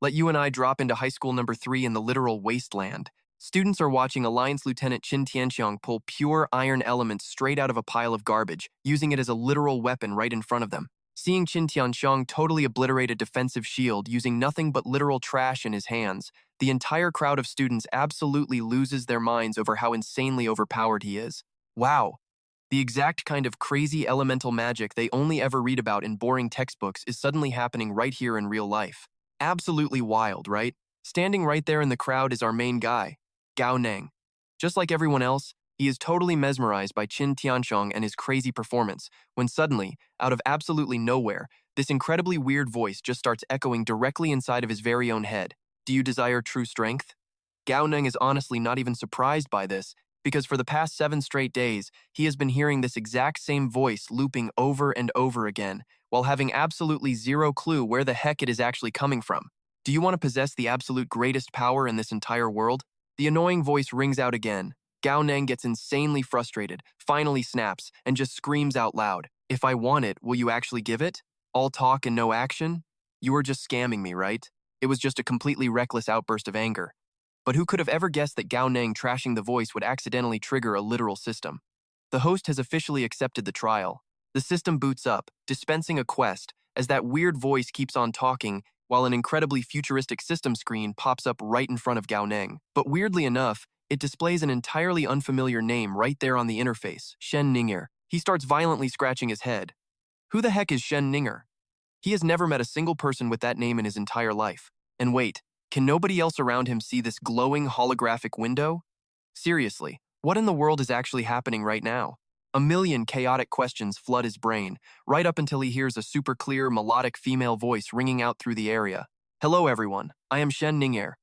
Let you and I drop into high school number 3 in the literal wasteland. Students are watching Alliance Lieutenant Qin Tianxiang pull pure iron elements straight out of a pile of garbage, using it as a literal weapon right in front of them. Seeing Qin Tianxiang totally obliterate a defensive shield using nothing but literal trash in his hands, the entire crowd of students absolutely loses their minds over how insanely overpowered he is. Wow. The exact kind of crazy elemental magic they only ever read about in boring textbooks is suddenly happening right here in real life. Absolutely wild, right? Standing right there in the crowd is our main guy, Gao Neng. Just like everyone else, he is totally mesmerized by Qin Tianxiang and his crazy performance, when suddenly, out of absolutely nowhere, this incredibly weird voice just starts echoing directly inside of his very own head. Do you desire true strength? Gao Neng is honestly not even surprised by this, because for the past 7 straight days, he has been hearing this exact same voice looping over and over again, while having absolutely zero clue where the heck it is actually coming from. Do you want to possess the absolute greatest power in this entire world? The annoying voice rings out again. Gao Neng gets insanely frustrated, finally snaps, and just screams out loud. If I want it, will you actually give it? All talk and no action? You are just scamming me, right? It was just a completely reckless outburst of anger. But who could have ever guessed that Gao Neng trashing the voice would accidentally trigger a literal system? The host has officially accepted the trial. The system boots up, dispensing a quest, as that weird voice keeps on talking while an incredibly futuristic system screen pops up right in front of Gao Neng. But weirdly enough, it displays an entirely unfamiliar name right there on the interface, Shen Ninger. He starts violently scratching his head. Who the heck is Shen Ninger? He has never met a single person with that name in his entire life. And wait, can nobody else around him see this glowing holographic window? Seriously, what in the world is actually happening right now? A million chaotic questions flood his brain, right up until he hears a super clear, melodic female voice ringing out through the area. Hello everyone, I am Shen Ninger.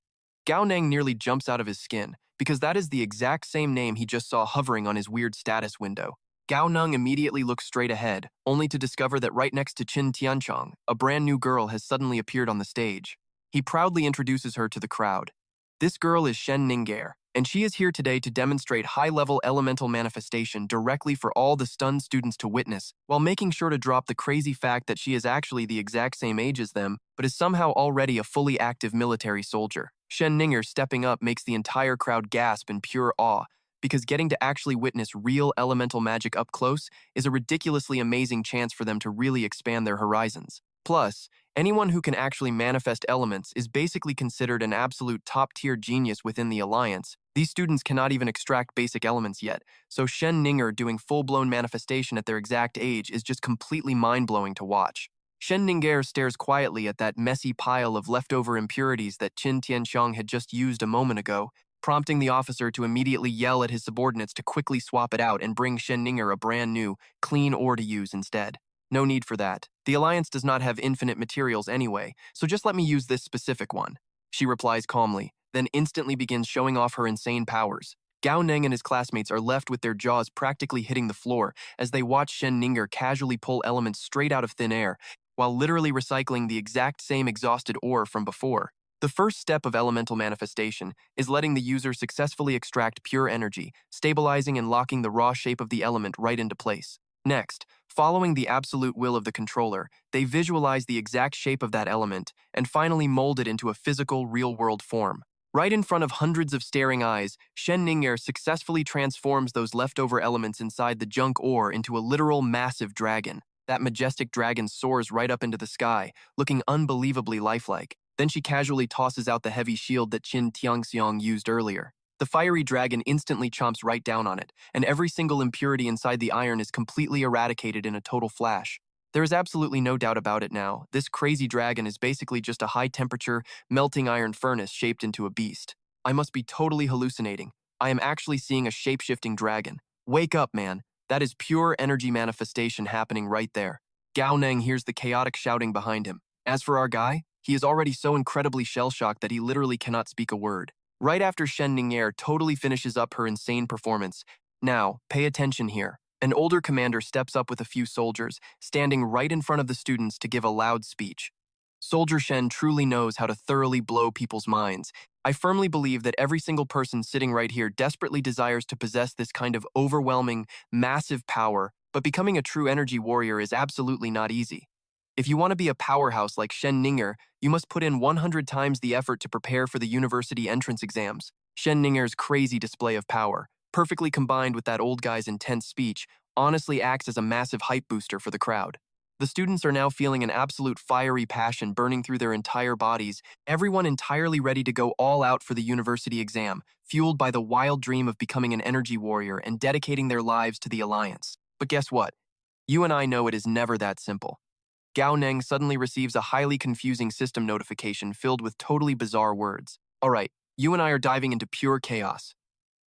Gao Neng nearly jumps out of his skin, because that is the exact same name he just saw hovering on his weird status window. Gao Neng immediately looks straight ahead, only to discover that right next to Qin Tianxiang, a brand new girl has suddenly appeared on the stage. He proudly introduces her to the crowd. This girl is Shen Ninger, and she is here today to demonstrate high-level elemental manifestation directly for all the stunned students to witness, while making sure to drop the crazy fact that she is actually the exact same age as them, but is somehow already a fully active military soldier. Shen Ninger stepping up makes the entire crowd gasp in pure awe, because getting to actually witness real elemental magic up close is a ridiculously amazing chance for them to really expand their horizons. Plus, anyone who can actually manifest elements is basically considered an absolute top-tier genius within the Alliance. These students cannot even extract basic elements yet, so Shen Ninger doing full-blown manifestation at their exact age is just completely mind-blowing to watch. Shen Ninger stares quietly at that messy pile of leftover impurities that Qin Tianxiang had just used a moment ago, prompting the officer to immediately yell at his subordinates to quickly swap it out and bring Shen Ninger a brand new, clean ore to use instead. No need for that. The Alliance does not have infinite materials anyway, so just let me use this specific one. She replies calmly, then instantly begins showing off her insane powers. Gao Neng and his classmates are left with their jaws practically hitting the floor as they watch Shen Ninger casually pull elements straight out of thin air, while literally recycling the exact same exhausted ore from before. The first step of elemental manifestation is letting the user successfully extract pure energy, stabilizing and locking the raw shape of the element right into place. Next, following the absolute will of the controller, they visualize the exact shape of that element and finally mold it into a physical, real-world form. Right in front of hundreds of staring eyes, Shen Ninger successfully transforms those leftover elements inside the junk ore into a literal massive dragon. That majestic dragon soars right up into the sky, looking unbelievably lifelike. Then she casually tosses out the heavy shield that Qin Tianxiang used earlier. The fiery dragon instantly chomps right down on it, and every single impurity inside the iron is completely eradicated in a total flash. There is absolutely no doubt about it now. This crazy dragon is basically just a high-temperature, melting iron furnace shaped into a beast. I must be totally hallucinating. I am actually seeing a shape-shifting dragon. Wake up, man. That is pure energy manifestation happening right there. Gao Neng hears the chaotic shouting behind him. As for our guy, he is already so incredibly shell-shocked that he literally cannot speak a word. Right after Shen Ninger totally finishes up her insane performance. Now, pay attention here. An older commander steps up with a few soldiers, standing right in front of the students to give a loud speech. Soldier Shen truly knows how to thoroughly blow people's minds. I firmly believe that every single person sitting right here desperately desires to possess this kind of overwhelming, massive power, but becoming a true energy warrior is absolutely not easy. If you want to be a powerhouse like Shen Ninger, you must put in 100 times the effort to prepare for the university entrance exams. Shen Ninger's crazy display of power, perfectly combined with that old guy's intense speech, honestly acts as a massive hype booster for the crowd. The students are now feeling an absolute fiery passion burning through their entire bodies, everyone entirely ready to go all out for the university exam, fueled by the wild dream of becoming an energy warrior and dedicating their lives to the Alliance. But guess what? You and I know it is never that simple. Gao Neng suddenly receives a highly confusing system notification filled with totally bizarre words. Alright, you and I are diving into pure chaos.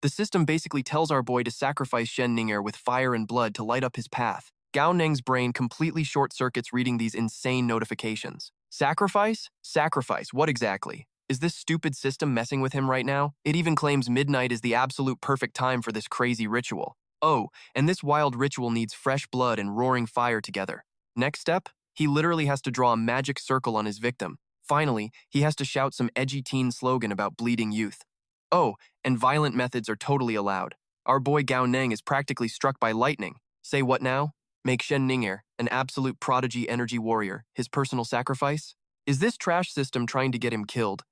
The system basically tells our boy to sacrifice Shen Ninger with fire and blood to light up his path. Gao Neng's brain completely short-circuits reading these insane notifications. Sacrifice? Sacrifice, what exactly? Is this stupid system messing with him right now? It even claims midnight is the absolute perfect time for this crazy ritual. Oh, and this wild ritual needs fresh blood and roaring fire together. Next step? He literally has to draw a magic circle on his victim. Finally, he has to shout some edgy teen slogan about bleeding youth. Oh, and violent methods are totally allowed. Our boy Gao Neng is practically struck by lightning. Say what now? Make Shen Ninger, an absolute prodigy energy warrior, his personal sacrifice? Is this trash system trying to get him killed?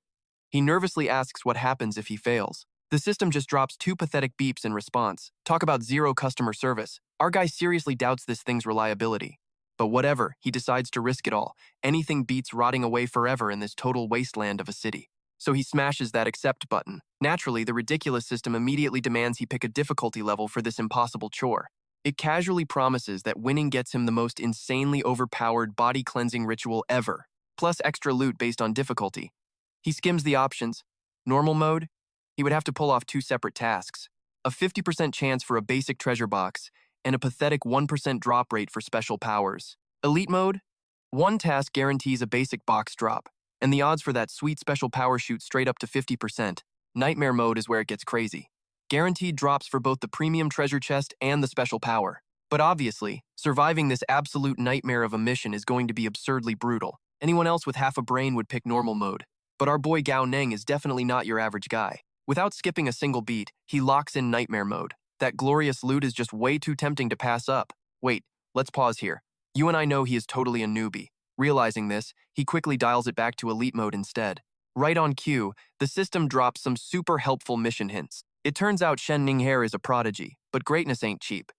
He nervously asks what happens if he fails. The system just drops two pathetic beeps in response. Talk about zero customer service. Our guy seriously doubts this thing's reliability. But whatever, he decides to risk it all. Anything beats rotting away forever in this total wasteland of a city. So he smashes that accept button. Naturally, the ridiculous system immediately demands he pick a difficulty level for this impossible chore. It casually promises that winning gets him the most insanely overpowered body-cleansing ritual ever, plus extra loot based on difficulty. He skims the options. Normal mode? He would have to pull off two separate tasks. A 50% chance for a basic treasure box, and a pathetic 1% drop rate for special powers. Elite mode? One task guarantees a basic box drop, and the odds for that sweet special power shoot straight up to 50%. Nightmare mode is where it gets crazy. Guaranteed drops for both the premium treasure chest and the special power. But obviously, surviving this absolute nightmare of a mission is going to be absurdly brutal. Anyone else with half a brain would pick normal mode. But our boy Gao Neng is definitely not your average guy. Without skipping a single beat, he locks in nightmare mode. That glorious loot is just way too tempting to pass up. Wait, let's pause here. You and I know he is totally a newbie. Realizing this, he quickly dials it back to elite mode instead. Right on cue, the system drops some super helpful mission hints. It turns out Shen Ninger is a prodigy, but greatness ain't cheap.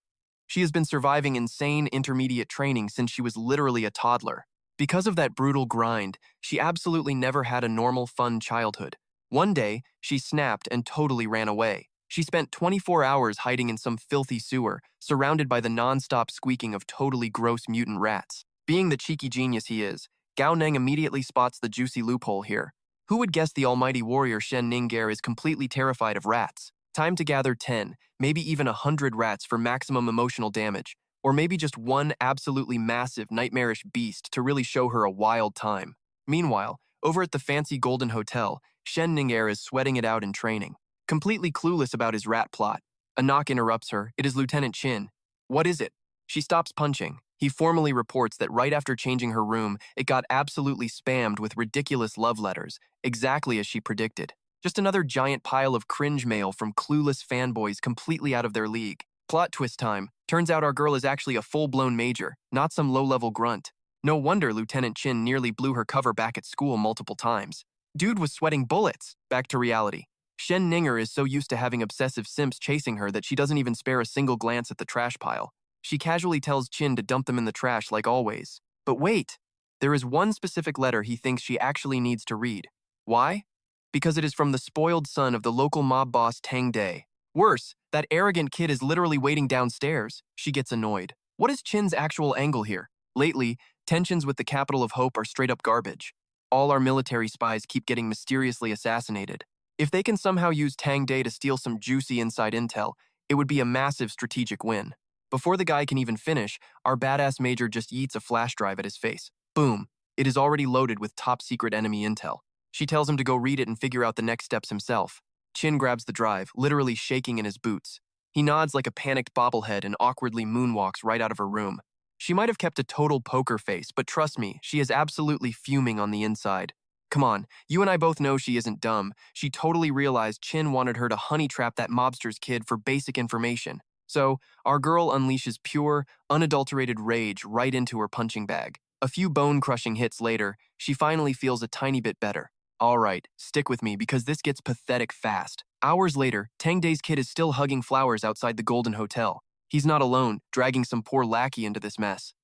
She has been surviving insane intermediate training since she was literally a toddler. Because of that brutal grind, she absolutely never had a normal, fun childhood. One day, she snapped and totally ran away. She spent 24 hours hiding in some filthy sewer, surrounded by the non-stop squeaking of totally gross mutant rats. Being the cheeky genius he is, Gao Neng immediately spots the juicy loophole here. Who would guess the almighty warrior Shen Ninger is completely terrified of rats? Time to gather 10, maybe even 100 rats for maximum emotional damage, or maybe just one absolutely massive, nightmarish beast to really show her a wild time. Meanwhile, over at the fancy Golden Hotel, Shen Ninger is sweating it out in training. Completely clueless about his rat plot. A knock interrupts her. It is Lieutenant Qin. What is it? She stops punching. He formally reports that right after changing her room, it got absolutely spammed with ridiculous love letters, exactly as she predicted. Just another giant pile of cringe mail from clueless fanboys completely out of their league. Plot twist time. Turns out our girl is actually a full-blown major, not some low-level grunt. No wonder Lieutenant Qin nearly blew her cover back at school multiple times. Dude was sweating bullets. Back to reality. Shen Ninger is so used to having obsessive simps chasing her that she doesn't even spare a single glance at the trash pile. She casually tells Qin to dump them in the trash like always. But wait! There is one specific letter he thinks she actually needs to read. Why? Because it is from the spoiled son of the local mob boss Tang Day. Worse, that arrogant kid is literally waiting downstairs. She gets annoyed. What is Qin's actual angle here? Lately, tensions with the capital of Hope are straight up garbage. All our military spies keep getting mysteriously assassinated. If they can somehow use Tang Day to steal some juicy inside intel, it would be a massive strategic win. Before the guy can even finish, our badass major just yeets a flash drive at his face. Boom! It is already loaded with top-secret enemy intel. She tells him to go read it and figure out the next steps himself. Qin grabs the drive, literally shaking in his boots. He nods like a panicked bobblehead and awkwardly moonwalks right out of her room. She might have kept a total poker face, but trust me, she is absolutely fuming on the inside. Come on, you and I both know she isn't dumb. She totally realized Qin wanted her to honey trap that mobster's kid for basic information. So, our girl unleashes pure, unadulterated rage right into her punching bag. A few bone-crushing hits later, she finally feels a tiny bit better. All right, stick with me because this gets pathetic fast. Hours later, Tang Day's kid is still hugging flowers outside the Golden Hotel. He's not alone, dragging some poor lackey into this mess.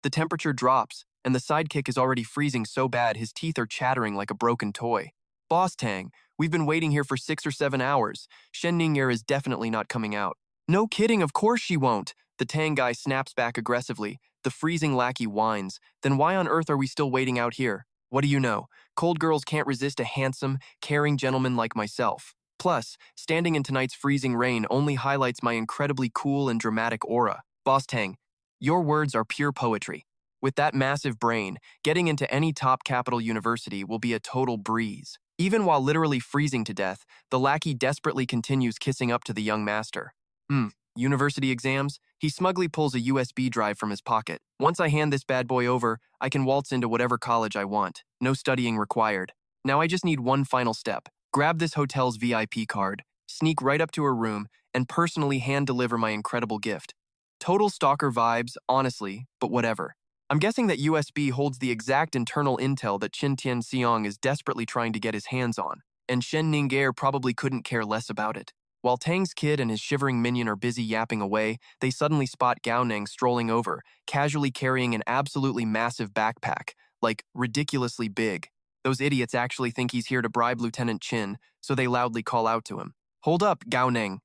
The temperature drops, and the sidekick is already freezing so bad his teeth are chattering like a broken toy. Boss Tang, we've been waiting here for 6 or 7 hours. Shen Ning'er is definitely not coming out. No kidding, of course she won't. The Tang guy snaps back aggressively. The freezing lackey whines. Then why on earth are we still waiting out here? What do you know? Cold girls can't resist a handsome, caring gentleman like myself. Plus, standing in tonight's freezing rain only highlights my incredibly cool and dramatic aura. Boss Tang, your words are pure poetry. With that massive brain, getting into any top capital university will be a total breeze. Even while literally freezing to death, the lackey desperately continues kissing up to the young master. University exams? He smugly pulls a USB drive from his pocket. Once I hand this bad boy over, I can waltz into whatever college I want. No studying required. Now I just need one final step. Grab this hotel's VIP card, sneak right up to her room, and personally hand-deliver my incredible gift. Total stalker vibes, honestly, but whatever. I'm guessing that USB holds the exact internal intel that Qin Tianxiang is desperately trying to get his hands on, and Shen Ning'er probably couldn't care less about it. While Tang's kid and his shivering minion are busy yapping away, they suddenly spot Gao Neng strolling over, casually carrying an absolutely massive backpack, like ridiculously big. Those idiots actually think he's here to bribe Lieutenant Qin, so they loudly call out to him. Hold up, Gao Neng.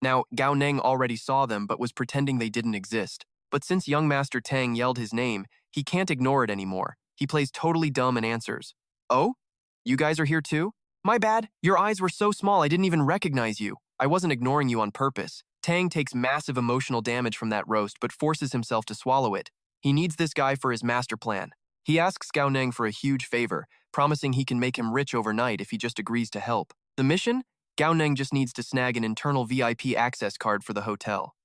Now, Gao Neng already saw them but was pretending they didn't exist. But since young Master Tang yelled his name, he can't ignore it anymore. He plays totally dumb and answers. Oh? You guys are here too? My bad. Your eyes were so small I didn't even recognize you. I wasn't ignoring you on purpose. Tang takes massive emotional damage from that roast but forces himself to swallow it. He needs this guy for his master plan. He asks Gao Neng for a huge favor, promising he can make him rich overnight if he just agrees to help. The mission? Gao Neng just needs to snag an internal VIP access card for the hotel.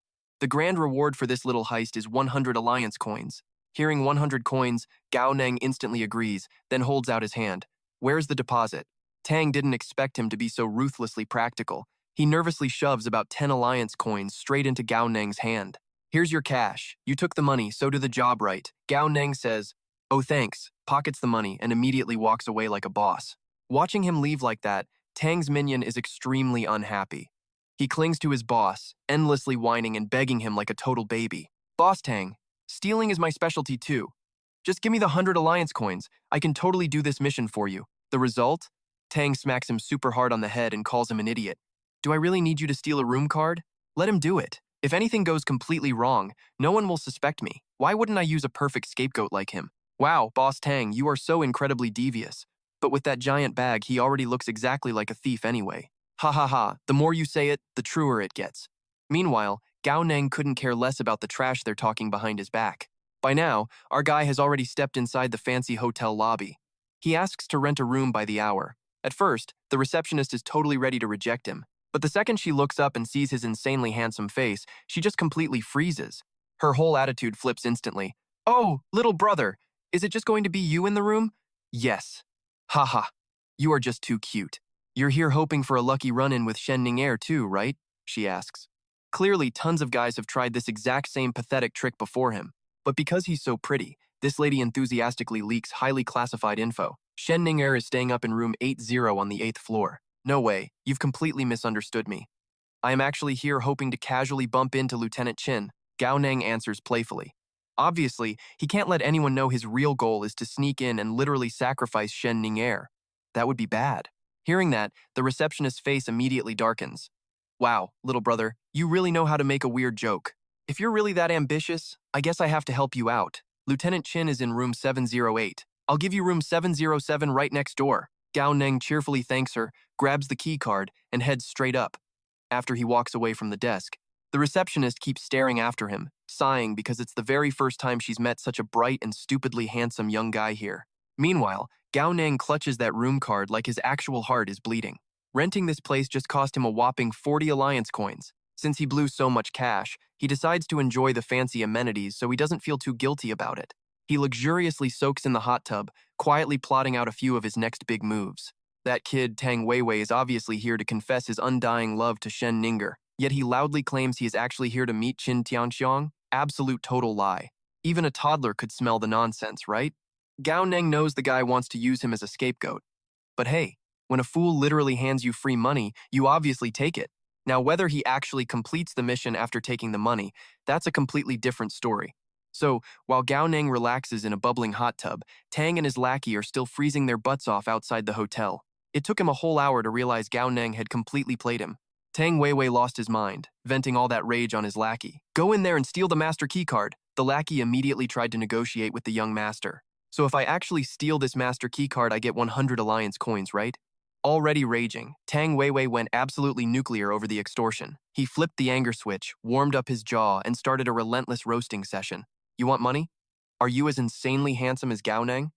The grand reward for this little heist is 100 alliance coins. Hearing 100 coins, Gao Neng instantly agrees, then holds out his hand. Where's the deposit? Tang didn't expect him to be so ruthlessly practical. He nervously shoves about 10 alliance coins straight into Gao Neng's hand. Here's your cash. You took the money, so do the job right. Gao Neng says, oh thanks, pockets the money, and immediately walks away like a boss. Watching him leave like that, Tang's minion is extremely unhappy. He clings to his boss, endlessly whining and begging him like a total baby. Boss Tang, stealing is my specialty too. Just give me the 100 alliance coins. I can totally do this mission for you. The result? Tang smacks him super hard on the head and calls him an idiot. Do I really need you to steal a room card? Let him do it. If anything goes completely wrong, no one will suspect me. Why wouldn't I use a perfect scapegoat like him? Wow, Boss Tang, you are so incredibly devious. But with that giant bag, he already looks exactly like a thief anyway. Ha ha ha, the more you say it, the truer it gets. Meanwhile, Gao Neng couldn't care less about the trash they're talking behind his back. By now, our guy has already stepped inside the fancy hotel lobby. He asks to rent a room by the hour. At first, the receptionist is totally ready to reject him. But the second she looks up and sees his insanely handsome face, she just completely freezes. Her whole attitude flips instantly. Oh, little brother, is it just going to be you in the room? Yes. Haha, you are just too cute. You're here hoping for a lucky run-in with Shen Ning'er too, right? She asks. Clearly, tons of guys have tried this exact same pathetic trick before him. But because he's so pretty, this lady enthusiastically leaks highly classified info. Shen Ning'er is staying up in room 80 on the 8th floor. No way, you've completely misunderstood me. I am actually here hoping to casually bump into Lieutenant Qin, Gao Neng answers playfully. Obviously, he can't let anyone know his real goal is to sneak in and literally sacrifice Shen Ning'er. That would be bad. Hearing that, the receptionist's face immediately darkens. Wow, little brother, you really know how to make a weird joke. If you're really that ambitious, I guess I have to help you out. Lieutenant Qin is in room 708. I'll give you room 707 right next door. Gao Neng cheerfully thanks her, grabs the key card, and heads straight up. After he walks away from the desk, the receptionist keeps staring after him, sighing because it's the very first time she's met such a bright and stupidly handsome young guy here. Meanwhile, Gao Neng clutches that room card like his actual heart is bleeding. Renting this place just cost him a whopping 40 alliance coins. Since he blew so much cash, he decides to enjoy the fancy amenities so he doesn't feel too guilty about it. He luxuriously soaks in the hot tub, quietly plotting out a few of his next big moves. That kid, Tang Weiwei, is obviously here to confess his undying love to Shen Ning'er, yet he loudly claims he is actually here to meet Qin Tianxiang. Absolute total lie. Even a toddler could smell the nonsense, right? Gao Neng knows the guy wants to use him as a scapegoat. But hey, when a fool literally hands you free money, you obviously take it. Now, whether he actually completes the mission after taking the money, that's a completely different story. So, while Gao Neng relaxes in a bubbling hot tub, Tang and his lackey are still freezing their butts off outside the hotel. It took him a whole hour to realize Gao Neng had completely played him. Tang Weiwei lost his mind, venting all that rage on his lackey. Go in there and steal the master keycard. The lackey immediately tried to negotiate with the young master. So if I actually steal this master keycard, I get 100 alliance coins, right? Already raging, Tang Weiwei went absolutely nuclear over the extortion. He flipped the anger switch, warmed up his jaw, and started a relentless roasting session. You want money? Are you as insanely handsome as Gao Neng?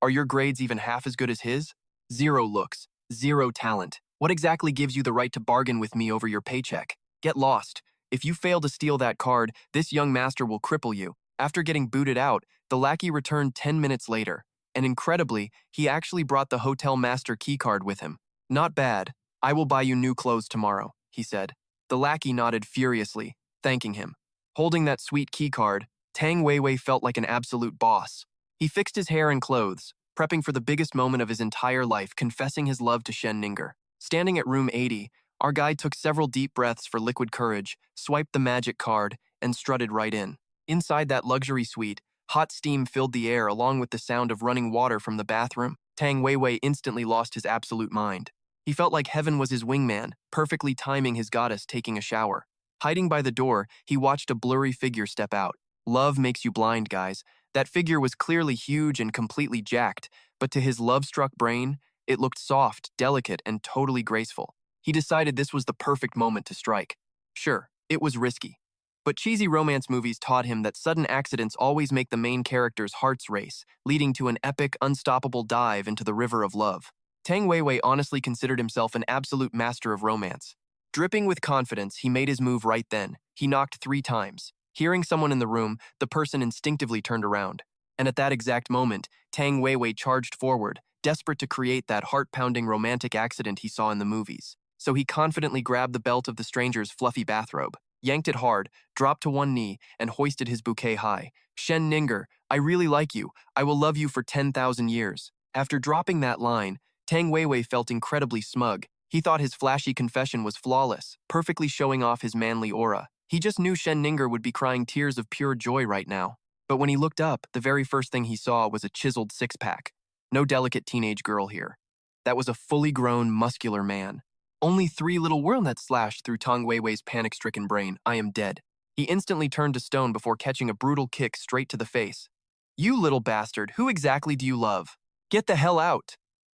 Are your grades even half as good as his? Zero looks, zero talent. What exactly gives you the right to bargain with me over your paycheck? Get lost. If you fail to steal that card, this young master will cripple you. After getting booted out, the lackey returned 10 minutes later, and incredibly, he actually brought the hotel master keycard with him. Not bad. I will buy you new clothes tomorrow, he said. The lackey nodded furiously, thanking him. Holding that sweet keycard, Tang Weiwei felt like an absolute boss. He fixed his hair and clothes, prepping for the biggest moment of his entire life, confessing his love to Shen Ninger. Standing at room 80, our guide took several deep breaths for liquid courage, swiped the magic card, and strutted right in. Inside that luxury suite, hot steam filled the air along with the sound of running water from the bathroom. Tang Weiwei instantly lost his absolute mind. He felt like heaven was his wingman, perfectly timing his goddess taking a shower. Hiding by the door, he watched a blurry figure step out. Love makes you blind, guys. That figure was clearly huge and completely jacked, but to his love-struck brain, it looked soft, delicate, and totally graceful. He decided this was the perfect moment to strike. Sure, it was risky. But cheesy romance movies taught him that sudden accidents always make the main character's hearts race, leading to an epic, unstoppable dive into the river of love. Tang Weiwei honestly considered himself an absolute master of romance. Dripping with confidence, he made his move right then. He knocked 3 times. Hearing someone in the room, the person instinctively turned around. And at that exact moment, Tang Weiwei charged forward, desperate to create that heart-pounding romantic accident he saw in the movies. So he confidently grabbed the belt of the stranger's fluffy bathrobe, yanked it hard, dropped to one knee, and hoisted his bouquet high. Shen Ninger, I really like you. I will love you for 10,000 years. After dropping that line, Tang Weiwei felt incredibly smug. He thought his flashy confession was flawless, perfectly showing off his manly aura. He just knew Shen Ninger would be crying tears of pure joy right now. But when he looked up, the very first thing he saw was a chiseled six-pack. No delicate teenage girl here. That was a fully grown, muscular man. Only 3 little wormnets slashed through Tang Weiwei's panic-stricken brain. I am dead. He instantly turned to stone before catching a brutal kick straight to the face. You little bastard, who exactly do you love? Get the hell out!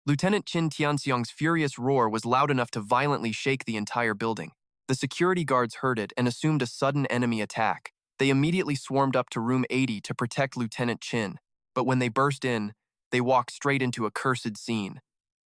Lieutenant Qin Tianxiang's furious roar was loud enough to violently shake the entire building. The security guards heard it and assumed a sudden enemy attack. They immediately swarmed up to room 80 to protect Lieutenant Qin. But when they burst in, they walked straight into a cursed scene.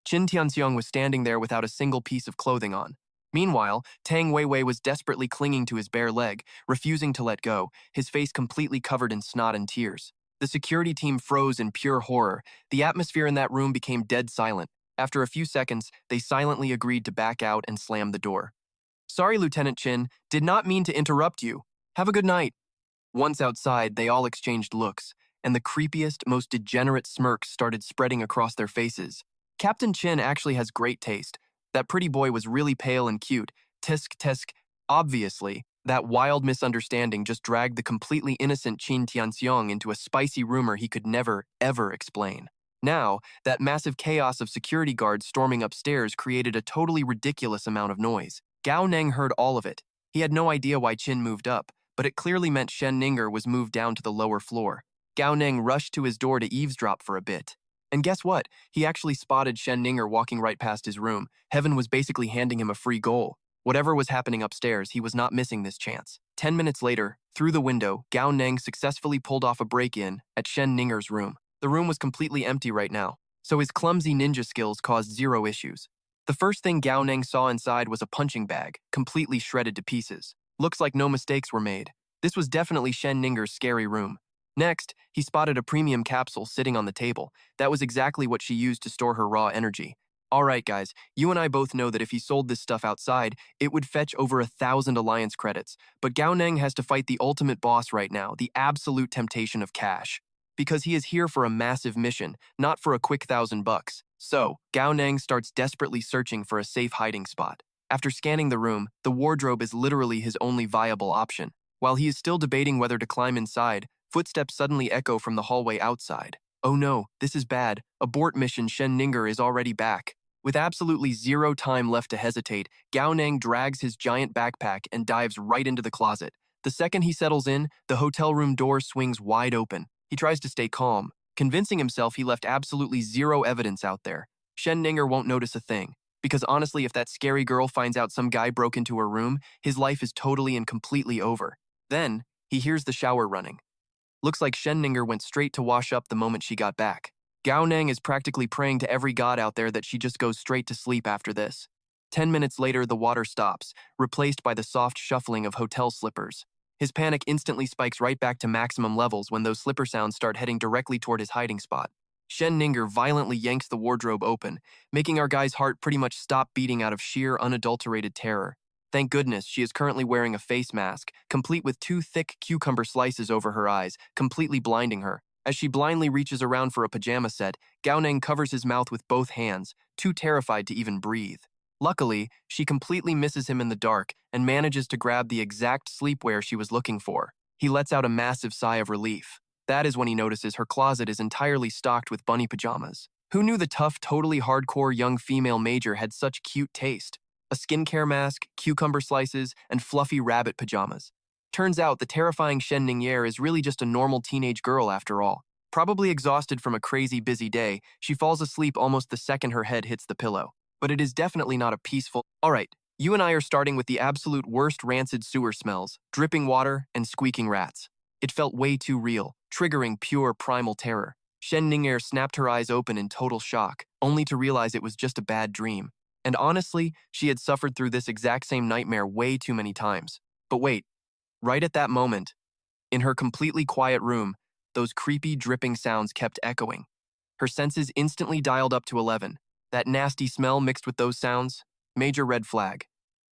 Qin Tianxiang was standing there without a single piece of clothing on. Meanwhile, Tang Weiwei was desperately clinging to his bare leg, refusing to let go, his face completely covered in snot and tears. The security team froze in pure horror. The atmosphere in that room became dead silent. After a few seconds, they silently agreed to back out and slam the door. Sorry, Lieutenant Qin, did not mean to interrupt you. Have a good night. Once outside, they all exchanged looks, and the creepiest, most degenerate smirks started spreading across their faces. Captain Qin actually has great taste. That pretty boy was really pale and cute. Tisk tisk. Obviously, that wild misunderstanding just dragged the completely innocent Qin Tianxiang into a spicy rumor he could never, ever explain. Now, that massive chaos of security guards storming upstairs created a totally ridiculous amount of noise. Gao Neng heard all of it. He had no idea why Qin moved up, but it clearly meant Shen Ninger was moved down to the lower floor. Gao Neng rushed to his door to eavesdrop for a bit. And guess what? He actually spotted Shen Ninger walking right past his room. Heaven was basically handing him a free goal. Whatever was happening upstairs, he was not missing this chance. 10 minutes later, through the window, Gao Neng successfully pulled off a break-in at Shen Ninger's room. The room was completely empty right now, so his clumsy ninja skills caused 0 issues. The first thing Gao Neng saw inside was a punching bag, completely shredded to pieces. Looks like no mistakes were made. This was definitely Shen Ninger's scary room. Next, he spotted a premium capsule sitting on the table. That was exactly what she used to store her raw energy. Alright guys, you and I both know that if he sold this stuff outside, it would fetch over 1,000 alliance credits. But Gao Neng has to fight the ultimate boss right now, the absolute temptation of cash. Because he is here for a massive mission, not for a quick $1,000. So, Gao Neng starts desperately searching for a safe hiding spot. After scanning the room, the wardrobe is literally his only viable option. While he is still debating whether to climb inside, footsteps suddenly echo from the hallway outside. Oh no, this is bad. Abort mission. Shen Ninger is already back. With absolutely zero time left to hesitate, Gao Neng drags his giant backpack and dives right into the closet. The second he settles in, the hotel room door swings wide open. He tries to stay calm, convincing himself he left absolutely zero evidence out there. Shen Ninger won't notice a thing, because honestly, if that scary girl finds out some guy broke into her room, his life is totally and completely over. Then, he hears the shower running. Looks like Shen Ninger went straight to wash up the moment she got back. Gao Neng is practically praying to every god out there that she just goes straight to sleep after this. 10 minutes later, the water stops, replaced by the soft shuffling of hotel slippers. His panic instantly spikes right back to maximum levels when those slipper sounds start heading directly toward his hiding spot. Shen Ninger violently yanks the wardrobe open, making our guy's heart pretty much stop beating out of sheer unadulterated terror. Thank goodness she is currently wearing a face mask, complete with 2 thick cucumber slices over her eyes, completely blinding her. As she blindly reaches around for a pajama set, Gao Neng covers his mouth with both hands, too terrified to even breathe. Luckily, she completely misses him in the dark and manages to grab the exact sleepwear she was looking for. He lets out a massive sigh of relief. That is when he notices her closet is entirely stocked with bunny pajamas. Who knew the tough, totally hardcore young female major had such cute taste? A skincare mask, cucumber slices, and fluffy rabbit pajamas. Turns out the terrifying Shen Ningyer is really just a normal teenage girl after all. Probably exhausted from a crazy busy day, she falls asleep almost the second her head hits the pillow. But it is definitely not a peaceful... Alright, you and I are starting with the absolute worst rancid sewer smells, dripping water, and squeaking rats. It felt way too real, triggering pure primal terror. Shen Ningyer snapped her eyes open in total shock, only to realize it was just a bad dream. And honestly, she had suffered through this exact same nightmare way too many times. But wait. Right at that moment, in her completely quiet room, those creepy, dripping sounds kept echoing. Her senses instantly dialed up to 11. That nasty smell mixed with those sounds, major red flag.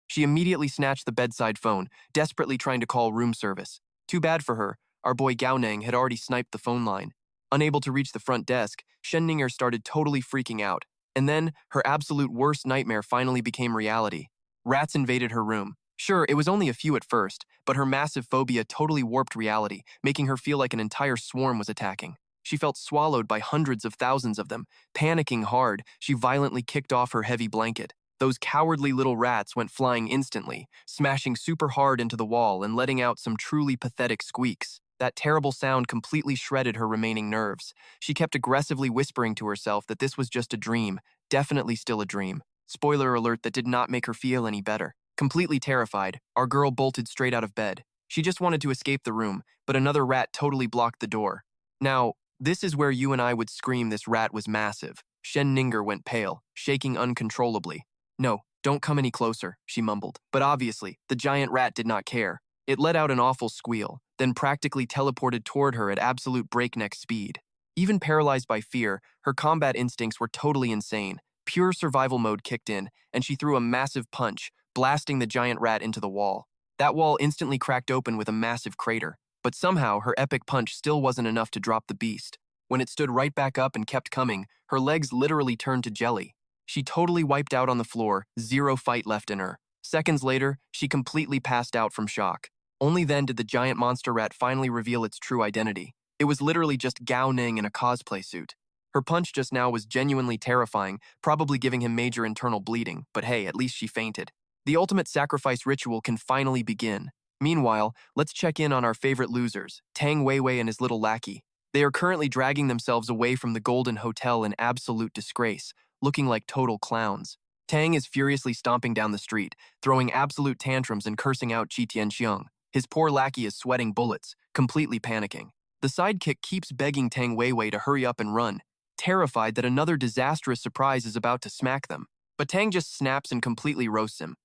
She immediately snatched the bedside phone, desperately trying to call room service. Too bad for her, our boy Gao Neng had already sniped the phone line. Unable to reach the front desk, Shen Ninger started totally freaking out. And then, her absolute worst nightmare finally became reality. Rats invaded her room. Sure, it was only a few at first, but her massive phobia totally warped reality, making her feel like an entire swarm was attacking. She felt swallowed by hundreds of thousands of them. Panicking hard, she violently kicked off her heavy blanket. Those cowardly little rats went flying instantly, smashing super hard into the wall and letting out some truly pathetic squeaks. That terrible sound completely shredded her remaining nerves. She kept aggressively whispering to herself that this was just a dream, definitely still a dream. Spoiler alert, that did not make her feel any better. Completely terrified, our girl bolted straight out of bed. She just wanted to escape the room, but another rat totally blocked the door. Now, this is where you and I would scream this rat was massive. Shen Ninger went pale, shaking uncontrollably. No, don't come any closer, she mumbled. But obviously, the giant rat did not care. It let out an awful squeal, then practically teleported toward her at absolute breakneck speed. Even paralyzed by fear, her combat instincts were totally insane. Pure survival mode kicked in, and she threw a massive punch, blasting the giant rat into the wall. That wall instantly cracked open with a massive crater, but somehow her epic punch still wasn't enough to drop the beast. When it stood right back up and kept coming, her legs literally turned to jelly. She totally wiped out on the floor, zero fight left in her. Seconds later, she completely passed out from shock. Only then did the giant monster rat finally reveal its true identity. It was literally just Gao Neng in a cosplay suit. Her punch just now was genuinely terrifying, probably giving him major internal bleeding, but hey, at least she fainted. The ultimate sacrifice ritual can finally begin. Meanwhile, let's check in on our favorite losers, Tang Weiwei and his little lackey. They are currently dragging themselves away from the Golden Hotel in absolute disgrace, looking like total clowns. Tang is furiously stomping down the street, throwing absolute tantrums and cursing out Qi Tianxiang. His poor lackey is sweating bullets, completely panicking. The sidekick keeps begging Tang Weiwei to hurry up and run, terrified that another disastrous surprise is about to smack them. But Tang just snaps and completely roasts him.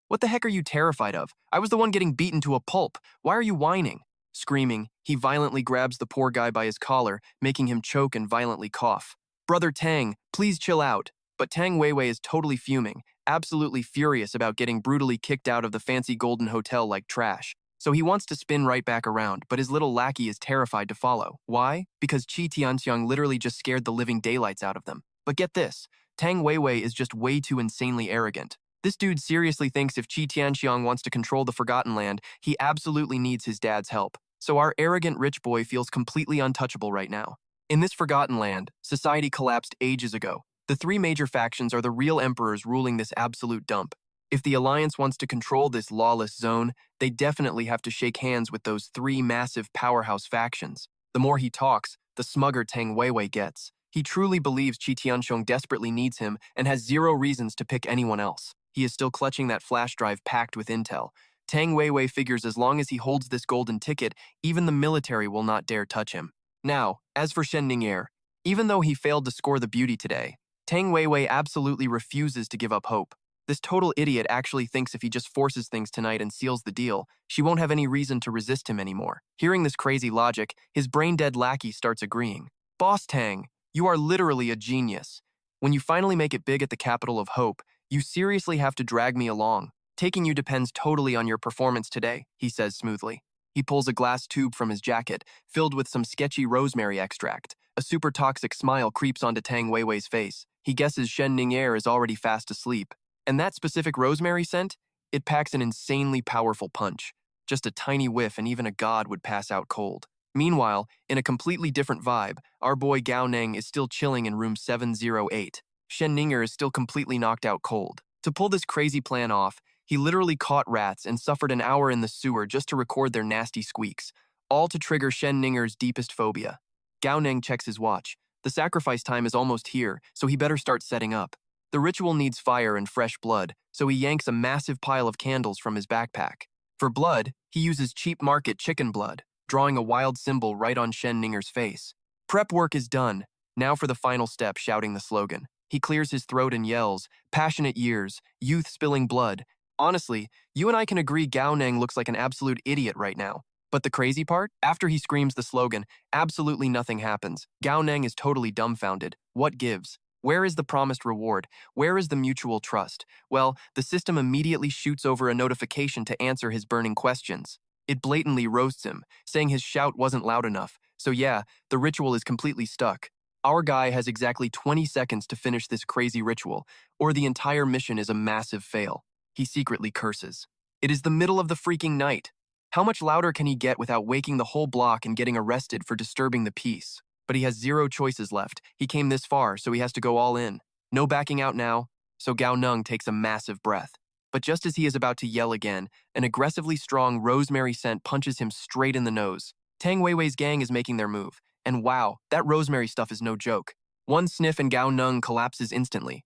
What the heck are you terrified of? I was the one getting beaten to a pulp. Why are you whining? Screaming, he violently grabs the poor guy by his collar, making him choke and violently cough. Brother Tang, please chill out. But But Tang Weiwei is totally fuming, absolutely furious about getting brutally kicked out of the fancy golden hotel like trash. So he wants to spin right back around, but his little lackey is terrified to follow. Why? Because Qi Tianxiang literally just scared the living daylights out of them. But get this, Tang Weiwei is just way too insanely arrogant. This dude seriously thinks if Qi Tianxiang wants to control the Forgotten Land, he absolutely needs his dad's help. So our arrogant rich boy feels completely untouchable right now. In this Forgotten Land, society collapsed ages ago. The three major factions are the real emperors ruling this absolute dump. If the Alliance wants to control this lawless zone, they definitely have to shake hands with those three massive powerhouse factions. The more he talks, the smugger Tang Weiwei gets. He truly believes Qi Tianxiang desperately needs him and has zero reasons to pick anyone else. He is still clutching that flash drive packed with intel. Tang Weiwei figures as long as he holds this golden ticket, even the military will not dare touch him. Now, as for Shen Ning'er, even though he failed to score the beauty today, Tang Weiwei absolutely refuses to give up hope. This total idiot actually thinks if he just forces things tonight and seals the deal, she won't have any reason to resist him anymore. Hearing this crazy logic, his brain-dead lackey starts agreeing. Boss Tang, you are literally a genius. When you finally make it big at the capital of hope, you seriously have to drag me along. Taking you depends totally on your performance today, he says smoothly. He pulls a glass tube from his jacket, filled with some sketchy rosemary extract. A super toxic smile creeps onto Tang Weiwei's face. He guesses Shen Ning'er is already fast asleep. And that specific rosemary scent? It packs an insanely powerful punch. Just a tiny whiff and even a god would pass out cold. Meanwhile, in a completely different vibe, our boy Gao Neng is still chilling in room 708. Shen Ning'er is still completely knocked out cold. To pull this crazy plan off, he literally caught rats and suffered an hour in the sewer just to record their nasty squeaks, all to trigger Shen Ning'er's deepest phobia. Gao Neng checks his watch. The sacrifice time is almost here, so he better start setting up. The ritual needs fire and fresh blood, so he yanks a massive pile of candles from his backpack. For blood, he uses cheap market chicken blood, drawing a wild symbol right on Shen Ning'er's face. Prep work is done. Now for the final step, shouting the slogan. He clears his throat and yells, passionate years, youth spilling blood. Honestly, you and I can agree Gao Neng looks like an absolute idiot right now. But the crazy part? After he screams the slogan, absolutely nothing happens. Gao Neng is totally dumbfounded. What gives? Where is the promised reward? Where is the mutual trust? Well, the system immediately shoots over a notification to answer his burning questions. It blatantly roasts him, saying his shout wasn't loud enough. So yeah, the ritual is completely stuck. Our guy has exactly 20 seconds to finish this crazy ritual, or the entire mission is a massive fail. He secretly curses. It is the middle of the freaking night. How much louder can he get without waking the whole block and getting arrested for disturbing the peace? But he has zero choices left. He came this far, so he has to go all in. No backing out now, so Gao Neng takes a massive breath. But just as he is about to yell again, an aggressively strong rosemary scent punches him straight in the nose. Tang Weiwei's gang is making their move, and wow, that rosemary stuff is no joke. One sniff and Gao Neng collapses instantly.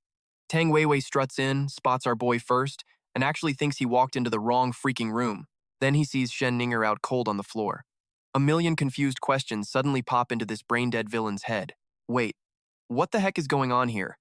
Tang Weiwei struts in, spots our boy first, and actually thinks he walked into the wrong freaking room. Then he sees Shen Ning'er out cold on the floor. A million confused questions suddenly pop into this brain-dead villain's head. Wait, what the heck is going on here?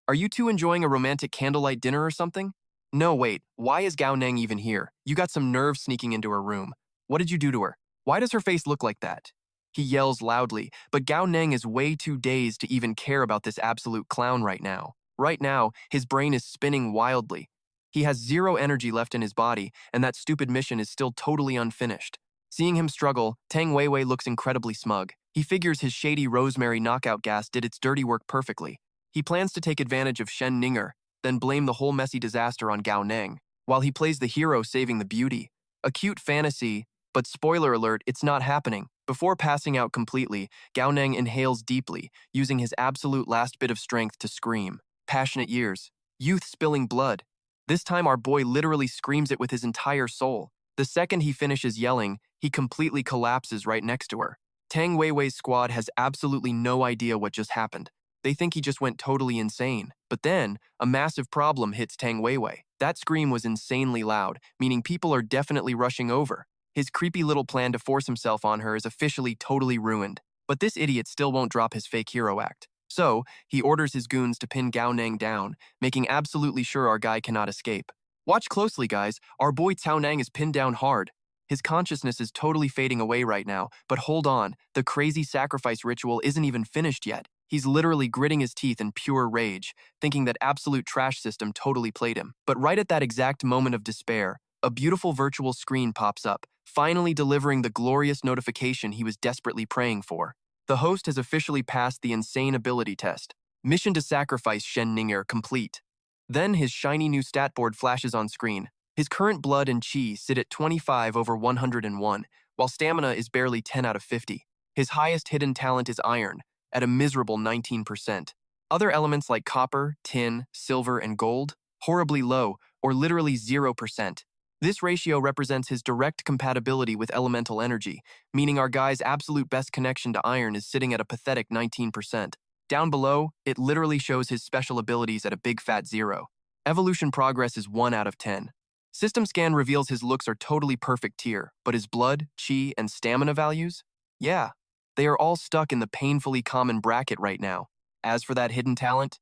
Are you two enjoying a romantic candlelight dinner or something? No, wait, why is Gao Neng even here? You got some nerve sneaking into her room. What did you do to her? Why does her face look like that? He yells loudly, but Gao Neng is way too dazed to even care about this absolute clown right now. Right now, his brain is spinning wildly. He has zero energy left in his body, and that stupid mission is still totally unfinished. Seeing him struggle, Tang Weiwei looks incredibly smug. He figures his shady rosemary knockout gas did its dirty work perfectly. He plans to take advantage of Shen Ning'er, then blame the whole messy disaster on Gao Neng, while he plays the hero saving the beauty. A cute fantasy, but spoiler alert, it's not happening. Before passing out completely, Gao Neng inhales deeply, using his absolute last bit of strength to scream. Passionate years. Youth spilling blood. This time our boy literally screams it with his entire soul. The second he finishes yelling, he completely collapses right next to her. Tang Weiwei's squad has absolutely no idea what just happened. They think he just went totally insane. But then, a massive problem hits Tang Weiwei. That scream was insanely loud, meaning people are definitely rushing over. His creepy little plan to force himself on her is officially totally ruined. But this idiot still won't drop his fake hero act. So, he orders his goons to pin Gao Neng down, making absolutely sure our guy cannot escape. Watch closely, guys. Our boy Cao Nang is pinned down hard. His consciousness is totally fading away right now, but hold on, the crazy sacrifice ritual isn't even finished yet. He's literally gritting his teeth in pure rage, thinking that absolute trash system totally played him. But right at that exact moment of despair, a beautiful virtual screen pops up, finally delivering the glorious notification he was desperately praying for. The host has officially passed the insane ability test. Mission to sacrifice Shen Ning'er complete. Then his shiny new stat board flashes on screen. His current blood and chi sit at 25 over 101, while stamina is barely 10 out of 50. His highest hidden talent is iron, at a miserable 19%. Other elements like copper, tin, silver, and gold, horribly low, or literally 0%. This ratio represents his direct compatibility with elemental energy, meaning our guy's absolute best connection to iron is sitting at a pathetic 19%. Down below, it literally shows his special abilities at a big fat 0. Evolution progress is 1 out of 10. System scan reveals his looks are totally perfect tier, but his blood, chi, and stamina values? Yeah, they are all stuck in the painfully common bracket right now. As for that hidden talent,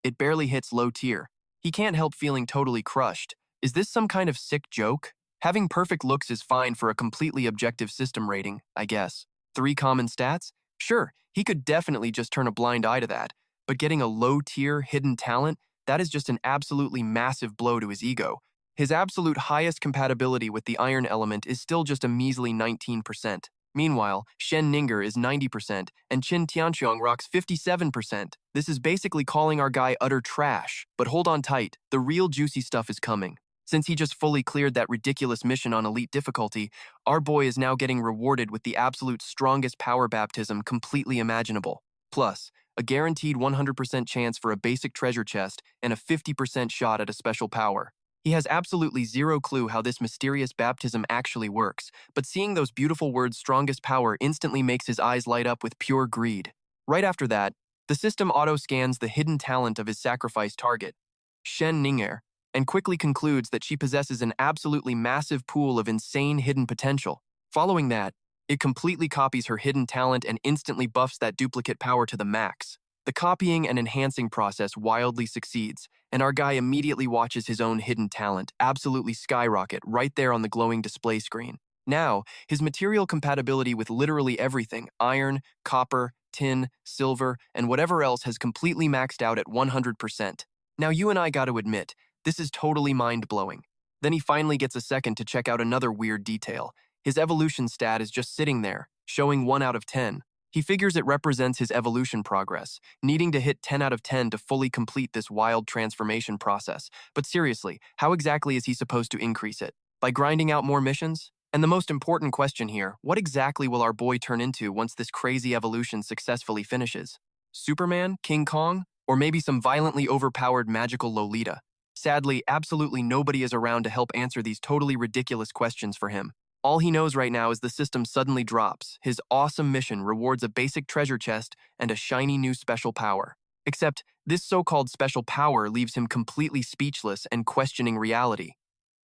it barely hits low tier. He can't help feeling totally crushed. Is this some kind of sick joke? Having perfect looks is fine for a completely objective system rating, I guess. 3 common stats? Sure, he could definitely just turn a blind eye to that. But getting a low-tier hidden talent, that is just an absolutely massive blow to his ego. His absolute highest compatibility with the iron element is still just a measly 19%. Meanwhile, Shen Ning'er is 90% and Qin Tianqiang rocks 57%. This is basically calling our guy utter trash. But hold on tight, the real juicy stuff is coming. Since he just fully cleared that ridiculous mission on elite difficulty, our boy is now getting rewarded with the absolute strongest power baptism completely imaginable. Plus, a guaranteed 100% chance for a basic treasure chest and a 50% shot at a special power. He has absolutely zero clue how this mysterious baptism actually works, but seeing those beautiful words strongest power instantly makes his eyes light up with pure greed. Right after that, the system auto-scans the hidden talent of his sacrifice target, Shen Ning'er, and quickly concludes that she possesses an absolutely massive pool of insane hidden potential. Following that, it completely copies her hidden talent and instantly buffs that duplicate power to the max. The copying and enhancing process wildly succeeds, and our guy immediately watches his own hidden talent absolutely skyrocket right there on the glowing display screen. Now, his material compatibility with literally everything, iron, copper, tin, silver, and whatever else has completely maxed out at 100%. Now you and I gotta admit, this is totally mind-blowing. Then he finally gets a second to check out another weird detail. His evolution stat is just sitting there, showing 1 out of 10. He figures it represents his evolution progress, needing to hit 10 out of 10 to fully complete this wild transformation process. But seriously, how exactly is he supposed to increase it? By grinding out more missions? And the most important question here, what exactly will our boy turn into once this crazy evolution successfully finishes? Superman? King Kong? Or maybe some violently overpowered magical Lolita? Sadly, absolutely nobody is around to help answer these totally ridiculous questions for him. All he knows right now is the system suddenly drops. His awesome mission rewards a basic treasure chest and a shiny new special power. Except, this so-called special power leaves him completely speechless and questioning reality.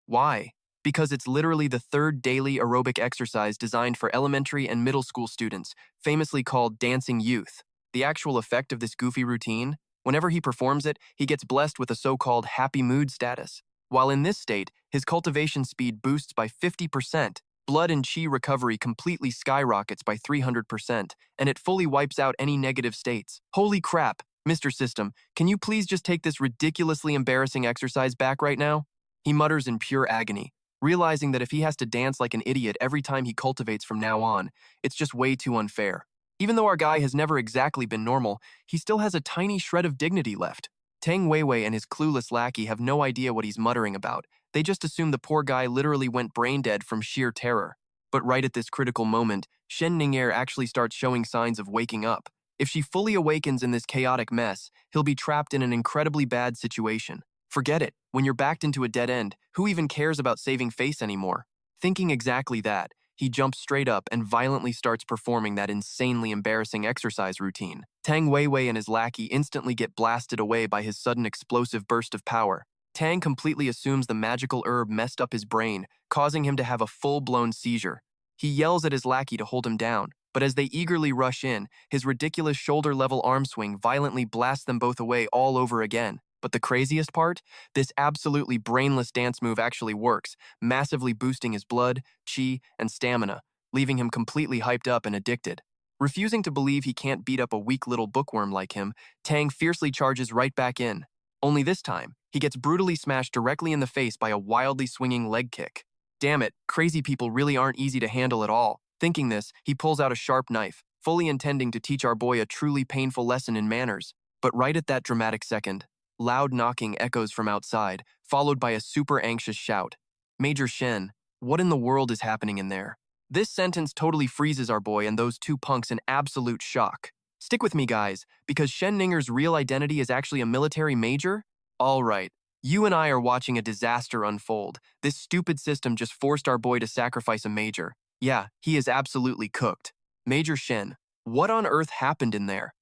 Why? Because it's literally the third daily aerobic exercise designed for elementary and middle school students, famously called Dancing Youth. The actual effect of this goofy routine? Whenever he performs it, he gets blessed with a so-called happy mood status. While in this state, his cultivation speed boosts by 50%, blood and chi recovery completely skyrockets by 300%, and it fully wipes out any negative states. Holy crap, Mr. System, can you please just take this ridiculously embarrassing exercise back right now? He mutters in pure agony, realizing that if he has to dance like an idiot every time he cultivates from now on, it's just way too unfair. Even though our guy has never exactly been normal, he still has a tiny shred of dignity left. Tang Weiwei and his clueless lackey have no idea what he's muttering about. They just assume the poor guy literally went brain dead from sheer terror. But right at this critical moment, Shen Ning'er actually starts showing signs of waking up. If she fully awakens in this chaotic mess, he'll be trapped in an incredibly bad situation. Forget it, when you're backed into a dead end, who even cares about saving face anymore? Thinking exactly that, he jumps straight up and violently starts performing that insanely embarrassing exercise routine. Tang Weiwei and his lackey instantly get blasted away by his sudden explosive burst of power. Tang completely assumes the magical herb messed up his brain, causing him to have a full-blown seizure. He yells at his lackey to hold him down, but as they eagerly rush in, his ridiculous shoulder-level arm swing violently blasts them both away all over again. But the craziest part? This absolutely brainless dance move actually works, massively boosting his blood, chi, and stamina, leaving him completely hyped up and addicted. Refusing to believe he can't beat up a weak little bookworm like him, Tang fiercely charges right back in. Only this time, he gets brutally smashed directly in the face by a wildly swinging leg kick. Damn it, crazy people really aren't easy to handle at all. Thinking this, he pulls out a sharp knife, fully intending to teach our boy a truly painful lesson in manners. But right at that dramatic second, loud knocking echoes from outside, followed by a super anxious shout. Major Shen, what in the world is happening in there? This sentence totally freezes our boy and those two punks in absolute shock. Stick with me, guys, because Shen Ninger's real identity is actually a military major? All right, you and I are watching a disaster unfold. This stupid system just forced our boy to sacrifice a major. Yeah, he is absolutely cooked. Major Shen, what on earth happened in there?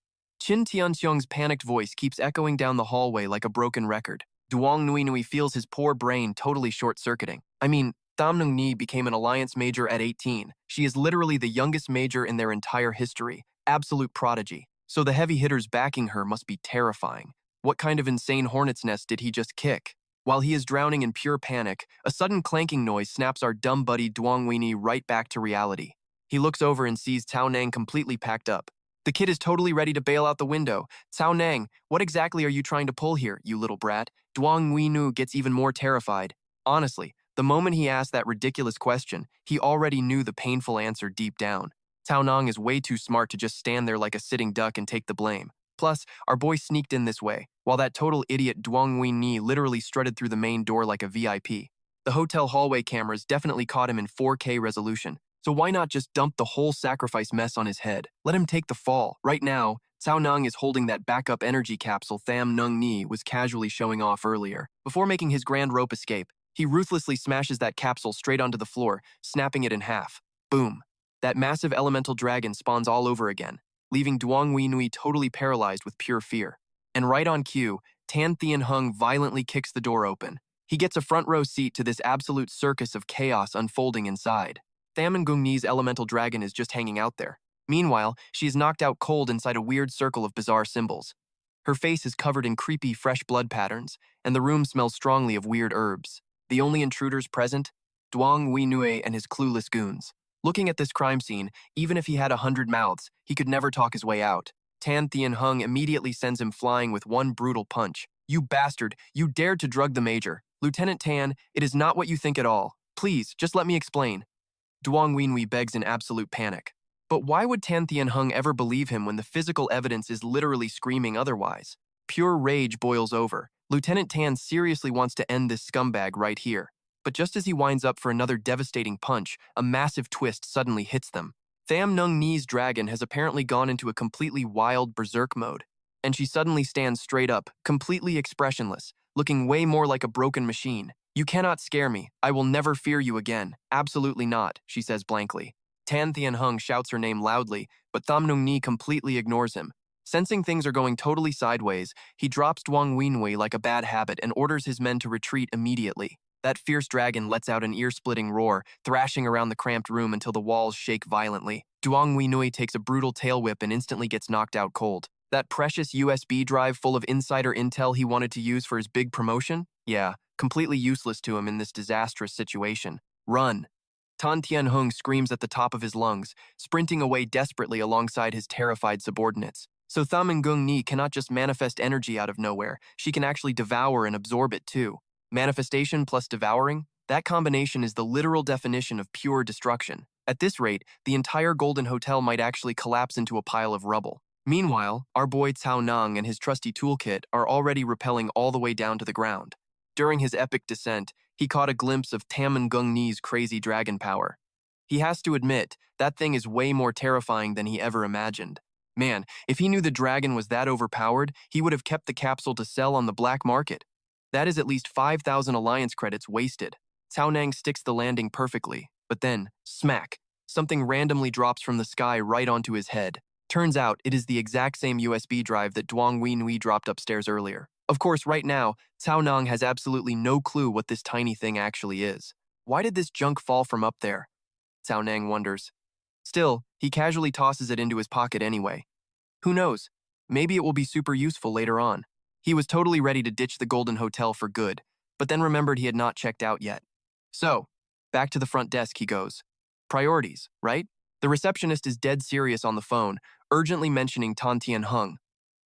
Qin Tianxiong's panicked voice keeps echoing down the hallway like a broken record. Duong Nui Nui feels his poor brain totally short-circuiting. I mean, Tham Nung Ni became an alliance major at 18. She is literally the youngest major in their entire history. Absolute prodigy. So the heavy hitters backing her must be terrifying. What kind of insane hornet's nest did he just kick? While he is drowning in pure panic, a sudden clanking noise snaps our dumb buddy Duong Weini right back to reality. He looks over and sees Cao Nang completely packed up. The kid is totally ready to bail out the window. Cao Nang, what exactly are you trying to pull here, you little brat? Duong Weinu gets even more terrified. Honestly, the moment he asked that ridiculous question, he already knew the painful answer deep down. Cao Nang is way too smart to just stand there like a sitting duck and take the blame. Plus, our boy sneaked in this way, while that total idiot Duong Weini literally strutted through the main door like a VIP. The hotel hallway cameras definitely caught him in 4K resolution. So why not just dump the whole sacrifice mess on his head? Let him take the fall. Right now, Cao Nang is holding that backup energy capsule Tham Nung Ni was casually showing off earlier. Before making his grand rope escape, he ruthlessly smashes that capsule straight onto the floor, snapping it in half. Boom. That massive elemental dragon spawns all over again, leaving Duong Weini totally paralyzed with pure fear. And right on cue, Tan Thien Hung violently kicks the door open. He gets a front row seat to this absolute circus of chaos unfolding inside. Tham Ngung Ni's elemental dragon is just hanging out there. Meanwhile, she is knocked out cold inside a weird circle of bizarre symbols. Her face is covered in creepy fresh blood patterns, and the room smells strongly of weird herbs. The only intruders present? Duong Weini and his clueless goons. Looking at this crime scene, even if he had 100 mouths, he could never talk his way out. Tan Thien Hung immediately sends him flying with one brutal punch. You bastard, you dared to drug the major. Lieutenant Tan, it is not what you think at all. Please, just let me explain. Duong Weini begs in absolute panic. But why would Tan Thien Hung ever believe him when the physical evidence is literally screaming otherwise? Pure rage boils over. Lieutenant Tan seriously wants to end this scumbag right here. But just as he winds up for another devastating punch, a massive twist suddenly hits them. Tham Nung Ni's dragon has apparently gone into a completely wild berserk mode, and she suddenly stands straight up, completely expressionless, looking way more like a broken machine. You cannot scare me. I will never fear you again. Absolutely not, she says blankly. Tan Thien Hung shouts her name loudly, but Tham Nung Ni completely ignores him. Sensing things are going totally sideways, he drops Duong Weini like a bad habit and orders his men to retreat immediately. That fierce dragon lets out an ear-splitting roar, thrashing around the cramped room until the walls shake violently. Duong Weini takes a brutal tail whip and instantly gets knocked out cold. That precious USB drive full of insider intel he wanted to use for his big promotion? Yeah, completely useless to him in this disastrous situation. Run! Tan Thien Hung screams at the top of his lungs, sprinting away desperately alongside his terrified subordinates. So Tham Ngung Ni cannot just manifest energy out of nowhere, she can actually devour and absorb it too. Manifestation plus devouring? That combination is the literal definition of pure destruction. At this rate, the entire Golden Hotel might actually collapse into a pile of rubble. Meanwhile, our boy Cao Nang and his trusty toolkit are already rappelling all the way down to the ground. During his epic descent, he caught a glimpse of Tham Ngung Ni's crazy dragon power. He has to admit, that thing is way more terrifying than he ever imagined. Man, if he knew the dragon was that overpowered, he would have kept the capsule to sell on the black market. That is at least 5,000 alliance credits wasted. Cao Nang sticks the landing perfectly, but then, smack, something randomly drops from the sky right onto his head. Turns out, it is the exact same USB drive that Duong Weini dropped upstairs earlier. Of course, right now, Cao Nang has absolutely no clue what this tiny thing actually is. Why did this junk fall from up there? Cao Nang wonders. Still, he casually tosses it into his pocket anyway. Who knows? Maybe it will be super useful later on. He was totally ready to ditch the Golden Hotel for good, but then remembered he had not checked out yet. So, back to the front desk he goes. Priorities, right? The receptionist is dead serious on the phone, urgently mentioning Tan Tian Hung.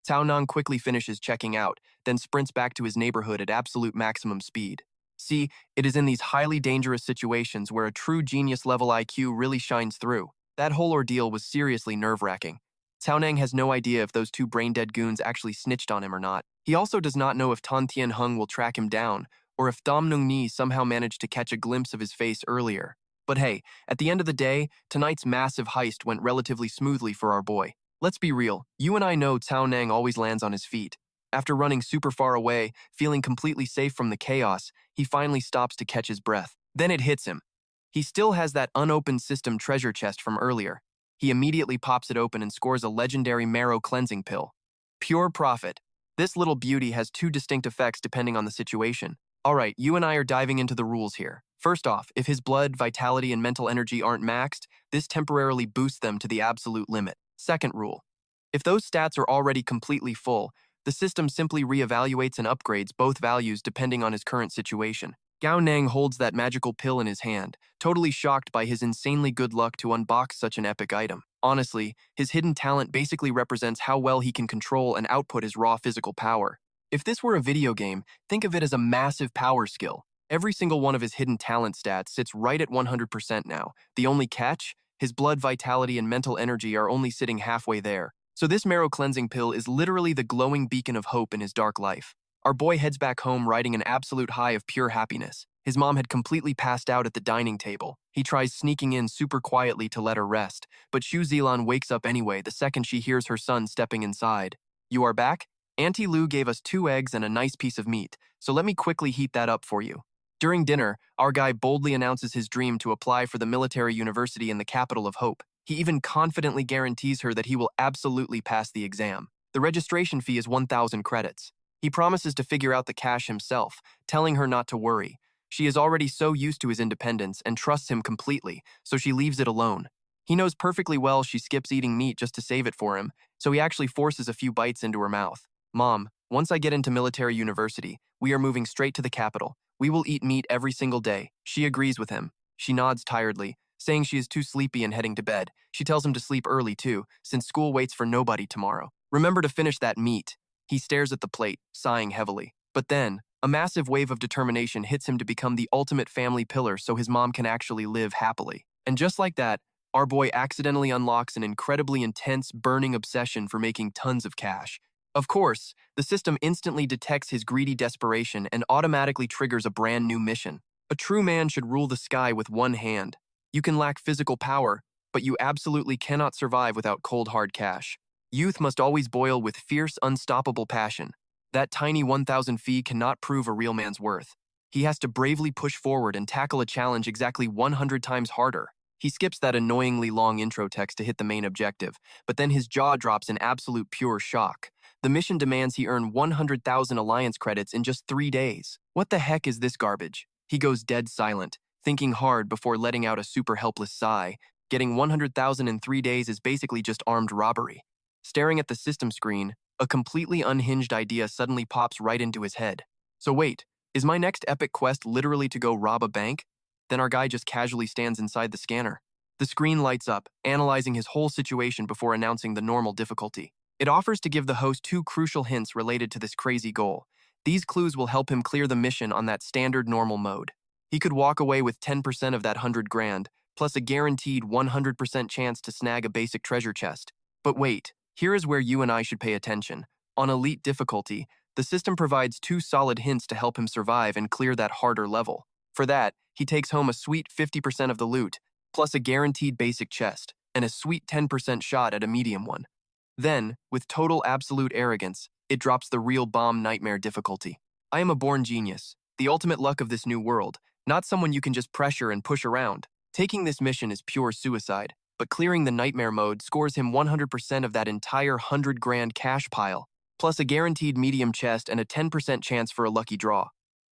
Cao Nang quickly finishes checking out, then sprints back to his neighborhood at absolute maximum speed. See, it is in these highly dangerous situations where a true genius-level IQ really shines through. That whole ordeal was seriously nerve-wracking. Cao Nang has no idea if those two brain-dead goons actually snitched on him or not. He also does not know if Tan Tian Hung will track him down, or if Dam Nung Ni somehow managed to catch a glimpse of his face earlier. But hey, at the end of the day, tonight's massive heist went relatively smoothly for our boy. Let's be real, you and I know Cao Nang always lands on his feet. After running super far away, feeling completely safe from the chaos, he finally stops to catch his breath. Then it hits him. He still has that unopened system treasure chest from earlier. He immediately pops it open and scores a legendary marrow cleansing pill. Pure profit. This little beauty has two distinct effects depending on the situation. Alright, you and I are diving into the rules here. First off, if his blood, vitality, and mental energy aren't maxed, this temporarily boosts them to the absolute limit. Second rule. If those stats are already completely full, the system simply reevaluates and upgrades both values depending on his current situation. Gao Nang holds that magical pill in his hand, totally shocked by his insanely good luck to unbox such an epic item. Honestly, his hidden talent basically represents how well he can control and output his raw physical power. If this were a video game, think of it as a massive power skill. Every single one of his hidden talent stats sits right at 100% now. The only catch? His blood, vitality, and mental energy are only sitting halfway there. So this marrow cleansing pill is literally the glowing beacon of hope in his dark life. Our boy heads back home riding an absolute high of pure happiness. His mom had completely passed out at the dining table. He tries sneaking in super quietly to let her rest, but Xu Zilan wakes up anyway the second she hears her son stepping inside. "You are back? Auntie Lu gave us 2 eggs and a nice piece of meat, so let me quickly heat that up for you." During dinner, our guy boldly announces his dream to apply for the military university in the capital of Hope. He even confidently guarantees her that he will absolutely pass the exam. The registration fee is 1,000 credits. He promises to figure out the cash himself, telling her not to worry. She is already so used to his independence and trusts him completely, so she leaves it alone. He knows perfectly well she skips eating meat just to save it for him, so he actually forces a few bites into her mouth. "Mom, once I get into military university, we are moving straight to the capital. We will eat meat every single day." She agrees with him. She nods tiredly, saying she is too sleepy and heading to bed. She tells him to sleep early too, since school waits for nobody tomorrow. "Remember to finish that meat." He stares at the plate, sighing heavily. But then, a massive wave of determination hits him to become the ultimate family pillar so his mom can actually live happily. And just like that, our boy accidentally unlocks an incredibly intense, burning obsession for making tons of cash. Of course, the system instantly detects his greedy desperation and automatically triggers a brand new mission. A true man should rule the sky with one hand. You can lack physical power, but you absolutely cannot survive without cold hard cash. Youth must always boil with fierce, unstoppable passion. That tiny 1,000 fee cannot prove a real man's worth. He has to bravely push forward and tackle a challenge exactly 100 times harder. He skips that annoyingly long intro text to hit the main objective, but then his jaw drops in absolute pure shock. The mission demands he earn 100,000 alliance credits in just 3 days. What the heck is this garbage? He goes dead silent, thinking hard before letting out a super helpless sigh. Getting 100,000 in 3 days is basically just armed robbery. Staring at the system screen, a completely unhinged idea suddenly pops right into his head. So wait, is my next epic quest literally to go rob a bank? Then our guy just casually stands inside the scanner. The screen lights up, analyzing his whole situation before announcing the normal difficulty. It offers to give the host 2 crucial hints related to this crazy goal. These clues will help him clear the mission on that standard normal mode. He could walk away with 10% of that 100 grand, plus a guaranteed 100% chance to snag a basic treasure chest. But wait, here is where you and I should pay attention. On elite difficulty, the system provides 2 solid hints to help him survive and clear that harder level. For that, he takes home a sweet 50% of the loot, plus a guaranteed basic chest, and a sweet 10% shot at a medium one. Then, with total absolute arrogance, it drops the real bomb nightmare difficulty. I am a born genius, the ultimate luck of this new world, not someone you can just pressure and push around. Taking this mission is pure suicide, but clearing the nightmare mode scores him 100% of that entire 100 grand cash pile, plus a guaranteed medium chest and a 10% chance for a lucky draw.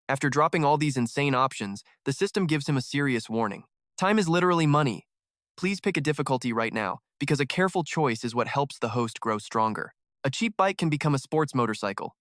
After dropping all these insane options, the system gives him a serious warning. Time is literally money. Please pick a difficulty right now, because a careful choice is what helps the host grow stronger. A cheap bike can become a sports motorcycle.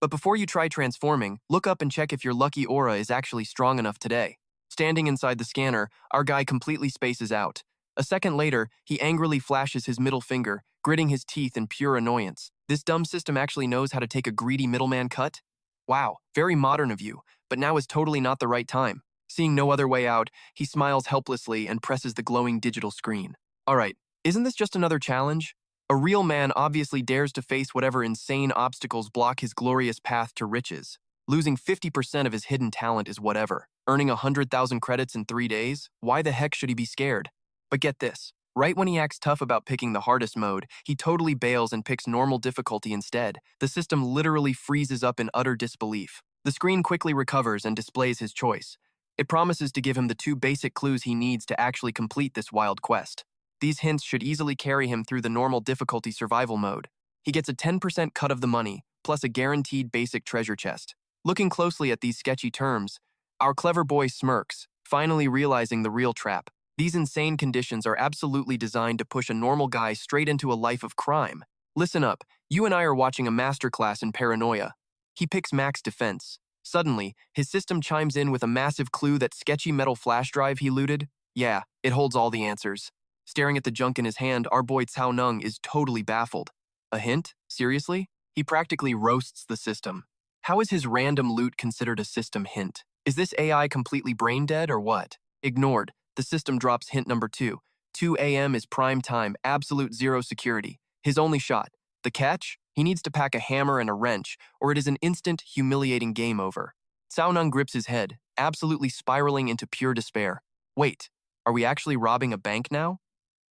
But before you try transforming, look up and check if your lucky aura is actually strong enough today. Standing inside the scanner, our guy completely spaces out. A second later, he angrily flashes his middle finger, gritting his teeth in pure annoyance. This dumb system actually knows how to take a greedy middleman cut? Wow, very modern of you, but now is totally not the right time. Seeing no other way out, he smiles helplessly and presses the glowing digital screen. Alright, isn't this just another challenge? A real man obviously dares to face whatever insane obstacles block his glorious path to riches. Losing 50% of his hidden talent is whatever. Earning 100,000 credits in 3 days? Why the heck should he be scared? But get this. Right when he acts tough about picking the hardest mode, he totally bails and picks normal difficulty instead. The system literally freezes up in utter disbelief. The screen quickly recovers and displays his choice. It promises to give him the 2 basic clues he needs to actually complete this wild quest. These hints should easily carry him through the normal difficulty survival mode. He gets a 10% cut of the money, plus a guaranteed basic treasure chest. Looking closely at these sketchy terms, our clever boy smirks, finally realizing the real trap. These insane conditions are absolutely designed to push a normal guy straight into a life of crime. Listen up, you and I are watching a masterclass in paranoia. He picks max defense. Suddenly, his system chimes in with a massive clue that sketchy metal flash drive he looted. Yeah, it holds all the answers. Staring at the junk in his hand, our boy Cao Nung is totally baffled. A hint? Seriously? He practically roasts the system. How is his random loot considered a system hint? Is this AI completely brain dead or what? Ignored. The system drops hint number 2. 2 a.m. is prime time, absolute zero security. His only shot. The catch? He needs to pack a hammer and a wrench, or it is an instant, humiliating game over. Cao Nung grips his head, absolutely spiraling into pure despair. Wait, are we actually robbing a bank now?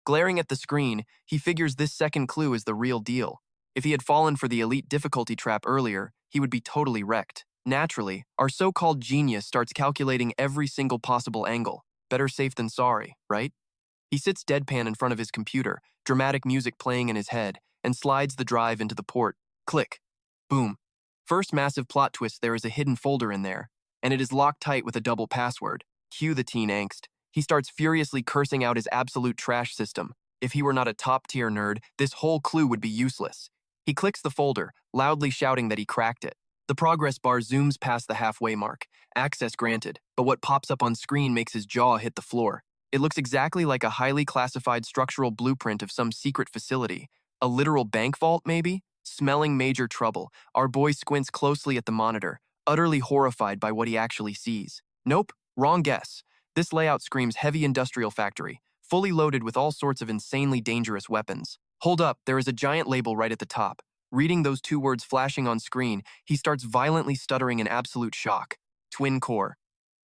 Glaring at the screen, he figures this second clue is the real deal. If he had fallen for the elite difficulty trap earlier, he would be totally wrecked. Naturally, our so-called genius starts calculating every single possible angle. Better safe than sorry, right? He sits deadpan in front of his computer, dramatic music playing in his head, and slides the drive into the port. Click. Boom. First massive plot twist, there is a hidden folder in there, and it is locked tight with a double password. Cue the teen angst. He starts furiously cursing out his absolute trash system. If he were not a top-tier nerd, this whole clue would be useless. He clicks the folder, loudly shouting that he cracked it. The progress bar zooms past the halfway mark. Access granted, but what pops up on screen makes his jaw hit the floor. It looks exactly like a highly classified structural blueprint of some secret facility. A literal bank vault, maybe? Smelling major trouble, our boy squints closely at the monitor, utterly horrified by what he actually sees. Nope, wrong guess. This layout screams heavy industrial factory, fully loaded with all sorts of insanely dangerous weapons. Hold up, there is a giant label right at the top. Reading those 2 words flashing on screen, he starts violently stuttering in absolute shock. Twin core.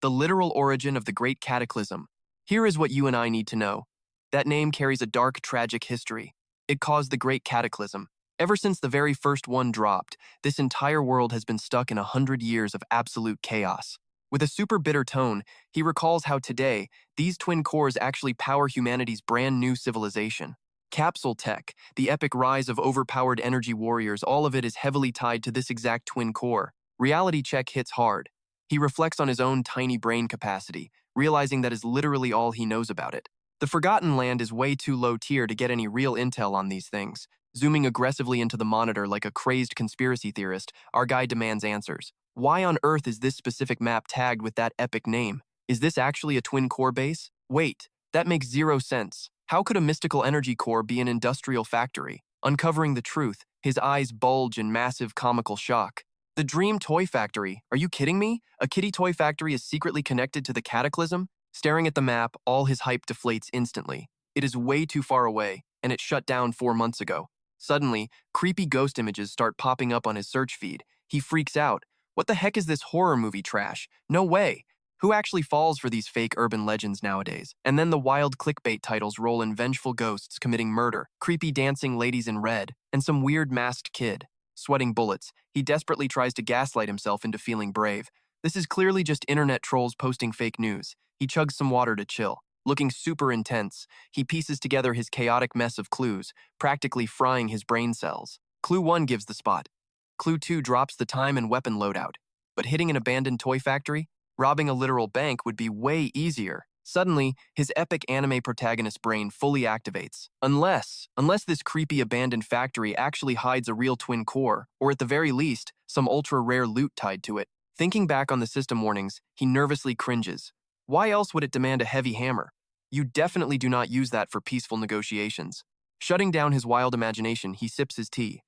The literal origin of the Great Cataclysm. Here is what you and I need to know. That name carries a dark, tragic history. It caused the Great Cataclysm. Ever since the very first one dropped, this entire world has been stuck in 100 years of absolute chaos. With a super bitter tone, he recalls how today, these twin cores actually power humanity's brand new civilization. Capsule tech, the epic rise of overpowered energy warriors, all of it is heavily tied to this exact twin core. Reality check hits hard. He reflects on his own tiny brain capacity, realizing that is literally all he knows about it. The Forgotten Land is way too low tier to get any real intel on these things. Zooming aggressively into the monitor like a crazed conspiracy theorist, our guy demands answers. Why on earth is this specific map tagged with that epic name? Is this actually a twin core base? Wait, that makes zero sense. How could a mystical energy core be an industrial factory? Uncovering the truth, his eyes bulge in massive comical shock. The Dream Toy Factory? Are you kidding me? A kiddie toy factory is secretly connected to the Cataclysm? Staring at the map, all his hype deflates instantly. It is way too far away, and it shut down 4 months ago. Suddenly, creepy ghost images start popping up on his search feed. He freaks out. What the heck is this horror movie trash? No way! Who actually falls for these fake urban legends nowadays? And then the wild clickbait titles roll in vengeful ghosts committing murder, creepy dancing ladies in red, and some weird masked kid. Sweating bullets, he desperately tries to gaslight himself into feeling brave. This is clearly just internet trolls posting fake news. He chugs some water to chill. Looking super intense, he pieces together his chaotic mess of clues, practically frying his brain cells. Clue 1 gives the spot. Clue 2 drops the time and weapon loadout. But hitting an abandoned toy factory? Robbing a literal bank would be way easier. Suddenly, his epic anime protagonist brain fully activates. Unless this creepy abandoned factory actually hides a real twin core, or at the very least, some ultra-rare loot tied to it. Thinking back on the system warnings, he nervously cringes. Why else would it demand a heavy hammer? You definitely do not use that for peaceful negotiations. Shutting down his wild imagination, he sips his tea.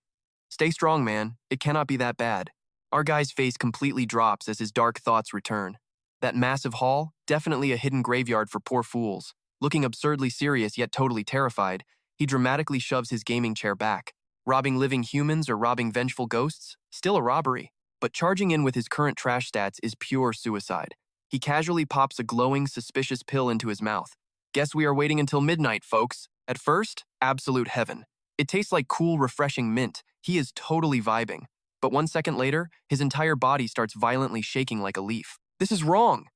Stay strong, man. It cannot be that bad. Our guy's face completely drops as his dark thoughts return. That massive hall? Definitely a hidden graveyard for poor fools. Looking absurdly serious yet totally terrified, he dramatically shoves his gaming chair back. Robbing living humans or robbing vengeful ghosts? Still a robbery. But charging in with his current trash stats is pure suicide. He casually pops a glowing, suspicious pill into his mouth. Guess we are waiting until midnight, folks. At first, absolute heaven. It tastes like cool, refreshing mint. He is totally vibing. But 1 second later, his entire body starts violently shaking like a leaf. This is wrong.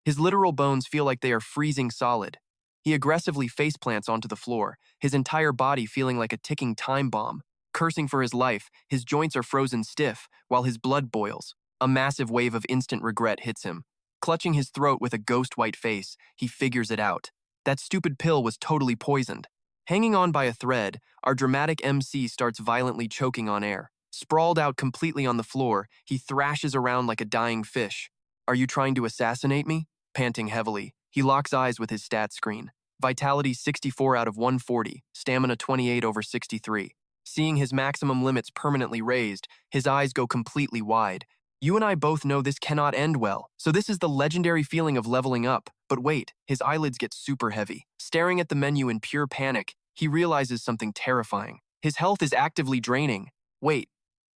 His literal bones feel like they are freezing solid. He aggressively faceplants onto the floor, his entire body feeling like a ticking time bomb. Cursing for his life, his joints are frozen stiff, while his blood boils. A massive wave of instant regret hits him. Clutching his throat with a ghost-white face, he figures it out. That stupid pill was totally poisoned. Hanging on by a thread, our dramatic MC starts violently choking on air. Sprawled out completely on the floor, he thrashes around like a dying fish. Are you trying to assassinate me? Panting heavily, he locks eyes with his stat screen. Vitality 64 out of 140, stamina 28 over 63. Seeing his maximum limits permanently raised, his eyes go completely wide. You and I both know this cannot end well, so this is the legendary feeling of leveling up. But wait, his eyelids get super heavy. Staring at the menu in pure panic, he realizes something terrifying. His health is actively draining. Wait,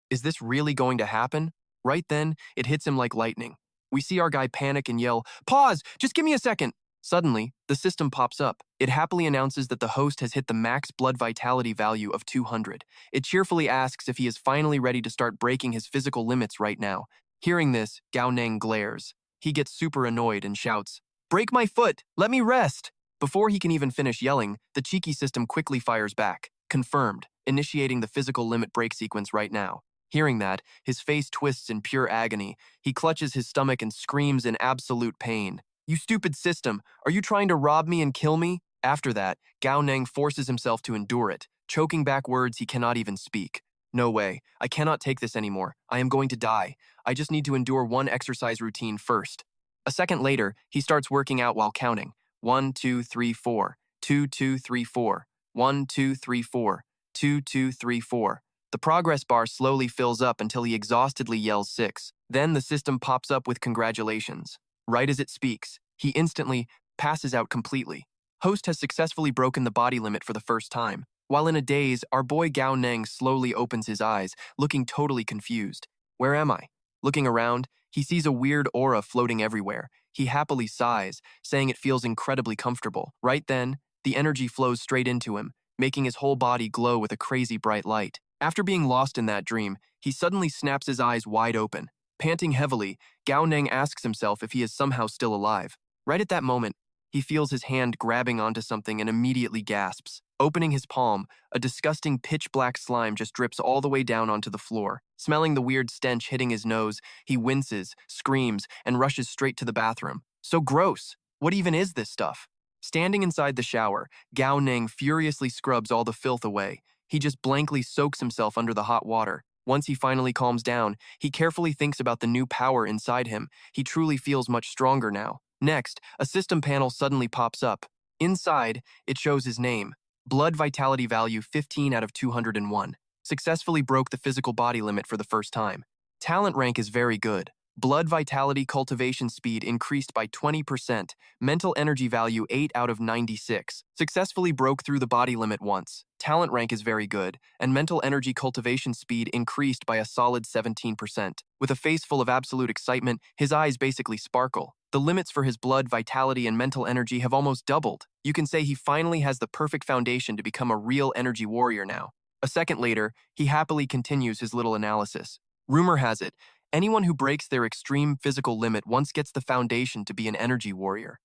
is this really going to happen? Right then, it hits him like lightning. We see our guy panic and yell, "Pause! Just give me a second!" Suddenly, the system pops up. It happily announces that the host has hit the max blood vitality value of 200. It cheerfully asks if he is finally ready to start breaking his physical limits right now. Hearing this, Gao Neng glares. He gets super annoyed and shouts, "Break my foot! Let me rest!" Before he can even finish yelling, the cheeky system quickly fires back. Confirmed, initiating the physical limit break sequence right now. Hearing that, his face twists in pure agony. He clutches his stomach and screams in absolute pain. "You stupid system, are you trying to rob me and kill me?" After that, Gao Neng forces himself to endure it, choking back words he cannot even speak. "No way, I cannot take this anymore. I am going to die. I just need to endure one exercise routine first." A second later, he starts working out while counting. 1, 2, 3, 4, 2, 2, 3, 4, 1, 2, 3, 4, 2, 2, 3, 4. The progress bar slowly fills up until he exhaustedly yells 6. Then the system pops up with congratulations. Right as it speaks, he instantly passes out completely. Host has successfully broken the body limit for the first time. While in a daze, our boy Gao Neng slowly opens his eyes, looking totally confused. Where am I? Looking around, he sees a weird aura floating everywhere. He happily sighs, saying it feels incredibly comfortable. Right then, the energy flows straight into him, making his whole body glow with a crazy bright light. After being lost in that dream, he suddenly snaps his eyes wide open. Panting heavily, Gao Neng asks himself if he is somehow still alive. Right at that moment, he feels his hand grabbing onto something and immediately gasps. Opening his palm, a disgusting pitch-black slime just drips all the way down onto the floor. Smelling the weird stench hitting his nose, he winces, screams, and rushes straight to the bathroom. So gross! What even is this stuff? Standing inside the shower, Gao Neng furiously scrubs all the filth away. He just blankly soaks himself under the hot water. Once he finally calms down, he carefully thinks about the new power inside him. He truly feels much stronger now. Next, a system panel suddenly pops up. Inside, it shows his name. Blood vitality value 15 out of 201. Successfully broke the physical body limit for the first time. Talent rank is very good. Blood vitality cultivation speed increased by 20%. Mental energy value 8 out of 96. Successfully broke through the body limit once. Talent rank is very good, and mental energy cultivation speed increased by a solid 17%. With a face full of absolute excitement, his eyes basically sparkle. The limits for his blood, vitality, and mental energy have almost doubled. You can say he finally has the perfect foundation to become a real energy warrior now. A second later, he happily continues his little analysis. Rumor has it, anyone who breaks their extreme physical limit once gets the foundation to be an energy warrior.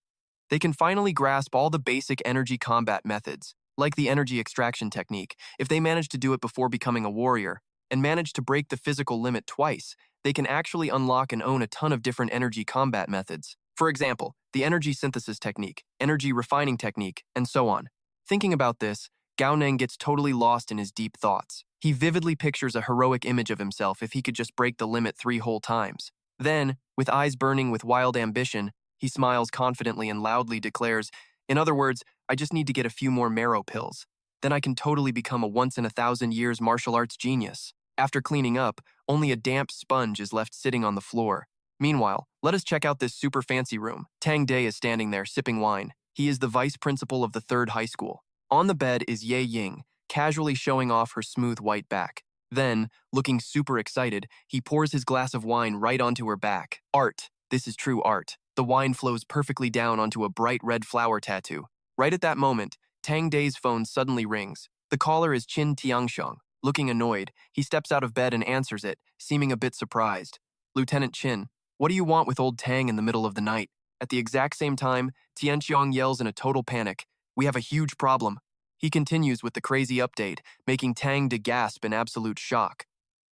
They can finally grasp all the basic energy combat methods, like the energy extraction technique. If they manage to do it before becoming a warrior, and manage to break the physical limit twice, they can actually unlock and own a ton of different energy combat methods. For example, the energy synthesis technique, energy refining technique, and so on. Thinking about this, Gao Neng gets totally lost in his deep thoughts. He vividly pictures a heroic image of himself if he could just break the limit 3 whole times. Then, with eyes burning with wild ambition, he smiles confidently and loudly declares, In other words, I just need to get a few more marrow pills. Then I can totally become a once-in-a-thousand-years martial arts genius. After cleaning up, only a damp sponge is left sitting on the floor. Meanwhile, let us check out this super fancy room. Tang Day is standing there sipping wine. He is the vice principal of the third high school. On the bed is Ye Ying, casually showing off her smooth white back. Then, looking super excited, he pours his glass of wine right onto her back. Art. This is true art. The wine flows perfectly down onto a bright red flower tattoo. Right at that moment, Tang Day's phone suddenly rings. The caller is Qin Tiangxiang. Looking annoyed, he steps out of bed and answers it, seeming a bit surprised. Lieutenant Qin, what do you want with old Tang in the middle of the night? At the exact same time, Tianxiang yells in a total panic. We have a huge problem. He continues with the crazy update, making Tang to gasp in absolute shock.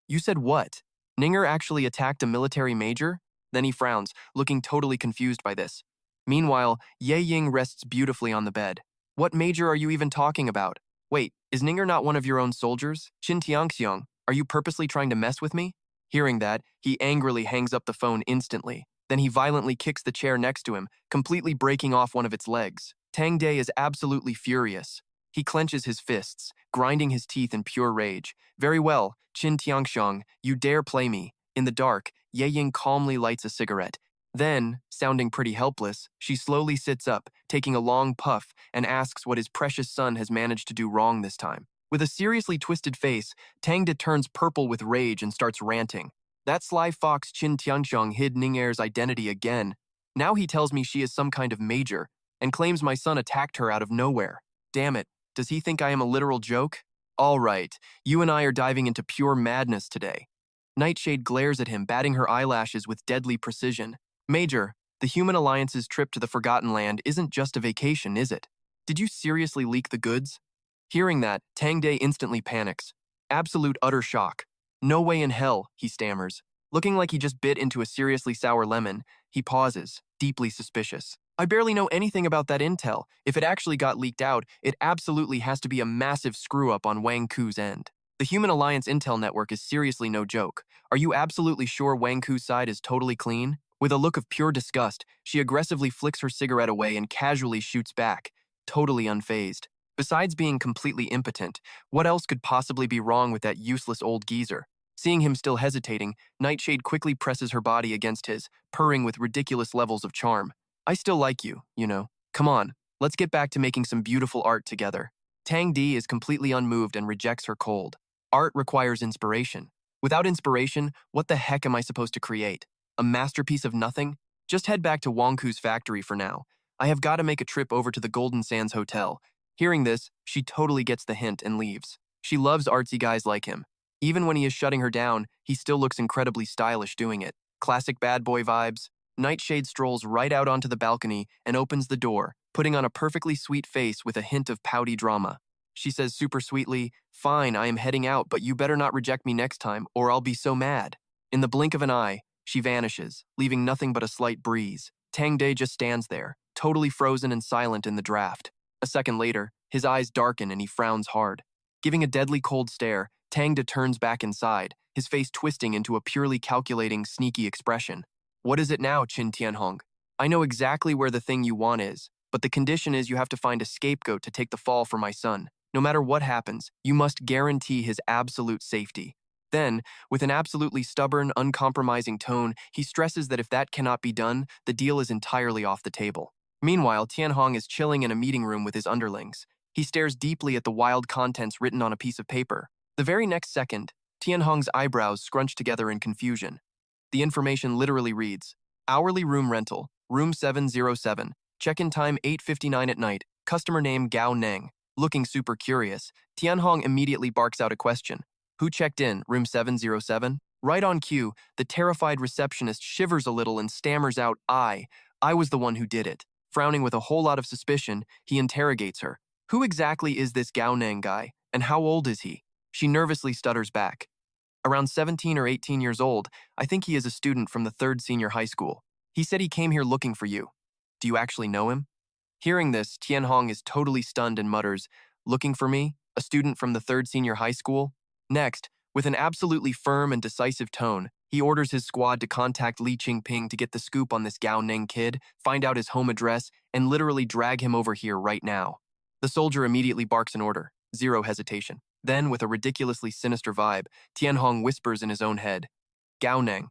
You said what? Ninger actually attacked a military major? Then he frowns, looking totally confused by this. Meanwhile, Ye Ying rests beautifully on the bed. What major are you even talking about? Wait, is Ninger not one of your own soldiers? Qin Tiangxiang, are you purposely trying to mess with me? Hearing that, he angrily hangs up the phone instantly. Then he violently kicks the chair next to him, completely breaking off one of its legs. Tang Day is absolutely furious. He clenches his fists, grinding his teeth in pure rage. Very well, Qin Tiangxiang, you dare play me. In the dark, Ye Ying calmly lights a cigarette. Then, sounding pretty helpless, she slowly sits up, taking a long puff, and asks what his precious son has managed to do wrong this time. With a seriously twisted face, Tang De turns purple with rage and starts ranting. That sly fox Qin Tiangxiang hid Ninger's identity again. Now he tells me she is some kind of major, and claims my son attacked her out of nowhere. Damn it, does he think I am a literal joke? All right, you and I are diving into pure madness today. Nightshade glares at him, batting her eyelashes with deadly precision. Major, the Human Alliance's trip to the Forgotten Land isn't just a vacation, is it? Did you seriously leak the goods? Hearing that, Tang Day instantly panics. Absolute utter shock. No way in hell, he stammers. Looking like he just bit into a seriously sour lemon, he pauses, deeply suspicious. I barely know anything about that intel. If it actually got leaked out, it absolutely has to be a massive screw-up on Wang Ku's end. The Human Alliance intel network is seriously no joke. Are you absolutely sure Wang Ku's side is totally clean? With a look of pure disgust, she aggressively flicks her cigarette away and casually shoots back, totally unfazed. Besides being completely impotent, what else could possibly be wrong with that useless old geezer? Seeing him still hesitating, Nightshade quickly presses her body against his, purring with ridiculous levels of charm. I still like you, you know. Come on, let's get back to making some beautiful art together. Tang Di is completely unmoved and rejects her cold. Art requires inspiration. Without inspiration, what the heck am I supposed to create? A masterpiece of nothing? Just head back to Wang Ku's factory for now. I have got to make a trip over to the Golden Sands Hotel. Hearing this, she totally gets the hint and leaves. She loves artsy guys like him. Even when he is shutting her down, he still looks incredibly stylish doing it. Classic bad boy vibes. Nightshade strolls right out onto the balcony and opens the door, putting on a perfectly sweet face with a hint of pouty drama. She says super sweetly, "Fine, I am heading out, but you better not reject me next time, or I'll be so mad." In the blink of an eye, she vanishes, leaving nothing but a slight breeze. Tang Day just stands there, totally frozen and silent in the draft. A second later, his eyes darken and he frowns hard. Giving a deadly cold stare, Tang De turns back inside, his face twisting into a purely calculating, sneaky expression. What is it now, Qin Tianhong? I know exactly where the thing you want is, but the condition is you have to find a scapegoat to take the fall for my son. No matter what happens, you must guarantee his absolute safety. Then, with an absolutely stubborn, uncompromising tone, he stresses that if that cannot be done, the deal is entirely off the table. Meanwhile, Tianhong is chilling in a meeting room with his underlings. He stares deeply at the wild contents written on a piece of paper. The very next second, Tianhong's eyebrows scrunch together in confusion. The information literally reads, hourly room rental, room 707, check-in time 8:59 at night, customer name Gao Neng. Looking super curious, Tianhong immediately barks out a question. Who checked in, room 707? Right on cue, the terrified receptionist shivers a little and stammers out, I was the one who did it. Frowning with a whole lot of suspicion, he interrogates her. Who exactly is this Gao Neng guy, and how old is he? She nervously stutters back. Around 17 or 18 years old, I think he is a student from the 3rd senior high school. He said he came here looking for you. Do you actually know him? Hearing this, Tianhong is totally stunned and mutters, looking for me? A student from the 3rd senior high school? Next, with an absolutely firm and decisive tone, He orders his squad to contact Li Qingping to get the scoop on this Gao Ning kid, find out his home address, and literally drag him over here right now. The soldier immediately barks an order, zero hesitation. Then, with a ridiculously sinister vibe, Tianhong whispers in his own head, Gao Ning.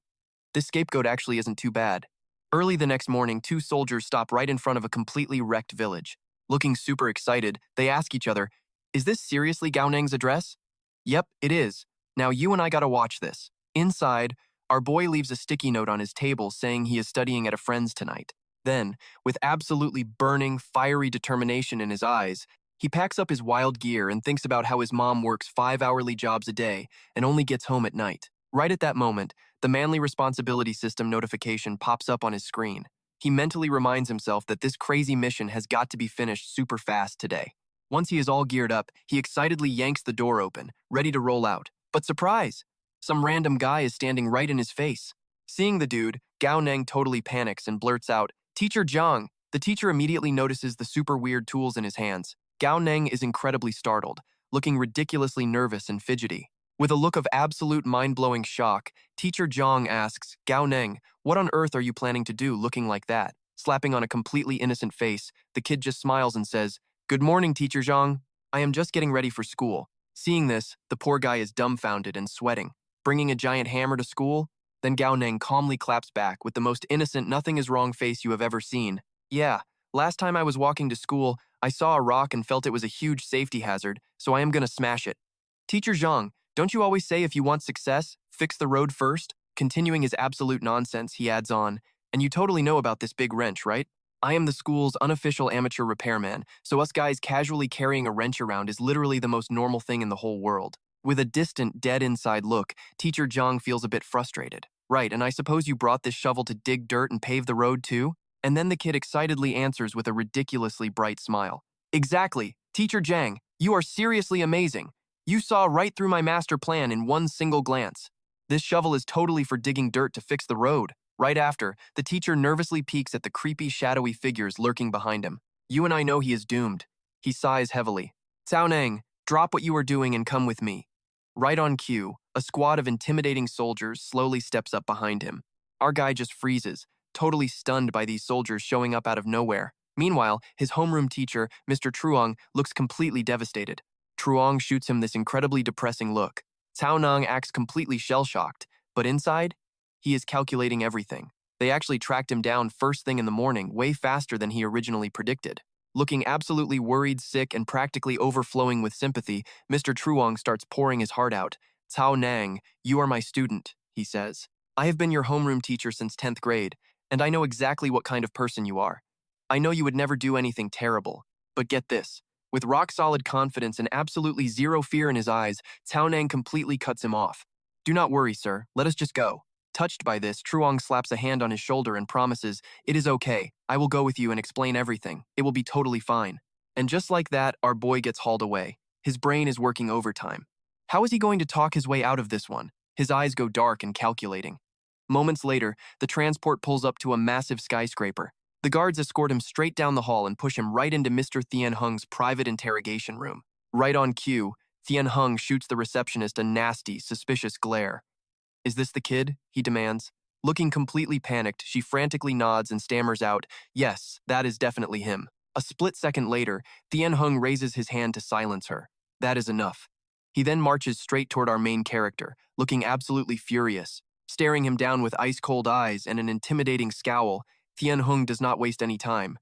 This scapegoat actually isn't too bad. Early the next morning, two soldiers stop right in front of a completely wrecked village. Looking super excited, they ask each other, is this seriously Gao Ning's address? Yep, it is. Now you and I gotta watch this. Inside, our boy leaves a sticky note on his table saying he is studying at a friend's tonight. Then, with absolutely burning, fiery determination in his eyes, he packs up his wild gear and thinks about how his mom works 5-hourly jobs a day and only gets home at night. Right at that moment, the manly responsibility system notification pops up on his screen. He mentally reminds himself that this crazy mission has got to be finished super fast today. Once he is all geared up, he excitedly yanks the door open, ready to roll out. But surprise! Some random guy is standing right in his face. Seeing the dude, Gao Neng totally panics and blurts out, Teacher Zhang! The teacher immediately notices the super weird tools in his hands. Gao Neng is incredibly startled, looking ridiculously nervous and fidgety. With a look of absolute mind-blowing shock, Teacher Zhang asks, Gao Neng, what on earth are you planning to do looking like that? Slapping on a completely innocent face, the kid just smiles and says, Good morning, Teacher Zhang. I am just getting ready for school. Seeing this, the poor guy is dumbfounded and sweating. Bringing a giant hammer to school? Then Gao Neng calmly claps back with the most innocent nothing-is-wrong face you have ever seen. Yeah, last time I was walking to school, I saw a rock and felt it was a huge safety hazard, so I am gonna smash it. Teacher Zhang, don't you always say if you want success, fix the road first? Continuing his absolute nonsense, he adds on, and you totally know about this big wrench, right? I am the school's unofficial amateur repairman, so us guys casually carrying a wrench around is literally the most normal thing in the whole world. With a distant, dead inside look, Teacher Zhang feels a bit frustrated. Right, and I suppose you brought this shovel to dig dirt and pave the road too? And then the kid excitedly answers with a ridiculously bright smile. Exactly, Teacher Zhang, you are seriously amazing. You saw right through my master plan in one single glance. This shovel is totally for digging dirt to fix the road. Right after, the teacher nervously peeks at the creepy, shadowy figures lurking behind him. You and I know he is doomed. He sighs heavily. Cao Neng, drop what you are doing and come with me. Right on cue, a squad of intimidating soldiers slowly steps up behind him. Our guy just freezes, totally stunned by these soldiers showing up out of nowhere. Meanwhile, his homeroom teacher, Mr. Truong, looks completely devastated. Truong shoots him this incredibly depressing look. Cao Neng acts completely shell-shocked, but inside, he is calculating everything. They actually tracked him down first thing in the morning, way faster than he originally predicted. Looking absolutely worried, sick, and practically overflowing with sympathy, Mr. Truong starts pouring his heart out. Cao Neng, you are my student, he says. I have been your homeroom teacher since 10th grade, and I know exactly what kind of person you are. I know you would never do anything terrible, but get this. With rock-solid confidence and absolutely zero fear in his eyes, Cao Neng completely cuts him off. Do not worry, sir. Let us just go. Touched by this, Truong slaps a hand on his shoulder and promises, It is okay. I will go with you and explain everything. It will be totally fine. And just like that, our boy gets hauled away. His brain is working overtime. How is he going to talk his way out of this one? His eyes go dark and calculating. Moments later, the transport pulls up to a massive skyscraper. The guards escort him straight down the hall and push him right into Mr. Thien Hung's private interrogation room. Right on cue, Thien Hung shoots the receptionist a nasty, suspicious glare. Is this the kid? He demands. Looking completely panicked, she frantically nods and stammers out, Yes, that is definitely him. A split second later, Thien Hung raises his hand to silence her. That is enough. He then marches straight toward our main character, looking absolutely furious. Staring him down with ice-cold eyes and an intimidating scowl, Thien Hung does not waste any time.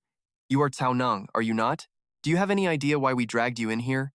You are Cao Neng, are you not? Do you have any idea why we dragged you in here?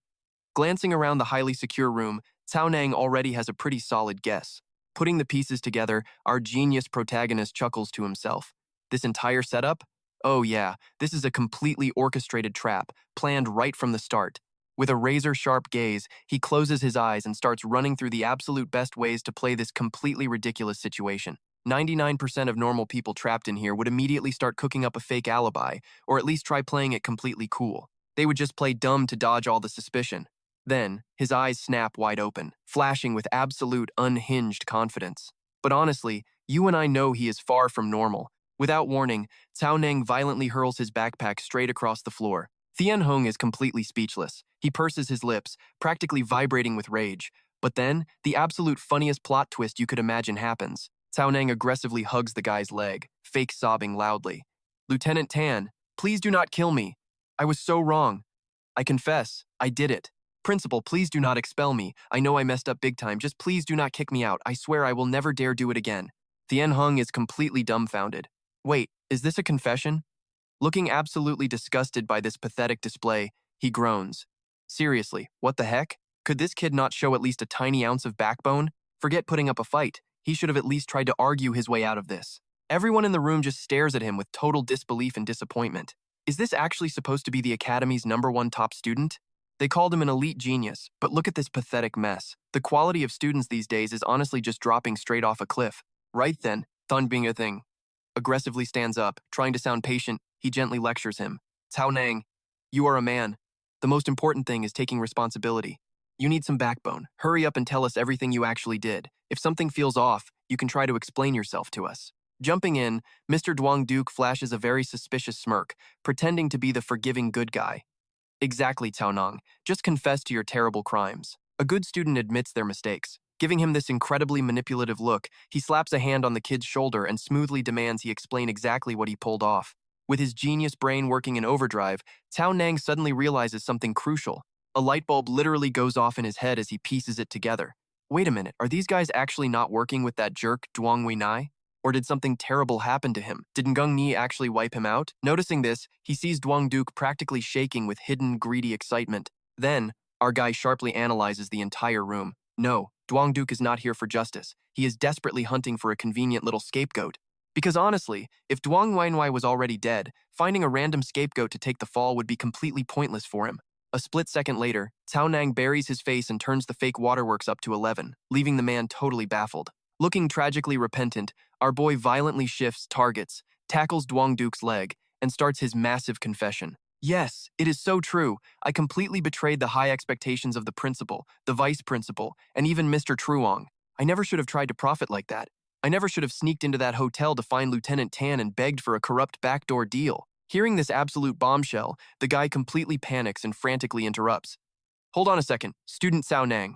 Glancing around the highly secure room, Cao Neng already has a pretty solid guess. Putting the pieces together, our genius protagonist chuckles to himself. This entire setup? Oh yeah, this is a completely orchestrated trap, planned right from the start. With a razor-sharp gaze, he closes his eyes and starts running through the absolute best ways to play this completely ridiculous situation. 99% of normal people trapped in here would immediately start cooking up a fake alibi, or at least try playing it completely cool. They would just play dumb to dodge all the suspicion. Then, his eyes snap wide open, flashing with absolute unhinged confidence. But honestly, you and I know he is far from normal. Without warning, Cao Neng violently hurls his backpack straight across the floor. Thien Hung is completely speechless. He purses his lips, practically vibrating with rage. But then, the absolute funniest plot twist you could imagine happens. Cao Nang aggressively hugs the guy's leg, fake sobbing loudly. Lieutenant Tan, please do not kill me. I was so wrong. I confess, I did it. Principal, please do not expel me. I know I messed up big time. Just please do not kick me out. I swear I will never dare do it again. Tien Hung is completely dumbfounded. Wait, is this a confession? Looking absolutely disgusted by this pathetic display, he groans. Seriously, what the heck? Could this kid not show at least a tiny ounce of backbone? Forget putting up a fight. He should have at least tried to argue his way out of this. Everyone in the room just stares at him with total disbelief and disappointment. Is this actually supposed to be the Academy's #1 top student? They called him an elite genius, but look at this pathetic mess. The quality of students these days is honestly just dropping straight off a cliff. Right then, Thun being a thing. Aggressively stands up, trying to sound patient, he gently lectures him. Cao Nang, you are a man. The most important thing is taking responsibility. You need some backbone. Hurry up and tell us everything you actually did. If something feels off, you can try to explain yourself to us. Jumping in, Mr. Duong Duke flashes a very suspicious smirk, pretending to be the forgiving good guy. Exactly, Cao Nang. Just confess to your terrible crimes. A good student admits their mistakes. Giving him this incredibly manipulative look, he slaps a hand on the kid's shoulder and smoothly demands he explain exactly what he pulled off. With his genius brain working in overdrive, Cao Nang suddenly realizes something crucial. A light bulb literally goes off in his head as he pieces it together. Wait a minute, are these guys actually not working with that jerk Duong Wei? Or did something terrible happen to him? Did Ngung Ni actually wipe him out? Noticing this, he sees Duong Duke practically shaking with hidden, greedy excitement. Then, our guy sharply analyzes the entire room. No, Duong Duke is not here for justice. He is desperately hunting for a convenient little scapegoat. Because honestly, if Duong Wei was already dead, finding a random scapegoat to take the fall would be completely pointless for him. A split second later, Cao Nang buries his face and turns the fake waterworks up to 11, leaving the man totally baffled. Looking tragically repentant, our boy violently shifts targets, tackles Duong Duke's leg, and starts his massive confession. Yes, it is so true. I completely betrayed the high expectations of the principal, the vice principal, and even Mr. Truong. I never should have tried to profit like that. I never should have sneaked into that hotel to find Lieutenant Tan and begged for a corrupt backdoor deal. Hearing this absolute bombshell, the guy completely panics and frantically interrupts. Hold on a second, Student Cao Nang.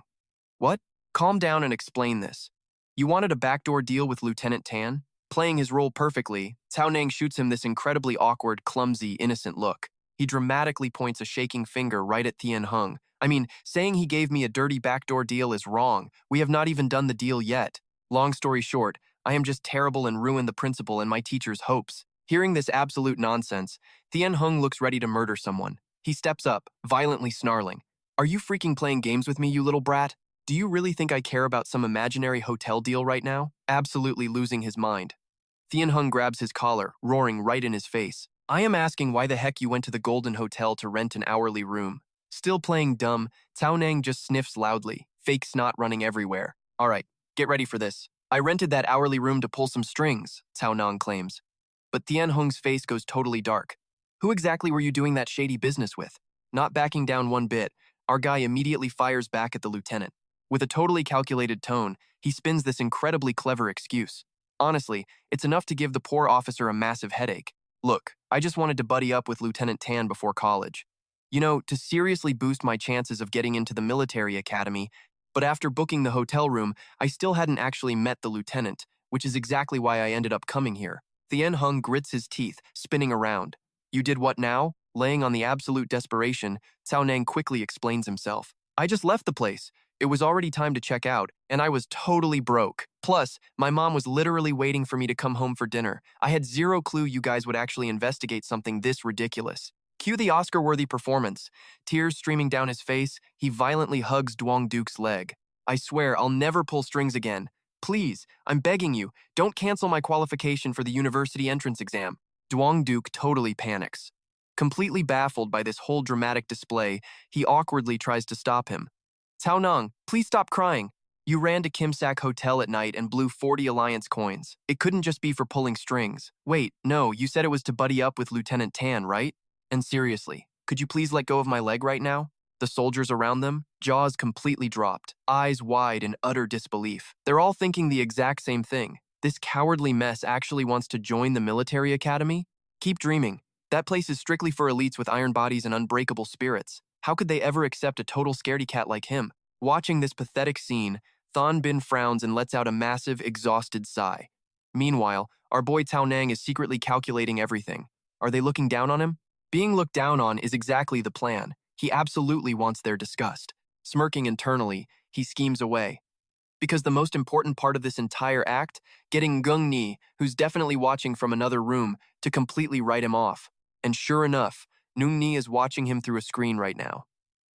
What? Calm down and explain this. You wanted a backdoor deal with Lieutenant Tan? Playing his role perfectly, Cao Nang shoots him this incredibly awkward, clumsy, innocent look. He dramatically points a shaking finger right at Tien Hung. I mean, saying he gave me a dirty backdoor deal is wrong. We have not even done the deal yet. Long story short, I am just terrible and ruined the principal and my teacher's hopes. Hearing this absolute nonsense, Tien Hung looks ready to murder someone. He steps up, violently snarling. Are you freaking playing games with me, you little brat? Do you really think I care about some imaginary hotel deal right now? Absolutely losing his mind. Tien Hung grabs his collar, roaring right in his face. I am asking why the heck you went to the Golden Hotel to rent an hourly room. Still playing dumb, Cao Nang just sniffs loudly, fake snot running everywhere. Alright, get ready for this. I rented that hourly room to pull some strings, Cao Nang claims. But Tien Hung's face goes totally dark. Who exactly were you doing that shady business with? Not backing down one bit, our guy immediately fires back at the lieutenant. With a totally calculated tone, he spins this incredibly clever excuse. Honestly, it's enough to give the poor officer a massive headache. Look, I just wanted to buddy up with Lieutenant Tan before college. You know, to seriously boost my chances of getting into the military academy, but after booking the hotel room, I still hadn't actually met the lieutenant, which is exactly why I ended up coming here. Tien Hung grits his teeth, spinning around. You did what now? Laying on the absolute desperation, Cao Nang quickly explains himself. I just left the place. It was already time to check out, and I was totally broke. Plus, my mom was literally waiting for me to come home for dinner. I had zero clue you guys would actually investigate something this ridiculous. Cue the Oscar-worthy performance. Tears streaming down his face, he violently hugs Duong Duke's leg. I swear I'll never pull strings again. Please, I'm begging you, don't cancel my qualification for the university entrance exam. Duong Duke totally panics. Completely baffled by this whole dramatic display, he awkwardly tries to stop him. Cao Nang, please stop crying. You ran to Kim Sak Hotel at night and blew 40 Alliance coins. It couldn't just be for pulling strings. Wait, no, you said it was to buddy up with Lieutenant Tan, right? And seriously, could you please let go of my leg right now? The soldiers around them, jaws completely dropped, eyes wide in utter disbelief. They're all thinking the exact same thing. This cowardly mess actually wants to join the military academy? Keep dreaming. That place is strictly for elites with iron bodies and unbreakable spirits. How could they ever accept a total scaredy cat like him? Watching this pathetic scene, Thon Bin frowns and lets out a massive, exhausted sigh. Meanwhile, our boy Tao Nang is secretly calculating everything. Are they looking down on him? Being looked down on is exactly the plan. He absolutely wants their disgust. Smirking internally, he schemes away. Because the most important part of this entire act, getting Gung Ni, who's definitely watching from another room, to completely write him off. And sure enough, Nung Ni is watching him through a screen right now.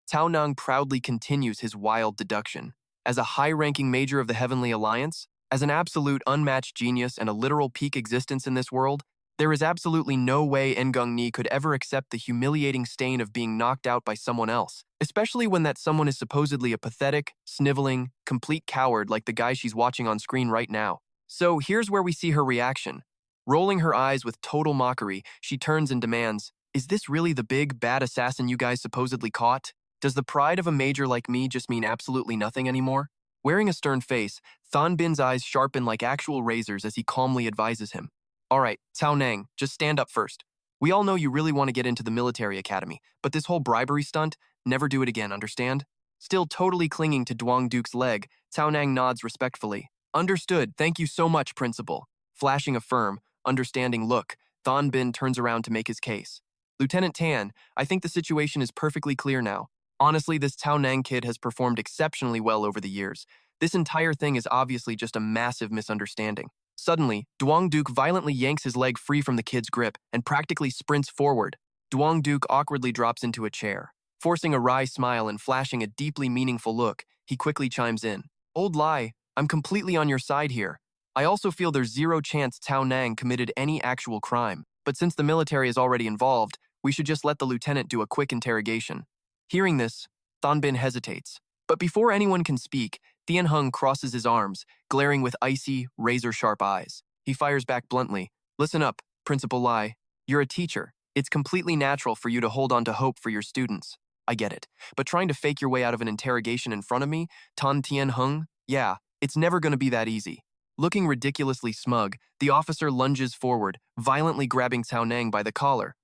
Tao Nang proudly continues his wild deduction. As a high-ranking major of the Heavenly Alliance, as an absolute unmatched genius and a literal peak existence in this world, there is absolutely no way Ngung Ni could ever accept the humiliating stain of being knocked out by someone else, especially when that someone is supposedly a pathetic, sniveling, complete coward like the guy she's watching on screen right now. So here's where we see her reaction. Rolling her eyes with total mockery, she turns and demands, "Is this really the big, bad assassin you guys supposedly caught? Does the pride of a major like me just mean absolutely nothing anymore?" Wearing a stern face, Thon Bin's eyes sharpen like actual razors as he calmly advises him. "All right, Tao Nang, just stand up first. We all know you really want to get into the military academy, but this whole bribery stunt, never do it again, understand?" Still totally clinging to Duong Duke's leg, Tao Nang nods respectfully. "Understood, thank you so much, Principal." Flashing a firm, understanding look, Thon Bin turns around to make his case. "Lieutenant Tan, I think the situation is perfectly clear now. Honestly, this Tao Nang kid has performed exceptionally well over the years. This entire thing is obviously just a massive misunderstanding." Suddenly, Duong Duke violently yanks his leg free from the kid's grip and practically sprints forward. Duong Duke awkwardly drops into a chair. Forcing a wry smile and flashing a deeply meaningful look, he quickly chimes in. "Old Lai, I'm completely on your side here. I also feel there's zero chance Tao Nang committed any actual crime, but since the military is already involved, we should just let the lieutenant do a quick interrogation." Hearing this, Thon Bin hesitates. But before anyone can speak, Thien Hung crosses his arms, glaring with icy, razor-sharp eyes. He fires back bluntly. "Listen up, Principal Lai. You're a teacher. It's completely natural for you to hold on to hope for your students. I get it. But trying to fake your way out of an interrogation in front of me, Tan Tien Hung, yeah, it's never going to be that easy." Looking ridiculously smug, the officer lunges forward, violently grabbing Tao Nang by the collar.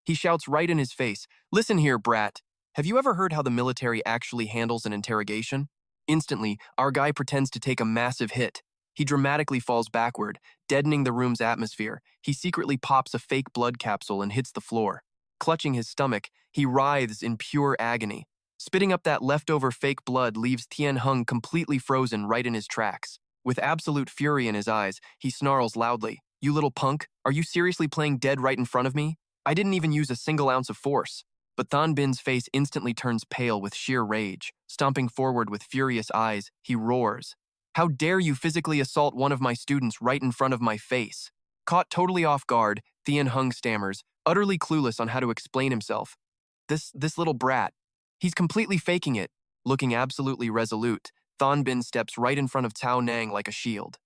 He shouts right in his face, "Listen here, brat. Have you ever heard how the military actually handles an interrogation?" Instantly, our guy pretends to take a massive hit. He dramatically falls backward, deadening the room's atmosphere. He secretly pops a fake blood capsule and hits the floor. Clutching his stomach, he writhes in pure agony. Spitting up that leftover fake blood leaves Tien Hung completely frozen right in his tracks. With absolute fury in his eyes, he snarls loudly, "You little punk, are you seriously playing dead right in front of me? I didn't even use a single ounce of force." But Thon Bin's face instantly turns pale with sheer rage. Stomping forward with furious eyes, he roars, "How dare you physically assault one of my students right in front of my face?" Caught totally off guard, Thien Hung stammers, utterly clueless on how to explain himself. This little brat. He's completely faking it." Looking absolutely resolute, Thon Bin steps right in front of Tao Nang like a shield.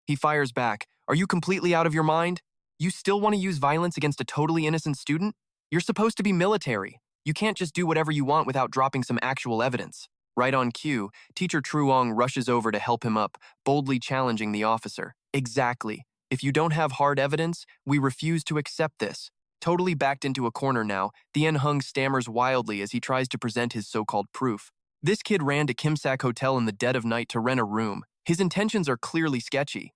He fires back, "Are you completely out of your mind? You still want to use violence against a totally innocent student? You're supposed to be military. You can't just do whatever you want without dropping some actual evidence." Right on cue, Teacher Truong rushes over to help him up, boldly challenging the officer. "Exactly. If you don't have hard evidence, we refuse to accept this." Totally backed into a corner now, Thien Hung stammers wildly as he tries to present his so-called proof. This kid ran to Kimsak Hotel in the dead of night to rent a room. His intentions are clearly sketchy.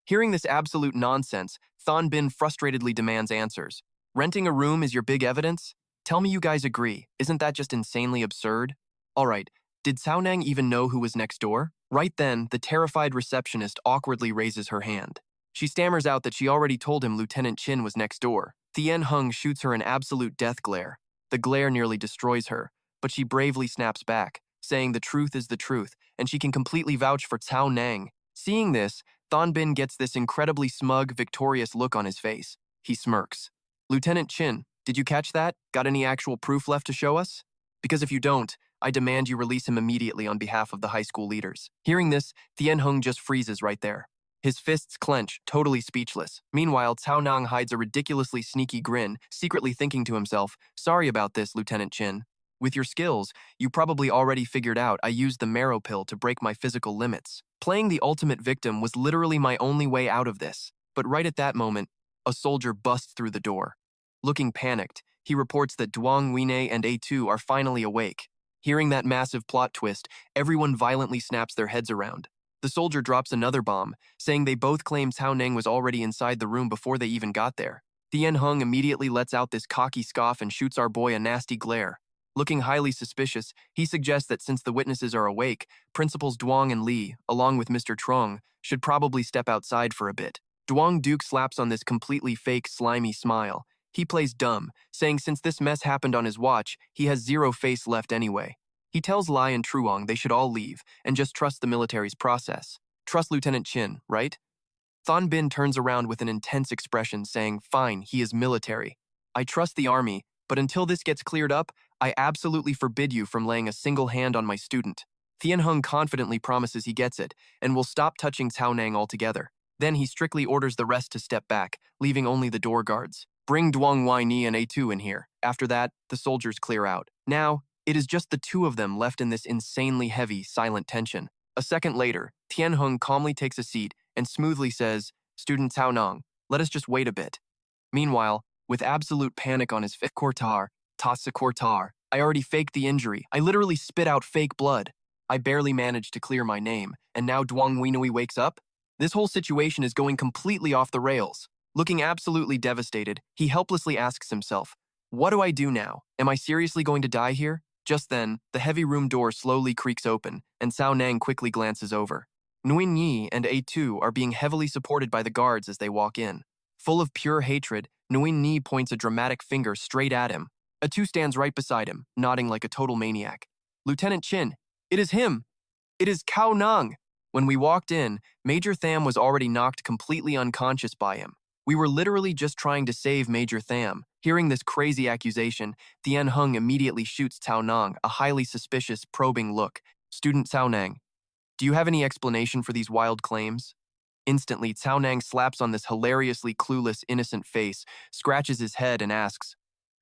Hearing this absolute nonsense, Thon Bin frustratedly demands answers. "Renting a room is your big evidence? Tell me you guys agree. Isn't that just insanely absurd?" Alright, did Cao Nang even know who was next door? Right then, the terrified receptionist awkwardly raises her hand. She stammers out that she already told him Lieutenant Chin was next door. Thien Hung shoots her an absolute death glare. The glare nearly destroys her, but she bravely snaps back, saying the truth is the truth, and she can completely vouch for Cao Nang. Seeing this, Thon Bin gets this incredibly smug, victorious look on his face. He smirks. "Lieutenant Chin, did you catch that? Got any actual proof left to show us? Because if you don't, I demand you release him immediately on behalf of the high school leaders." Hearing this, Thien Hung just freezes right there. His fists clench, totally speechless. Meanwhile, Cao Nang hides a ridiculously sneaky grin, secretly thinking to himself, "Sorry about this, Lieutenant Chin. With your skills, you probably already figured out I used the marrow pill to break my physical limits. Playing the ultimate victim was literally my only way out of this." But right at that moment, a soldier busts through the door. Looking panicked, he reports that Duong Wine and A2 are finally awake. Hearing that massive plot twist, everyone violently snaps their heads around. The soldier drops another bomb, saying they both claim Cao Neng was already inside the room before they even got there. Tian Hung immediately lets out this cocky scoff and shoots our boy a nasty glare. Looking highly suspicious, he suggests that since the witnesses are awake, Principals Duong and Li, along with Mr. Trong, should probably step outside for a bit. Duong Duke slaps on this completely fake, slimy smile. He plays dumb, saying since this mess happened on his watch, he has zero face left anyway. He tells Lai and Truong they should all leave and just trust the military's process. Trust Lieutenant Chin, right? Thon Bin turns around with an intense expression saying, fine, he is military. I trust the army, but until this gets cleared up, I absolutely forbid you from laying a single hand on my student. Tian Hung confidently promises he gets it and will stop touching Cao Nang altogether. Then he strictly orders the rest to step back, leaving only the door guards. Bring Duong Wai Ni and A2 in here. After that, the soldiers clear out. Now, it is just the two of them left in this insanely heavy, silent tension. A second later, Tian Hung calmly takes a seat and smoothly says, Student Cao Nang, let us just wait a bit. Meanwhile, with absolute panic on his face, Kortar, Tasa Kortar, I already faked the injury. I literally spit out fake blood. I barely managed to clear my name, and now Duong Winui wakes up? This whole situation is going completely off the rails. Looking absolutely devastated, he helplessly asks himself, what do I do now? Am I seriously going to die here? Just then, the heavy room door slowly creaks open, and Cao Nang quickly glances over. Nguyen Yi and A2 are being heavily supported by the guards as they walk in. Full of pure hatred, Nguyen Yi points a dramatic finger straight at him. A2 stands right beside him, nodding like a total maniac. Lieutenant Chin, it is him! It is Cao Nang! When we walked in, Major Tham was already knocked completely unconscious by him. We were literally just trying to save Major Tham. Hearing this crazy accusation, Tian Hung immediately shoots Cao Nang a highly suspicious, probing look. Student Cao Nang, do you have any explanation for these wild claims? Instantly, Cao Nang slaps on this hilariously clueless, innocent face, scratches his head and asks,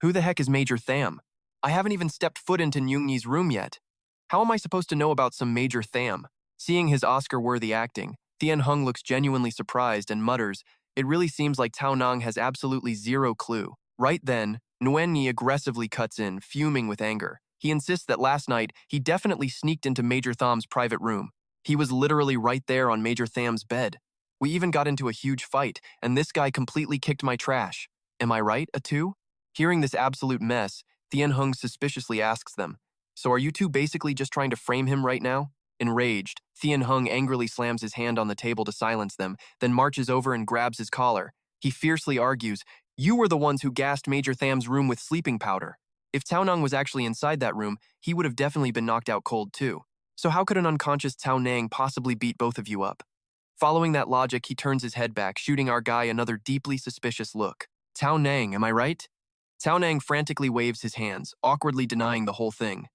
who the heck is Major Tham? I haven't even stepped foot into Nyungni's room yet. How am I supposed to know about some Major Tham? Seeing his Oscar-worthy acting, Tian Hung looks genuinely surprised and mutters, it really seems like Cao Nang has absolutely zero clue. Right then, Nguyen Yi aggressively cuts in, fuming with anger. He insists that last night, he definitely sneaked into Major Tham's private room. He was literally right there on Major Tham's bed. We even got into a huge fight, and this guy completely kicked my trash. Am I right, A2? Hearing this absolute mess, Tian Hung suspiciously asks them, so are you two basically just trying to frame him right now? Enraged, Tian Hung angrily slams his hand on the table to silence them, then marches over and grabs his collar. He fiercely argues, you were the ones who gassed Major Tham's room with sleeping powder. If Cao Nang was actually inside that room, he would have definitely been knocked out cold too. So how could an unconscious Cao Nang possibly beat both of you up? Following that logic, he turns his head back, shooting our guy another deeply suspicious look. Cao Nang, am I right? Cao Nang frantically waves his hands, awkwardly denying the whole thing.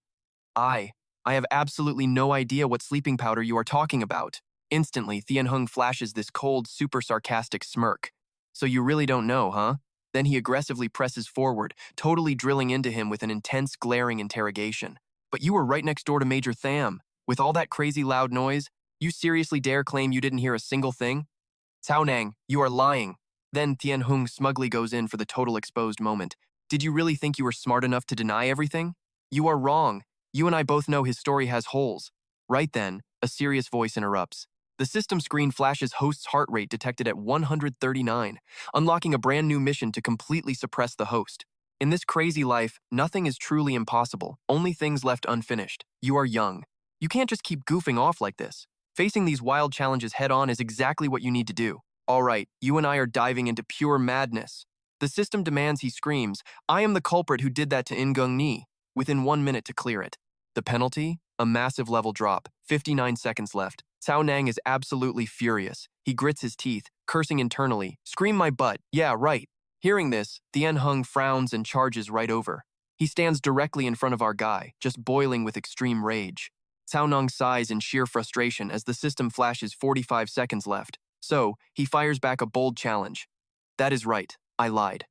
I have absolutely no idea what sleeping powder you are talking about. Instantly, Tian Hung flashes this cold, super sarcastic smirk. So you really don't know, huh? Then he aggressively presses forward, totally drilling into him with an intense, glaring interrogation. But you were right next door to Major Tham. With all that crazy loud noise, you seriously dare claim you didn't hear a single thing? Cao Nang, you are lying. Then Tian Hung smugly goes in for the total exposed moment. Did you really think you were smart enough to deny everything? You are wrong. You and I both know his story has holes. Right then, a serious voice interrupts. The system screen flashes host's heart rate detected at 139, unlocking a brand new mission to completely suppress the host. In this crazy life, nothing is truly impossible, only things left unfinished. You are young. You can't just keep goofing off like this. Facing these wild challenges head-on is exactly what you need to do. All right, you and I are diving into pure madness. The system demands, he screams, I am the culprit who did that to Ingung Ni, within 1 minute to clear it. The penalty? A massive level drop, 59 seconds left. Cao Nang is absolutely furious. He grits his teeth, cursing internally, scream my butt, yeah, right. Hearing this, Tian Hung frowns and charges right over. He stands directly in front of our guy, just boiling with extreme rage. Cao Nang sighs in sheer frustration as the system flashes 45 seconds left. So, he fires back a bold challenge. That is right, I lied.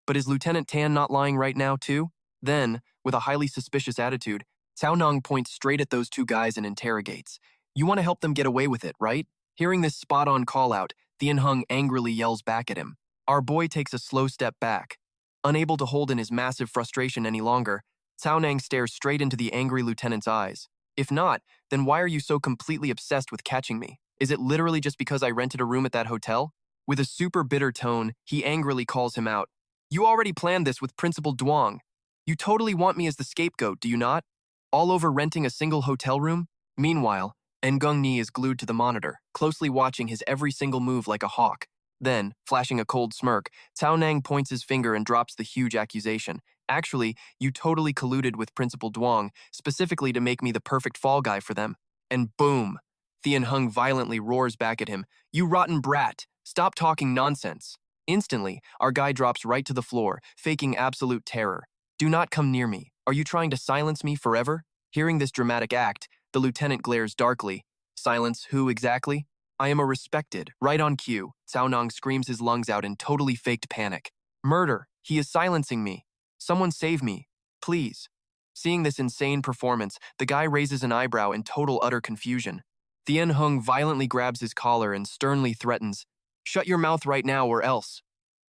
But is Lieutenant Tan not lying right now too? Then, with a highly suspicious attitude, Cao Nang points straight at those two guys and interrogates. You want to help them get away with it, right? Hearing this spot-on call-out, Tian Hung angrily yells back at him. Our boy takes a slow step back. Unable to hold in his massive frustration any longer, Cao Nang stares straight into the angry lieutenant's eyes. If not, then why are you so completely obsessed with catching me? Is it literally just because I rented a room at that hotel? With a super bitter tone, he angrily calls him out. You already planned this with Principal Duong. You totally want me as the scapegoat, do you not? All over renting a single hotel room? Meanwhile, Ngung-ni is glued to the monitor, closely watching his every single move like a hawk. Then, flashing a cold smirk, Cao Nang points his finger and drops the huge accusation. Actually, you totally colluded with Principal Duong, specifically to make me the perfect fall guy for them. And boom! Thian Hung violently roars back at him. You rotten brat! Stop talking nonsense! Instantly, our guy drops right to the floor, faking absolute terror. Do not come near me. Are you trying to silence me forever? Hearing this dramatic act, the lieutenant glares darkly. Silence who exactly? I am a respected, right on cue. Cao Nang screams his lungs out in totally faked panic. Murder! He is silencing me. Someone save me. Please. Seeing this insane performance, the guy raises an eyebrow in total utter confusion. Thian Hung violently grabs his collar and sternly threatens, Shut your mouth right now or else.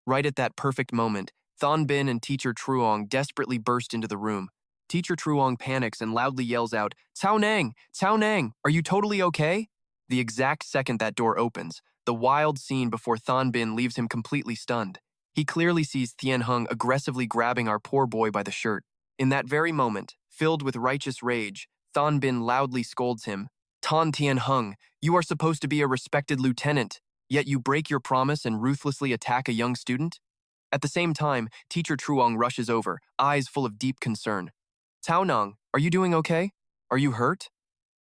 Right at that perfect moment, Thon Bin and Teacher Truong desperately burst into the room. Teacher Truong panics and loudly yells out, Cao Nang! Cao Nang! Are you totally okay? The exact second that door opens, the wild scene before Thon Bin leaves him completely stunned. He clearly sees Thian Hung aggressively grabbing our poor boy by the shirt. In that very moment, filled with righteous rage, Thon Bin loudly scolds him. Tan Thian Hung, you are supposed to be a respected lieutenant, yet you break your promise and ruthlessly attack a young student? At the same time, Teacher Truong rushes over, eyes full of deep concern. Cao Nang, are you doing okay? Are you hurt?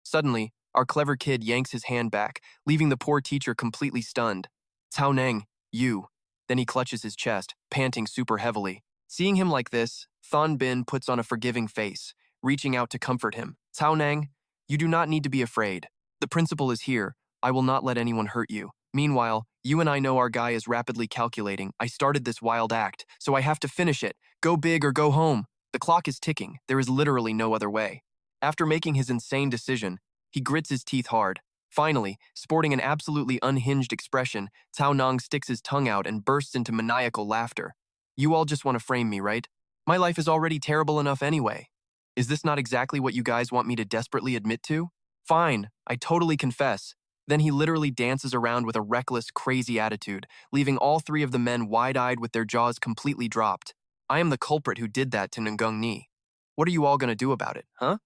Suddenly, our clever kid yanks his hand back, leaving the poor teacher completely stunned. Cao Nang, you. Then he clutches his chest, panting super heavily. Seeing him like this, Thon Bin puts on a forgiving face, reaching out to comfort him. Cao Nang, you do not need to be afraid. The principal is here. I will not let anyone hurt you. Meanwhile, you and I know our guy is rapidly calculating. I started this wild act, so I have to finish it. Go big or go home. The clock is ticking. There is literally no other way. After making his insane decision, he grits his teeth hard. Finally, sporting an absolutely unhinged expression, Cao Nang sticks his tongue out and bursts into maniacal laughter. You all just want to frame me, right? My life is already terrible enough anyway. Is this not exactly what you guys want me to desperately admit to? Fine, I totally confess. Then he literally dances around with a reckless, crazy attitude, leaving all three of the men wide-eyed with their jaws completely dropped. I am the culprit who did that to Ngung Ni. What are you all going to do about it, huh?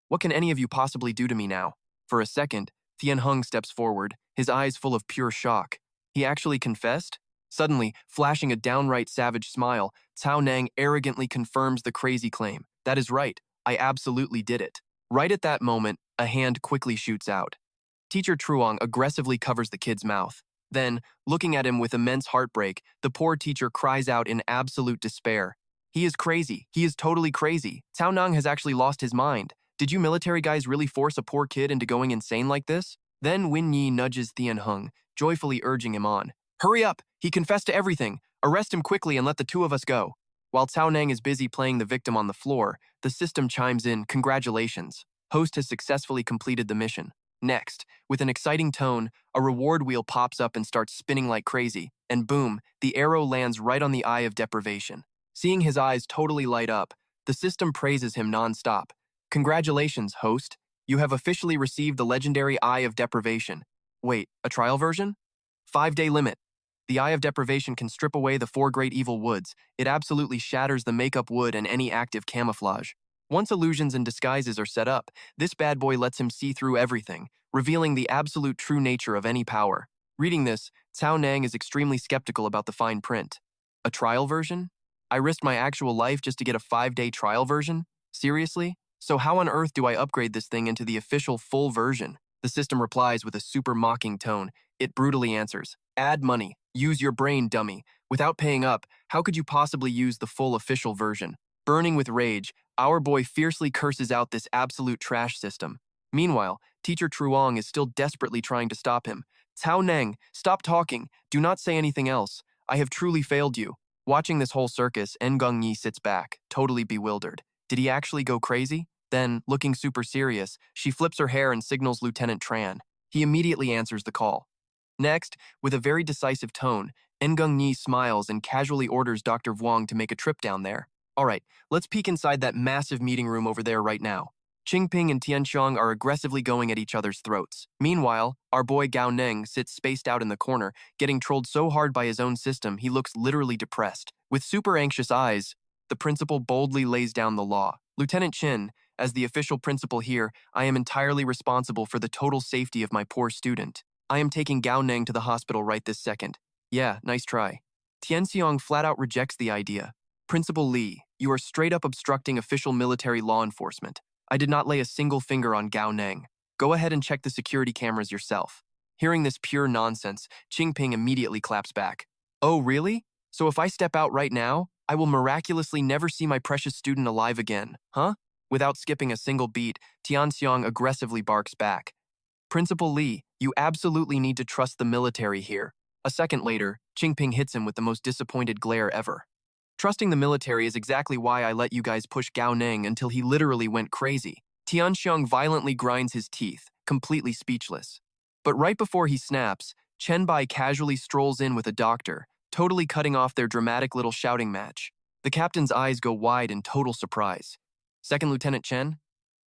What can any of you possibly do to me now? For a second, Thian Hung steps forward, his eyes full of pure shock. He actually confessed? Suddenly, flashing a downright savage smile, Cao Nang arrogantly confirms the crazy claim. That is right, I absolutely did it. Right at that moment, a hand quickly shoots out. Teacher Truong aggressively covers the kid's mouth. Then, looking at him with immense heartbreak, the poor teacher cries out in absolute despair. He is crazy. He is totally crazy. Cao Nang has actually lost his mind. Did you military guys really force a poor kid into going insane like this? Then Wen Yi nudges Thian Hung, joyfully urging him on. Hurry up! He confessed to everything. Arrest him quickly and let the two of us go. While Cao Nang is busy playing the victim on the floor, the system chimes in, Congratulations. Host has successfully completed the mission. Next, with an exciting tone, a reward wheel pops up and starts spinning like crazy, and boom, the arrow lands right on the eye of deprivation. Seeing his eyes totally light up, the system praises him non-stop. Congratulations, host. You have officially received the legendary Eye of Deprivation. Wait, a trial version? 5-day limit. The Eye of Deprivation can strip away the 4 great evil woods. It absolutely shatters the makeup wood and any active camouflage. Once illusions and disguises are set up, this bad boy lets him see through everything, revealing the absolute true nature of any power. Reading this, Cao Nang is extremely skeptical about the fine print. A trial version? I risked my actual life just to get a 5-day trial version? Seriously? So how on earth do I upgrade this thing into the official full version? The system replies with a super mocking tone. It brutally answers, add money, use your brain, dummy. Without paying up, how could you possibly use the full official version? Burning with rage, our boy fiercely curses out this absolute trash system. Meanwhile, Teacher Truong is still desperately trying to stop him. Cao Nang, stop talking. Do not say anything else. I have truly failed you. Watching this whole circus, Ngung Yi sits back, totally bewildered. Did he actually go crazy? Then, looking super serious, she flips her hair and signals Lieutenant Tran. He immediately answers the call. Next, with a very decisive tone, Ngung Yi smiles and casually orders Dr. Vuong to make a trip down there. All right, let's peek inside that massive meeting room over there right now. Qingping and Tianxiang are aggressively going at each other's throats. Meanwhile, our boy Gao Neng sits spaced out in the corner, getting trolled so hard by his own system he looks literally depressed. With super anxious eyes, the principal boldly lays down the law. Lieutenant Qin, as the official principal here, I am entirely responsible for the total safety of my poor student. I am taking Gao Neng to the hospital right this second. Yeah, nice try. Tianxiang flat out rejects the idea. Principal Li, you are straight up obstructing official military law enforcement. I did not lay a single finger on Gao Neng. Go ahead and check the security cameras yourself. Hearing this pure nonsense, Qingping immediately claps back. Oh, really? So if I step out right now, I will miraculously never see my precious student alive again, huh? Without skipping a single beat, Tianxiang aggressively barks back. Principal Li, you absolutely need to trust the military here. A second later, Qingping hits him with the most disappointed glare ever. Trusting the military is exactly why I let you guys push Gao Neng until he literally went crazy. Tianxiang violently grinds his teeth, completely speechless. But right before he snaps, Chen Bai casually strolls in with a doctor, totally cutting off their dramatic little shouting match. The captain's eyes go wide in total surprise. Second Lieutenant Chen?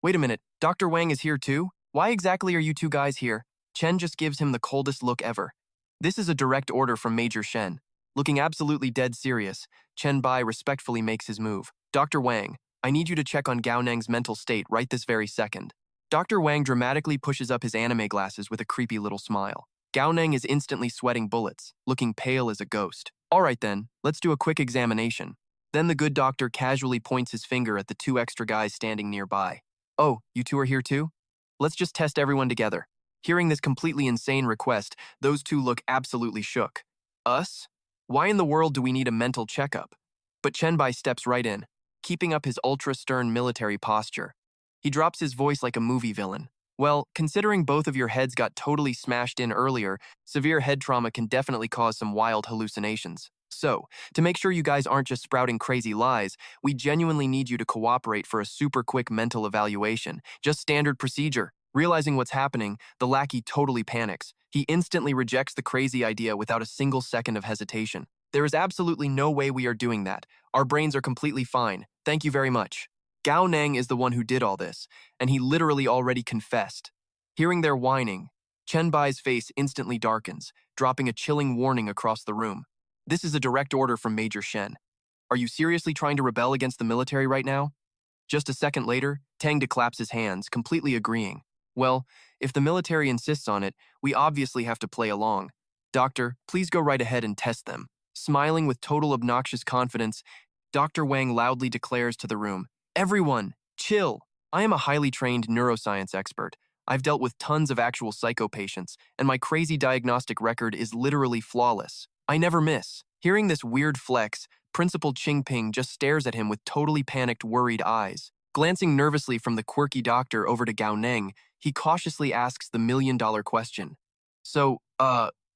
Wait a minute, Dr. Wang is here too? Why exactly are you two guys here? Chen just gives him the coldest look ever. This is a direct order from Major Shen. Looking absolutely dead serious, Chen Bai respectfully makes his move. Dr. Wang, I need you to check on Gao Neng's mental state right this very second. Dr. Wang dramatically pushes up his anime glasses with a creepy little smile. Gao Neng is instantly sweating bullets, looking pale as a ghost. All right then, let's do a quick examination. Then the good doctor casually points his finger at the two extra guys standing nearby. Oh, you two are here too? Let's just test everyone together. Hearing this completely insane request, those two look absolutely shook. Us? Why in the world do we need a mental checkup? But Chen Bai steps right in, keeping up his ultra-stern military posture. He drops his voice like a movie villain. Well, considering both of your heads got totally smashed in earlier, severe head trauma can definitely cause some wild hallucinations. So, to make sure you guys aren't just sprouting crazy lies, we genuinely need you to cooperate for a super quick mental evaluation. Just standard procedure. Realizing what's happening, the lackey totally panics. He instantly rejects the crazy idea without a single second of hesitation. There is absolutely no way we are doing that. Our brains are completely fine. Thank you very much. Gao Neng is the one who did all this, and he literally already confessed. Hearing their whining, Chen Bai's face instantly darkens, dropping a chilling warning across the room. This is a direct order from Major Shen. Are you seriously trying to rebel against the military right now? Just a second later, Tang De claps his hands, completely agreeing. Well, if the military insists on it, we obviously have to play along. Doctor, please go right ahead and test them. Smiling with total obnoxious confidence, Dr. Wang loudly declares to the room, Everyone, chill. I am a highly trained neuroscience expert. I've dealt with tons of actual psycho patients, and my crazy diagnostic record is literally flawless. I never miss. Hearing this weird flex, Principal Qingping just stares at him with totally panicked, worried eyes. Glancing nervously from the quirky doctor over to Gao Neng, he cautiously asks the million-dollar question. So,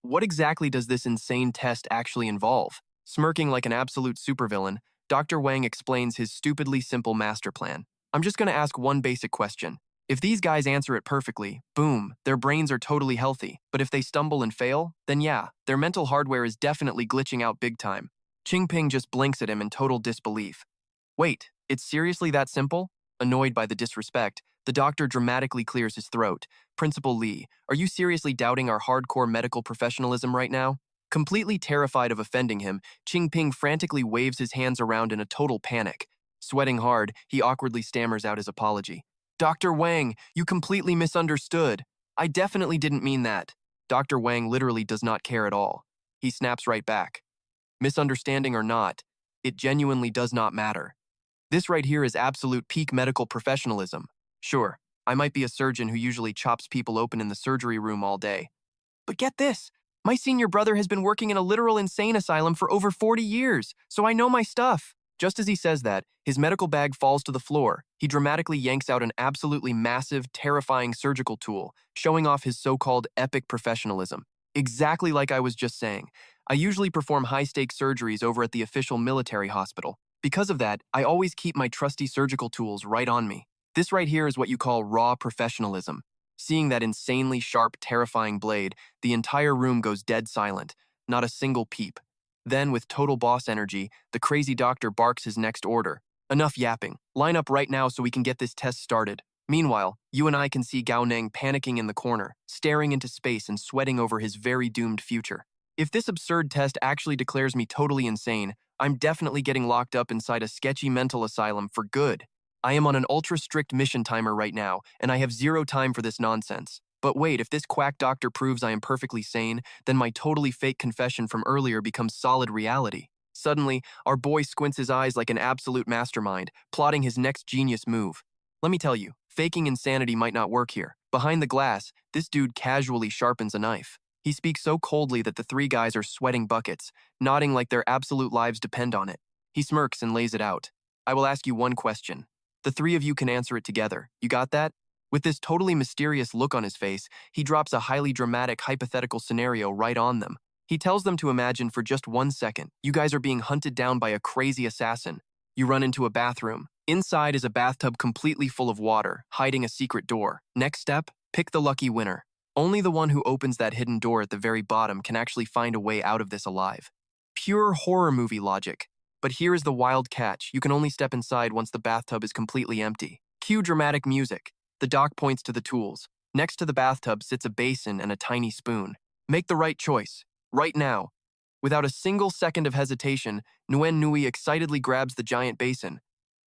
what exactly does this insane test actually involve? Smirking like an absolute supervillain, Dr. Wang explains his stupidly simple master plan. I'm just going to ask one basic question. If these guys answer it perfectly, boom, their brains are totally healthy. But if they stumble and fail, then yeah, their mental hardware is definitely glitching out big time. Qingping just blinks at him in total disbelief. Wait, it's seriously that simple? Annoyed by the disrespect, the doctor dramatically clears his throat. Principal Li, are you seriously doubting our hardcore medical professionalism right now? Completely terrified of offending him, Qingping frantically waves his hands around in a total panic. Sweating hard, he awkwardly stammers out his apology. Dr. Wang, you completely misunderstood. I definitely didn't mean that. Dr. Wang literally does not care at all. He snaps right back. Misunderstanding or not, it genuinely does not matter. This right here is absolute peak medical professionalism. Sure, I might be a surgeon who usually chops people open in the surgery room all day. But get this, my senior brother has been working in a literal insane asylum for over 40 years, so I know my stuff. Just as he says that, his medical bag falls to the floor. He dramatically yanks out an absolutely massive, terrifying surgical tool, showing off his so-called epic professionalism. Exactly like I was just saying. I usually perform high-stakes surgeries over at the official military hospital. Because of that, I always keep my trusty surgical tools right on me. This right here is what you call raw professionalism. Seeing that insanely sharp, terrifying blade, the entire room goes dead silent, not a single peep. Then, with total boss energy, the crazy doctor barks his next order. Enough yapping. Line up right now so we can get this test started. Meanwhile, you and I can see Gao Neng panicking in the corner, staring into space and sweating over his very doomed future. If this absurd test actually declares me totally insane, I'm definitely getting locked up inside a sketchy mental asylum for good. I am on an ultra-strict mission timer right now, and I have zero time for this nonsense. But wait, if this quack doctor proves I am perfectly sane, then my totally fake confession from earlier becomes solid reality. Suddenly, our boy squints his eyes like an absolute mastermind, plotting his next genius move. Let me tell you, faking insanity might not work here. Behind the glass, this dude casually sharpens a knife. He speaks so coldly that the three guys are sweating buckets, nodding like their absolute lives depend on it. He smirks and lays it out. I will ask you one question. The three of you can answer it together. You got that? With this totally mysterious look on his face, he drops a highly dramatic hypothetical scenario right on them. He tells them to imagine for just 1 second, you guys are being hunted down by a crazy assassin. You run into a bathroom. Inside is a bathtub completely full of water, hiding a secret door. Next step, pick the lucky winner. Only the one who opens that hidden door at the very bottom can actually find a way out of this alive. Pure horror movie logic. But here is the wild catch. You can only step inside once the bathtub is completely empty. Cue dramatic music. The doc points to the tools. Next to the bathtub sits a basin and a tiny spoon. Make the right choice. Right now. Without a single second of hesitation, Nguyen Nui excitedly grabs the giant basin.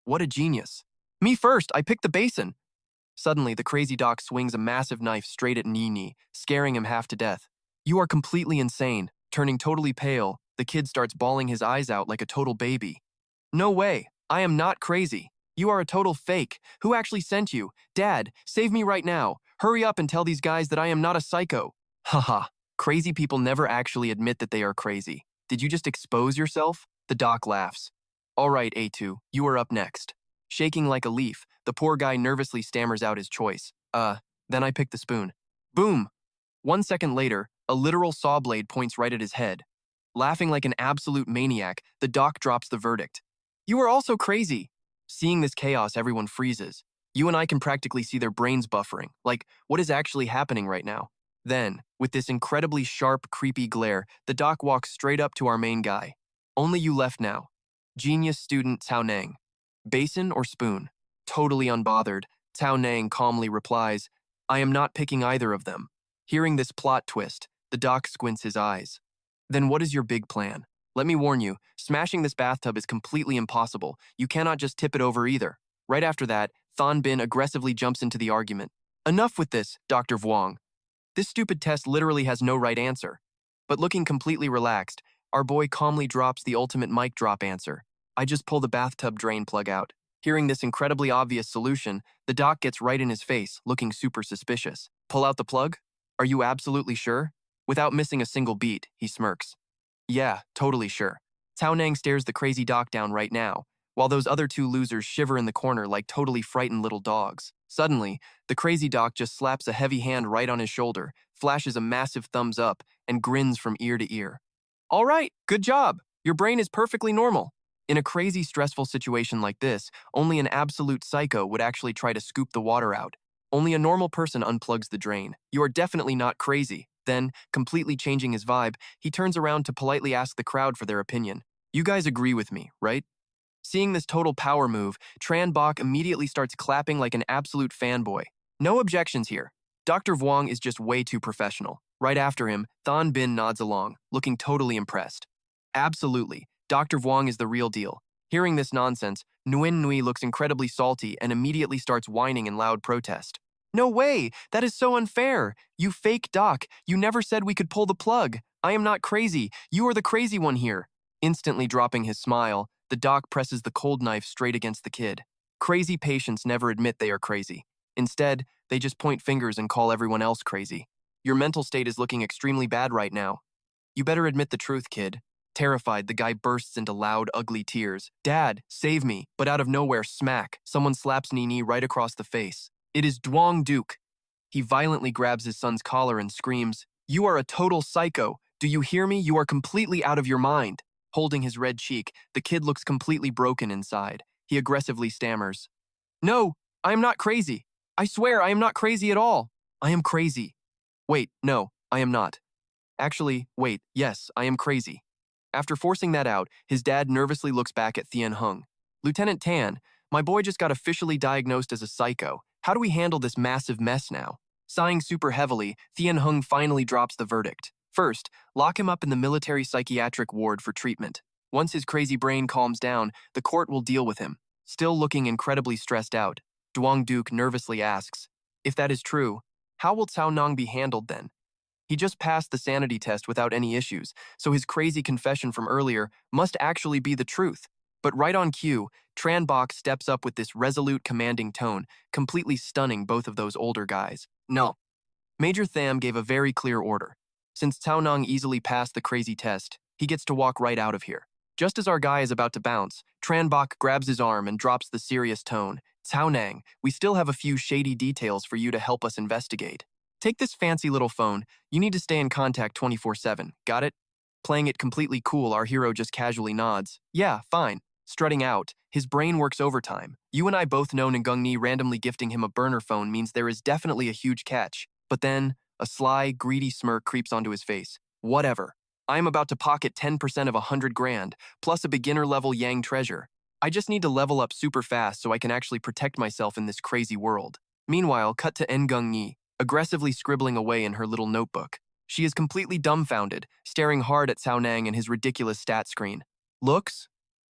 What a genius. Me first, I picked the basin. Suddenly, the crazy doc swings a massive knife straight at Nini, scaring him half to death. You are completely insane. Turning totally pale, the kid starts bawling his eyes out like a total baby. No way, I am not crazy. You are a total fake. Who actually sent you? Dad, save me right now. Hurry up and tell these guys that I am not a psycho. Haha, crazy people never actually admit that they are crazy. Did you just expose yourself? The doc laughs. All right, A2, you are up next. Shaking like a leaf, the poor guy nervously stammers out his choice. Then I pick the spoon. Boom! 1 second later, a literal saw blade points right at his head. Laughing like an absolute maniac, the doc drops the verdict. You are also crazy. Seeing this chaos, everyone freezes. You and I can practically see their brains buffering, like, what is actually happening right now? Then, with this incredibly sharp, creepy glare, the doc walks straight up to our main guy. Only you left now. Genius student Cao Nang. Basin or spoon? Totally unbothered, Cao Nang calmly replies, I am not picking either of them. Hearing this plot twist, the doc squints his eyes. Then what is your big plan? Let me warn you, smashing this bathtub is completely impossible. You cannot just tip it over either. Right after that, Thon Bin aggressively jumps into the argument. Enough with this, Dr. Vuong. This stupid test literally has no right answer. But looking completely relaxed, our boy calmly drops the ultimate mic drop answer. I just pull the bathtub drain plug out. Hearing this incredibly obvious solution, the doc gets right in his face, looking super suspicious. Pull out the plug? Are you absolutely sure? Without missing a single beat, he smirks. Yeah, totally sure. Cao Nang stares the crazy doc down right now, while those other two losers shiver in the corner like totally frightened little dogs. Suddenly, the crazy doc just slaps a heavy hand right on his shoulder, flashes a massive thumbs up, and grins from ear to ear. All right, good job. Your brain is perfectly normal. In a crazy, stressful situation like this, only an absolute psycho would actually try to scoop the water out. Only a normal person unplugs the drain. You are definitely not crazy. Then, completely changing his vibe, he turns around to politely ask the crowd for their opinion. You guys agree with me, right? Seeing this total power move, Tran Bok immediately starts clapping like an absolute fanboy. No objections here. Dr. Vuong is just way too professional. Right after him, Thon Bin nods along, looking totally impressed. Absolutely, Dr. Vuong is the real deal. Hearing this nonsense, Nguyen Nui looks incredibly salty and immediately starts whining in loud protest. No way! That is so unfair! You fake doc! You never said we could pull the plug! I am not crazy! You are the crazy one here! Instantly dropping his smile, the doc presses the cold knife straight against the kid. Crazy patients never admit they are crazy. Instead, they just point fingers and call everyone else crazy. Your mental state is looking extremely bad right now. You better admit the truth, kid. Terrified, the guy bursts into loud, ugly tears. Dad, save me! But out of nowhere, smack, someone slaps Nini right across the face. It is Duong Duke. He violently grabs his son's collar and screams, You are a total psycho. Do you hear me? You are completely out of your mind. Holding his red cheek, the kid looks completely broken inside. He aggressively stammers. No, I am not crazy. I swear I am not crazy at all. I am crazy. Wait, no, I am not. Actually, wait, yes, I am crazy. After forcing that out, his dad nervously looks back at Thien Hung. Lieutenant Tan, my boy just got officially diagnosed as a psycho. How do we handle this massive mess now? Sighing super heavily, Thien Hung finally drops the verdict. First, lock him up in the military psychiatric ward for treatment. Once his crazy brain calms down, the court will deal with him. Still looking incredibly stressed out, Duong Duke nervously asks, if that is true, how will Cao Nong be handled then? He just passed the sanity test without any issues, so his crazy confession from earlier must actually be the truth. But right on cue, Tran Bok steps up with this resolute, commanding tone, completely stunning both of those older guys. No. Major Tham gave a very clear order. Since Cao Nong easily passed the crazy test, he gets to walk right out of here. Just as our guy is about to bounce, Tran Bok grabs his arm and drops the serious tone. Cao Nang, we still have a few shady details for you to help us investigate. Take this fancy little phone. You need to stay in contact 24/7. Got it? Playing it completely cool, our hero just casually nods. Yeah, fine. Strutting out, his brain works overtime. You and I both know Ngunni randomly gifting him a burner phone means there is definitely a huge catch. But then, a sly, greedy smirk creeps onto his face. Whatever. I am about to pocket 10% of 100 grand, plus a beginner-level Yang treasure. I just need to level up super fast so I can actually protect myself in this crazy world. Meanwhile, cut to Ngunni, aggressively scribbling away in her little notebook. She is completely dumbfounded, staring hard at Cao Nang and his ridiculous stat screen. Looks?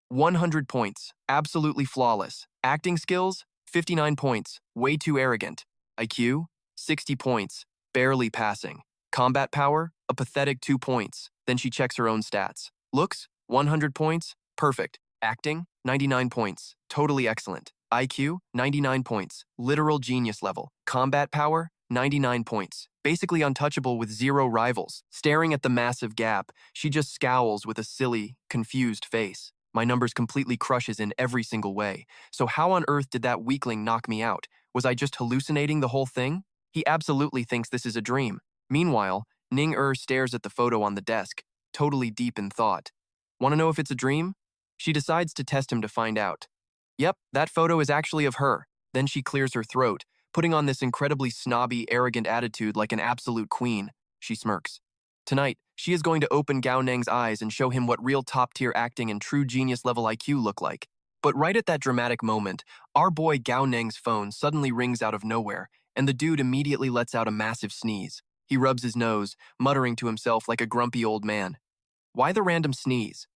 100 points, absolutely flawless. Acting skills? 59 points, way too arrogant. IQ? 60 points, barely passing. Combat power? A pathetic 2 points. Then she checks her own stats. Looks? 100 points, perfect. Acting? 99 points, totally excellent. IQ? 99 points, literal genius level. Combat power? 99 points, basically untouchable with 0 rivals. Staring at the massive gap, she just scowls with a silly, confused face. My numbers completely crushes in every single way. So how on earth did that weakling knock me out? Was I just hallucinating the whole thing? He absolutely thinks this is a dream. Meanwhile, Ning stares at the photo on the desk, totally deep in thought. Want to know if it's a dream? She decides to test him to find out. Yep, that photo is actually of her. Then she clears her throat, putting on this incredibly snobby, arrogant attitude like an absolute queen. She smirks. Tonight, she is going to open Gao Neng's eyes and show him what real top-tier acting and true genius-level IQ look like. But right at that dramatic moment, our boy Gao Neng's phone suddenly rings out of nowhere, and the dude immediately lets out a massive sneeze. He rubs his nose, muttering to himself like a grumpy old man. Why the random sneeze?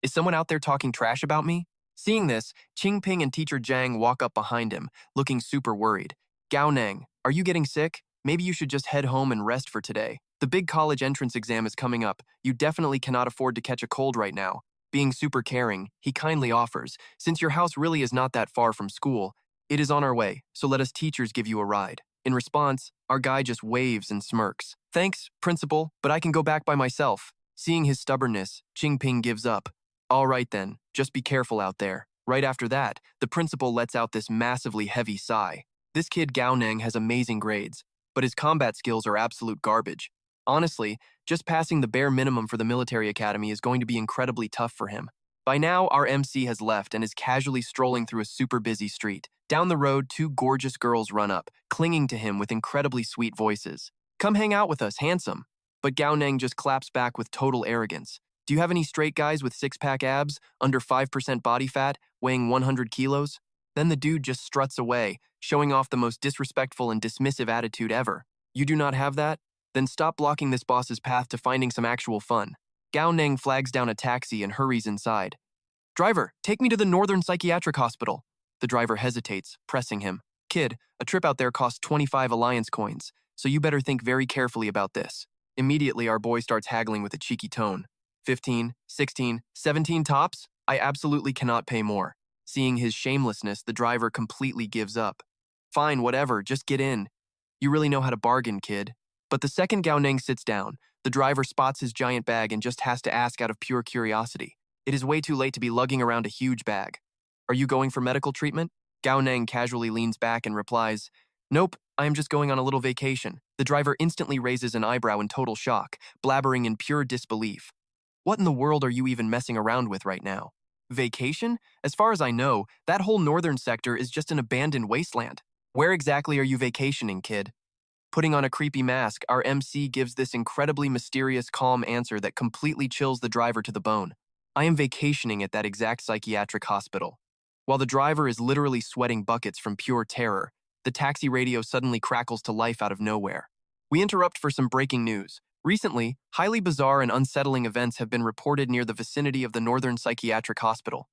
Is someone out there talking trash about me? Seeing this, Qingping and teacher Zhang walk up behind him, looking super worried. Gao Neng, are you getting sick? Maybe you should just head home and rest for today. The big college entrance exam is coming up. You definitely cannot afford to catch a cold right now. Being super caring, he kindly offers, since your house really is not that far from school, it is on our way, so let us teachers give you a ride. In response, our guy just waves and smirks. Thanks, principal, but I can go back by myself. Seeing his stubbornness, Qingping gives up. All right then, just be careful out there. Right after that, the principal lets out this massively heavy sigh. This kid Gao Neng has amazing grades, but his combat skills are absolute garbage. Honestly, just passing the bare minimum for the military academy is going to be incredibly tough for him. By now, our MC has left and is casually strolling through a super busy street. Down the road, 2 gorgeous girls run up, clinging to him with incredibly sweet voices. Come hang out with us, handsome. But Gao Neng just claps back with total arrogance. Do you have any straight guys with 6-pack abs, under 5% body fat, weighing 100 kilos? Then the dude just struts away, showing off the most disrespectful and dismissive attitude ever. You do not have that? Then stop blocking this boss's path to finding some actual fun. Gao Neng flags down a taxi and hurries inside. Driver, take me to the Northern Psychiatric Hospital. The driver hesitates, pressing him. Kid, a trip out there costs 25 alliance coins, so you better think very carefully about this. Immediately, our boy starts haggling with a cheeky tone. 15, 16, 17 tops? I absolutely cannot pay more. Seeing his shamelessness, the driver completely gives up. Fine, whatever, just get in. You really know how to bargain, kid. But the second Gao Neng sits down, the driver spots his giant bag and just has to ask out of pure curiosity. It is way too late to be lugging around a huge bag. Are you going for medical treatment? Gao Neng casually leans back and replies, Nope, I am just going on a little vacation. The driver instantly raises an eyebrow in total shock, blabbering in pure disbelief. What in the world are you even messing around with right now? Vacation? As far as I know, that whole northern sector is just an abandoned wasteland. Where exactly are you vacationing, kid? Putting on a creepy mask, our MC gives this incredibly mysterious, calm answer that completely chills the driver to the bone. I am vacationing at that exact psychiatric hospital. While the driver is literally sweating buckets from pure terror, the taxi radio suddenly crackles to life out of nowhere. We interrupt for some breaking news. Recently, highly bizarre and unsettling events have been reported near the vicinity of the Northern Psychiatric Hospital.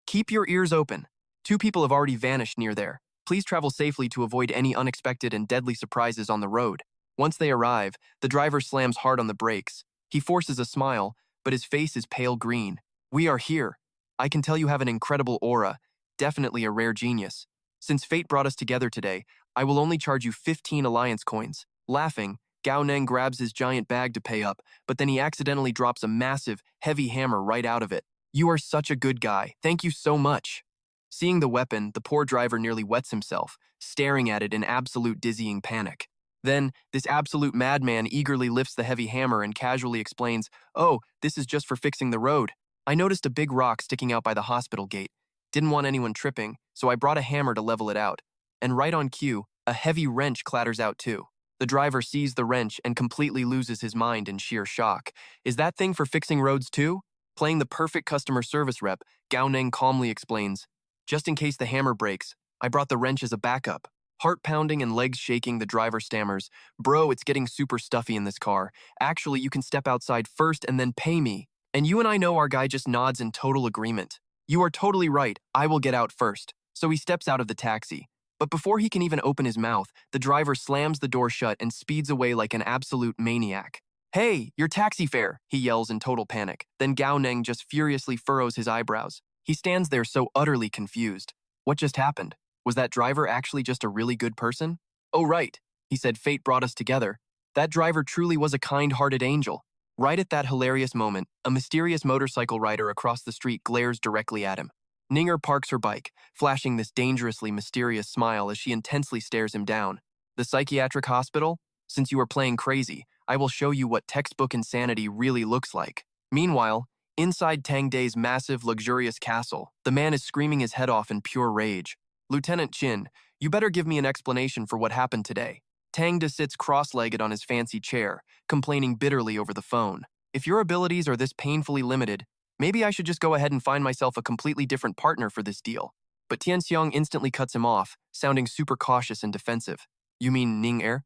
Keep your ears open. 2 people have already vanished near there. Please travel safely to avoid any unexpected and deadly surprises on the road. Once they arrive, the driver slams hard on the brakes. He forces a smile, but his face is pale green. We are here. I can tell you have an incredible aura, definitely a rare genius. Since fate brought us together today, I will only charge you 15 alliance coins. Laughing, Gao Neng grabs his giant bag to pay up, but then he accidentally drops a massive, heavy hammer right out of it. You are such a good guy. Thank you so much. Seeing the weapon, the poor driver nearly wets himself, staring at it in absolute dizzying panic. Then, this absolute madman eagerly lifts the heavy hammer and casually explains, "Oh, this is just for fixing the road. I noticed a big rock sticking out by the hospital gate. Didn't want anyone tripping, so I brought a hammer to level it out." And right on cue, a heavy wrench clatters out too. The driver sees the wrench and completely loses his mind in sheer shock. Is that thing for fixing roads too? Playing the perfect customer service rep, Gao Neng calmly explains, "Just in case the hammer breaks, I brought the wrench as a backup." Heart pounding and legs shaking, the driver stammers, "Bro, it's getting super stuffy in this car. Actually, you can step outside first and then pay me." And you and I know our guy just nods in total agreement. "You are totally right. I will get out first." So he steps out of the taxi. But before he can even open his mouth, the driver slams the door shut and speeds away like an absolute maniac. "Hey, your taxi fare," he yells in total panic. Then Gao Neng just furiously furrows his eyebrows. He stands there so utterly confused. What just happened? Was that driver actually just a really good person? "Oh right," he said, "fate brought us together." That driver truly was a kind-hearted angel. Right at that hilarious moment, a mysterious motorcycle rider across the street glares directly at him. Ninger parks her bike, flashing this dangerously mysterious smile as she intensely stares him down. "The psychiatric hospital? Since you are playing crazy, I will show you what textbook insanity really looks like." Meanwhile, inside Tang Day's massive, luxurious castle, the man is screaming his head off in pure rage. "Lieutenant Qin, you better give me an explanation for what happened today." Tang Da sits cross-legged on his fancy chair, complaining bitterly over the phone. "If your abilities are this painfully limited, maybe I should just go ahead and find myself a completely different partner for this deal." But Tianxiang instantly cuts him off, sounding super cautious and defensive. "You mean Ning Er?"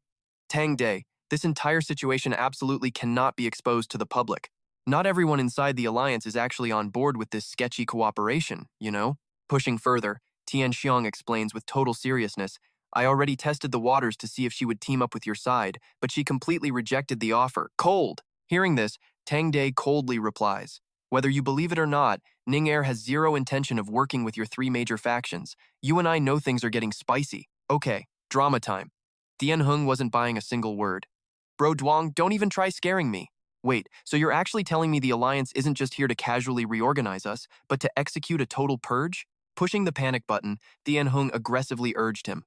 "Tang Day, this entire situation absolutely cannot be exposed to the public. Not everyone inside the alliance is actually on board with this sketchy cooperation, you know?" Pushing further, Tianxiang explains with total seriousness, "I already tested the waters to see if she would team up with your side, but she completely rejected the offer. Cold!" Hearing this, Tang Day coldly replies, "Whether you believe it or not, Ning Er has zero intention of working with your 3 major factions. You and I know things are getting spicy. Okay, drama time." Tian Hung wasn't buying a single word. "Bro Duong, don't even try scaring me." "Wait, so you're actually telling me the alliance isn't just here to casually reorganize us, but to execute a total purge?" Pushing the panic button, Tian Hung aggressively urged him.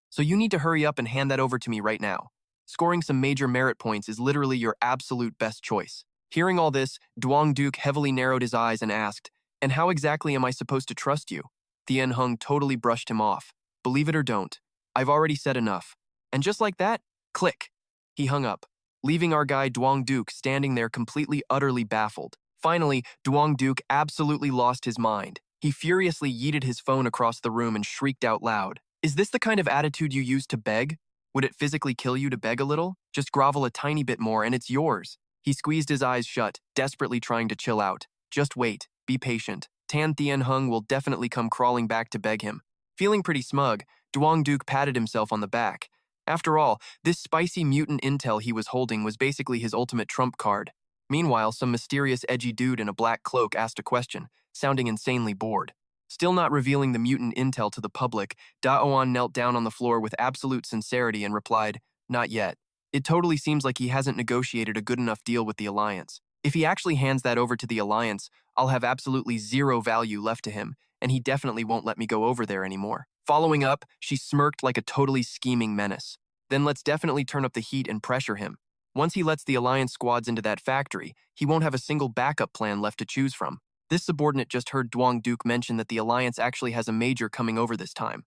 "So you need to hurry up and hand that over to me right now. Scoring some major merit points is literally your absolute best choice." Hearing all this, Duong Duke heavily narrowed his eyes and asked, "And how exactly am I supposed to trust you?" Tian Hung totally brushed him off. "Believe it or don't, I've already said enough." And just like that, click, he hung up, leaving our guy Duong Duke standing there completely utterly baffled. Finally, Duong Duke absolutely lost his mind. He furiously yeeted his phone across the room and shrieked out loud, "Is this the kind of attitude you use to beg? Would it physically kill you to beg a little? Just grovel a tiny bit more and it's yours." He squeezed his eyes shut, desperately trying to chill out. "Just wait, be patient. Tan Tian Hung will definitely come crawling back to beg him." Feeling pretty smug, Duong Duke patted himself on the back. After all, this spicy mutant intel he was holding was basically his ultimate trump card. Meanwhile, some mysterious edgy dude in a black cloak asked a question, sounding insanely bored. Still not revealing the mutant intel to the public, Daoan knelt down on the floor with absolute sincerity and replied, "Not yet. It totally seems like he hasn't negotiated a good enough deal with the Alliance. If he actually hands that over to the Alliance, I'll have absolutely zero value left to him, and he definitely won't let me go over there anymore." Following up, she smirked like a totally scheming menace. "Then let's definitely turn up the heat and pressure him. Once he lets the Alliance squads into that factory, he won't have a single backup plan left to choose from." This subordinate just heard Duong Duke mention that the Alliance actually has a major coming over this time.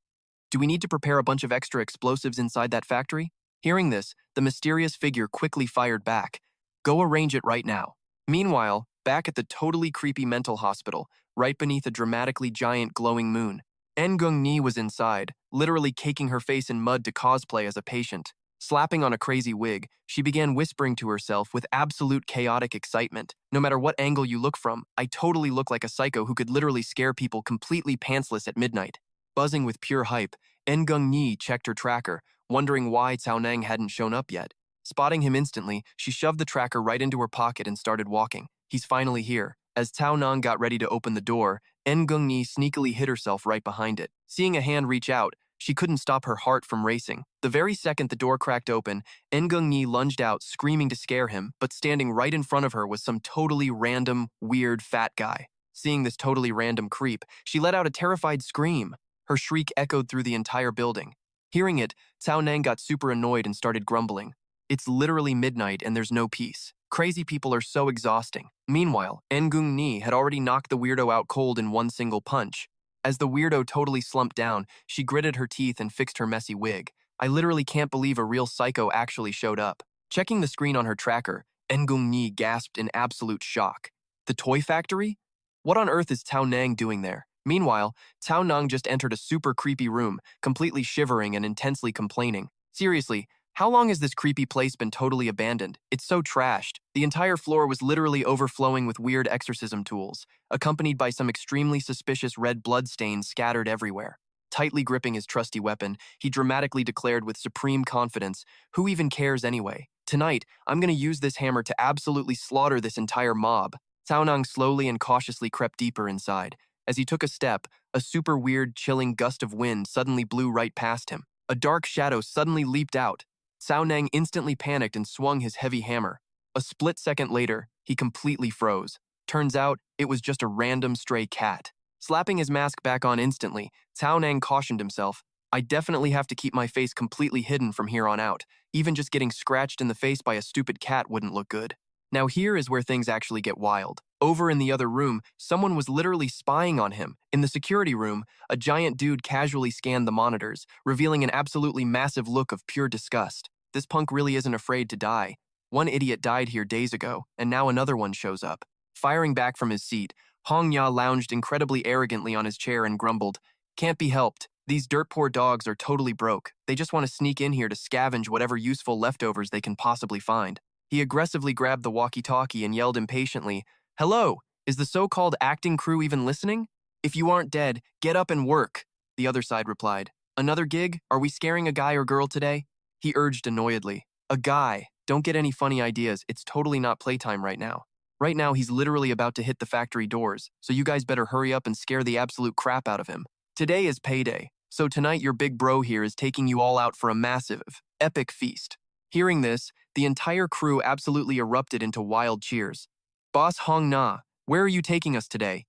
"Do we need to prepare a bunch of extra explosives inside that factory?" Hearing this, the mysterious figure quickly fired back, "Go arrange it right now." Meanwhile, back at the totally creepy mental hospital, right beneath a dramatically giant glowing moon, Ni was inside, literally caking her face in mud to cosplay as a patient. Slapping on a crazy wig, she began whispering to herself with absolute chaotic excitement. No matter what angle you look from, I totally look like a psycho who could literally scare people completely pantsless at midnight. Buzzing with pure hype, Ni checked her tracker, wondering why Cao Nang hadn't shown up yet. Spotting him instantly, she shoved the tracker right into her pocket and started walking. He's finally here. As Cao Nang got ready to open the door, Ni sneakily hid herself right behind it. Seeing a hand reach out, she couldn't stop her heart from racing. The very second the door cracked open, Ni lunged out, screaming to scare him, but standing right in front of her was some totally random, weird, fat guy. Seeing this totally random creep, she let out a terrified scream. Her shriek echoed through the entire building. Hearing it, Cao Nang got super annoyed and started grumbling. It's literally midnight and there's no peace. Crazy people are so exhausting. Meanwhile, Ni had already knocked the weirdo out cold in one single punch. As the weirdo totally slumped down, she gritted her teeth and fixed her messy wig. I literally can't believe a real psycho actually showed up. Checking the screen on her tracker, Ni gasped in absolute shock. The toy factory? What on earth is Cao Nang doing there? Meanwhile, Cao Nang just entered a super creepy room, completely shivering and intensely complaining. Seriously, how long has this creepy place been totally abandoned? It's so trashed. The entire floor was literally overflowing with weird exorcism tools, accompanied by some extremely suspicious red blood stains scattered everywhere. Tightly gripping his trusty weapon, he dramatically declared with supreme confidence, "Who even cares anyway? Tonight, I'm going to use this hammer to absolutely slaughter this entire mob." Cao Nang slowly and cautiously crept deeper inside. As he took a step, a super weird, chilling gust of wind suddenly blew right past him. A dark shadow suddenly leaped out. Cao Nang instantly panicked and swung his heavy hammer. A split second later, he completely froze. Turns out, it was just a random stray cat. Slapping his mask back on instantly, Cao Nang cautioned himself, "I definitely have to keep my face completely hidden from here on out. Even just getting scratched in the face by a stupid cat wouldn't look good." Now here is where things actually get wild. Over in the other room, someone was literally spying on him. In the security room, a giant dude casually scanned the monitors, revealing an absolutely massive look of pure disgust. This punk really isn't afraid to die. One idiot died here days ago, and now another one shows up. Firing back from his seat, Hong Ya lounged incredibly arrogantly on his chair and grumbled, "Can't be helped. These dirt-poor dogs are totally broke. They just want to sneak in here to scavenge whatever useful leftovers they can possibly find." He aggressively grabbed the walkie-talkie and yelled impatiently, "Hello, is the so-called acting crew even listening? If you aren't dead, get up and work." The other side replied, "Another gig? Are we scaring a guy or girl today?" He urged annoyedly, "A guy. Don't get any funny ideas. It's totally not playtime right now. Right now, he's literally about to hit the factory doors, so you guys better hurry up and scare the absolute crap out of him. Today is payday, so tonight your big bro here is taking you all out for a massive, epic feast." Hearing this, the entire crew absolutely erupted into wild cheers. "Boss Hong Na, where are you taking us today?"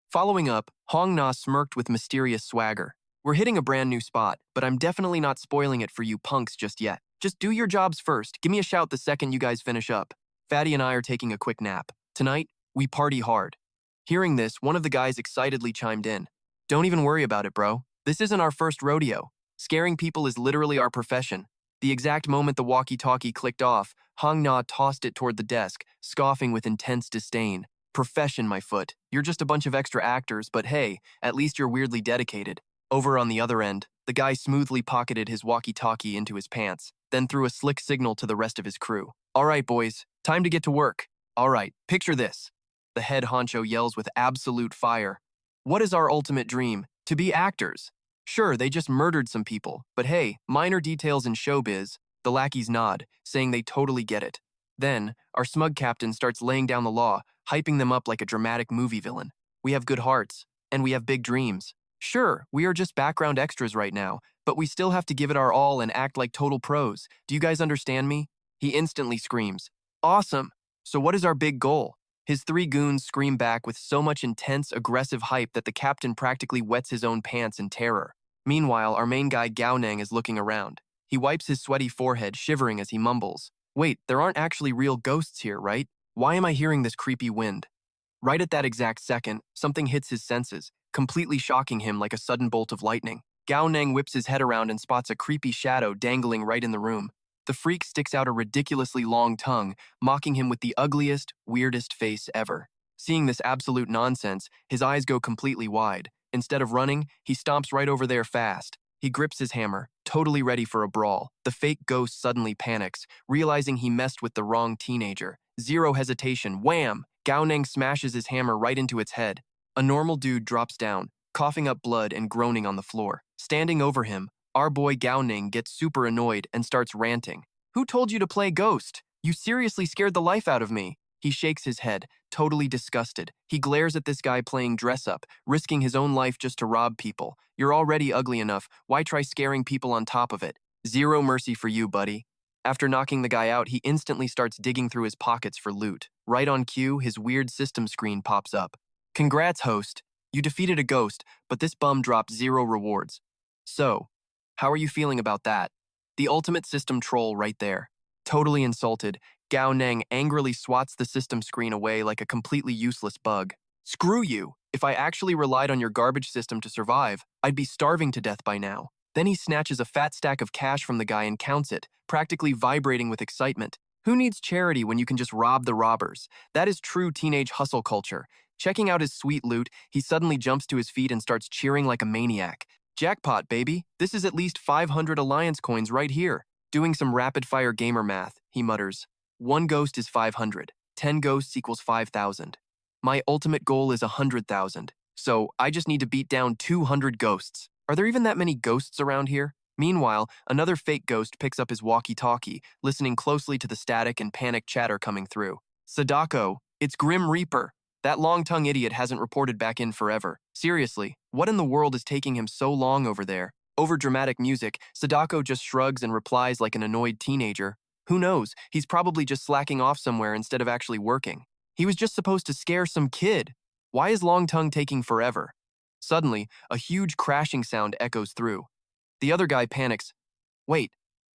Following up, Hong Na smirked with mysterious swagger. "We're hitting a brand new spot, but I'm definitely not spoiling it for you punks just yet. Just do your jobs first. Give me a shout the second you guys finish up. Fatty and I are taking a quick nap. Tonight, we party hard." Hearing this, one of the guys excitedly chimed in, "Don't even worry about it, bro. This isn't our first rodeo. Scaring people is literally our profession." The exact moment the walkie-talkie clicked off, Hong Na tossed it toward the desk, scoffing with intense disdain. "Profession, my foot. You're just a bunch of extra actors, but hey, at least you're weirdly dedicated." Over on the other end, the guy smoothly pocketed his walkie-talkie into his pants, then threw a slick signal to the rest of his crew. "All right, boys, time to get to work. All right, picture this." The head honcho yells with absolute fire. "What is our ultimate dream? To be actors. Sure, they just murdered some people, but hey, minor details in showbiz." The lackeys nod, saying they totally get it. Then, our smug captain starts laying down the law, hyping them up like a dramatic movie villain. "We have good hearts, and we have big dreams. Sure, we are just background extras right now, but we still have to give it our all and act like total pros. Do you guys understand me?" He instantly screams, "Awesome! So what is our big goal?" His three goons scream back with so much intense, aggressive hype that the captain practically wets his own pants in terror. Meanwhile, our main guy Gao Nang is looking around. He wipes his sweaty forehead, shivering as he mumbles, "Wait, there aren't actually real ghosts here, right? Why am I hearing this creepy wind?" Right at that exact second, something hits his senses, completely shocking him like a sudden bolt of lightning. Gao Nang whips his head around and spots a creepy shadow dangling right in the room. The freak sticks out a ridiculously long tongue, mocking him with the ugliest, weirdest face ever. Seeing this absolute nonsense, his eyes go completely wide. Instead of running, he stomps right over there fast. He grips his hammer, totally ready for a brawl. The fake ghost suddenly panics, realizing he messed with the wrong teenager. Zero hesitation, wham! Gao Neng smashes his hammer right into its head. A normal dude drops down, coughing up blood and groaning on the floor. Standing over him, our boy Gao Ning gets super annoyed and starts ranting. "Who told you to play ghost? You seriously scared the life out of me." He shakes his head, totally disgusted. He glares at this guy playing dress-up, risking his own life just to rob people. "You're already ugly enough, why try scaring people on top of it? Zero mercy for you, buddy." After knocking the guy out, he instantly starts digging through his pockets for loot. Right on cue, his weird system screen pops up. "Congrats, host. You defeated a ghost, but this bum dropped 0 rewards. So, how are you feeling about that?" The ultimate system troll right there. Totally insulted, Gao Neng angrily swats the system screen away like a completely useless bug. "Screw you! If I actually relied on your garbage system to survive, I'd be starving to death by now." Then he snatches a fat stack of cash from the guy and counts it, practically vibrating with excitement. Who needs charity when you can just rob the robbers? That is true teenage hustle culture. Checking out his sweet loot, he suddenly jumps to his feet and starts cheering like a maniac. "Jackpot, baby. This is at least 500 Alliance coins right here." Doing some rapid-fire gamer math, he mutters, "1 ghost is 500. 10 ghosts equals 5,000. My ultimate goal is 100,000. So I just need to beat down 200 ghosts. Are there even that many ghosts around here?" Meanwhile, another fake ghost picks up his walkie-talkie, listening closely to the static and panic chatter coming through. "Sadako, it's Grim Reaper. That long-tongued idiot hasn't reported back in forever. Seriously, what in the world is taking him so long over there?" Over dramatic music, Sadako just shrugs and replies like an annoyed teenager. Who knows, he's probably just slacking off somewhere instead of actually working. He was just supposed to scare some kid. Why is Long Tongue taking forever? Suddenly, a huge crashing sound echoes through. The other guy panics. "Wait,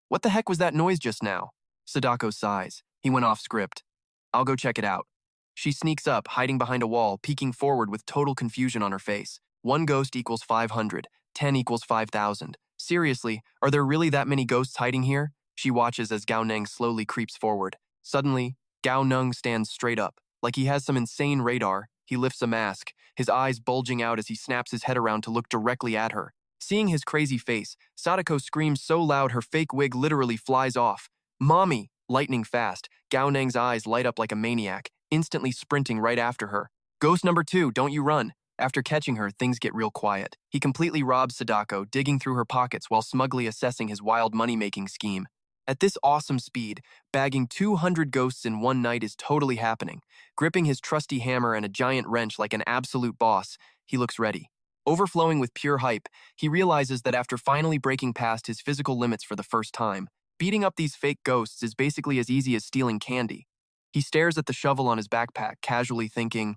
what the heck was that noise just now?" Sadako sighs. He went off script. "I'll go check it out." She sneaks up, hiding behind a wall, peeking forward with total confusion on her face. 1 ghost equals 500, 10 equals 5,000. Seriously, are there really that many ghosts hiding here? She watches as Gao Neng slowly creeps forward. Suddenly, Gao Neng stands straight up. Like he has some insane radar, he lifts a mask, his eyes bulging out as he snaps his head around to look directly at her. Seeing his crazy face, Sadako screams so loud her fake wig literally flies off. "Mommy!" Lightning fast, Gao Neng's eyes light up like a maniac, instantly sprinting right after her. "Ghost number 2, don't you run." After catching her, things get real quiet. He completely robs Sadako, digging through her pockets while smugly assessing his wild money-making scheme. At this awesome speed, bagging 200 ghosts in one night is totally happening. Gripping his trusty hammer and a giant wrench like an absolute boss, he looks ready. Overflowing with pure hype, he realizes that after finally breaking past his physical limits for the first time, beating up these fake ghosts is basically as easy as stealing candy. He stares at the shovel on his backpack, casually thinking,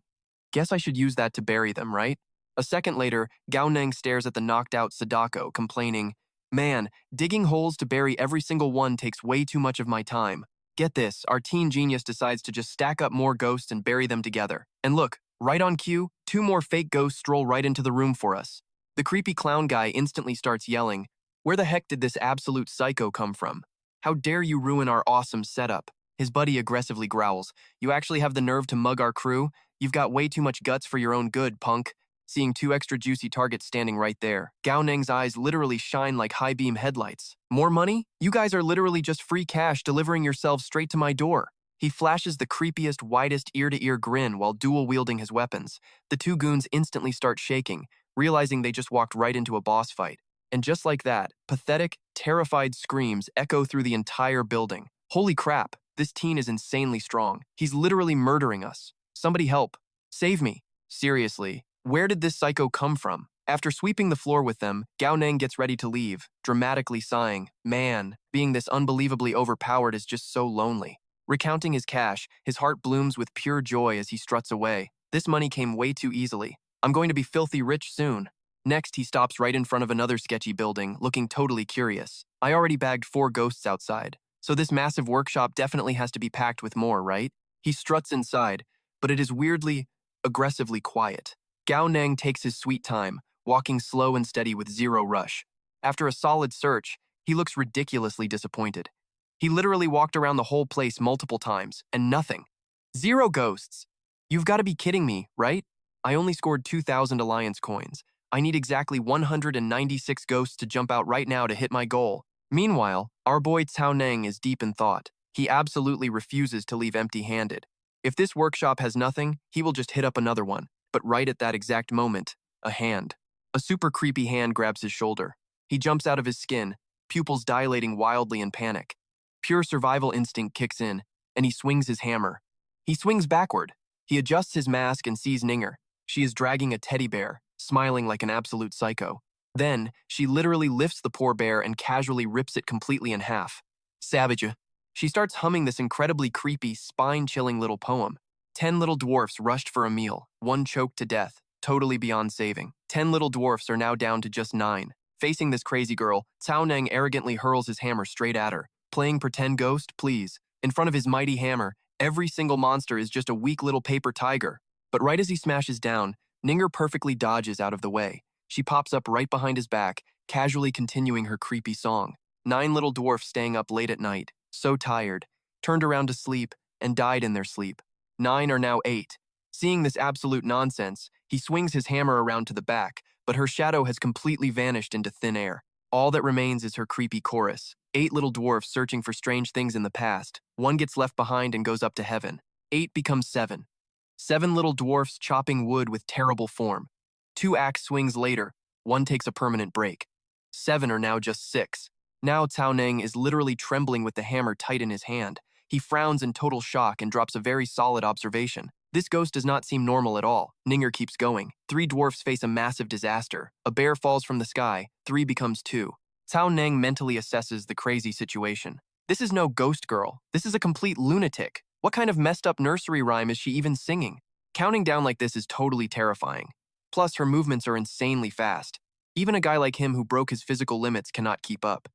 "Guess I should use that to bury them, right?" A second later, Gao Neng stares at the knocked-out Sadako, complaining, "Man, digging holes to bury every single one takes way too much of my time." Get this, our teen genius decides to just stack up more ghosts and bury them together. And look, right on cue, 2 more fake ghosts stroll right into the room for us. The creepy clown guy instantly starts yelling, "Where the heck did this absolute psycho come from? How dare you ruin our awesome setup?" His buddy aggressively growls, "You actually have the nerve to mug our crew? You've got way too much guts for your own good, punk." Seeing 2 extra juicy targets standing right there, Gao Neng's eyes literally shine like high-beam headlights. "More money? You guys are literally just free cash delivering yourselves straight to my door." He flashes the creepiest, widest ear-to-ear grin while dual-wielding his weapons. The 2 goons instantly start shaking, realizing they just walked right into a boss fight. And just like that, pathetic, terrified screams echo through the entire building. Holy crap, this teen is insanely strong. He's literally murdering us. Somebody help. Save me. Seriously, where did this psycho come from? After sweeping the floor with them, Gao Neng gets ready to leave, dramatically sighing, "Man, being this unbelievably overpowered is just so lonely." Recounting his cash, his heart blooms with pure joy as he struts away. This money came way too easily. I'm going to be filthy rich soon. Next, he stops right in front of another sketchy building, looking totally curious. I already bagged 4 ghosts outside, so this massive workshop definitely has to be packed with more, right? He struts inside, but it is weirdly, aggressively quiet. Gao Neng takes his sweet time, walking slow and steady with zero rush. After a solid search, he looks ridiculously disappointed. He literally walked around the whole place multiple times, and nothing. 0 ghosts. You've got to be kidding me, right? I only scored 2,000 Alliance coins. I need exactly 196 ghosts to jump out right now to hit my goal. Meanwhile, our boy Cao Neng is deep in thought. He absolutely refuses to leave empty-handed. If this workshop has nothing, he will just hit up another one. But right at that exact moment, a hand. A super creepy hand grabs his shoulder. He jumps out of his skin, pupils dilating wildly in panic. Pure survival instinct kicks in, and he swings his hammer. He swings backward. He adjusts his mask and sees Ninger. She is dragging a teddy bear, smiling like an absolute psycho. Then, she literally lifts the poor bear and casually rips it completely in half. Savage. She starts humming this incredibly creepy, spine-chilling little poem. 10 little dwarfs rushed for a meal, one choked to death, totally beyond saving. 10 little dwarfs are now down to just 9. Facing this crazy girl, Cao Neng arrogantly hurls his hammer straight at her. Playing pretend ghost, please. In front of his mighty hammer, every single monster is just a weak little paper tiger. But right as he smashes down, Ninger perfectly dodges out of the way. She pops up right behind his back, casually continuing her creepy song. 9 little dwarfs staying up late at night, so tired, turned around to sleep, and died in their sleep. 9 are now 8. Seeing this absolute nonsense, he swings his hammer around to the back, but her shadow has completely vanished into thin air. All that remains is her creepy chorus. 8 little dwarfs searching for strange things in the past. 1 gets left behind and goes up to heaven. 8 becomes 7. 7 little dwarfs chopping wood with terrible form. 2 axe swings later, 1 takes a permanent break. 7 are now just 6. Now Cao Neng is literally trembling with the hammer tight in his hand. He frowns in total shock and drops a very solid observation. This ghost does not seem normal at all. Ninger keeps going. 3 dwarfs face a massive disaster. A bear falls from the sky. 3 becomes 2. Cao Neng mentally assesses the crazy situation. This is no ghost girl. This is a complete lunatic. What kind of messed up nursery rhyme is she even singing? Counting down like this is totally terrifying. Plus, her movements are insanely fast. Even a guy like him who broke his physical limits cannot keep up.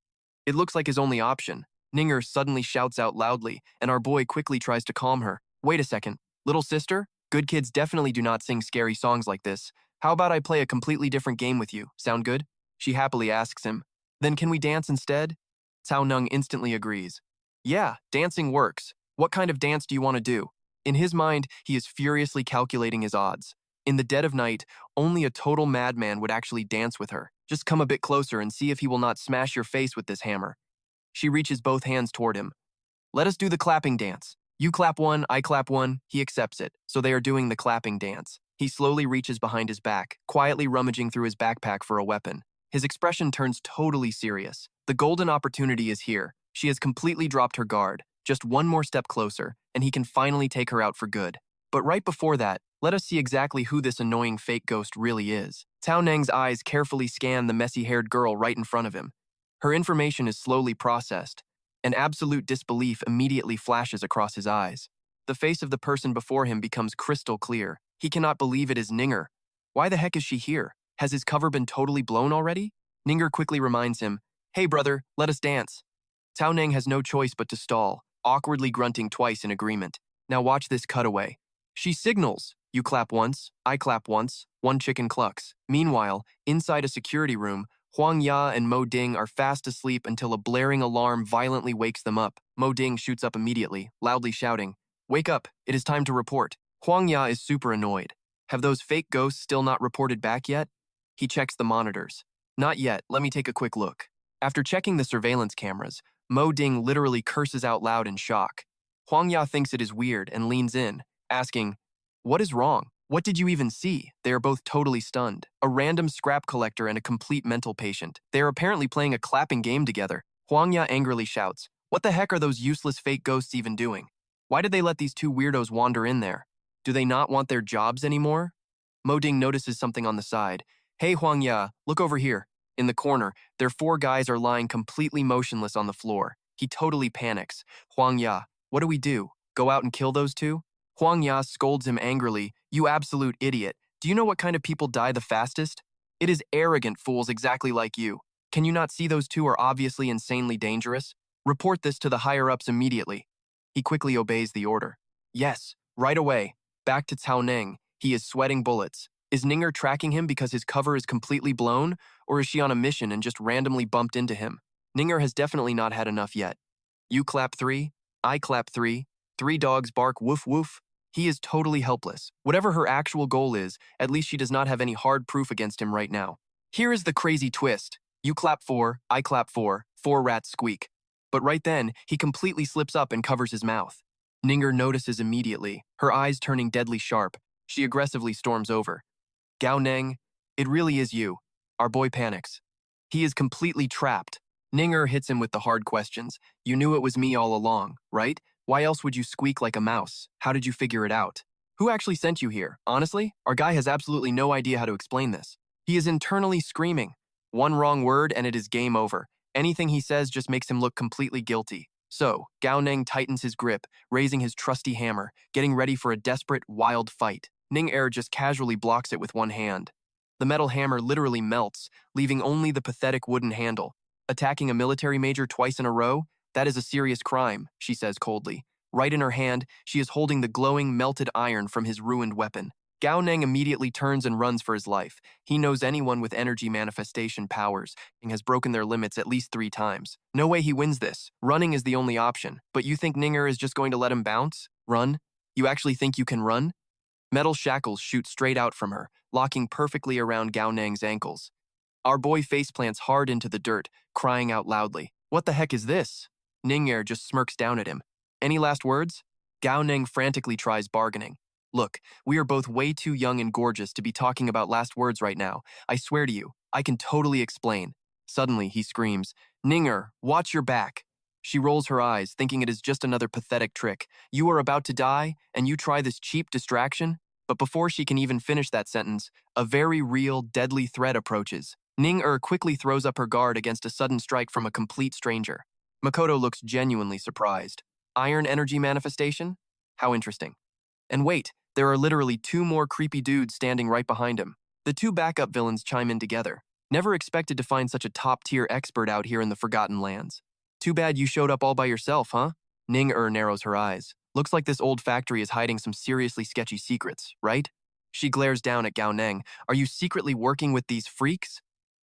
It looks like his only option. Ninger suddenly shouts out loudly, and our boy quickly tries to calm her. Wait a second. Little sister? Good kids definitely do not sing scary songs like this. How about I play a completely different game with you? Sound good? She happily asks him. Then can we dance instead? Cao Neng instantly agrees. Yeah, dancing works. What kind of dance do you want to do? In his mind, he is furiously calculating his odds. In the dead of night, only a total madman would actually dance with her. Just come a bit closer and see if he will not smash your face with this hammer. She reaches both hands toward him. Let us do the clapping dance. You clap 1, I clap 1, he accepts it. So they are doing the clapping dance. He slowly reaches behind his back, quietly rummaging through his backpack for a weapon. His expression turns totally serious. The golden opportunity is here. She has completely dropped her guard. Just one more step closer, and he can finally take her out for good. But right before that, let us see exactly who this annoying fake ghost really is. Cao Neng's eyes carefully scan the messy-haired girl right in front of him. Her information is slowly processed. An absolute disbelief immediately flashes across his eyes. The face of the person before him becomes crystal clear. He cannot believe it is Ninger. Why the heck is she here? Has his cover been totally blown already? Ninger quickly reminds him, Hey brother, let us dance. Cao Neng has no choice but to stall, awkwardly grunting twice in agreement. Now watch this cutaway. She signals. You clap once, I clap once, 1 chicken clucks. Meanwhile, inside a security room, Huang Ya and Mo Ding are fast asleep until a blaring alarm violently wakes them up. Mo Ding shoots up immediately, loudly shouting, Wake up, it is time to report. Huang Ya is super annoyed. Have those fake ghosts still not reported back yet? He checks the monitors. Not yet, let me take a quick look. After checking the surveillance cameras, Mo Ding literally curses out loud in shock. Huang Ya thinks it is weird and leans in, asking, What is wrong? What did you even see? They are both totally stunned. A random scrap collector and a complete mental patient. They are apparently playing a clapping game together. Huang Ya angrily shouts, What the heck are those useless fake ghosts even doing? Why did they let these 2 weirdos wander in there? Do they not want their jobs anymore? Mo Ding notices something on the side. Hey Huang Ya, look over here. In the corner, their 4 guys are lying completely motionless on the floor. He totally panics. Huang Ya, what do we do? Go out and kill those 2? Huang Ya scolds him angrily, You absolute idiot. Do you know what kind of people die the fastest? It is arrogant fools exactly like you. Can you not see those 2 are obviously insanely dangerous? Report this to the higher-ups immediately. He quickly obeys the order. Yes, right away. Back to Cao Neng. He is sweating bullets. Is Ninger tracking him because his cover is completely blown, or is she on a mission and just randomly bumped into him? Ninger has definitely not had enough yet. You clap 3, I clap 3, 3 dogs bark woof woof. He is totally helpless. Whatever her actual goal is, at least she does not have any hard proof against him right now. Here is the crazy twist. You clap four, I clap four, four rats squeak. But right then, he completely slips up and covers his mouth. Ninger notices immediately, her eyes turning deadly sharp. She aggressively storms over. Gao Neng, it really is you. Our boy panics. He is completely trapped. Ninger hits him with the hard questions. You knew it was me all along, right? Why else would you squeak like a mouse? How did you figure it out? Who actually sent you here? Honestly, our guy has absolutely no idea how to explain this. He is internally screaming. One wrong word and it is game over. Anything he says just makes him look completely guilty. So, Gao Neng tightens his grip, raising his trusty hammer, getting ready for a desperate, wild fight. Ning Er just casually blocks it with one hand. The metal hammer literally melts, leaving only the pathetic wooden handle. Attacking a military major twice in a row? That is a serious crime, she says coldly. Right in her hand, she is holding the glowing, melted iron from his ruined weapon. Gao Neng immediately turns and runs for his life. He knows anyone with energy manifestation powers and has broken their limits at least 3 times. No way he wins this. Running is the only option. But you think Ninger is just going to let him bounce? Run? You actually think you can run? Metal shackles shoot straight out from her, locking perfectly around Gao Neng's ankles. Our boy faceplants hard into the dirt, crying out loudly. What the heck is this? Ninger just smirks down at him. Any last words? Gao Neng frantically tries bargaining. Look, we are both way too young and gorgeous to be talking about last words right now. I swear to you, I can totally explain. Suddenly, he screams, Ninger, watch your back. She rolls her eyes, thinking it is just another pathetic trick. You are about to die, and you try this cheap distraction? But before she can even finish that sentence, a very real, deadly threat approaches. Ning-er quickly throws up her guard against a sudden strike from a complete stranger. Makoto looks genuinely surprised. Iron energy manifestation? How interesting. And wait, there are literally 2 more creepy dudes standing right behind him. The 2 backup villains chime in together. Never expected to find such a top-tier expert out here in the Forgotten Lands. Too bad you showed up all by yourself, huh? Ning-er narrows her eyes. Looks like this old factory is hiding some seriously sketchy secrets, right? She glares down at Gao Neng. Are you secretly working with these freaks?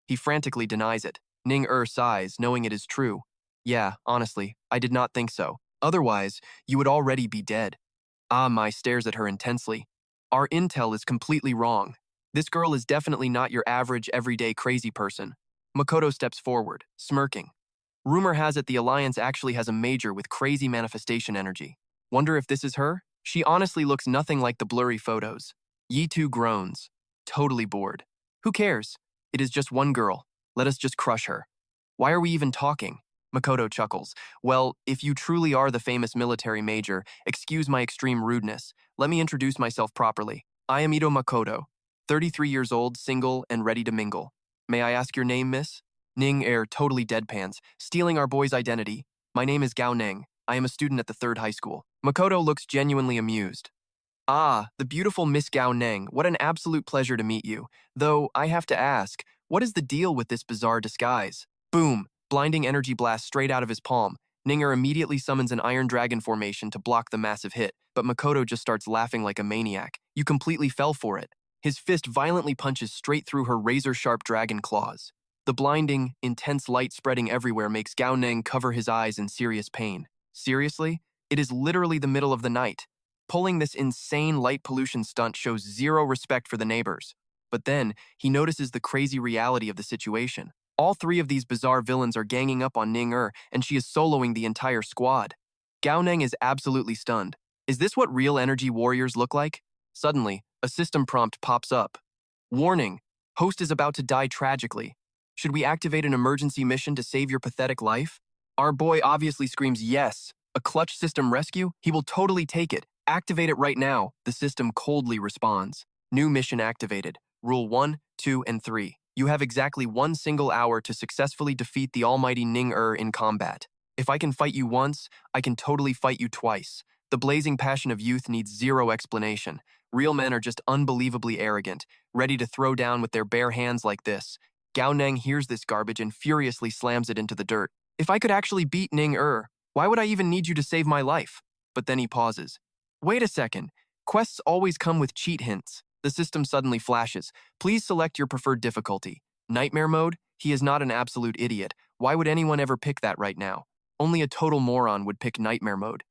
He frantically denies it. Ning-er sighs, knowing it is true. Yeah, honestly, I did not think so. Otherwise, you would already be dead. Ah Mai stares at her intensely. Our intel is completely wrong. This girl is definitely not your average, everyday crazy person. Makoto steps forward, smirking. Rumor has it the Alliance actually has a major with crazy manifestation energy. Wonder if this is her? She honestly looks nothing like the blurry photos. Yi-Tu groans. Totally bored. Who cares? It is just one girl. Let us just crush her. Why are we even talking? Makoto chuckles. Well, if you truly are the famous military major, excuse my extreme rudeness. Let me introduce myself properly. I am Ito Makoto, 33 years old, single, and ready to mingle. May I ask your name, miss? Ning-er totally deadpans, stealing our boy's identity. My name is Gao Neng. I am a student at the 3rd high school. Makoto looks genuinely amused. Ah, the beautiful Miss Gao Neng. What an absolute pleasure to meet you. Though, I have to ask, what is the deal with this bizarre disguise? Boom! Blinding energy blast straight out of his palm. Ninger immediately summons an Iron Dragon formation to block the massive hit, but Makoto just starts laughing like a maniac. You completely fell for it. His fist violently punches straight through her razor-sharp dragon claws. The blinding, intense light spreading everywhere makes Gao Neng cover his eyes in serious pain. Seriously? It is literally the middle of the night. Pulling this insane light pollution stunt shows zero respect for the neighbors. But then, he notices the crazy reality of the situation. All 3 of these bizarre villains are ganging up on Ning-er, and she is soloing the entire squad. Gao Neng is absolutely stunned. Is this what real energy warriors look like? Suddenly, a system prompt pops up. Warning, host is about to die tragically. Should we activate an emergency mission to save your pathetic life? Our boy obviously screams yes. A clutch system rescue? He will totally take it. Activate it right now. The system coldly responds. New mission activated. Rule 1, 2, and 3. You have exactly 1 single hour to successfully defeat the almighty Ning-er in combat. If I can fight you once, I can totally fight you twice. The blazing passion of youth needs zero explanation. Real men are just unbelievably arrogant, ready to throw down with their bare hands like this. Gao Neng hears this garbage and furiously slams it into the dirt. If I could actually beat Ning-er, why would I even need you to save my life? But then he pauses. Wait a second. Quests always come with cheat hints. The system suddenly flashes. Please select your preferred difficulty. Nightmare mode? He is not an absolute idiot. Why would anyone ever pick that right now? Only a total moron would pick nightmare mode.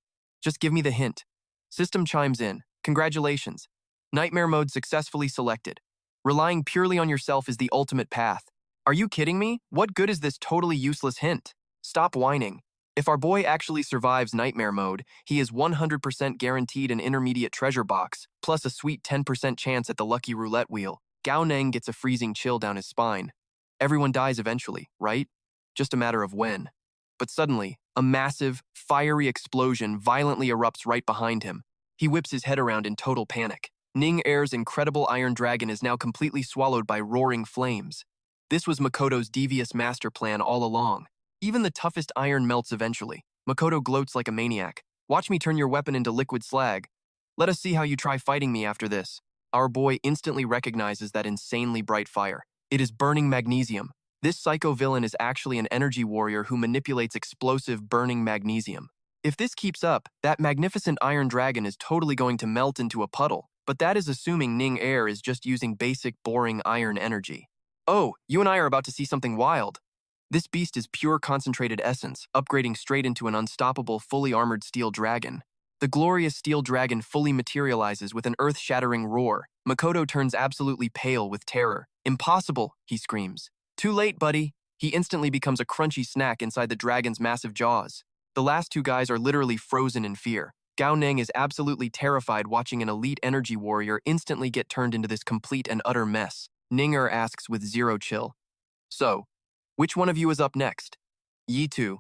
Just give me the hint. System chimes in. Congratulations. Nightmare mode successfully selected. Relying purely on yourself is the ultimate path. Are you kidding me? What good is this totally useless hint? Stop whining. If our boy actually survives nightmare mode, he is 100% guaranteed an intermediate treasure box, plus a sweet 10% chance at the lucky roulette wheel. Gao Neng gets a freezing chill down his spine. Everyone dies eventually, right? Just a matter of when. But suddenly, a massive, fiery explosion violently erupts right behind him. He whips his head around in total panic. Ning Er's incredible iron dragon is now completely swallowed by roaring flames. This was Makoto's devious master plan all along. Even the toughest iron melts eventually. Makoto gloats like a maniac. Watch me turn your weapon into liquid slag. Let us see how you try fighting me after this. Our boy instantly recognizes that insanely bright fire. It is burning magnesium. This psycho villain is actually an energy warrior who manipulates explosive burning magnesium. If this keeps up, that magnificent iron dragon is totally going to melt into a puddle. But that is assuming Ning Er is just using basic, boring iron energy. Oh, you and I are about to see something wild. This beast is pure concentrated essence, upgrading straight into an unstoppable, fully armored steel dragon. The glorious steel dragon fully materializes with an earth-shattering roar. Makoto turns absolutely pale with terror. Impossible, he screams. Too late, buddy. He instantly becomes a crunchy snack inside the dragon's massive jaws. The last two guys are literally frozen in fear. Gao Neng is absolutely terrified watching an elite energy warrior instantly get turned into this complete and utter mess. Ninger asks with zero chill. So, which one of you is up next? Yi2.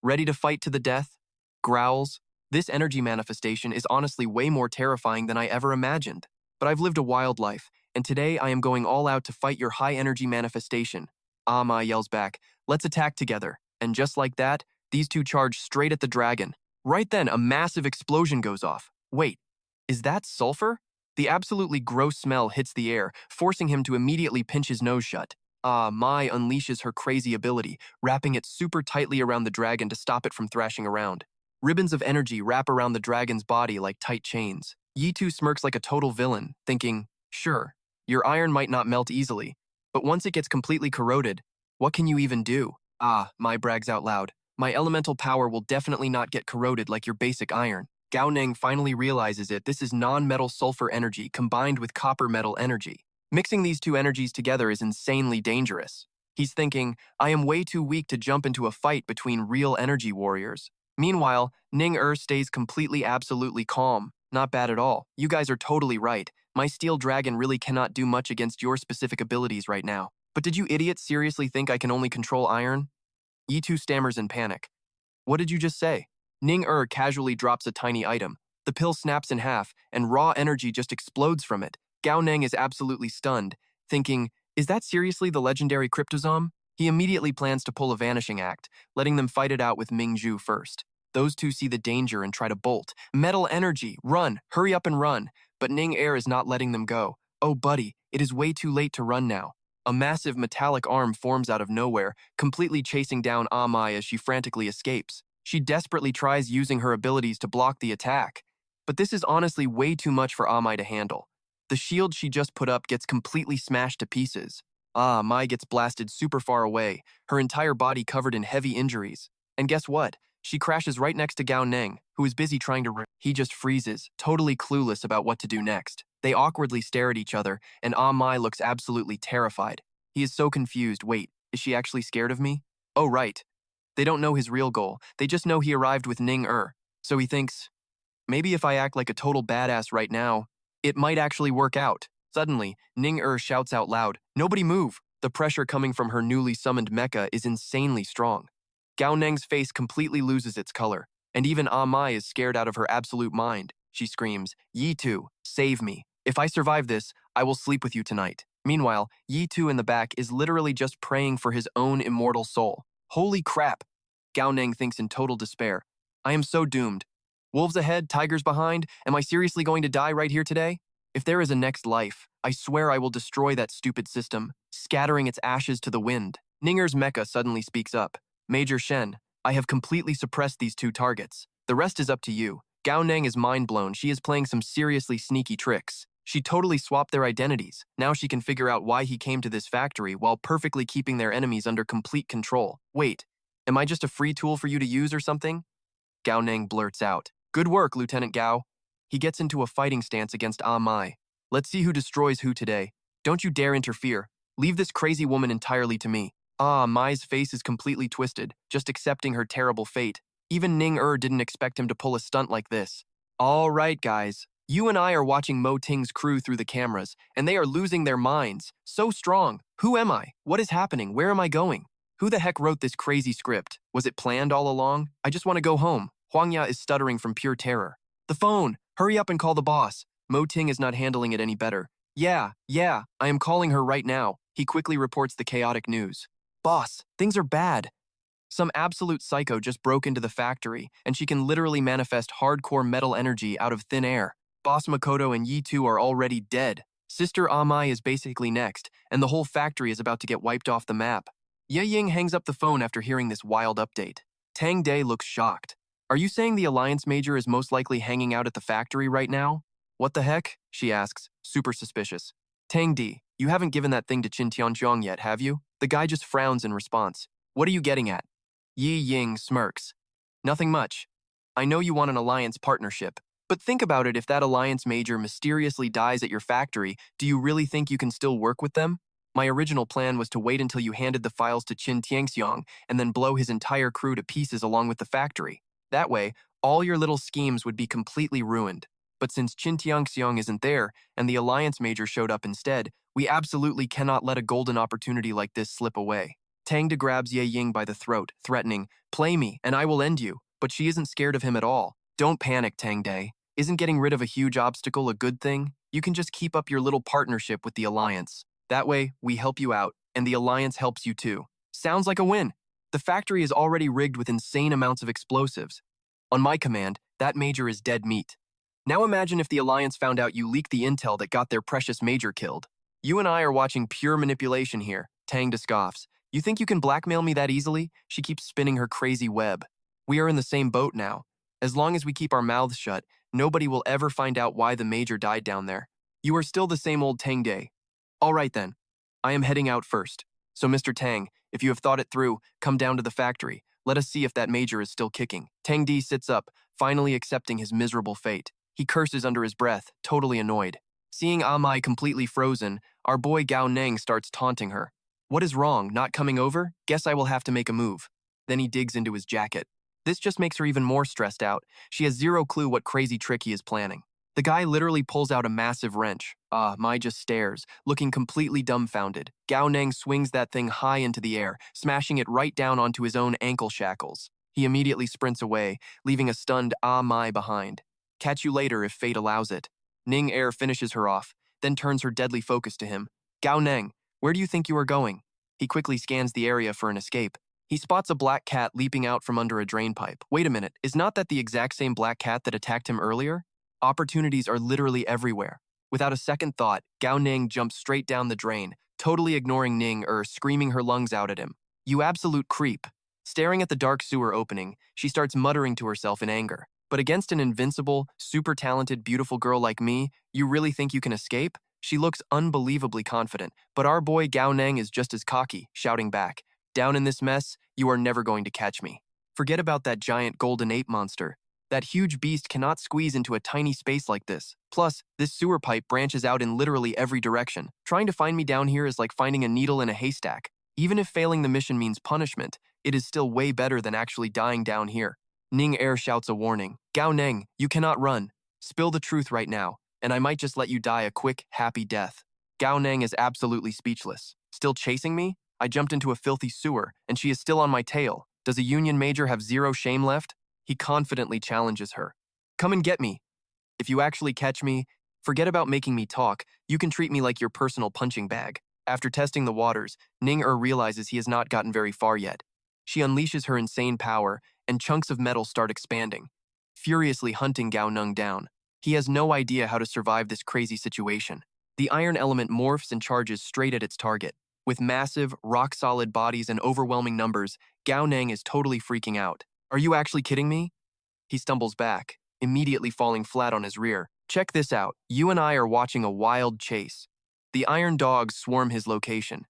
Ready to fight to the death? Growls. This energy manifestation is honestly way more terrifying than I ever imagined. But I've lived a wild life, and today I am going all out to fight your high energy manifestation. Ah-Ma yells back, let's attack together. And just like that, these two charge straight at the dragon. Right then, a massive explosion goes off. Wait, is that sulfur? The absolutely gross smell hits the air, forcing him to immediately pinch his nose shut. Mai unleashes her crazy ability, wrapping it super tightly around the dragon to stop it from thrashing around. Ribbons of energy wrap around the dragon's body like tight chains. Yi2 smirks like a total villain, thinking, sure, your iron might not melt easily, but once it gets completely corroded, what can you even do? Mai brags out loud. My elemental power will definitely not get corroded like your basic iron. Gao Neng finally realizes it. This is non-metal sulfur energy combined with copper metal energy. Mixing these two energies together is insanely dangerous. He's thinking, I am way too weak to jump into a fight between real energy warriors. Meanwhile, Ning Er stays completely absolutely calm. Not bad at all. You guys are totally right. My steel dragon really cannot do much against your specific abilities right now. But did you idiots seriously think I can only control iron? Yi2 stammers in panic. What did you just say? Ning Er casually drops a tiny item. The pill snaps in half, and raw energy just explodes from it. Gao Neng is absolutely stunned, thinking, is that seriously the legendary cryptosome? He immediately plans to pull a vanishing act, letting them fight it out with Mingzhu first. Those two see the danger and try to bolt. Metal energy, run, hurry up and run. But Ning Er is not letting them go. Oh buddy, it is way too late to run now. A massive metallic arm forms out of nowhere, completely chasing down Amai as she frantically escapes. She desperately tries using her abilities to block the attack. But this is honestly way too much for Amai to handle. The shield she just put up gets completely smashed to pieces. Mai gets blasted super far away, her entire body covered in heavy injuries. And guess what? She crashes right next to Gao Neng, who is busy trying to He just freezes, totally clueless about what to do next. They awkwardly stare at each other, and Mai looks absolutely terrified. He is so confused. Wait, is she actually scared of me? Oh, right. They don't know his real goal. They just know he arrived with Ning Er. So he thinks, maybe if I act like a total badass right now, it might actually work out. Suddenly, Ning Er shouts out loud, nobody move! The pressure coming from her newly summoned mecha is insanely strong. Gao Neng's face completely loses its color, and even Mai is scared out of her absolute mind. She screams, Yi2, save me. If I survive this, I will sleep with you tonight. Meanwhile, Yi2 in the back is literally just praying for his own immortal soul. Holy crap! Gao Neng thinks in total despair. I am so doomed. Wolves ahead, tigers behind. Am I seriously going to die right here today? If there is a next life, I swear I will destroy that stupid system, scattering its ashes to the wind. Ninger's mecha suddenly speaks up. Major Shen, I have completely suppressed these two targets. The rest is up to you. Gao Neng is mind blown. She is playing some seriously sneaky tricks. She totally swapped their identities. Now she can figure out why he came to this factory while perfectly keeping their enemies under complete control. Wait, am I just a free tool for you to use or something? Gao Neng blurts out. Good work, Lieutenant Gao. He gets into a fighting stance against Ah Mai. Let's see who destroys who today. Don't you dare interfere. Leave this crazy woman entirely to me. Ah Mai's face is completely twisted, just accepting her terrible fate. Even Ning didn't expect him to pull a stunt like this. All right, guys. You and I are watching Mo Ting's crew through the cameras, and they are losing their minds. So strong. Who am I? What is happening? Where am I going? Who the heck wrote this crazy script? Was it planned all along? I just want to go home. Huangya is stuttering from pure terror. The phone! Hurry up and call the boss. Mo Ting is not handling it any better. Yeah, I am calling her right now. He quickly reports the chaotic news. Boss, things are bad. Some absolute psycho just broke into the factory, and she can literally manifest hardcore metal energy out of thin air. Boss Makoto and Yi Tu are already dead. Sister Amai is basically next, and the whole factory is about to get wiped off the map. Ye Ying hangs up the phone after hearing this wild update. Tang Day looks shocked. Are you saying the Alliance Major is most likely hanging out at the factory right now? What the heck? She asks, super suspicious. Tang Di, you haven't given that thing to Qin Tianqiang yet, have you? The guy just frowns in response. What are you getting at? Yi Ying smirks. Nothing much. I know you want an alliance partnership, but think about it, if that alliance major mysteriously dies at your factory, do you really think you can still work with them? My original plan was to wait until you handed the files to Qin Tianxiang and then blow his entire crew to pieces along with the factory. That way, all your little schemes would be completely ruined. But since Qin Tianxiang isn't there and the alliance major showed up instead, we absolutely cannot let a golden opportunity like this slip away. Tang De grabs Ye Ying by the throat, threatening, "Play me, and I will end you." But she isn't scared of him at all. Don't panic, Tang De. Isn't getting rid of a huge obstacle a good thing? You can just keep up your little partnership with the Alliance. That way, we help you out, and the Alliance helps you too. Sounds like a win. The factory is already rigged with insane amounts of explosives. On my command, that major is dead meat. Now imagine if the Alliance found out you leaked the intel that got their precious major killed. You and I are watching pure manipulation here, Tang De scoffs. You think you can blackmail me that easily? She keeps spinning her crazy web. We are in the same boat now. As long as we keep our mouths shut, nobody will ever find out why the major died down there. You are still the same old Tang Day. All right then. I am heading out first. So Mr. Tang, if you have thought it through, come down to the factory. Let us see if that major is still kicking. Tang Di sits up, finally accepting his miserable fate. He curses under his breath, totally annoyed. Seeing Amai completely frozen, our boy Gao Neng starts taunting her. What is wrong, not coming over? Guess I will have to make a move. Then he digs into his jacket. This just makes her even more stressed out. She has zero clue what crazy trick he is planning. The guy literally pulls out a massive wrench. Mai just stares, looking completely dumbfounded. Gao Neng swings that thing high into the air, smashing it right down onto his own ankle shackles. He immediately sprints away, leaving a stunned Mai behind. Catch you later if fate allows it. Ning finishes her off, then turns her deadly focus to him. Gao Neng, where do you think you are going? He quickly scans the area for an escape. He spots a black cat leaping out from under a drain pipe. Wait a minute, is not that the exact same black cat that attacked him earlier? Opportunities are literally everywhere. Without a second thought, Gao Ning jumps straight down the drain, totally ignoring Ning screaming her lungs out at him. You absolute creep. Staring at the dark sewer opening, she starts muttering to herself in anger. But against an invincible, super talented, beautiful girl like me, you really think you can escape? She looks unbelievably confident, but our boy Gao Neng is just as cocky, shouting back, "Down in this mess, you are never going to catch me." Forget about that giant golden ape monster. That huge beast cannot squeeze into a tiny space like this. Plus, this sewer pipe branches out in literally every direction. Trying to find me down here is like finding a needle in a haystack. Even if failing the mission means punishment, it is still way better than actually dying down here. Ning shouts a warning. Gao Neng, you cannot run. Spill the truth right now, and I might just let you die a quick, happy death. Gao Neng is absolutely speechless. Still chasing me? I jumped into a filthy sewer, and she is still on my tail. Does a Union Major have zero shame left? He confidently challenges her. Come and get me. If you actually catch me, forget about making me talk. You can treat me like your personal punching bag. After testing the waters, Ning realizes he has not gotten very far yet. She unleashes her insane power, and chunks of metal start expanding, furiously hunting Gao Neng down. He has no idea how to survive this crazy situation. The iron element morphs and charges straight at its target. With massive, rock-solid bodies and overwhelming numbers, Gao Neng is totally freaking out. Are you actually kidding me? He stumbles back, immediately falling flat on his rear. Check this out. You and I are watching a wild chase. The iron dogs swarm his location.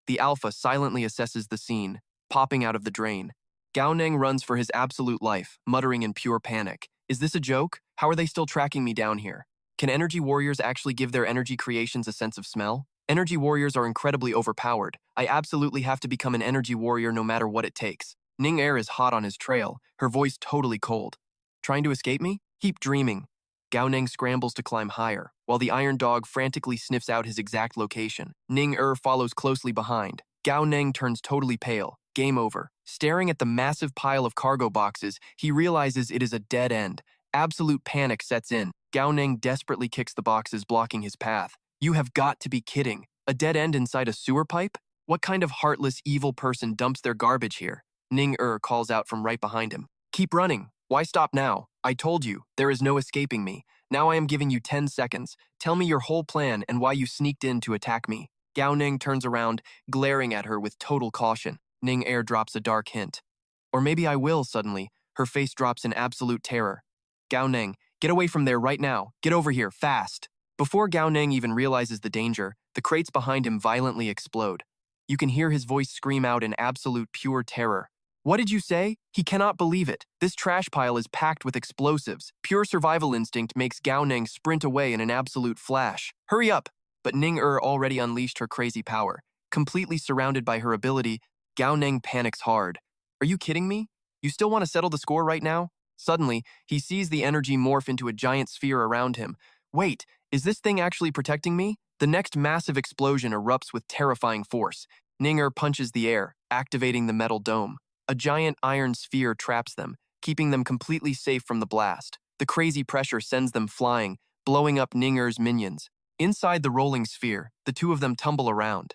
The alpha silently assesses the scene, popping out of the drain. Gao Neng runs for his absolute life, muttering in pure panic. Is this a joke? How are they still tracking me down here? Can energy warriors actually give their energy creations a sense of smell? Energy warriors are incredibly overpowered. I absolutely have to become an energy warrior no matter what it takes. Ning Er is hot on his trail, her voice totally cold. Trying to escape me? Keep dreaming. Gao Neng scrambles to climb higher, while the iron dog frantically sniffs out his exact location. Ning Er follows closely behind. Gao Neng turns totally pale. Game over. Staring at the massive pile of cargo boxes, he realizes it is a dead end. Absolute panic sets in. Gao Neng desperately kicks the boxes blocking his path. You have got to be kidding. A dead end inside a sewer pipe? What kind of heartless, evil person dumps their garbage here? Ning Er calls out from right behind him. Keep running. Why stop now? I told you, there is no escaping me. Now I am giving you 10 seconds. Tell me your whole plan and why you sneaked in to attack me. Gao Ning turns around, glaring at her with total caution. Ning Er drops a dark hint. Or maybe I will, suddenly. Her face drops in absolute terror. Gao Ning, get away from there right now. Get over here, fast. Before Gao Ning even realizes the danger, the crates behind him violently explode. You can hear his voice scream out in absolute pure terror. What did you say? He cannot believe it. This trash pile is packed with explosives. Pure survival instinct makes Gao Ning sprint away in an absolute flash. Hurry up! But Ning Er already unleashed her crazy power. Completely surrounded by her ability, Gao Ning panics hard. Are you kidding me? You still want to settle the score right now? Suddenly, he sees the energy morph into a giant sphere around him. Wait, is this thing actually protecting me? The next massive explosion erupts with terrifying force. Ning Er punches the air, activating the metal dome. A giant iron sphere traps them, keeping them completely safe from the blast. The crazy pressure sends them flying, blowing up Ning Er's minions. Inside the rolling sphere, the two of them tumble around.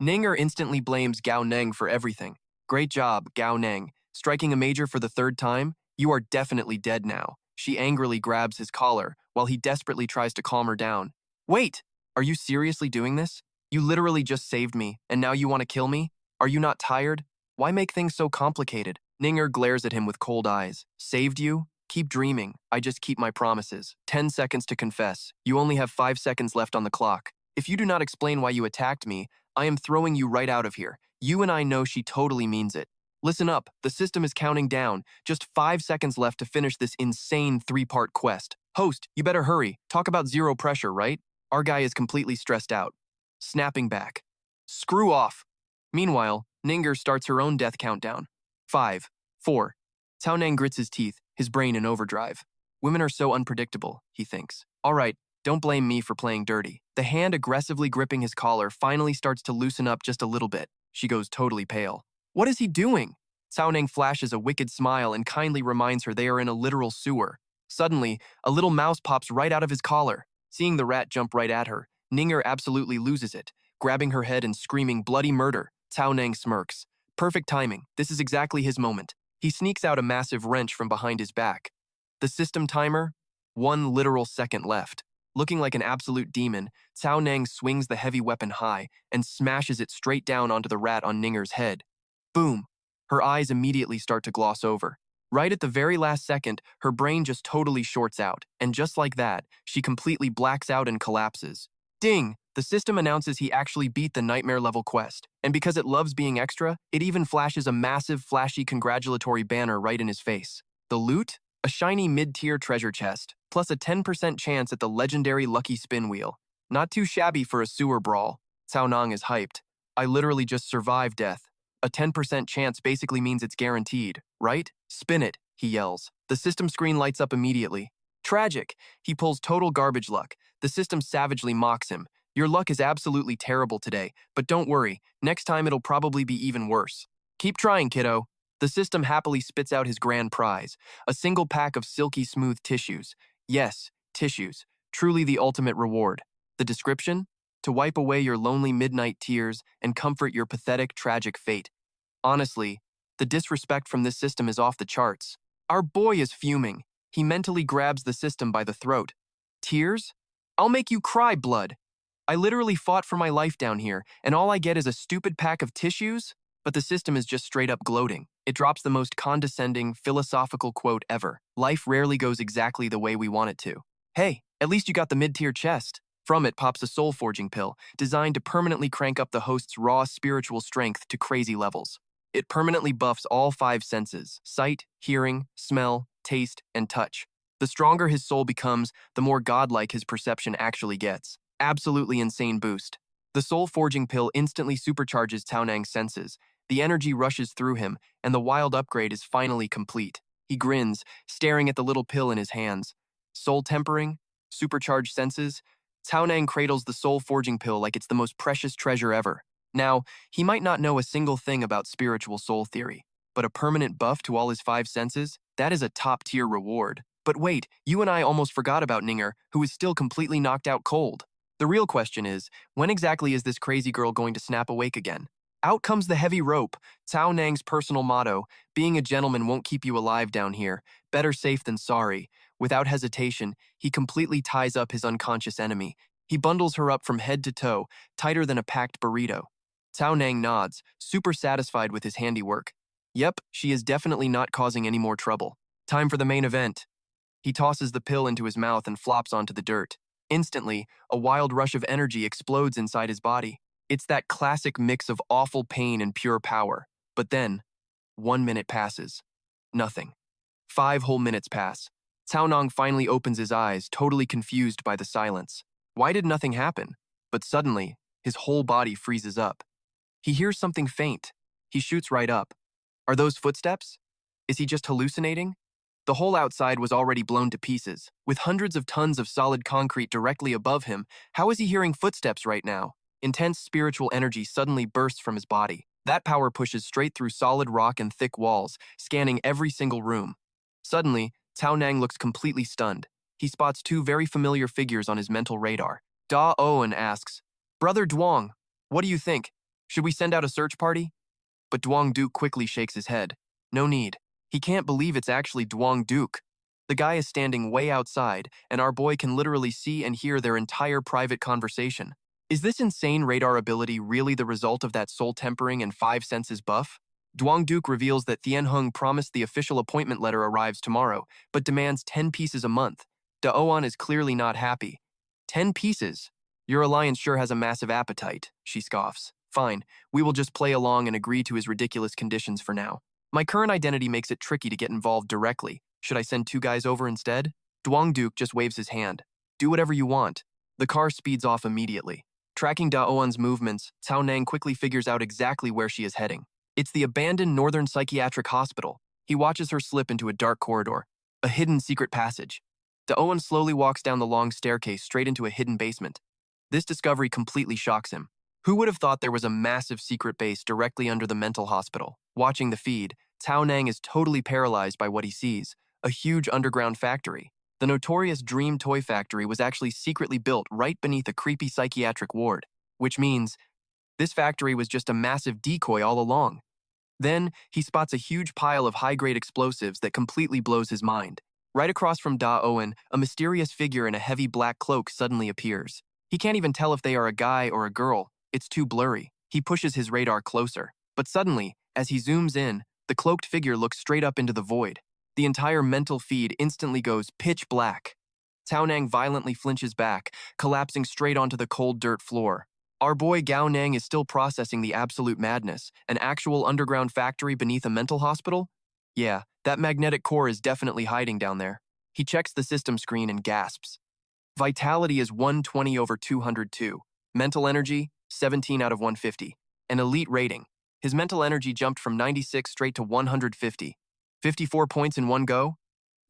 Ning Er instantly blames Gao Neng for everything. Great job, Gao Neng. Striking a major for the third time? You are definitely dead now. She angrily grabs his collar, while he desperately tries to calm her down. Wait! Are you seriously doing this? You literally just saved me, and now you want to kill me? Are you not tired? Why make things so complicated? Ning Er glares at him with cold eyes. Saved you? Keep dreaming. I just keep my promises. 10 seconds to confess. You only have 5 seconds left on the clock. If you do not explain why you attacked me, I am throwing you right out of here. You and I know she totally means it. Listen up, the system is counting down. Just 5 seconds left to finish this insane 3-part quest. Host, you better hurry. Talk about zero pressure, right? Our guy is completely stressed out. Snapping back. Screw off. Meanwhile, Ninger starts her own death countdown. 5, 4. Cao Nang grits his teeth, his brain in overdrive. Women are so unpredictable, he thinks. All right, don't blame me for playing dirty. The hand aggressively gripping his collar finally starts to loosen up just a little bit. She goes totally pale. What is he doing? Cao Nang flashes a wicked smile and kindly reminds her they are in a literal sewer. Suddenly, a little mouse pops right out of his collar. Seeing the rat jump right at her, Ninger absolutely loses it, grabbing her head and screaming bloody murder. Cao Nang smirks. Perfect timing. This is exactly his moment. He sneaks out a massive wrench from behind his back. The system timer? 1 literal second left. Looking like an absolute demon, Cao Nang swings the heavy weapon high and smashes it straight down onto the rat on Ninger's head. Boom! Her eyes immediately start to gloss over. Right at the very last second, her brain just totally shorts out, and just like that, she completely blacks out and collapses. Ding! The system announces he actually beat the nightmare-level quest, and because it loves being extra, it even flashes a massive, flashy congratulatory banner right in his face. The loot? A shiny mid-tier treasure chest, plus a 10% chance at the legendary lucky spin wheel. Not too shabby for a sewer brawl. Cao Nang is hyped. I literally just survived death. A 10% chance basically means it's guaranteed, right? Spin it, he yells. The system screen lights up immediately. Tragic. He pulls total garbage luck. The system savagely mocks him. Your luck is absolutely terrible today, but don't worry, next time it'll probably be even worse. Keep trying, kiddo. The system happily spits out his grand prize, a single pack of silky smooth tissues. Yes, tissues. Truly the ultimate reward. The description? To wipe away your lonely midnight tears and comfort your pathetic, tragic fate. Honestly, the disrespect from this system is off the charts. Our boy is fuming. He mentally grabs the system by the throat. Tears? I'll make you cry, blood. I literally fought for my life down here, and all I get is a stupid pack of tissues? But the system is just straight up gloating. It drops the most condescending, philosophical quote ever. Life rarely goes exactly the way we want it to. Hey, at least you got the mid-tier chest. From it pops a soul-forging pill, designed to permanently crank up the host's raw spiritual strength to crazy levels. It permanently buffs all 5 senses: sight, hearing, smell, taste, and touch. The stronger his soul becomes, the more godlike his perception actually gets. Absolutely insane boost. The soul-forging pill instantly supercharges Cao Nang's senses. The energy rushes through him, and the wild upgrade is finally complete. He grins, staring at the little pill in his hands. Soul tempering? Supercharged senses? Cao Nang cradles the soul-forging pill like it's the most precious treasure ever. Now, he might not know a single thing about spiritual soul theory, but a permanent buff to all his 5 senses? That is a top-tier reward. But wait, you and I almost forgot about Ninger, who is still completely knocked out cold. The real question is, when exactly is this crazy girl going to snap awake again? Out comes the heavy rope, Cao Nang's personal motto: being a gentleman won't keep you alive down here, better safe than sorry. Without hesitation, he completely ties up his unconscious enemy. He bundles her up from head to toe, tighter than a packed burrito. Cao Nang nods, super satisfied with his handiwork. Yep, she is definitely not causing any more trouble. Time for the main event. He tosses the pill into his mouth and flops onto the dirt. Instantly, a wild rush of energy explodes inside his body. It's that classic mix of awful pain and pure power. But then, 1 minute passes. Nothing. 5 whole minutes pass. Cao Nang finally opens his eyes, totally confused by the silence. Why did nothing happen? But suddenly, his whole body freezes up. He hears something faint. He shoots right up. Are those footsteps? Is he just hallucinating? The whole outside was already blown to pieces. With hundreds of tons of solid concrete directly above him, how is he hearing footsteps right now? Intense spiritual energy suddenly bursts from his body. That power pushes straight through solid rock and thick walls, scanning every single room. Suddenly, Cao Nang looks completely stunned. He spots 2 very familiar figures on his mental radar. Da Owen asks, "Brother Duong, what do you think? Should we send out a search party?" But Duong Duke quickly shakes his head. No need. He can't believe it's actually Duong Duke. The guy is standing way outside, and our boy can literally see and hear their entire private conversation. Is this insane radar ability really the result of that soul tempering and 5 senses buff? Duong Duke reveals that Thien Hung promised the official appointment letter arrives tomorrow, but demands 10 pieces a month. Daoan is clearly not happy. 10 pieces? Your alliance sure has a massive appetite, she scoffs. Fine, we will just play along and agree to his ridiculous conditions for now. My current identity makes it tricky to get involved directly. Should I send 2 guys over instead? Duong Duke just waves his hand. Do whatever you want. The car speeds off immediately. Tracking Daoan's movements, Cao Nang quickly figures out exactly where she is heading. It's the abandoned Northern Psychiatric Hospital. He watches her slip into a dark corridor, a hidden secret passage. Daoan slowly walks down the long staircase straight into a hidden basement. This discovery completely shocks him. Who would have thought there was a massive secret base directly under the mental hospital? Watching the feed, Cao Nang is totally paralyzed by what he sees, a huge underground factory. The notorious Dream Toy Factory was actually secretly built right beneath a creepy psychiatric ward, which means this factory was just a massive decoy all along. Then, he spots a huge pile of high-grade explosives that completely blows his mind. Right across from Da Owen, a mysterious figure in a heavy black cloak suddenly appears. He can't even tell if they are a guy or a girl. It's too blurry. He pushes his radar closer. But suddenly, as he zooms in, the cloaked figure looks straight up into the void. The entire mental feed instantly goes pitch black. Cao Nang violently flinches back, collapsing straight onto the cold dirt floor. Our boy Gao Nang is still processing the absolute madness. An actual underground factory beneath a mental hospital? Yeah, that magnetic core is definitely hiding down there. He checks the system screen and gasps. Vitality is 120 over 202. Mental energy, 17 out of 150. An elite rating. His mental energy jumped from 96 straight to 150. 54 points in one go?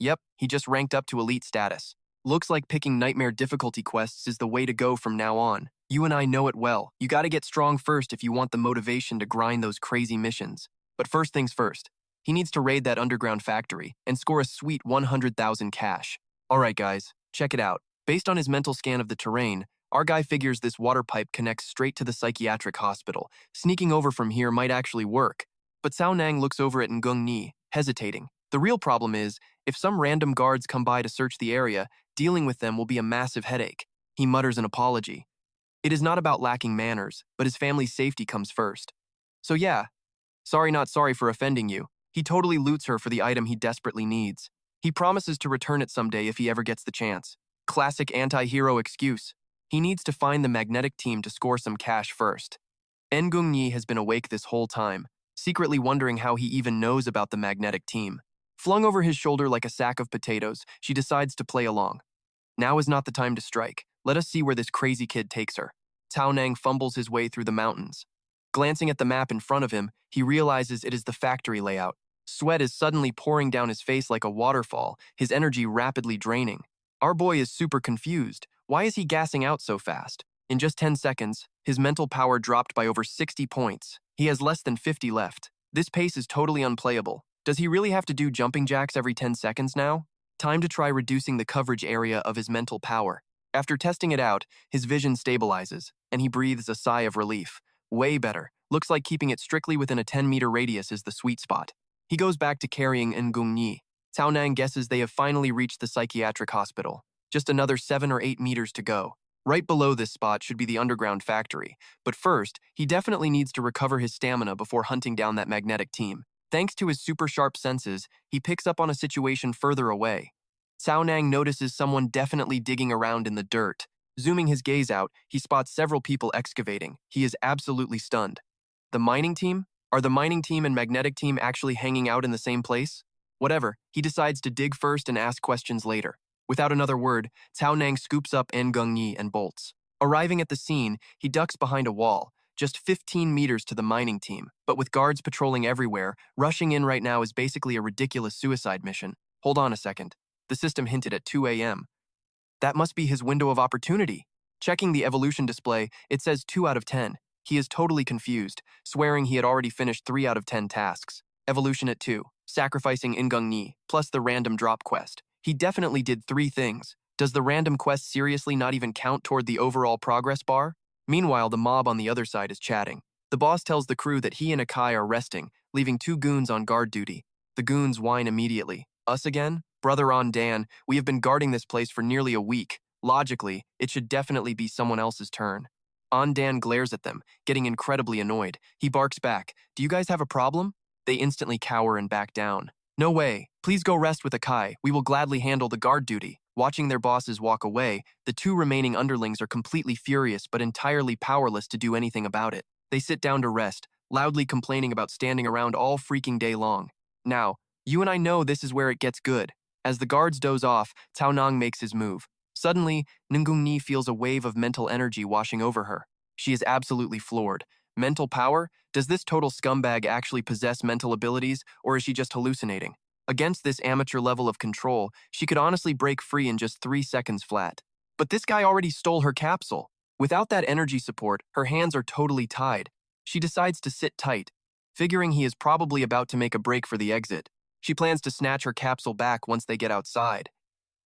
Yep, he just ranked up to elite status. Looks like picking nightmare difficulty quests is the way to go from now on. You and I know it well. You gotta get strong first if you want the motivation to grind those crazy missions. But first things first, he needs to raid that underground factory and score a sweet 100,000 cash. Alright guys, check it out. Based on his mental scan of the terrain, our guy figures this water pipe connects straight to the psychiatric hospital. Sneaking over from here might actually work. But Cao Nang looks over at Ngung Ni, hesitating. The real problem is, if some random guards come by to search the area, dealing with them will be a massive headache. He mutters an apology. It is not about lacking manners, but his family's safety comes first. So yeah, sorry not sorry for offending you. He totally loots her for the item he desperately needs. He promises to return it someday if he ever gets the chance. Classic anti-hero excuse. He needs to find the magnetic team to score some cash first. Ngung Yi has been awake this whole time, secretly wondering how he even knows about the magnetic team. Flung over his shoulder like a sack of potatoes, she decides to play along. Now is not the time to strike. Let us see where this crazy kid takes her. Cao Nang fumbles his way through the mountains. Glancing at the map in front of him, he realizes it is the factory layout. Sweat is suddenly pouring down his face like a waterfall, his energy rapidly draining. Our boy is super confused. Why is he gassing out so fast? In just 10 seconds, his mental power dropped by over 60 points. He has less than 50 left. This pace is totally unplayable. Does he really have to do jumping jacks every 10 seconds now? Time to try reducing the coverage area of his mental power. After testing it out, his vision stabilizes, and he breathes a sigh of relief. Way better. Looks like keeping it strictly within a 10-meter radius is the sweet spot. He goes back to carrying Ngung. Cao Nang guesses they have finally reached the psychiatric hospital. Just another 7 or 8 meters to go. Right below this spot should be the underground factory. But first, he definitely needs to recover his stamina before hunting down that magnetic team. Thanks to his super sharp senses, he picks up on a situation further away. Cao Nang notices someone definitely digging around in the dirt. Zooming his gaze out, he spots several people excavating. He is absolutely stunned. The mining team? Are the mining team and magnetic team actually hanging out in the same place? Whatever, he decides to dig first and ask questions later. Without another word, Cao Nang scoops up Ngung and bolts. Arriving at the scene, he ducks behind a wall, just 15 meters to the mining team. But with guards patrolling everywhere, rushing in right now is basically a ridiculous suicide mission. Hold on a second. The system hinted at 2 a.m. That must be his window of opportunity. Checking the evolution display, it says 2 out of 10. He is totally confused, swearing he had already finished 3 out of 10 tasks. Evolution at 2, sacrificing Ngung, plus the random drop quest. He definitely did 3 things. Does the random quest seriously not even count toward the overall progress bar? Meanwhile, the mob on the other side is chatting. The boss tells the crew that he and Akai are resting, leaving 2 goons on guard duty. The goons whine immediately. Us again? Brother on Dan, we have been guarding this place for nearly a week. Logically, it should definitely be someone else's turn. On Dan glares at them, getting incredibly annoyed. He barks back, "Do you guys have a problem?" They instantly cower and back down. "No way. Please go rest with Akai. We will gladly handle the guard duty." Watching their bosses walk away, the 2 remaining underlings are completely furious but entirely powerless to do anything about it. They sit down to rest, loudly complaining about standing around all freaking day long. Now, you and I know this is where it gets good. As the guards doze off, Cao Nang makes his move. Suddenly, Ngung feels a wave of mental energy washing over her. She is absolutely floored. Mental power? Does this total scumbag actually possess mental abilities, or is she just hallucinating? Against this amateur level of control, she could honestly break free in just 3 seconds flat. But this guy already stole her capsule. Without that energy support, her hands are totally tied. She decides to sit tight, figuring he is probably about to make a break for the exit. She plans to snatch her capsule back once they get outside.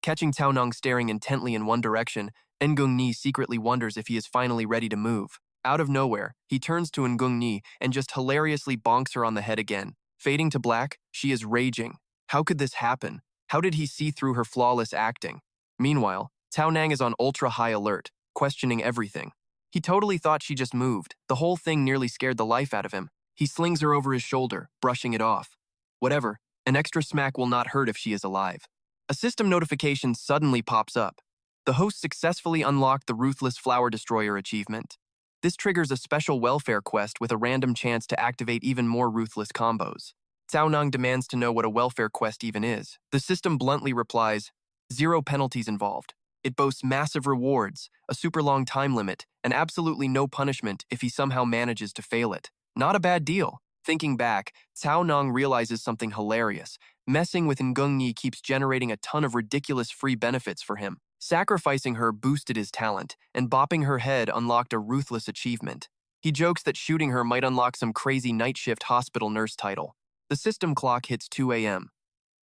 Catching Cao Nang staring intently in one direction, Ngung secretly wonders if he is finally ready to move. Out of nowhere, he turns to Ngung and just hilariously bonks her on the head again. Fading to black, she is raging. How could this happen? How did he see through her flawless acting? Meanwhile, Cao Nang is on ultra-high alert, questioning everything. He totally thought she just moved. The whole thing nearly scared the life out of him. He slings her over his shoulder, brushing it off. Whatever, an extra smack will not hurt if she is alive. A system notification suddenly pops up. The host successfully unlocked the Ruthless Flower Destroyer achievement. This triggers a special welfare quest with a random chance to activate even more ruthless combos. Cao Nang demands to know what a welfare quest even is. The system bluntly replies, 0 penalties involved. It boasts massive rewards, a super long time limit, and absolutely no punishment if he somehow manages to fail it. Not a bad deal. Thinking back, Cao Nang realizes something hilarious. Messing with Ngung keeps generating a ton of ridiculous free benefits for him. Sacrificing her boosted his talent, and bopping her head unlocked a ruthless achievement. He jokes that shooting her might unlock some crazy night shift hospital nurse title. The system clock hits 2 a.m.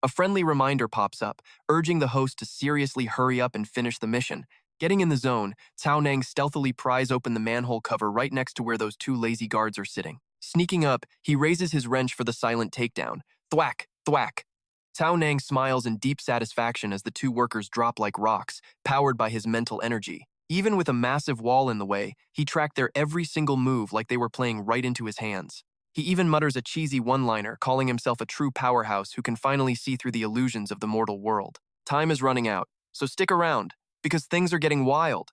A friendly reminder pops up, urging the host to seriously hurry up and finish the mission. Getting in the zone, Cao Nang stealthily pries open the manhole cover right next to where those 2 lazy guards are sitting. Sneaking up, he raises his wrench for the silent takedown. Thwack, thwack. Cao Nang smiles in deep satisfaction as the 2 workers drop like rocks, powered by his mental energy. Even with a massive wall in the way, he tracked their every single move like they were playing right into his hands. He even mutters a cheesy one-liner, calling himself a true powerhouse who can finally see through the illusions of the mortal world. Time is running out, so stick around, because things are getting wild.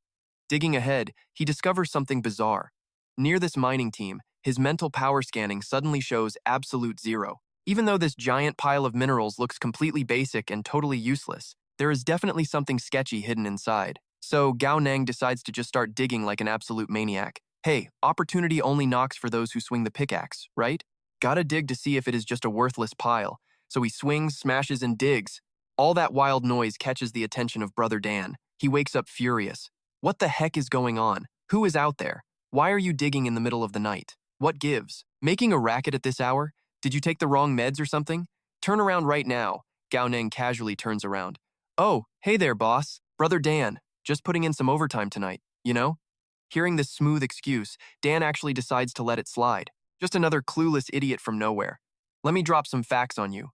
Digging ahead, he discovers something bizarre. Near this mining team, his mental power scanning suddenly shows absolute 0. Even though this giant pile of minerals looks completely basic and totally useless, there is definitely something sketchy hidden inside. So Gao Nang decides to just start digging like an absolute maniac. Hey, opportunity only knocks for those who swing the pickaxe, right? Gotta dig to see if it is just a worthless pile. So he swings, smashes, and digs. All that wild noise catches the attention of Brother Dan. He wakes up furious. What the heck is going on? Who is out there? Why are you digging in the middle of the night? What gives? Making a racket at this hour? Did you take the wrong meds or something? Turn around right now. Gao Neng casually turns around. Oh, hey there, boss. Brother Dan. Just putting in some overtime tonight, you know? Hearing this smooth excuse, Dan actually decides to let it slide. Just another clueless idiot from nowhere. Let me drop some facts on you.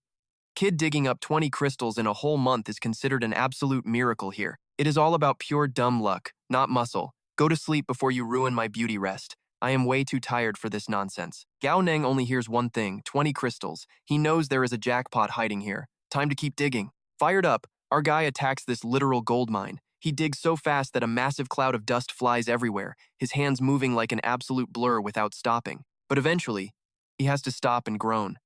Kid digging up 20 crystals in a whole month is considered an absolute miracle here. It is all about pure dumb luck, not muscle. Go to sleep before you ruin my beauty rest. I am way too tired for this nonsense. Gao Neng only hears one thing, 20 crystals. He knows there is a jackpot hiding here. Time to keep digging. Fired up, our guy attacks this literal gold mine. He digs so fast that a massive cloud of dust flies everywhere, his hands moving like an absolute blur without stopping. But eventually, he has to stop and groan.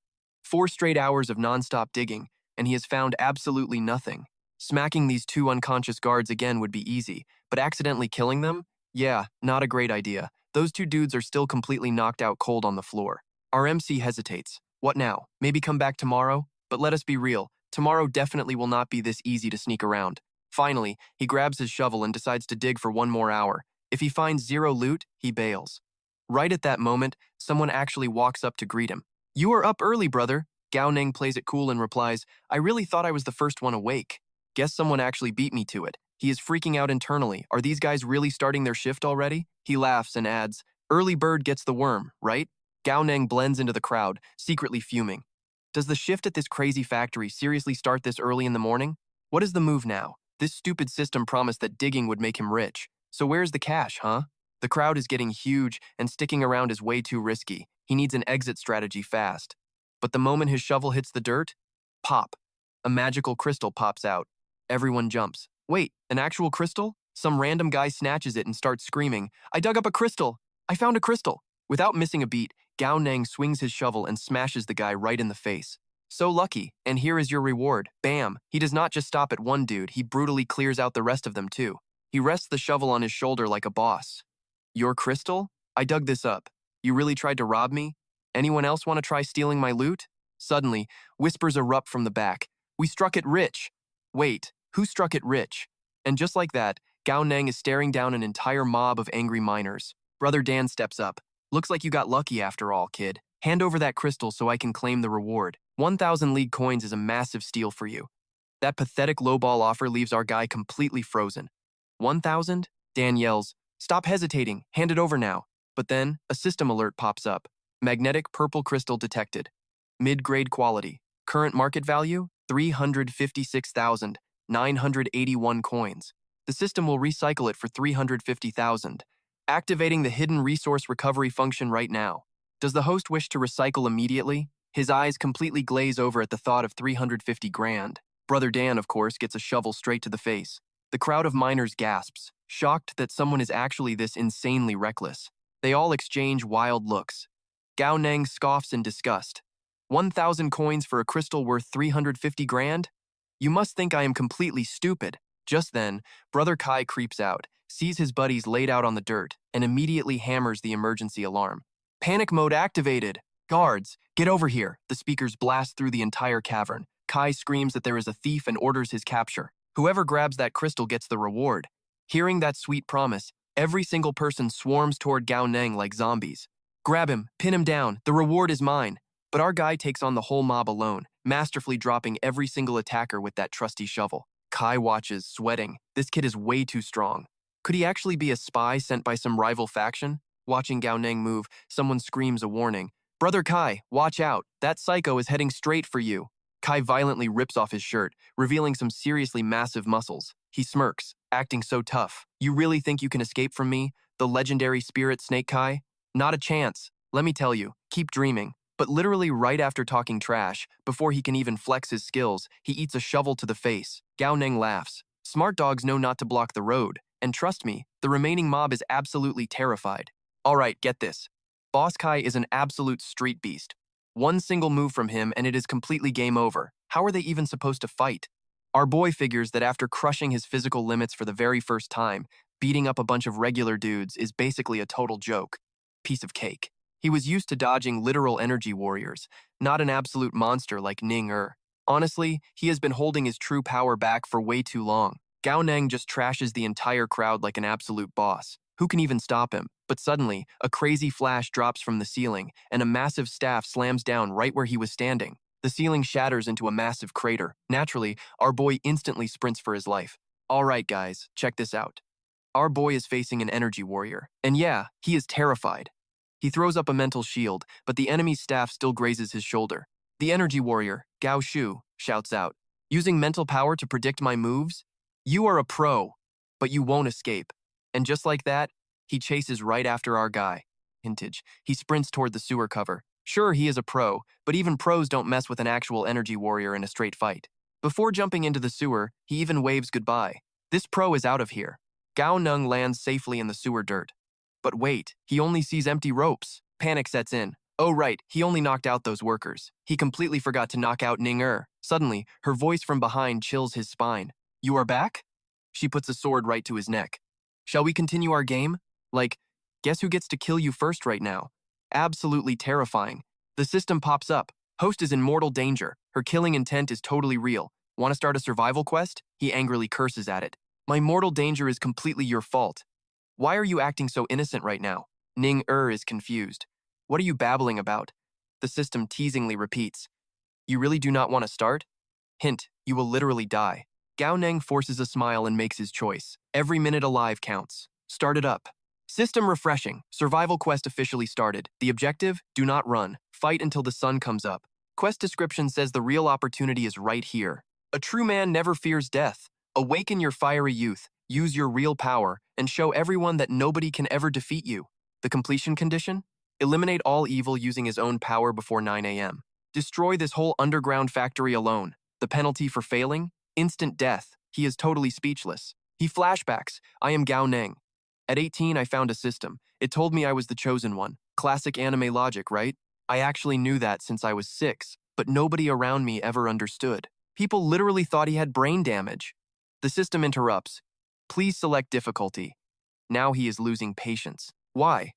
4 straight hours of non-stop digging, and he has found absolutely nothing. Smacking these 2 unconscious guards again would be easy, but accidentally killing them? Yeah, not a great idea. Those 2 dudes are still completely knocked out cold on the floor. Our MC hesitates. What now? Maybe come back tomorrow? But let us be real, tomorrow definitely will not be this easy to sneak around. Finally, he grabs his shovel and decides to dig for 1 more hour. If he finds 0 loot, he bails. Right at that moment, someone actually walks up to greet him. You are up early, brother. Gao Ning plays it cool and replies, I really thought I was the first one awake. Guess someone actually beat me to it. He is freaking out internally. Are these guys really starting their shift already? He laughs and adds, early bird gets the worm, right? Gao Neng blends into the crowd, secretly fuming. Does the shift at this crazy factory seriously start this early in the morning? What is the move now? This stupid system promised that digging would make him rich. So where's the cash, huh? The crowd is getting huge, and sticking around is way too risky. He needs an exit strategy fast. But the moment his shovel hits the dirt, pop. A magical crystal pops out. Everyone jumps. Wait, an actual crystal? Some random guy snatches it and starts screaming, I dug up a crystal! I found a crystal! Without missing a beat, Gao Neng swings his shovel and smashes the guy right in the face. So lucky, and here is your reward. Bam! He does not just stop at one dude, he brutally clears out the rest of them too. He rests the shovel on his shoulder like a boss. Your crystal? I dug this up. You really tried to rob me? Anyone else want to try stealing my loot? Suddenly, whispers erupt from the back. We struck it rich. Wait, who struck it rich? And just like that, Gao Neng is staring down an entire mob of angry miners. Brother Dan steps up. Looks like you got lucky after all, kid. Hand over that crystal so I can claim the reward. 1,000 league coins is a massive steal for you. That pathetic lowball offer leaves our guy completely frozen. 1,000? Dan yells, stop hesitating, hand it over now. But then, a system alert pops up. Magnetic purple crystal detected. Mid-grade quality. Current market value? 356,981 coins. The system will recycle it for 350,000. Activating the hidden resource recovery function right now. Does the host wish to recycle immediately? His eyes completely glaze over at the thought of 350 grand. Brother Dan, of course, gets a shovel straight to the face. The crowd of miners gasps, shocked that someone is actually this insanely reckless. They all exchange wild looks. Gao Neng scoffs in disgust. 1,000 coins for a crystal worth 350 grand? You must think I am completely stupid. Just then, Brother Kai creeps out, sees his buddies laid out on the dirt, and immediately hammers the emergency alarm. Panic mode activated! Guards, get over here! The speakers blast through the entire cavern. Kai screams that there is a thief and orders his capture. Whoever grabs that crystal gets the reward. Hearing that sweet promise, every single person swarms toward Gao Neng like zombies. Grab him, pin him down, the reward is mine. But our guy takes on the whole mob alone, masterfully dropping every single attacker with that trusty shovel. Kai watches, sweating. This kid is way too strong. Could he actually be a spy sent by some rival faction? Watching Gao Neng move, someone screams a warning. Brother Kai, watch out. That psycho is heading straight for you. Kai violently rips off his shirt, revealing some seriously massive muscles. He smirks, acting so tough. You really think you can escape from me, the legendary spirit Snake Kai? Not a chance. Let me tell you, keep dreaming. But literally right after talking trash, before he can even flex his skills, he eats a shovel to the face. Gao Neng laughs. Smart dogs know not to block the road. And trust me, the remaining mob is absolutely terrified. Alright, get this. Boss Kai is an absolute street beast. One single move from him and it is completely game over. How are they even supposed to fight? Our boy figures that after crushing his physical limits for the very first time, beating up a bunch of regular dudes is basically a total joke. Piece of cake. He was used to dodging literal energy warriors, not an absolute monster like Ning-Er. Honestly, he has been holding his true power back for way too long. Gao Neng just trashes the entire crowd like an absolute boss. Who can even stop him? But suddenly, a crazy flash drops from the ceiling, and a massive staff slams down right where he was standing. The ceiling shatters into a massive crater. Naturally, our boy instantly sprints for his life. All right, guys, check this out. Our boy is facing an energy warrior. And yeah, he is terrified. He throws up a mental shield, but the enemy's staff still grazes his shoulder. The energy warrior, Gao Shu, shouts out, "Using mental power to predict my moves? You are a pro, but you won't escape." And just like that, he chases right after our guy. Hintage. He sprints toward the sewer cover. Sure, he is a pro, but even pros don't mess with an actual energy warrior in a straight fight. Before jumping into the sewer, he even waves goodbye. This pro is out of here. Gao Neng lands safely in the sewer dirt. But wait, he only sees empty ropes. Panic sets in. Oh right, he only knocked out those workers. He completely forgot to knock out Ning-Er. Suddenly, her voice from behind chills his spine. "You are back?" She puts a sword right to his neck. "Shall we continue our game? Like, guess who gets to kill you first right now?" Absolutely terrifying. The system pops up. Host is in mortal danger. Her killing intent is totally real. Want to start a survival quest? He angrily curses at it. "My mortal danger is completely your fault. Why are you acting so innocent right now?" Ning-Er is confused. "What are you babbling about?" The system teasingly repeats. "You really do not want to start? Hint, you will literally die." Gao Neng forces a smile and makes his choice. Every minute alive counts. Start it up. System refreshing. Survival quest officially started. The objective? Do not run. Fight until the sun comes up. Quest description says the real opportunity is right here. A true man never fears death. Awaken your fiery youth. Use your real power and show everyone that nobody can ever defeat you. The completion condition? Eliminate all evil using his own power before 9 a.m. Destroy this whole underground factory alone. The penalty for failing? Instant death. He is totally speechless. He flashbacks. I am Gao Neng. At 18, I found a system. It told me I was the chosen one. Classic anime logic, right? I actually knew that since I was 6, but nobody around me ever understood. People literally thought he had brain damage. The system interrupts. Please select difficulty. Now he is losing patience. Why?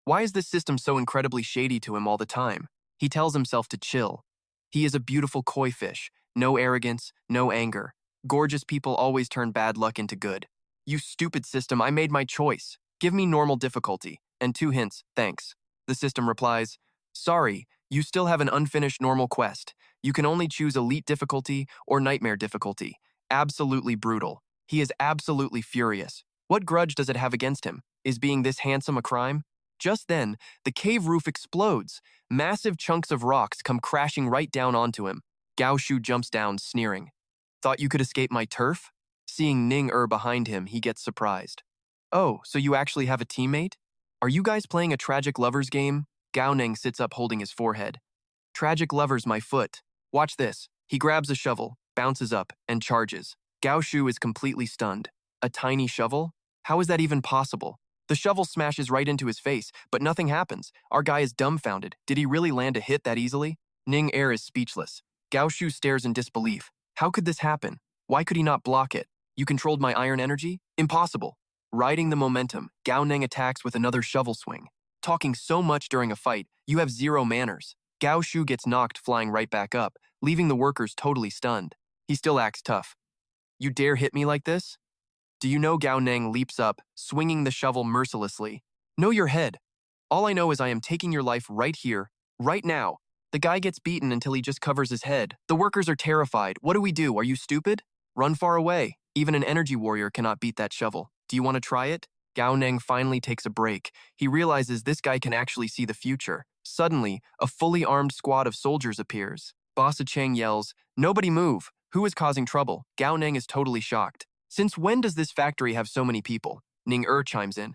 Why is this system so incredibly shady to him all the time? He tells himself to chill. He is a beautiful koi fish. No arrogance, no anger. Gorgeous people always turn bad luck into good. You stupid system, I made my choice. Give me normal difficulty. And 2 hints, thanks. The system replies, sorry, you still have an unfinished normal quest. You can only choose elite difficulty or nightmare difficulty. Absolutely brutal. He is absolutely furious. What grudge does it have against him? Is being this handsome a crime? Just then, the cave roof explodes. Massive chunks of rocks come crashing right down onto him. Gao Shu jumps down, sneering. Thought you could escape my turf? Seeing Ning-Er behind him, he gets surprised. Oh, so you actually have a teammate? Are you guys playing a tragic lovers game? Gao Neng sits up holding his forehead. Tragic lovers, my foot. Watch this. He grabs a shovel, bounces up, and charges. Gao Shu is completely stunned. A tiny shovel? How is that even possible? The shovel smashes right into his face, but nothing happens. Our guy is dumbfounded. Did he really land a hit that easily? Ning-Er is speechless. Gao Shu stares in disbelief. How could this happen? Why could he not block it? You controlled my iron energy? Impossible. Riding the momentum, Gao Neng attacks with another shovel swing. Talking so much during a fight, you have zero manners. Gao Shu gets knocked flying right back up, leaving the workers totally stunned. He still acts tough. You dare hit me like this? Do you know Gao Neng leaps up, swinging the shovel mercilessly? Know your head. All I know is I am taking your life right here, right now. The guy gets beaten until he just covers his head. The workers are terrified. What do we do? Are you stupid? Run far away. Even an energy warrior cannot beat that shovel. Do you want to try it? Gao Neng finally takes a break. He realizes this guy can actually see the future. Suddenly, a fully armed squad of soldiers appears. Bossa Chang yells, "Nobody move! Who is causing trouble?" Gao Neng is totally shocked. Since when does this factory have so many people? Ning-Er chimes in.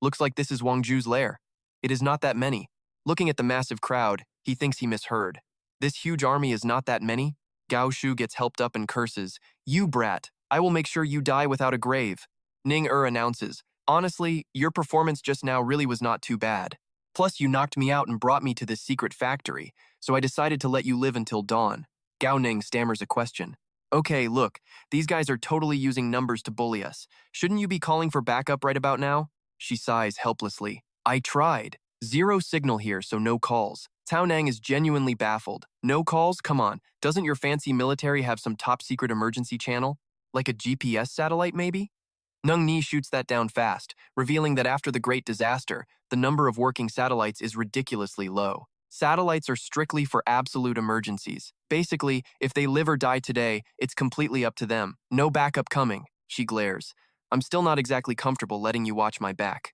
Looks like this is Wang Zhu's lair. It is not that many. Looking at the massive crowd, he thinks he misheard. This huge army is not that many? Gao Shu gets helped up and curses. You brat, I will make sure you die without a grave. Ning-Er announces, honestly, your performance just now really was not too bad. Plus, you knocked me out and brought me to this secret factory, so I decided to let you live until dawn. Gao Ning stammers a question. Okay, look, these guys are totally using numbers to bully us. Shouldn't you be calling for backup right about now? She sighs helplessly. I tried. Zero signal here, so no calls. Tao Nang is genuinely baffled. No calls? Come on. Doesn't your fancy military have some top secret emergency channel? Like a GPS satellite, maybe? Nung Ni shoots that down fast, revealing that after the Great Disaster, the number of working satellites is ridiculously low. Satellites are strictly for absolute emergencies. Basically, if they live or die today, it's completely up to them. No backup coming, she glares. I'm still not exactly comfortable letting you watch my back.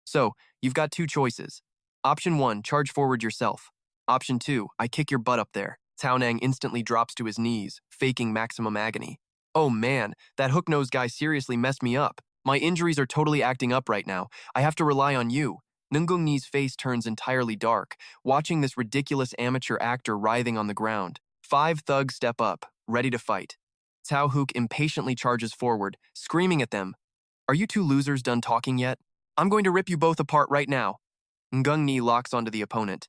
So, you've got two choices. Option 1, charge forward yourself. Option 2, I kick your butt up there. Tao Nang instantly drops to his knees, faking maximum agony. Oh man, that hook-nosed guy seriously messed me up. My injuries are totally acting up right now. I have to rely on you. Nungung Ni's face turns entirely dark, watching this ridiculous amateur actor writhing on the ground. 5 thugs step up, ready to fight. Cao Hook impatiently charges forward, screaming at them. Are you two losers done talking yet? I'm going to rip you both apart right now. Ngung Ni locks onto the opponent.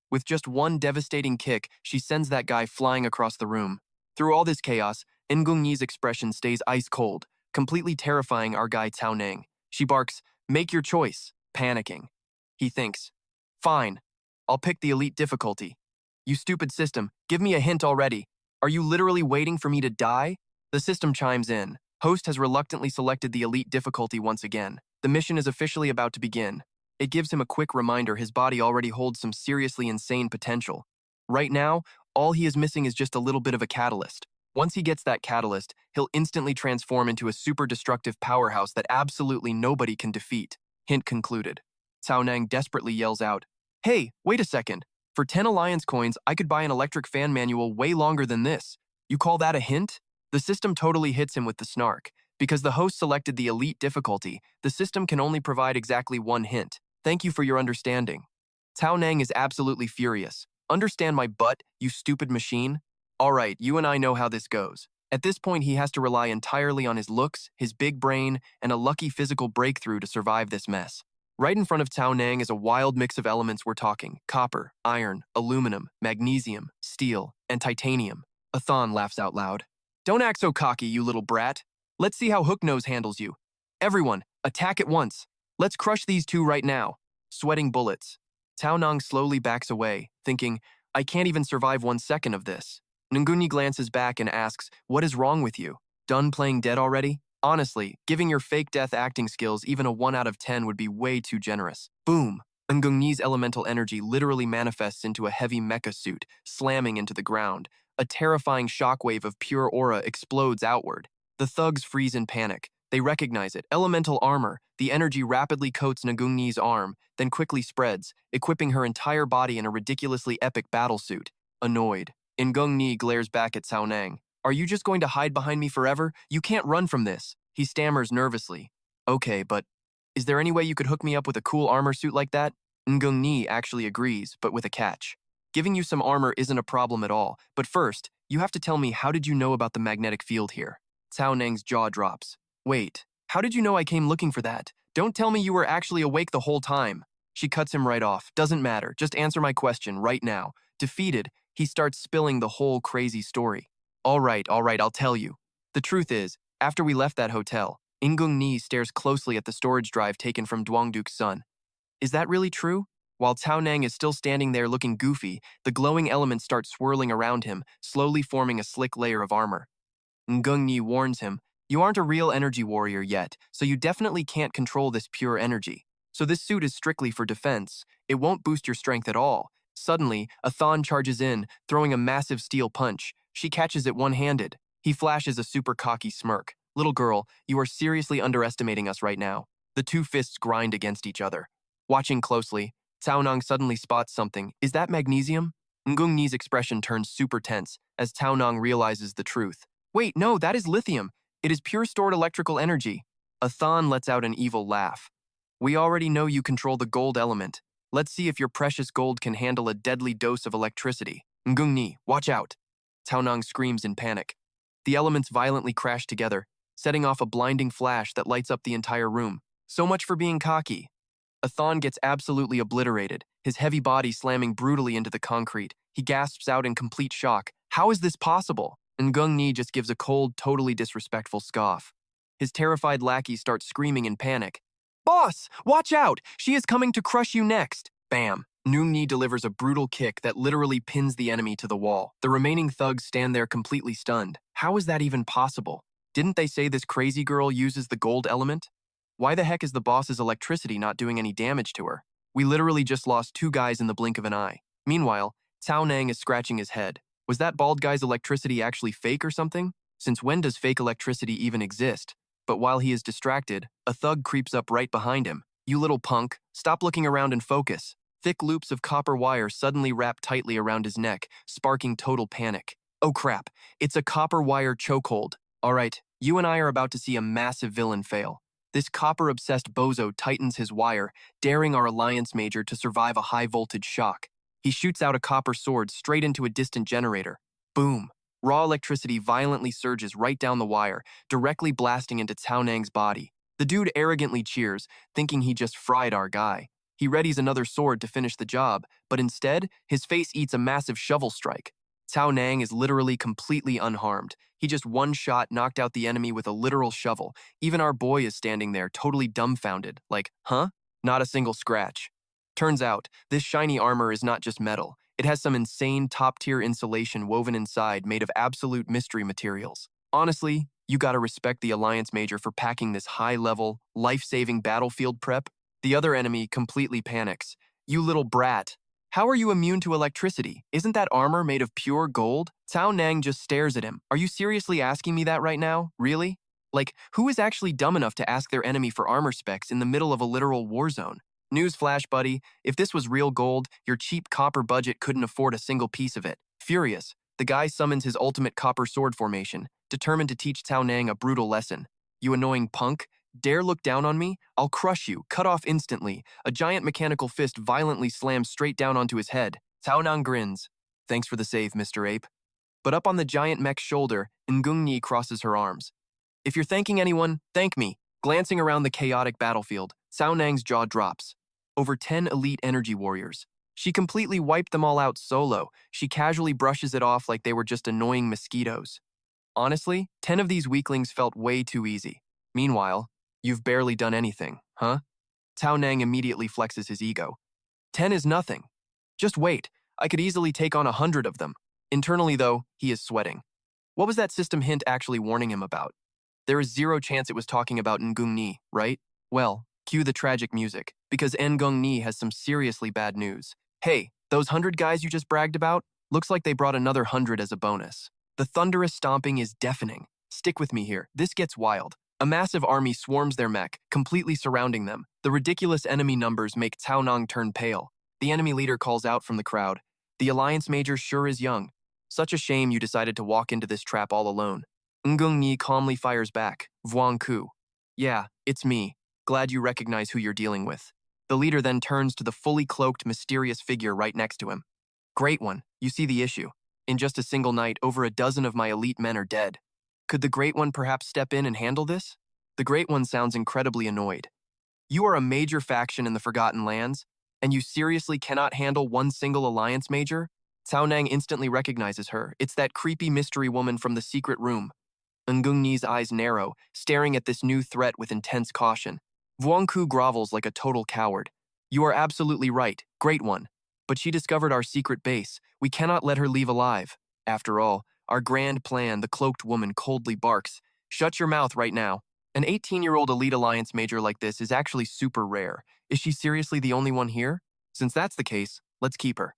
With just one devastating kick, she sends that guy flying across the room. Through all this chaos, Ngung Ni's expression stays ice cold, completely terrifying our guy Cao Nang. She barks, make your choice, panicking. He thinks, fine, I'll pick the elite difficulty. You stupid system, give me a hint already. Are you literally waiting for me to die? The system chimes in. Host has reluctantly selected the elite difficulty once again. The mission is officially about to begin. It gives him a quick reminder his body already holds some seriously insane potential. Right now, all he is missing is just a little bit of a catalyst. Once he gets that catalyst, he'll instantly transform into a super destructive powerhouse that absolutely nobody can defeat. Hint concluded. Cao Nang desperately yells out, hey, wait a second. For 10 Alliance coins, I could buy an electric fan manual way longer than this. You call that a hint? The system totally hits him with the snark. Because the host selected the elite difficulty, the system can only provide exactly one hint. Thank you for your understanding. Cao Nang is absolutely furious. Understand my butt, you stupid machine? All right, you and I know how this goes. At this point, he has to rely entirely on his looks, his big brain, and a lucky physical breakthrough to survive this mess. Right in front of Cao Nang is a wild mix of elements we're talking. Copper, iron, aluminum, magnesium, steel, and titanium. Athan laughs out loud. Don't act so cocky, you little brat. Let's see how Hooknose handles you. Everyone, attack at once. Let's crush these two right now. Sweating bullets. Cao Nang slowly backs away, thinking, I can't even survive 1 second of this. Nguni glances back and asks, what is wrong with you? Done playing dead already? Honestly, giving your fake death acting skills even a 1 out of 10 would be way too generous. Boom! Ngungni's elemental energy literally manifests into a heavy mecha suit, slamming into the ground. A terrifying shockwave of pure aura explodes outward. The thugs freeze in panic. They recognize it. Elemental armor. The energy rapidly coats Ngungni's arm, then quickly spreads, equipping her entire body in a ridiculously epic battlesuit. Annoyed, Ngungni glares back at Cao Nang. Are you just going to hide behind me forever? You can't run from this. He stammers nervously. Okay, but is there any way you could hook me up with a cool armor suit like that? Ngungni actually agrees, but with a catch. Giving you some armor isn't a problem at all, but first, you have to tell me how did you know about the magnetic field here? Cao Nang's jaw drops. Wait, how did you know I came looking for that? Don't tell me you were actually awake the whole time. She cuts him right off. Doesn't matter, just answer my question right now. Defeated, he starts spilling the whole crazy story. All right, I'll tell you. The truth is, after we left that hotel, Ingung Ni stares closely at the storage drive taken from Duangduk's son. Is that really true? While Cao Nang is still standing there looking goofy, the glowing elements start swirling around him, slowly forming a slick layer of armor. Ngung Ni warns him, you aren't a real energy warrior yet, so you definitely can't control this pure energy. So this suit is strictly for defense. It won't boost your strength at all. Suddenly, Athan charges in, throwing a massive steel punch. She catches it one-handed. He flashes a super cocky smirk. Little girl, you are seriously underestimating us right now. The two fists grind against each other. Watching closely, Cao Nang suddenly spots something. Is that magnesium? Ngung Ni's expression turns super tense as Cao Nang realizes the truth. Wait, no, that is lithium. It is pure stored electrical energy. Athan lets out an evil laugh. We already know you control the gold element. Let's see if your precious gold can handle a deadly dose of electricity. Ngung Ni, watch out. Cao Nang screams in panic. The elements violently crash together, setting off a blinding flash that lights up the entire room. So much for being cocky. Athon gets absolutely obliterated, his heavy body slamming brutally into the concrete. He gasps out in complete shock. How is this possible? And Gung Ni just gives a cold, totally disrespectful scoff. His terrified lackey starts screaming in panic. Boss, watch out! She is coming to crush you next! Bam! Noong Ni delivers a brutal kick that literally pins the enemy to the wall. The remaining thugs stand there completely stunned. How is that even possible? Didn't they say this crazy girl uses the gold element? Why the heck is the boss's electricity not doing any damage to her? We literally just lost 2 guys in the blink of an eye. Meanwhile, Cao Nang is scratching his head. Was that bald guy's electricity actually fake or something? Since when does fake electricity even exist? But while he is distracted, a thug creeps up right behind him. You little punk, stop looking around and focus. Thick loops of copper wire suddenly wrap tightly around his neck, sparking total panic. Oh crap, it's a copper wire chokehold. Alright, you and I are about to see a massive villain fail. This copper-obsessed bozo tightens his wire, daring our Alliance Major to survive a high-voltage shock. He shoots out a copper sword straight into a distant generator. Boom! Raw electricity violently surges right down the wire, directly blasting into Cao Nang's body. The dude arrogantly cheers, thinking he just fried our guy. He readies another sword to finish the job, but instead, his face eats a massive shovel strike. Cao Nang is literally completely unharmed. He just one-shot knocked out the enemy with a literal shovel. Even our boy is standing there, totally dumbfounded, like, huh? Not a single scratch. Turns out, this shiny armor is not just metal. It has some insane top-tier insulation woven inside made of absolute mystery materials. Honestly, you gotta respect the Alliance Major for packing this high-level, life-saving battlefield prep. The other enemy completely panics. You little brat. How are you immune to electricity? Isn't that armor made of pure gold? Cao Nang just stares at him. Are you seriously asking me that right now? Really? Like, who is actually dumb enough to ask their enemy for armor specs in the middle of a literal war zone? Newsflash, buddy, if this was real gold, your cheap copper budget couldn't afford a single piece of it. Furious, the guy summons his ultimate copper sword formation, determined to teach Cao Nang a brutal lesson. You annoying punk, dare look down on me? I'll crush you, cut off instantly. A giant mechanical fist violently slams straight down onto his head. Cao Nang grins. Thanks for the save, Mr. Ape. But up on the giant mech's shoulder, Ngung Ni crosses her arms. If you're thanking anyone, thank me. Glancing around the chaotic battlefield, Cao Nang's jaw drops. Over 10 elite energy warriors. She completely wiped them all out solo. She casually brushes it off like they were just annoying mosquitoes. Honestly, 10 of these weaklings felt way too easy. Meanwhile, you've barely done anything, huh? Cao Nang immediately flexes his ego. 10 is nothing. Just wait, I could easily take on 100 of them. Internally, though, he is sweating. What was that system hint actually warning him about? There is zero chance it was talking about Ngung Ni, right? Well, cue the tragic music, because Ngung Ni has some seriously bad news. Hey, those 100 guys you just bragged about? Looks like they brought another 100 as a bonus. The thunderous stomping is deafening. Stick with me here, this gets wild. A massive army swarms their mech, completely surrounding them. The ridiculous enemy numbers make Cao Nang turn pale. The enemy leader calls out from the crowd. The Alliance Major sure is young. Such a shame you decided to walk into this trap all alone. Ngung Ni calmly fires back. Vuong Ku. Yeah, it's me. Glad you recognize who you're dealing with. The leader then turns to the fully cloaked, mysterious figure right next to him. Great One, you see the issue. In just a single night, over a dozen of my elite men are dead. Could the Great One perhaps step in and handle this? The Great One sounds incredibly annoyed. You are a major faction in the Forgotten Lands, and you seriously cannot handle one single Alliance Major? Cao Nang instantly recognizes her. It's that creepy mystery woman from the secret room. Ngung Ni's eyes narrow, staring at this new threat with intense caution. Vuong Ku grovels like a total coward. You are absolutely right, Great One. But she discovered our secret base. We cannot let her leave alive. After all, our grand plan, the cloaked woman coldly barks. Shut your mouth right now. An 18-year-old Elite Alliance Major like this is actually super rare. Is she seriously the only one here? Since that's the case, let's keep her.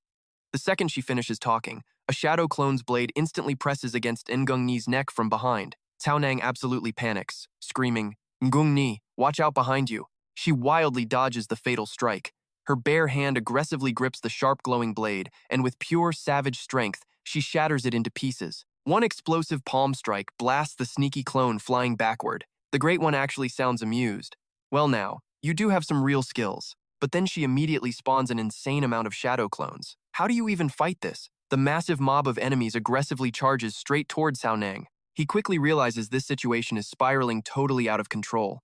The second she finishes talking, a Shadow Clone's blade instantly presses against Ngung Ni's neck from behind. Cao Nang absolutely panics, screaming, Ngung Ni, watch out behind you. She wildly dodges the fatal strike. Her bare hand aggressively grips the sharp glowing blade, and with pure savage strength, she shatters it into pieces. One explosive palm strike blasts the sneaky clone flying backward. The Great One actually sounds amused. Well now, you do have some real skills. But then she immediately spawns an insane amount of shadow clones. How do you even fight this? The massive mob of enemies aggressively charges straight toward Cao Nang. He quickly realizes this situation is spiraling totally out of control.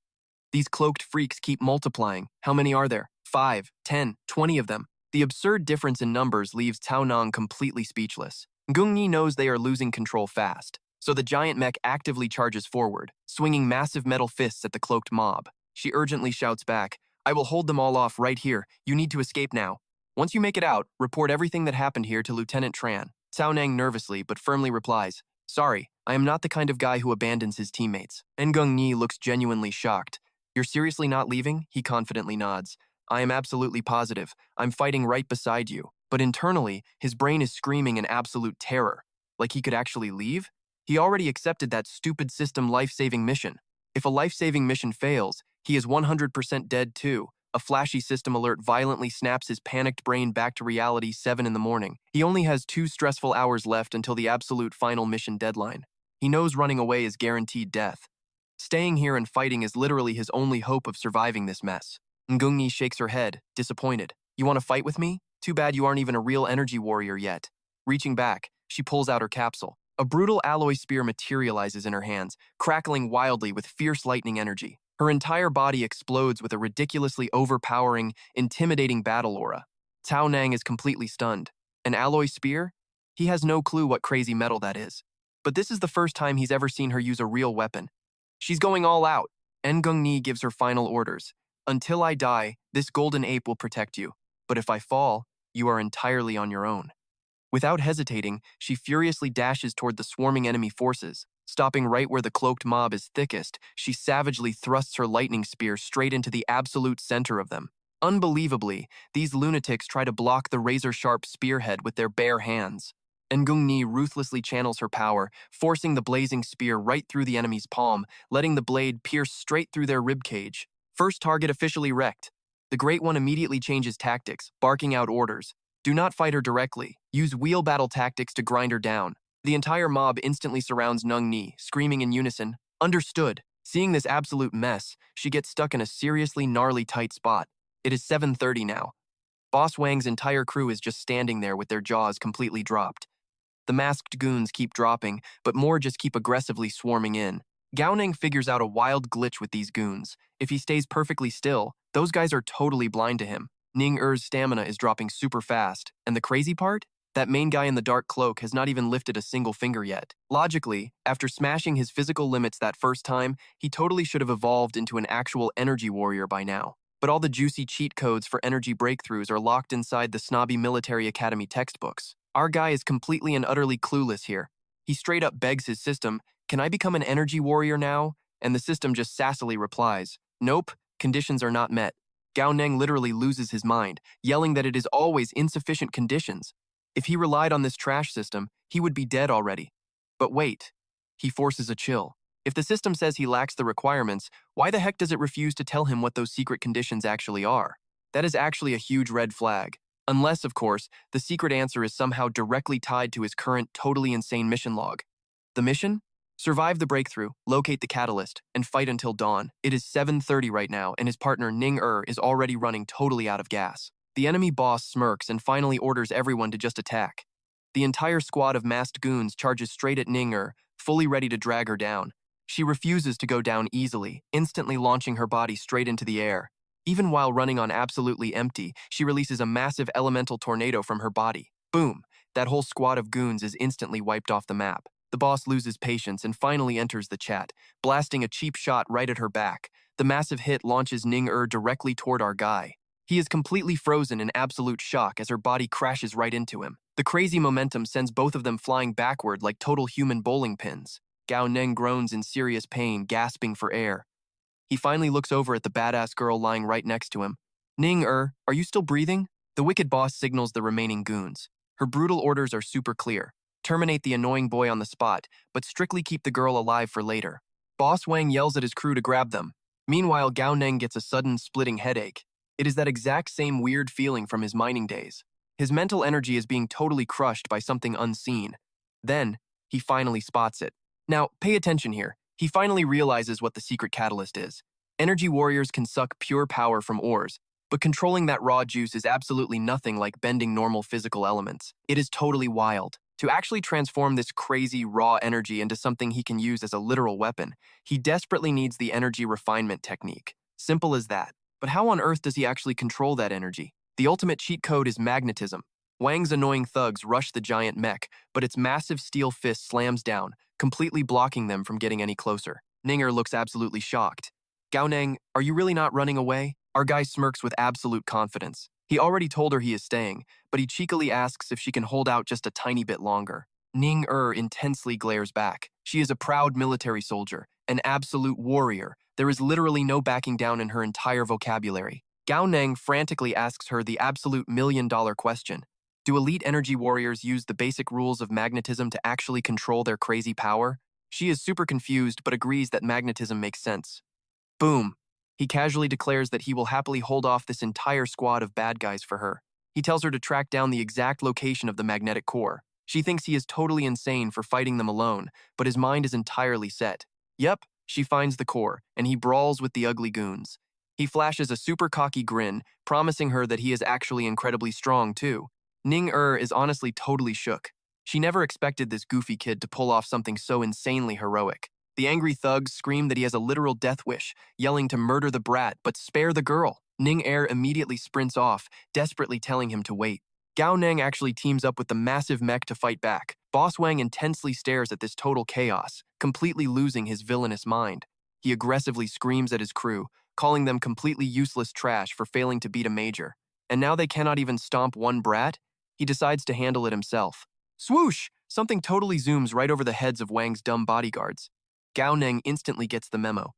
These cloaked freaks keep multiplying. How many are there? 5, 10, 20 of them. The absurd difference in numbers leaves Cao Nang completely speechless. Gung Yi knows they are losing control fast, so the giant mech actively charges forward, swinging massive metal fists at the cloaked mob. She urgently shouts back, "I will hold them all off right here. You need to escape now. Once you make it out, report everything that happened here to Lieutenant Tran." Cao Nang nervously but firmly replies, "Sorry, I am not the kind of guy who abandons his teammates." And Gung Yi looks genuinely shocked. "You're seriously not leaving?" He confidently nods. "I am absolutely positive. I'm fighting right beside you." But internally, his brain is screaming in absolute terror. Like he could actually leave? He already accepted that stupid system life-saving mission. If a life-saving mission fails, he is 100% dead too. A flashy system alert violently snaps his panicked brain back to reality 7 in the morning. He only has 2 stressful hours left until the absolute final mission deadline. He knows running away is guaranteed death. Staying here and fighting is literally his only hope of surviving this mess. Ngung Yi shakes her head, disappointed. "You want to fight with me? Too bad you aren't even a real energy warrior yet." Reaching back, she pulls out her capsule. A brutal alloy spear materializes in her hands, crackling wildly with fierce lightning energy. Her entire body explodes with a ridiculously overpowering, intimidating battle aura. Cao Nang is completely stunned. An alloy spear? He has no clue what crazy metal that is. But this is the first time he's ever seen her use a real weapon. She's going all out. Ngung Ni gives her final orders. "Until I die, this golden ape will protect you. But if I fall, you are entirely on your own." Without hesitating, she furiously dashes toward the swarming enemy forces. Stopping right where the cloaked mob is thickest, she savagely thrusts her lightning spear straight into the absolute center of them. Unbelievably, these lunatics try to block the razor-sharp spearhead with their bare hands. Ngung Ni ruthlessly channels her power, forcing the blazing spear right through the enemy's palm, letting the blade pierce straight through their ribcage. First target officially wrecked. The Great One immediately changes tactics, barking out orders. Do not fight her directly. Use wheel battle tactics to grind her down. The entire mob instantly surrounds Ngung Ni, screaming in unison, "Understood." Seeing this absolute mess, she gets stuck in a seriously gnarly tight spot. It is 7:30 now. Boss Wang's entire crew is just standing there with their jaws completely dropped. The masked goons keep dropping, but more just keep aggressively swarming in. Gao Ning figures out a wild glitch with these goons. If he stays perfectly still, those guys are totally blind to him. Ning Er's stamina is dropping super fast, and the crazy part? That main guy in the dark cloak has not even lifted a single finger yet. Logically, after smashing his physical limits that first time, he totally should have evolved into an actual energy warrior by now. But all the juicy cheat codes for energy breakthroughs are locked inside the snobby military academy textbooks. Our guy is completely and utterly clueless here. He straight up begs his system, "Can I become an energy warrior now?" And the system just sassily replies, "Nope, conditions are not met." Gao Neng literally loses his mind, yelling that it is always insufficient conditions. If he relied on this trash system, he would be dead already. But wait, he forces a chill. If the system says he lacks the requirements, why the heck does it refuse to tell him what those secret conditions actually are? That is actually a huge red flag. Unless, of course, the secret answer is somehow directly tied to his current totally insane mission log. The mission? Survive the breakthrough, locate the catalyst, and fight until dawn. It is 7:30 right now, and his partner Ning is already running totally out of gas. The enemy boss smirks and finally orders everyone to just attack. The entire squad of masked goons charges straight at Ning fully ready to drag her down. She refuses to go down easily, instantly launching her body straight into the air. Even while running on absolutely empty, she releases a massive elemental tornado from her body. Boom! That whole squad of goons is instantly wiped off the map. The boss loses patience and finally enters the chat, blasting a cheap shot right at her back. The massive hit launches Ning directly toward our guy. He is completely frozen in absolute shock as her body crashes right into him. The crazy momentum sends both of them flying backward like total human bowling pins. Gao Neng groans in serious pain, gasping for air. He finally looks over at the badass girl lying right next to him. Ning are you still breathing? The wicked boss signals the remaining goons. Her brutal orders are super clear. Terminate the annoying boy on the spot, but strictly keep the girl alive for later. Boss Wang yells at his crew to grab them. Meanwhile, Gao Neng gets a sudden splitting headache. It is that exact same weird feeling from his mining days. His mental energy is being totally crushed by something unseen. Then, he finally spots it. Now, pay attention here. He finally realizes what the secret catalyst is. Energy warriors can suck pure power from ores, but controlling that raw juice is absolutely nothing like bending normal physical elements. It is totally wild. To actually transform this crazy raw energy into something he can use as a literal weapon, he desperately needs the energy refinement technique. Simple as that. But how on earth does he actually control that energy? The ultimate cheat code is magnetism. Wang's annoying thugs rush the giant mech, but its massive steel fist slams down, completely blocking them from getting any closer. Ninger looks absolutely shocked. Gao Neng, are you really not running away? Our guy smirks with absolute confidence. He already told her he is staying, but he cheekily asks if she can hold out just a tiny bit longer. Ning intensely glares back. She is a proud military soldier, an absolute warrior. There is literally no backing down in her entire vocabulary. Gao Neng frantically asks her the absolute million-dollar question. Do elite energy warriors use the basic rules of magnetism to actually control their crazy power? She is super confused but agrees that magnetism makes sense. Boom. He casually declares that he will happily hold off this entire squad of bad guys for her. He tells her to track down the exact location of the magnetic core. She thinks he is totally insane for fighting them alone, but his mind is entirely set. Yep, she finds the core, and he brawls with the ugly goons. He flashes a super cocky grin, promising her that he is actually incredibly strong too. Ning is honestly totally shook. She never expected this goofy kid to pull off something so insanely heroic. The angry thugs scream that he has a literal death wish, yelling to murder the brat but spare the girl. Ning immediately sprints off, desperately telling him to wait. Gao Neng actually teams up with the massive mech to fight back. Boss Wang intensely stares at this total chaos, completely losing his villainous mind. He aggressively screams at his crew, calling them completely useless trash for failing to beat a major. And now they cannot even stomp one brat? He decides to handle it himself. Swoosh! Something totally zooms right over the heads of Wang's dumb bodyguards. Gao Neng instantly gets the memo.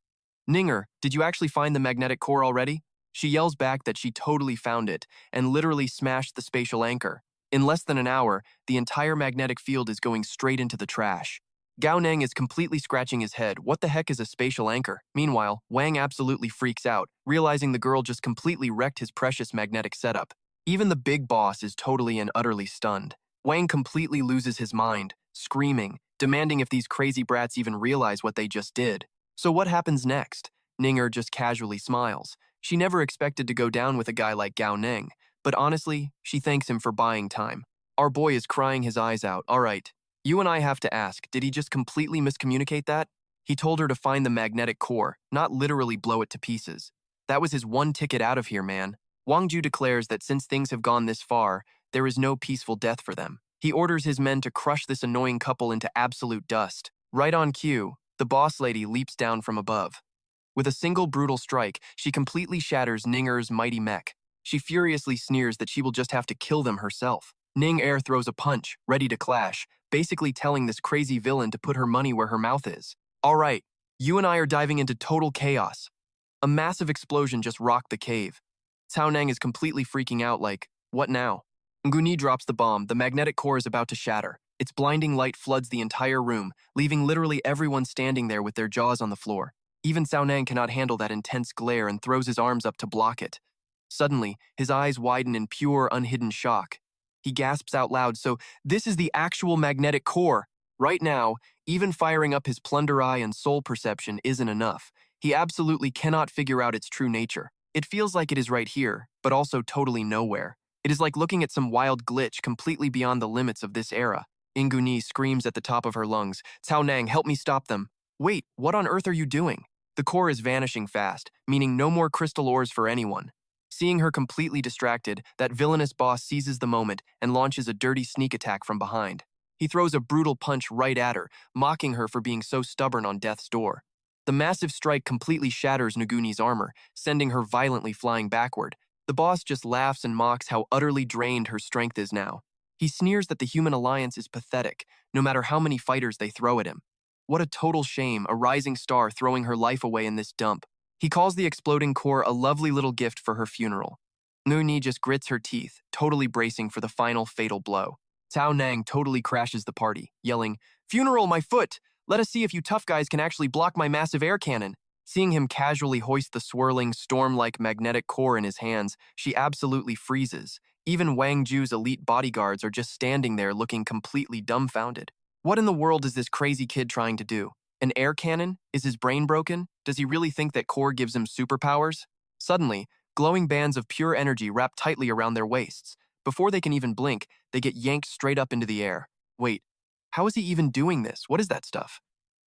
Ninger, did you actually find the magnetic core already? She yells back that she totally found it and literally smashed the spatial anchor. In less than an hour, the entire magnetic field is going straight into the trash. Gao Neng is completely scratching his head. What the heck is a spatial anchor? Meanwhile, Wang absolutely freaks out, realizing the girl just completely wrecked his precious magnetic setup. Even the big boss is totally and utterly stunned. Wang completely loses his mind, screaming, demanding if these crazy brats even realize what they just did. So what happens next? Ninger just casually smiles. She never expected to go down with a guy like Gao Neng, but honestly, she thanks him for buying time. Our boy is crying his eyes out. All right, you and I have to ask, did he just completely miscommunicate that? He told her to find the magnetic core, not literally blow it to pieces. That was his one ticket out of here, man. Wang Ju declares that since things have gone this far, there is no peaceful death for them. He orders his men to crush this annoying couple into absolute dust. Right on cue, the boss lady leaps down from above. With a single brutal strike, she completely shatters Ninger's mighty mech. She furiously sneers that she will just have to kill them herself. Ning throws a punch, ready to clash, basically telling this crazy villain to put her money where her mouth is. All right, you and I are diving into total chaos. A massive explosion just rocked the cave. Cao Neng is completely freaking out like, what now? Nguni drops the bomb. The magnetic core is about to shatter. Its blinding light floods the entire room, leaving literally everyone standing there with their jaws on the floor. Even Cao Neng cannot handle that intense glare and throws his arms up to block it. Suddenly, his eyes widen in pure, unhidden shock. He gasps out loud, so this is the actual magnetic core. Right now, even firing up his plunder eye and soul perception isn't enough. He absolutely cannot figure out its true nature. It feels like it is right here, but also totally nowhere. It is like looking at some wild glitch completely beyond the limits of this era. Inguni screams at the top of her lungs, Cao Neng, help me stop them. Wait, what on earth are you doing? The core is vanishing fast, meaning no more crystal ores for anyone. Seeing her completely distracted, that villainous boss seizes the moment and launches a dirty sneak attack from behind. He throws a brutal punch right at her, mocking her for being so stubborn on death's door. The massive strike completely shatters Nuguni's armor, sending her violently flying backward. The boss just laughs and mocks how utterly drained her strength is now. He sneers that the human alliance is pathetic, no matter how many fighters they throw at him. What a total shame, a rising star throwing her life away in this dump. He calls the exploding core a lovely little gift for her funeral. Nguni just grits her teeth, totally bracing for the final fatal blow. Cao Neng totally crashes the party, yelling, "Funeral, my foot! Let us see if you tough guys can actually block my massive air cannon." Seeing him casually hoist the swirling, storm-like magnetic core in his hands, she absolutely freezes. Even Wang Ju's elite bodyguards are just standing there looking completely dumbfounded. What in the world is this crazy kid trying to do? An air cannon? Is his brain broken? Does he really think that core gives him superpowers? Suddenly, glowing bands of pure energy wrap tightly around their waists. Before they can even blink, they get yanked straight up into the air. Wait, how is he even doing this? What is that stuff?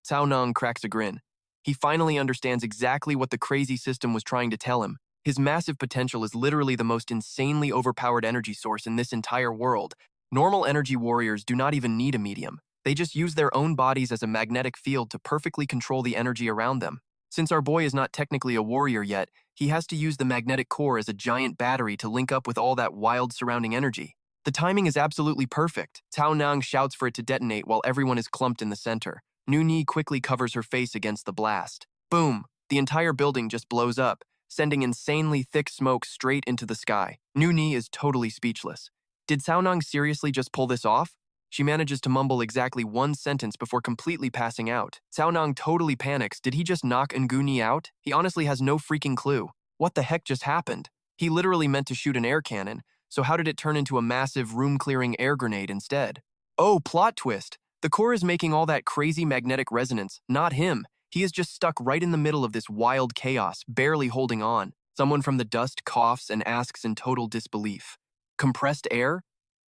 Cao Neng cracks a grin. He finally understands exactly what the crazy system was trying to tell him. His massive potential is literally the most insanely overpowered energy source in this entire world. Normal energy warriors do not even need a medium. They just use their own bodies as a magnetic field to perfectly control the energy around them. Since our boy is not technically a warrior yet, he has to use the magnetic core as a giant battery to link up with all that wild surrounding energy. The timing is absolutely perfect. Tao Nang shouts for it to detonate while everyone is clumped in the center. Nu Ni quickly covers her face against the blast. Boom! The entire building just blows up, sending insanely thick smoke straight into the sky. Nu Ni is totally speechless. Did Cao Nang seriously just pull this off? She manages to mumble exactly one sentence before completely passing out. Cao Nang totally panics. Did he just knock Ngu Ni out? He honestly has no freaking clue. What the heck just happened? He literally meant to shoot an air cannon, so how did it turn into a massive room-clearing air grenade instead? Oh, plot twist! The core is making all that crazy magnetic resonance, not him. He is just stuck right in the middle of this wild chaos, barely holding on. Someone from the dust coughs and asks in total disbelief. Compressed air?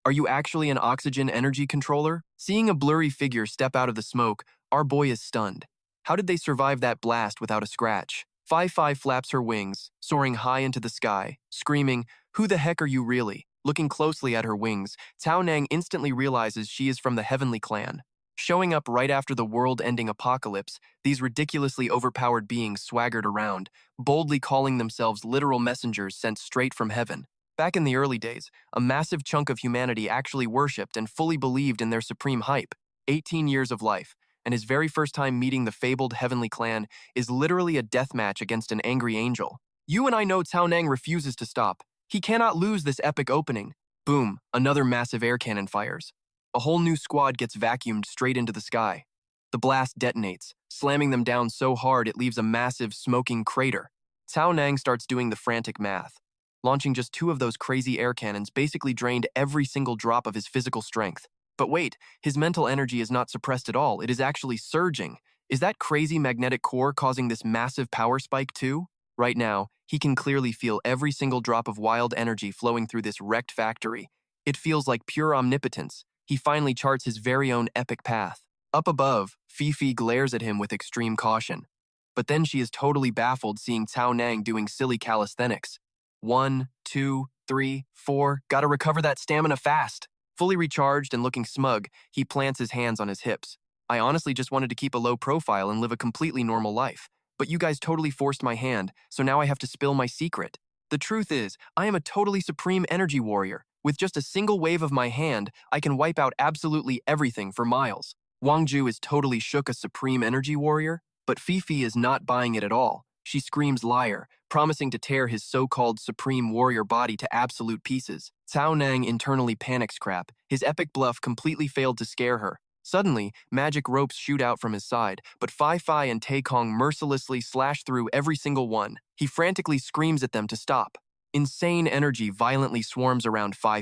Are you actually an oxygen energy controller? Seeing a blurry figure step out of the smoke, our boy is stunned. How did they survive that blast without a scratch? Fi flaps her wings, soaring high into the sky, screaming, "Who the heck are you really?" Looking closely at her wings, Tao Nang instantly realizes she is from the Heavenly Clan. Showing up right after the world-ending apocalypse, these ridiculously overpowered beings swaggered around, boldly calling themselves literal messengers sent straight from heaven. Back in the early days, a massive chunk of humanity actually worshipped and fully believed in their supreme hype. 18 years of life, and his very first time meeting the fabled Heavenly Clan is literally a deathmatch against an angry angel. You and I know Cao Nang refuses to stop. He cannot lose this epic opening. Boom, another massive air cannon fires. A whole new squad gets vacuumed straight into the sky. The blast detonates, slamming them down so hard it leaves a massive, smoking crater. Cao Nang starts doing the frantic math. Launching just 2 of those crazy air cannons basically drained every single drop of his physical strength. But wait, his mental energy is not suppressed at all, it is actually surging. Is that crazy magnetic core causing this massive power spike too? Right now, he can clearly feel every single drop of wild energy flowing through this wrecked factory. It feels like pure omnipotence. He finally charts his very own epic path. Up above, Fifi glares at him with extreme caution. But then she is totally baffled seeing Cao Nang doing silly calisthenics. 1, 2, 3, 4, gotta recover that stamina fast. Fully recharged and looking smug, he plants his hands on his hips. I honestly just wanted to keep a low profile and live a completely normal life. But you guys totally forced my hand, so now I have to spill my secret. The truth is, I am a totally supreme energy warrior. With just a single wave of my hand, I can wipe out absolutely everything for miles. Wang Ju is totally shook a supreme energy warrior, but Fifi is not buying it at all. She screams liar, promising to tear his so-called supreme warrior body to absolute pieces. Cao Nang internally panics crap. His epic bluff completely failed to scare her. Suddenly, magic ropes shoot out from his side, but Fi and Taekong mercilessly slash through every single one. He frantically screams at them to stop. Insane energy violently swarms around Fi.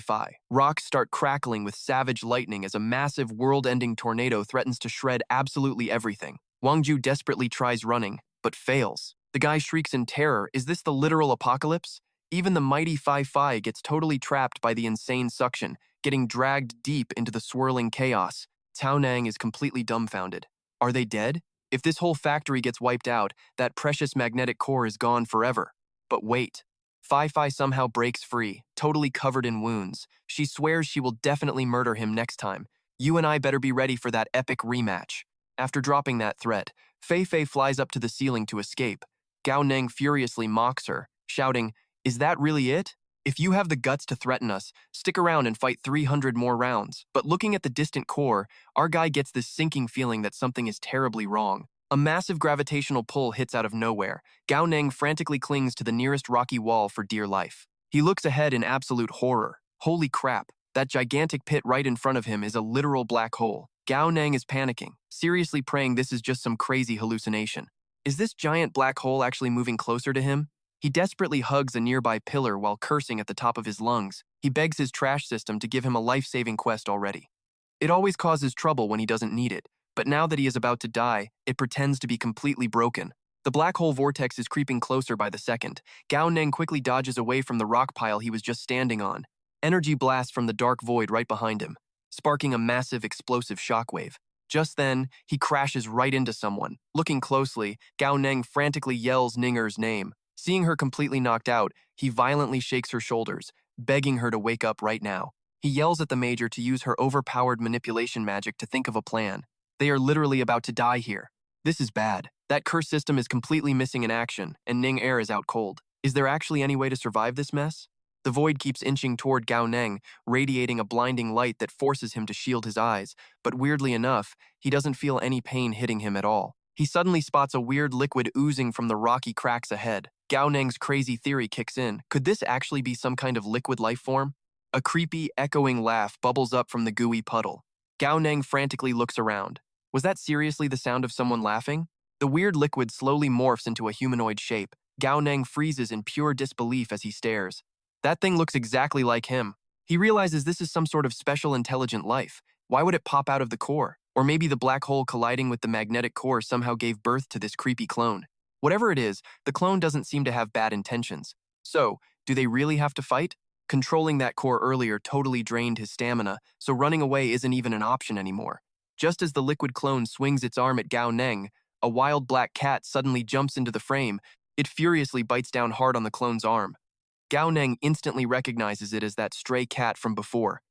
Rocks start crackling with savage lightning as a massive world-ending tornado threatens to shred absolutely everything. Wang Ju desperately tries running, but fails. The guy shrieks in terror, is this the literal apocalypse? Even the mighty Fi gets totally trapped by the insane suction, getting dragged deep into the swirling chaos. Cao Nang is completely dumbfounded. Are they dead? If this whole factory gets wiped out, that precious magnetic core is gone forever. But wait. Fi somehow breaks free, totally covered in wounds. She swears she will definitely murder him next time. You and I better be ready for that epic rematch. After dropping that threat, Fei flies up to the ceiling to escape. Gao Neng furiously mocks her, shouting, "Is that really it? If you have the guts to threaten us, stick around and fight 300 more rounds." But looking at the distant core, our guy gets this sinking feeling that something is terribly wrong. A massive gravitational pull hits out of nowhere. Gao Neng frantically clings to the nearest rocky wall for dear life. He looks ahead in absolute horror. Holy crap, that gigantic pit right in front of him is a literal black hole. Gao Neng is panicking, seriously praying this is just some crazy hallucination. Is this giant black hole actually moving closer to him? He desperately hugs a nearby pillar while cursing at the top of his lungs. He begs his trash system to give him a life-saving quest already. It always causes trouble when he doesn't need it, but now that he is about to die, it pretends to be completely broken. The black hole vortex is creeping closer by the second. Gao Neng quickly dodges away from the rock pile he was just standing on. Energy blasts from the dark void right behind him, sparking a massive explosive shockwave. Just then, he crashes right into someone. Looking closely, Gao Neng frantically yells Ninger's name. Seeing her completely knocked out, he violently shakes her shoulders, begging her to wake up right now. He yells at the Major to use her overpowered manipulation magic to think of a plan. They are literally about to die here. This is bad. That curse system is completely missing in action, and Ning Air is out cold. Is there actually any way to survive this mess? The void keeps inching toward Gao Neng, radiating a blinding light that forces him to shield his eyes, but weirdly enough, he doesn't feel any pain hitting him at all. He suddenly spots a weird liquid oozing from the rocky cracks ahead. Gao Neng's crazy theory kicks in. Could this actually be some kind of liquid life form? A creepy, echoing laugh bubbles up from the gooey puddle. Gao Neng frantically looks around. Was that seriously the sound of someone laughing? The weird liquid slowly morphs into a humanoid shape. Gao Neng freezes in pure disbelief as he stares. That thing looks exactly like him. He realizes this is some sort of special intelligent life. Why would it pop out of the core? Or maybe the black hole colliding with the magnetic core somehow gave birth to this creepy clone. Whatever it is, the clone doesn't seem to have bad intentions. So, do they really have to fight? Controlling that core earlier totally drained his stamina, so running away isn't even an option anymore. Just as the liquid clone swings its arm at Gao Neng, a wild black cat suddenly jumps into the frame. It furiously bites down hard on the clone's arm. Gao Neng instantly recognizes it as that stray cat from before.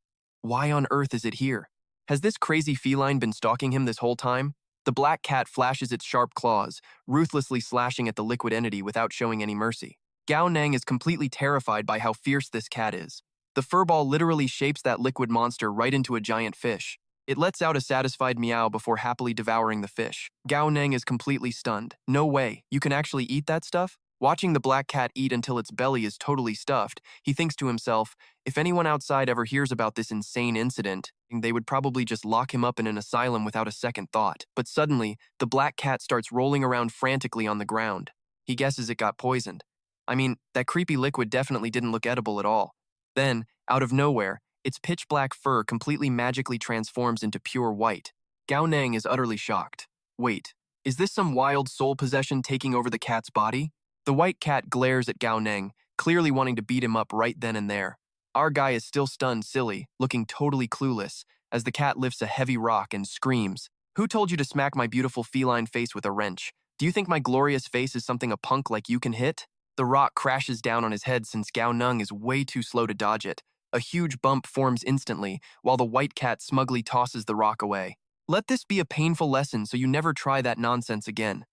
Why on earth is it here? Has this crazy feline been stalking him this whole time? The black cat flashes its sharp claws, ruthlessly slashing at the liquid entity without showing any mercy. Gao Neng is completely terrified by how fierce this cat is. The furball literally shapes that liquid monster right into a giant fish. It lets out a satisfied meow before happily devouring the fish. Gao Neng is completely stunned. No way, you can actually eat that stuff? Watching the black cat eat until its belly is totally stuffed, he thinks to himself, if anyone outside ever hears about this insane incident, they would probably just lock him up in an asylum without a second thought. But suddenly, the black cat starts rolling around frantically on the ground. He guesses it got poisoned. I mean, that creepy liquid definitely didn't look edible at all. Then, out of nowhere, its pitch black fur completely magically transforms into pure white. Gao Neng is utterly shocked. Wait, is this some wild soul possession taking over the cat's body? The white cat glares at Gao Neng, clearly wanting to beat him up right then and there. Our guy is still stunned silly, looking totally clueless, as the cat lifts a heavy rock and screams. Who told you to smack my beautiful feline face with a wrench? Do you think my glorious face is something a punk like you can hit? The rock crashes down on his head since Gao Neng is way too slow to dodge it. A huge bump forms instantly, while the white cat smugly tosses the rock away. Let this be a painful lesson so you never try that nonsense again.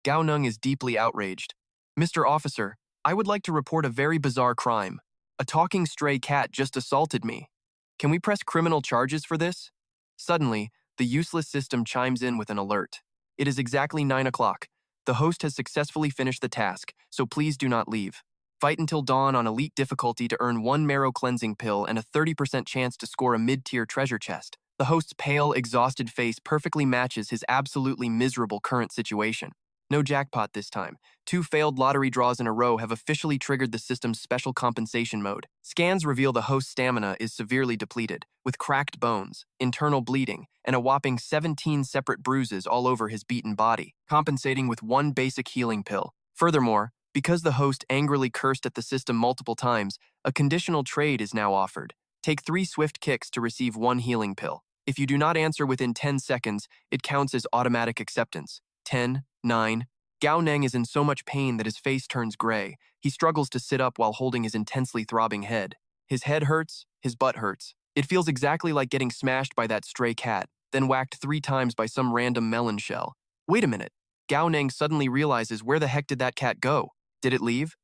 Gao Neng is deeply outraged. Mr. Officer, I would like to report a very bizarre crime. A talking stray cat just assaulted me. Can we press criminal charges for this? Suddenly, the useless system chimes in with an alert. It is exactly 9 o'clock. The host has successfully finished the task, so please do not leave. Fight until dawn on elite difficulty to earn 1 marrow cleansing pill and a 30% chance to score a mid-tier treasure chest. The host's pale, exhausted face perfectly matches his absolutely miserable current situation. No jackpot this time. 2 failed lottery draws in a row have officially triggered the system's special compensation mode. Scans reveal the host's stamina is severely depleted, with cracked bones, internal bleeding, and a whopping 17 separate bruises all over his beaten body, compensating with 1 basic healing pill. Furthermore, because the host angrily cursed at the system multiple times, a conditional trade is now offered. Take 3 swift kicks to receive 1 healing pill. If you do not answer within 10 seconds, it counts as automatic acceptance. 10, 9. Gao Neng is in so much pain that his face turns gray. He struggles to sit up while holding his intensely throbbing head. His head hurts, his butt hurts. It feels exactly like getting smashed by that stray cat, then whacked 3 times by some random melon shell. Wait a minute. Gao Neng suddenly realizes where the heck did that cat go? Did it leave?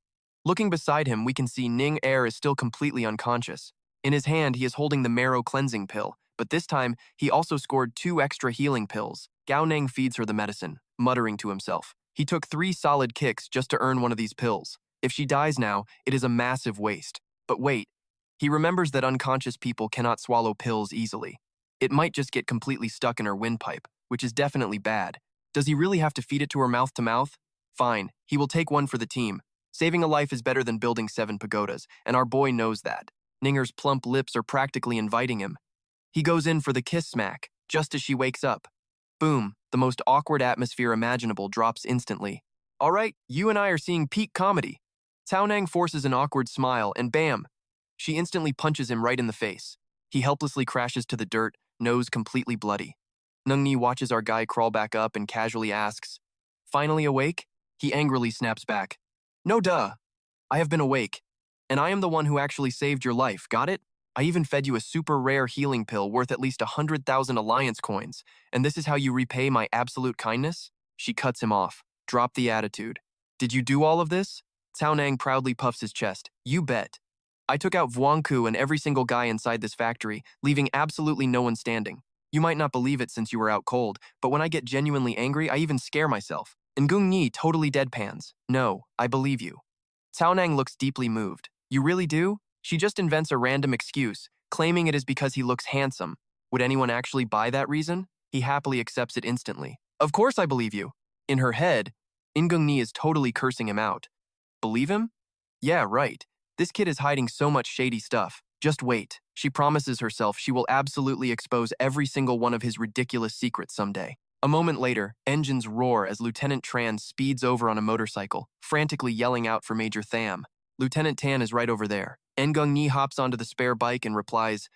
Looking beside him, we can see Ning Air is still completely unconscious. In his hand, he is holding the marrow cleansing pill, but this time, he also scored 2 extra healing pills. Gao Neng feeds her the medicine, muttering to himself. He took 3 solid kicks just to earn one of these pills. If she dies now, it is a massive waste. But wait, he remembers that unconscious people cannot swallow pills easily. It might just get completely stuck in her windpipe, which is definitely bad. Does he really have to feed it to her mouth to mouth? Fine, he will take one for the team. Saving a life is better than building 7 pagodas, and our boy knows that. Ninger's plump lips are practically inviting him. He goes in for the kiss smack, just as she wakes up. Boom, the most awkward atmosphere imaginable drops instantly. All right, you and I are seeing peak comedy. Cao Nang forces an awkward smile, and bam! She instantly punches him right in the face. He helplessly crashes to the dirt, nose completely bloody. Nungni watches our guy crawl back up and casually asks, "Finally awake?" He angrily snaps back, No duh. I have been awake. And I am the one who actually saved your life, got it? I even fed you a super rare healing pill worth at least 100,000 alliance coins, and this is how you repay my absolute kindness? She cuts him off. Drop the attitude. Did you do all of this? Cao Nang proudly puffs his chest. You bet. I took out Vuongku and every single guy inside this factory, leaving absolutely no one standing. You might not believe it since you were out cold, but when I get genuinely angry, I even scare myself. And Gung Yi totally deadpans. No, I believe you. Cao Nang looks deeply moved. You really do? She just invents a random excuse, claiming it is because he looks handsome. Would anyone actually buy that reason? He happily accepts it instantly. Of course I believe you. In her head, In Gung Ni is totally cursing him out. Believe him? Yeah, right. This kid is hiding so much shady stuff. Just wait. She promises herself she will absolutely expose every single one of his ridiculous secrets someday. A moment later, engines roar as Lieutenant Tran speeds over on a motorcycle, frantically yelling out for Major Tham. Lieutenant Tan is right over there. Ngung Ni hops onto the spare bike and replies,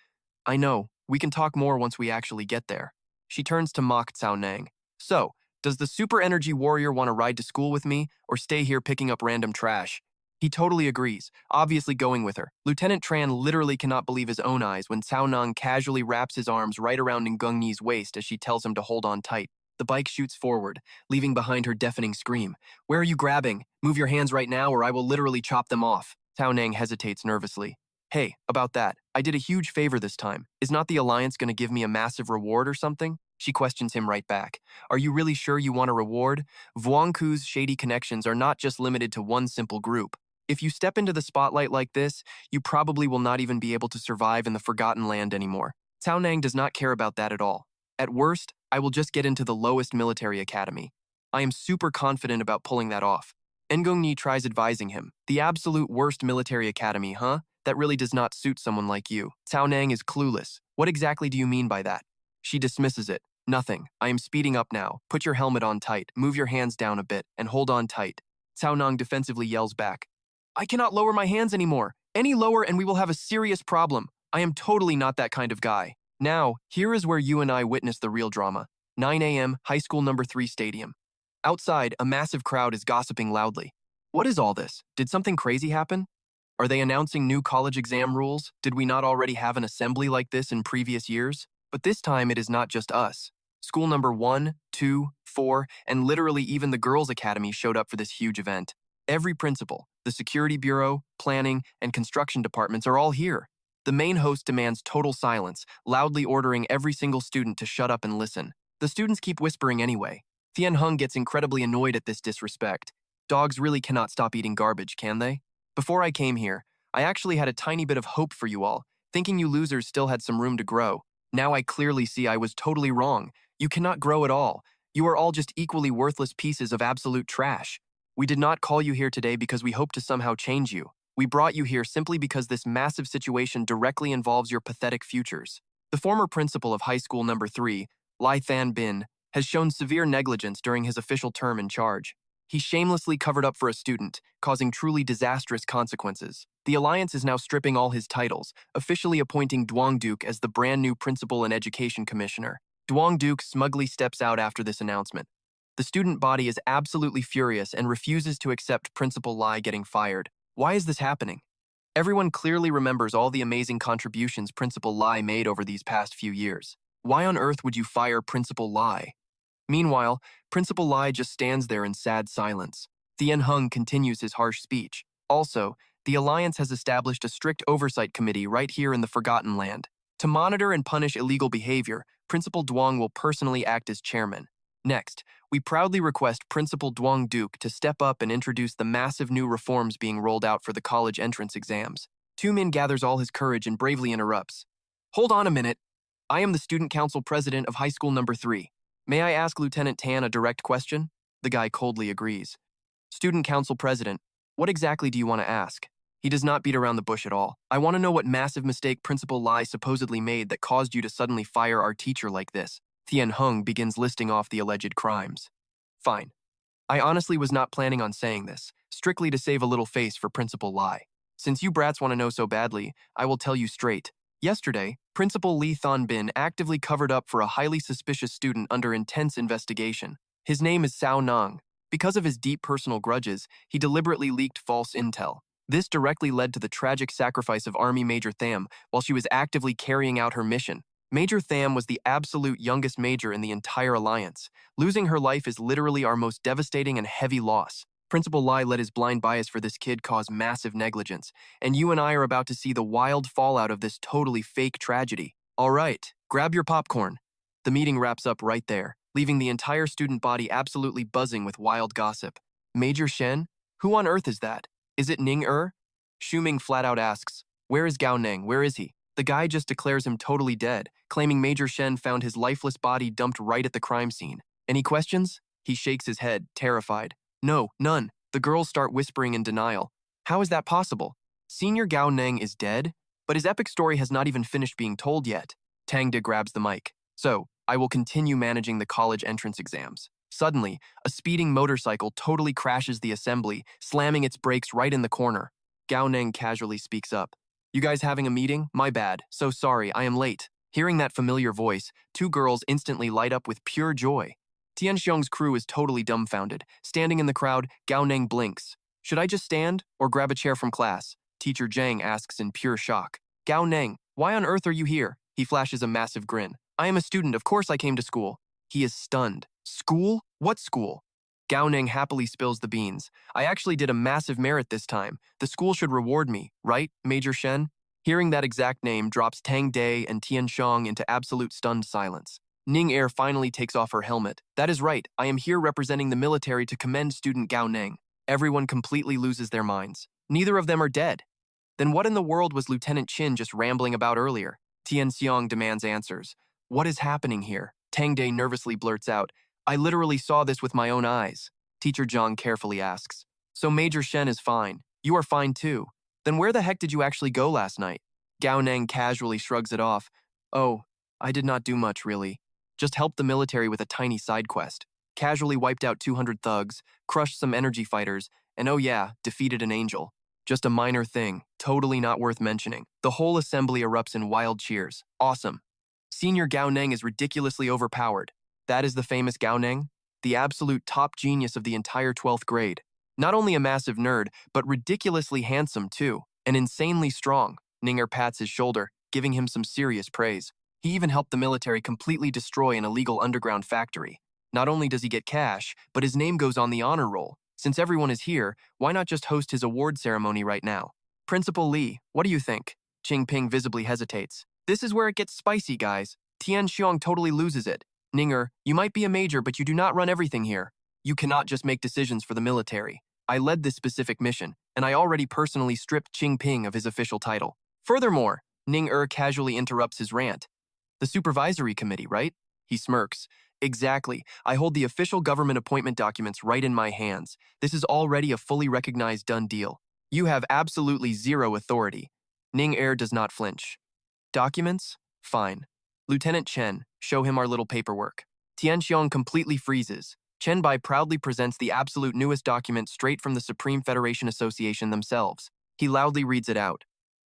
I know, we can talk more once we actually get there. She turns to mock Cao Nang. So, does the super energy warrior want to ride to school with me or stay here picking up random trash? He totally agrees, obviously going with her. Lieutenant Tran literally cannot believe his own eyes when Cao Nang casually wraps his arms right around Ngung Ni's waist as she tells him to hold on tight. The bike shoots forward, leaving behind her deafening scream. Where are you grabbing? Move your hands right now or I will literally chop them off. Cao Nang hesitates nervously. Hey, about that, I did a huge favor this time. Is not the Alliance going to give me a massive reward or something? She questions him right back. Are you really sure you want a reward? Vuongku's shady connections are not just limited to one simple group. If you step into the spotlight like this, you probably will not even be able to survive in the Forgotten Land anymore. Cao Nang does not care about that at all. At worst, I will just get into the lowest military academy. I am super confident about pulling that off. Ngung Ni tries advising him. The absolute worst military academy, huh? That really does not suit someone like you. Cao Nang is clueless. What exactly do you mean by that? She dismisses it. Nothing. I am speeding up now. Put your helmet on tight, move your hands down a bit, and hold on tight. Cao Nang defensively yells back. I cannot lower my hands anymore. Any lower and we will have a serious problem. I am totally not that kind of guy. Now, here is where you and I witness the real drama. 9 a.m., high school number 3 stadium. Outside, a massive crowd is gossiping loudly. What is all this? Did something crazy happen? Are they announcing new college exam rules? Did we not already have an assembly like this in previous years? But this time it is not just us. School number 1, 2, 4, and literally even the girls' academy showed up for this huge event. Every principal, the security bureau, planning, and construction departments are all here. The main host demands total silence, loudly ordering every single student to shut up and listen. The students keep whispering anyway. Tian Hung gets incredibly annoyed at this disrespect. Dogs really cannot stop eating garbage, can they? Before I came here, I actually had a tiny bit of hope for you all, thinking you losers still had some room to grow. Now I clearly see I was totally wrong. You cannot grow at all. You are all just equally worthless pieces of absolute trash. We did not call you here today because we hope to somehow change you. We brought you here simply because this massive situation directly involves your pathetic futures. The former principal of high school number 3, Lai Than Bin, has shown severe negligence during his official term in charge. He shamelessly covered up for a student, causing truly disastrous consequences. The Alliance is now stripping all his titles, officially appointing Duong Duke as the brand new Principal and Education Commissioner. Duong Duke smugly steps out after this announcement. The student body is absolutely furious and refuses to accept Principal Lai getting fired. Why is this happening? Everyone clearly remembers all the amazing contributions Principal Lai made over these past few years. Why on earth would you fire Principal Lai? Meanwhile, Principal Lai just stands there in sad silence. Tian Hung continues his harsh speech. Also, the Alliance has established a strict oversight committee right here in the Forgotten Land. To monitor and punish illegal behavior, Principal Duong will personally act as chairman. Next, we proudly request Principal Duong Duke to step up and introduce the massive new reforms being rolled out for the college entrance exams. Tu Min gathers all his courage and bravely interrupts. Hold on a minute. I am the student council president of high school number 3. May I ask Lieutenant Tan a direct question? The guy coldly agrees. Student council president, what exactly do you want to ask? He does not beat around the bush at all. I want to know what massive mistake Principal Lai supposedly made that caused you to suddenly fire our teacher like this. Tian Hung begins listing off the alleged crimes. Fine. I honestly was not planning on saying this, strictly to save a little face for Principal Lai. Since you brats want to know so badly, I will tell you straight. Yesterday, Principal Li Than Bin actively covered up for a highly suspicious student under intense investigation. His name is Cao Nang. Because of his deep personal grudges, he deliberately leaked false intel. This directly led to the tragic sacrifice of Army Major Tham while she was actively carrying out her mission. Major Tham was the absolute youngest major in the entire alliance. Losing her life is literally our most devastating and heavy loss. Principal Lai let his blind bias for this kid cause massive negligence, and you and I are about to see the wild fallout of this totally fake tragedy. All right, grab your popcorn. The meeting wraps up right there, leaving the entire student body absolutely buzzing with wild gossip. Major Shen? Who on earth is that? Is it Ning Er? Shuming flat out asks, "Where is Gao Neng? Where is he?" The guy just declares him totally dead, claiming Major Shen found his lifeless body dumped right at the crime scene. Any questions? He shakes his head, terrified. No, none. The girls start whispering in denial. How is that possible? Senior Gao Neng is dead? But his epic story has not even finished being told yet. Tang De grabs the mic. So, I will continue managing the college entrance exams. Suddenly, a speeding motorcycle totally crashes the assembly, slamming its brakes right in the corner. Gao Neng casually speaks up. You guys having a meeting? My bad. So sorry, I am late. Hearing that familiar voice, two girls instantly light up with pure joy. Tianxiong's crew is totally dumbfounded. Standing in the crowd, Gao Neng blinks. Should I just stand or grab a chair from class? Teacher Zhang asks in pure shock. Gao Neng, why on earth are you here? He flashes a massive grin. I am a student, of course I came to school. He is stunned. School? What school? Gao Neng happily spills the beans. I actually did a massive merit this time. The school should reward me, right, Major Shen? Hearing that exact name drops Tang De and Tianxiong into absolute stunned silence. Ning Er finally takes off her helmet. That is right, I am here representing the military to commend student Gao Neng. Everyone completely loses their minds. Neither of them are dead. Then what in the world was Lieutenant Qin just rambling about earlier? Tianxiong demands answers. What is happening here? Tang De nervously blurts out. I literally saw this with my own eyes. Teacher Zhang carefully asks. So Major Shen is fine. You are fine too. Then where the heck did you actually go last night? Gao Neng casually shrugs it off. Oh, I did not do much really. Just helped the military with a tiny side quest. Casually wiped out 200 thugs, crushed some energy fighters, and oh yeah, defeated an angel. Just a minor thing, totally not worth mentioning. The whole assembly erupts in wild cheers. Awesome. Senior Gao Neng is ridiculously overpowered. That is the famous Gao Neng, the absolute top genius of the entire 12th grade. Not only a massive nerd, but ridiculously handsome too, and insanely strong. Ninger pats his shoulder, giving him some serious praise. He even helped the military completely destroy an illegal underground factory. Not only does he get cash, but his name goes on the honor roll. Since everyone is here, why not just host his award ceremony right now? Principal Li, what do you think? Qing Ping visibly hesitates. This is where it gets spicy, guys. Tian Xiong totally loses it. Ninger, you might be a major, but you do not run everything here. You cannot just make decisions for the military. I led this specific mission, and I already personally stripped Qing Ping of his official title. Furthermore, Ning Er casually interrupts his rant. The supervisory committee, right? He smirks. Exactly. I hold the official government appointment documents right in my hands. This is already a fully recognized done deal. You have absolutely zero authority. Ning Er does not flinch. Documents? Fine. Lieutenant Chen, show him our little paperwork. Tianxiong completely freezes. Chen Bai proudly presents the absolute newest document straight from the Supreme Federation Association themselves. He loudly reads it out.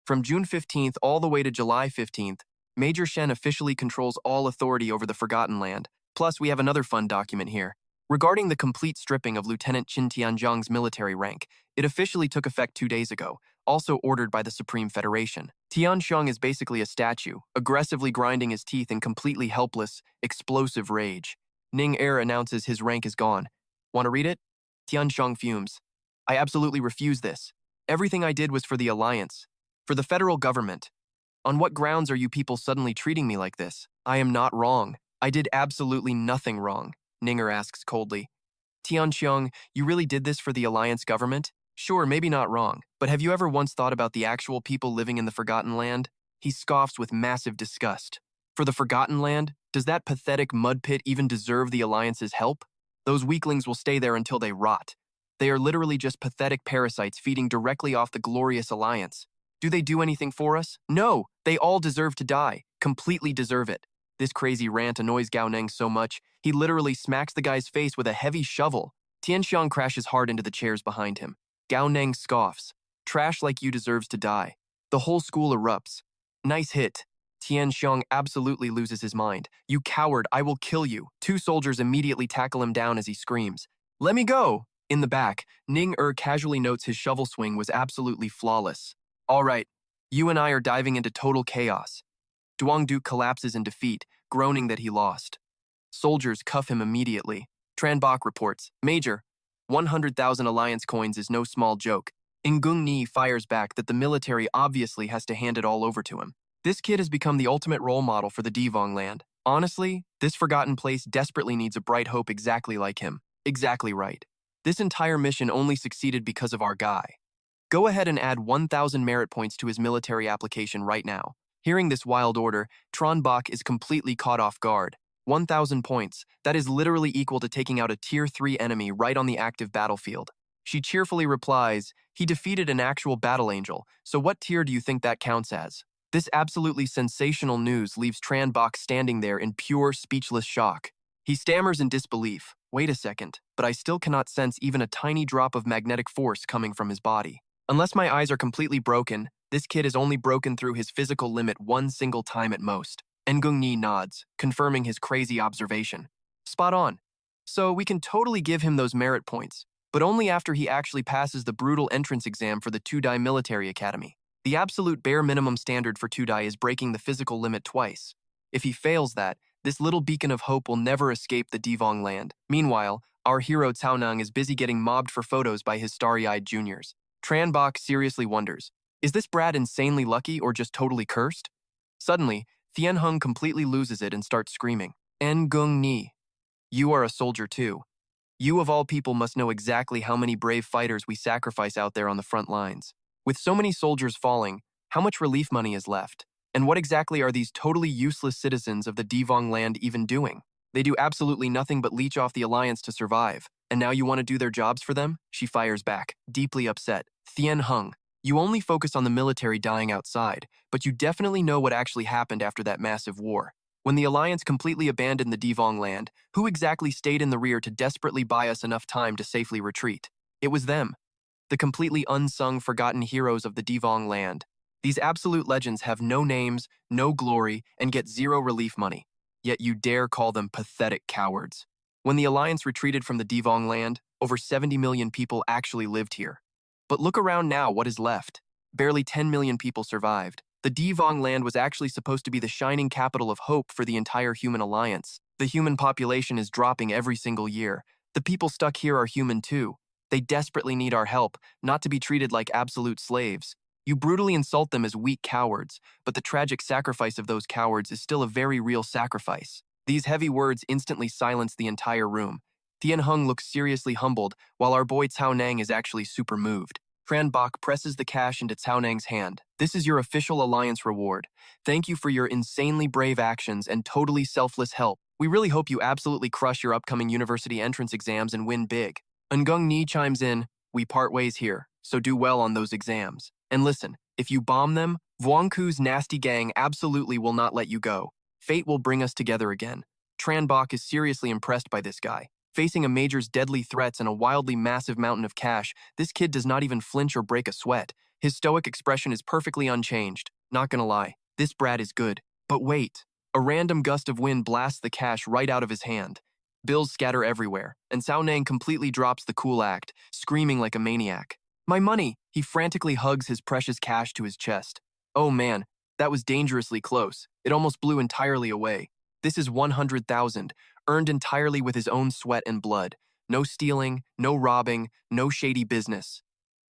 From June 15th all the way to July 15th, Major Shen officially controls all authority over the Forgotten Land. Plus, we have another fun document here. Regarding the complete stripping of Lieutenant Qin Tianzhang's military rank, it officially took effect 2 days ago, also ordered by the Supreme Federation. Tianxiong is basically a statue, aggressively grinding his teeth in completely helpless, explosive rage. Ning Er announces his rank is gone. Want to read it? Tianxiong fumes. I absolutely refuse this. Everything I did was for the Alliance, for the federal government. On what grounds are you people suddenly treating me like this? I am not wrong. I did absolutely nothing wrong, Ninger asks coldly. Tianxiong, you really did this for the Alliance government? Sure, maybe not wrong, but have you ever once thought about the actual people living in the Forgotten Land? He scoffs with massive disgust. For the Forgotten Land, does that pathetic mud pit even deserve the Alliance's help? Those weaklings will stay there until they rot. They are literally just pathetic parasites feeding directly off the glorious Alliance. Do they do anything for us? No, they all deserve to die, completely deserve it. This crazy rant annoys Gao Neng so much, he literally smacks the guy's face with a heavy shovel. Tianxiong crashes hard into the chairs behind him. Gao Neng scoffs. Trash like you deserves to die. The whole school erupts. Nice hit. Tianxiong absolutely loses his mind. You coward, I will kill you. Two soldiers immediately tackle him down as he screams. Let me go! In the back, Ning casually notes his shovel swing was absolutely flawless. All right, you and I are diving into total chaos. Duong-duk collapses in defeat, groaning that he lost. Soldiers cuff him immediately. Tran Bok reports, Major, 100,000 alliance coins is no small joke. Ngung Ni fires back that the military obviously has to hand it all over to him. This kid has become the ultimate role model for the Devong land. Honestly, this forgotten place desperately needs a bright hope exactly like him. Exactly right. This entire mission only succeeded because of our guy. Go ahead and add 1,000 merit points to his military application right now. Hearing this wild order, Tran Bok is completely caught off guard. 1,000 points, that is literally equal to taking out a Tier 3 enemy right on the active battlefield. She cheerfully replies, he defeated an actual battle angel, so what tier do you think that counts as? This absolutely sensational news leaves Tran Bok standing there in pure, speechless shock. He stammers in disbelief. Wait a second, but I still cannot sense even a tiny drop of magnetic force coming from his body. Unless my eyes are completely broken, this kid has only broken through his physical limit one single time at most. Ngung Ni nods, confirming his crazy observation. Spot on. So we can totally give him those merit points, but only after he actually passes the brutal entrance exam for the Tudai Military Academy. The absolute bare minimum standard for Tudai is breaking the physical limit twice. If he fails that, this little beacon of hope will never escape the Devong land. Meanwhile, our hero Cao Nang is busy getting mobbed for photos by his starry-eyed juniors. Tran Bok seriously wonders, is this Brad insanely lucky or just totally cursed? Suddenly, Thien Hung completely loses it and starts screaming. Ngung Ni, you are a soldier too. You of all people must know exactly how many brave fighters we sacrifice out there on the front lines. With so many soldiers falling, how much relief money is left? And what exactly are these totally useless citizens of the Devong land even doing? They do absolutely nothing but leech off the Alliance to survive. And now you want to do their jobs for them? She fires back, deeply upset. Thien Hung, you only focus on the military dying outside, but you definitely know what actually happened after that massive war. When the Alliance completely abandoned the Devong land, who exactly stayed in the rear to desperately buy us enough time to safely retreat? It was them. The completely unsung, forgotten heroes of the Devong land. These absolute legends have no names, no glory, and get zero relief money. Yet you dare call them pathetic cowards. When the Alliance retreated from the Devong land, over 70 million people actually lived here. But look around now, what is left? Barely 10 million people survived. The Devong land was actually supposed to be the shining capital of hope for the entire human alliance. The human population is dropping every single year. The people stuck here are human too. They desperately need our help, not to be treated like absolute slaves. You brutally insult them as weak cowards, but the tragic sacrifice of those cowards is still a very real sacrifice. These heavy words instantly silence the entire room. Thien Hung looks seriously humbled, while our boy Cao Nang is actually super moved. Tran Bok presses the cash into Cao Nang's hand. This is your official alliance reward. Thank you for your insanely brave actions and totally selfless help. We really hope you absolutely crush your upcoming university entrance exams and win big. Ngung Ni chimes in, we part ways here, so do well on those exams. And listen, if you bomb them, Vuongku's nasty gang absolutely will not let you go. Fate will bring us together again. Tran Bok is seriously impressed by this guy. Facing a major's deadly threats and a wildly massive mountain of cash, this kid does not even flinch or break a sweat. His stoic expression is perfectly unchanged. Not gonna lie, this Brad is good. But wait, a random gust of wind blasts the cash right out of his hand. Bills scatter everywhere, and Cao Nang completely drops the cool act, screaming like a maniac. My money! He frantically hugs his precious cash to his chest. Oh man, that was dangerously close. It almost blew entirely away. This is 100,000, earned entirely with his own sweat and blood. No stealing, no robbing, no shady business.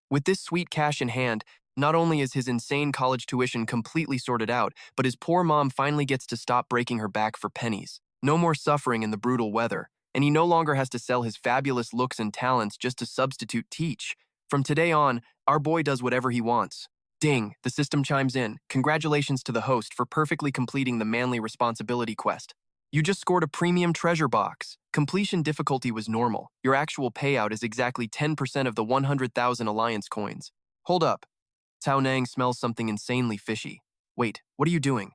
With this sweet cash in hand, not only is his insane college tuition completely sorted out, but his poor mom finally gets to stop breaking her back for pennies. No more suffering in the brutal weather, and he no longer has to sell his fabulous looks and talents just to substitute teach. From today on, our boy does whatever he wants. Ding, the system chimes in. Congratulations to the host for perfectly completing the manly responsibility quest. You just scored a premium treasure box. Completion difficulty was normal. Your actual payout is exactly 10% of the 100,000 alliance coins. Hold up. Cao Nang smells something insanely fishy. Wait, what are you doing?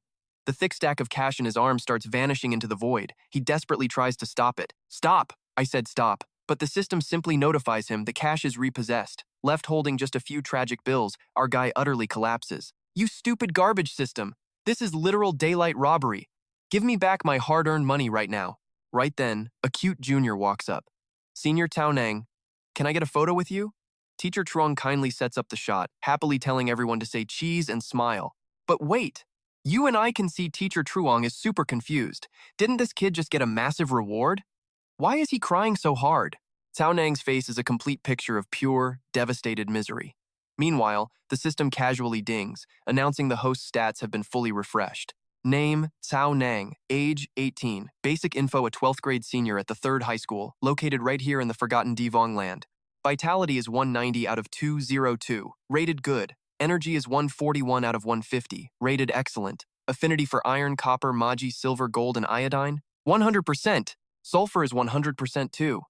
The thick stack of cash in his arm starts vanishing into the void. He desperately tries to stop it. Stop! I said stop. But the system simply notifies him the cash is repossessed. Left holding just a few tragic bills, our guy utterly collapses. You stupid garbage system! This is literal daylight robbery. Give me back my hard-earned money right now. Right then, a cute junior walks up. Senior Tao Nang, can I get a photo with you? Teacher Truong kindly sets up the shot, happily telling everyone to say cheese and smile. But wait, you and I can see Teacher Truong is super confused. Didn't this kid just get a massive reward? Why is he crying so hard? Cao Nang's face is a complete picture of pure, devastated misery. Meanwhile, the system casually dings, announcing the host's stats have been fully refreshed. Name, Cao Nang, age 18, basic info a 12th grade senior at the 3rd high school, located right here in the forgotten Devong land. Vitality is 190 out of 202, rated good. Energy is 141 out of 150, rated excellent. Affinity for iron, copper, magi, silver, gold, and iodine? 100%. Sulfur is 100% too.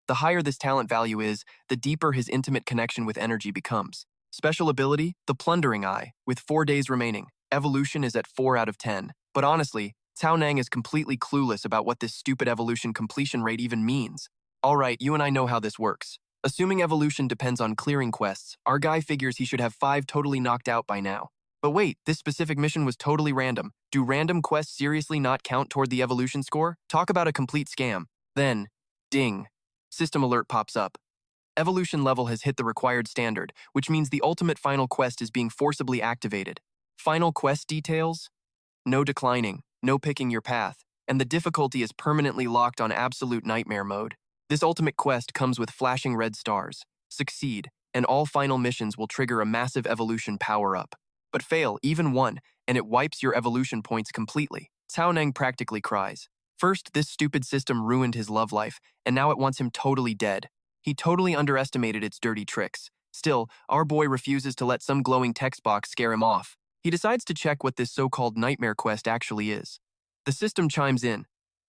The higher this talent value is, the deeper his intimate connection with energy becomes. Special ability, the Plundering Eye, with 4 days remaining. Evolution is at 4 out of 10. But honestly, Cao Nang is completely clueless about what this stupid evolution completion rate even means. Alright, you and I know how this works. Assuming evolution depends on clearing quests, our guy figures he should have 5 totally knocked out by now. But wait, this specific mission was totally random. Do random quests seriously not count toward the evolution score? Talk about a complete scam. Then, ding. System alert pops up. Evolution level has hit the required standard, which means the ultimate final quest is being forcibly activated. Final quest details? No declining, no picking your path, and the difficulty is permanently locked on absolute nightmare mode. This ultimate quest comes with flashing red stars. Succeed, and all final missions will trigger a massive evolution power-up. But fail even one, and it wipes your evolution points completely. Cao Nang practically cries. First, this stupid system ruined his love life, and now it wants him totally dead. He totally underestimated its dirty tricks. Still, our boy refuses to let some glowing text box scare him off. He decides to check what this so-called nightmare quest actually is. The system chimes in.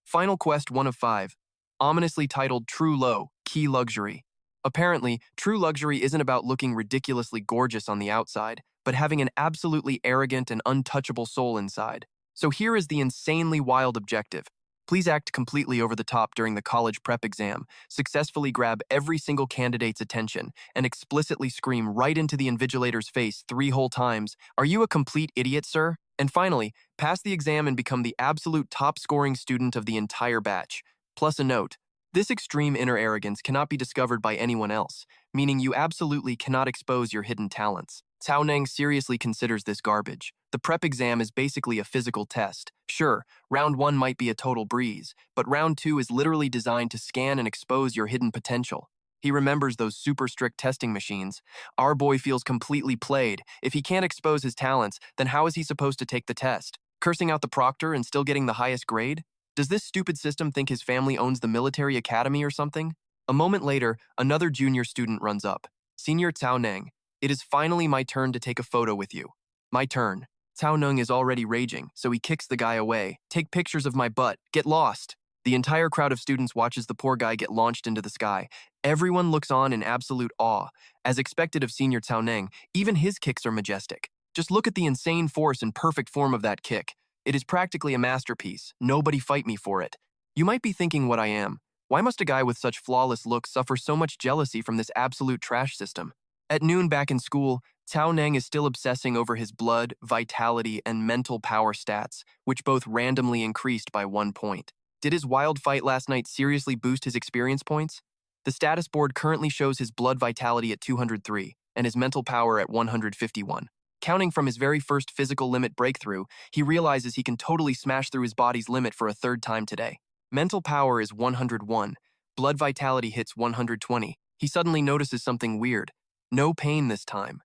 Final quest 1 of 5. Ominously titled True Low, Key Luxury. Apparently, true luxury isn't about looking ridiculously gorgeous on the outside, but having an absolutely arrogant and untouchable soul inside. So here is the insanely wild objective. Please act completely over the top during the college prep exam, successfully grab every single candidate's attention, and explicitly scream right into the invigilator's face 3 whole times, "Are you a complete idiot, sir?" And finally, pass the exam and become the absolute top-scoring student of the entire batch. Plus a note, this extreme inner arrogance cannot be discovered by anyone else, meaning you absolutely cannot expose your hidden talents. Cao Nang seriously considers this garbage. The prep exam is basically a physical test. Sure, round 1 might be a total breeze, but round 2 is literally designed to scan and expose your hidden potential. He remembers those super strict testing machines. Our boy feels completely played. If he can't expose his talents, then how is he supposed to take the test? Cursing out the proctor and still getting the highest grade? Does this stupid system think his family owns the military academy or something? A moment later, another junior student runs up. Senior Cao Nang, it is finally my turn to take a photo with you. My turn. Cao Nung is already raging, so he kicks the guy away. Take pictures of my butt. Get lost. The entire crowd of students watches the poor guy get launched into the sky. Everyone looks on in absolute awe. As expected of Senior Cao Nang, even his kicks are majestic. Just look at the insane force and perfect form of that kick. It is practically a masterpiece. Nobody fight me for it. You might be thinking what I am. Why must a guy with such flawless looks suffer so much jealousy from this absolute trash system? At noon back in school, Cao Nang is still obsessing over his blood, vitality, and mental power stats, which both randomly increased by 1 point. Did his wild fight last night seriously boost his experience points? The status board currently shows his blood vitality at 203 and his mental power at 151. Counting from his very first physical limit breakthrough, he realizes he can totally smash through his body's limit for a 3rd time today. Mental power is 101. Blood vitality hits 120. He suddenly notices something weird. No pain this time.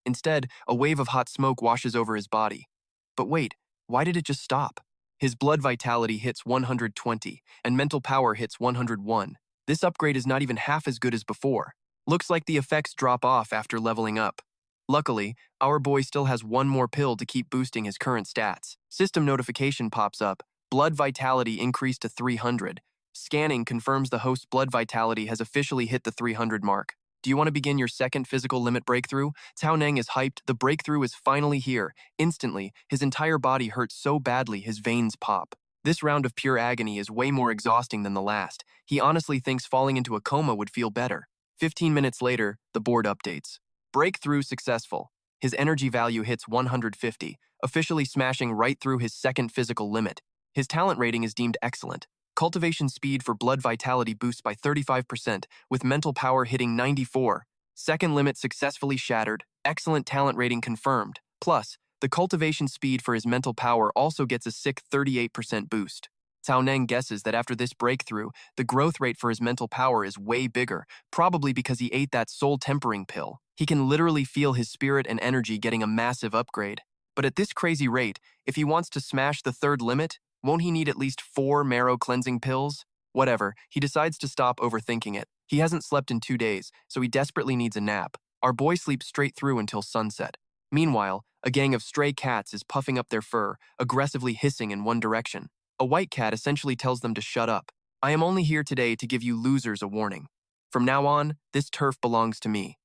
Instead, a wave of hot smoke washes over his body. But wait, why did it just stop? His blood vitality hits 120, and mental power hits 101. This upgrade is not even half as good as before. Looks like the effects drop off after leveling up. Luckily, our boy still has 1 more pill to keep boosting his current stats. System notification pops up. Blood vitality increased to 300. Scanning confirms the host's blood vitality has officially hit the 300 mark. Do you want to begin your 2nd physical limit breakthrough? Cao Nang is hyped. The breakthrough is finally here. Instantly, his entire body hurts so badly his veins pop. This round of pure agony is way more exhausting than the last. He honestly thinks falling into a coma would feel better. 15 minutes later, the board updates. Breakthrough successful. His energy value hits 150, officially smashing right through his 2nd physical limit. His talent rating is deemed excellent. Cultivation speed for blood vitality boosts by 35%, with mental power hitting 94. Second limit successfully shattered. Excellent talent rating confirmed. Plus, the cultivation speed for his mental power also gets a sick 38% boost. Cao Neng guesses that after this breakthrough, the growth rate for his mental power is way bigger, probably because he ate that soul tempering pill. He can literally feel his spirit and energy getting a massive upgrade. But at this crazy rate, if he wants to smash the third limit, won't he need at least 4 marrow cleansing pills? Whatever, he decides to stop overthinking it. He hasn't slept in 2 days, so he desperately needs a nap. Our boy sleeps straight through until sunset. Meanwhile, a gang of stray cats is puffing up their fur, aggressively hissing in one direction. A white cat essentially tells them to shut up. I am only here today to give you losers a warning. From now on, this turf belongs to me.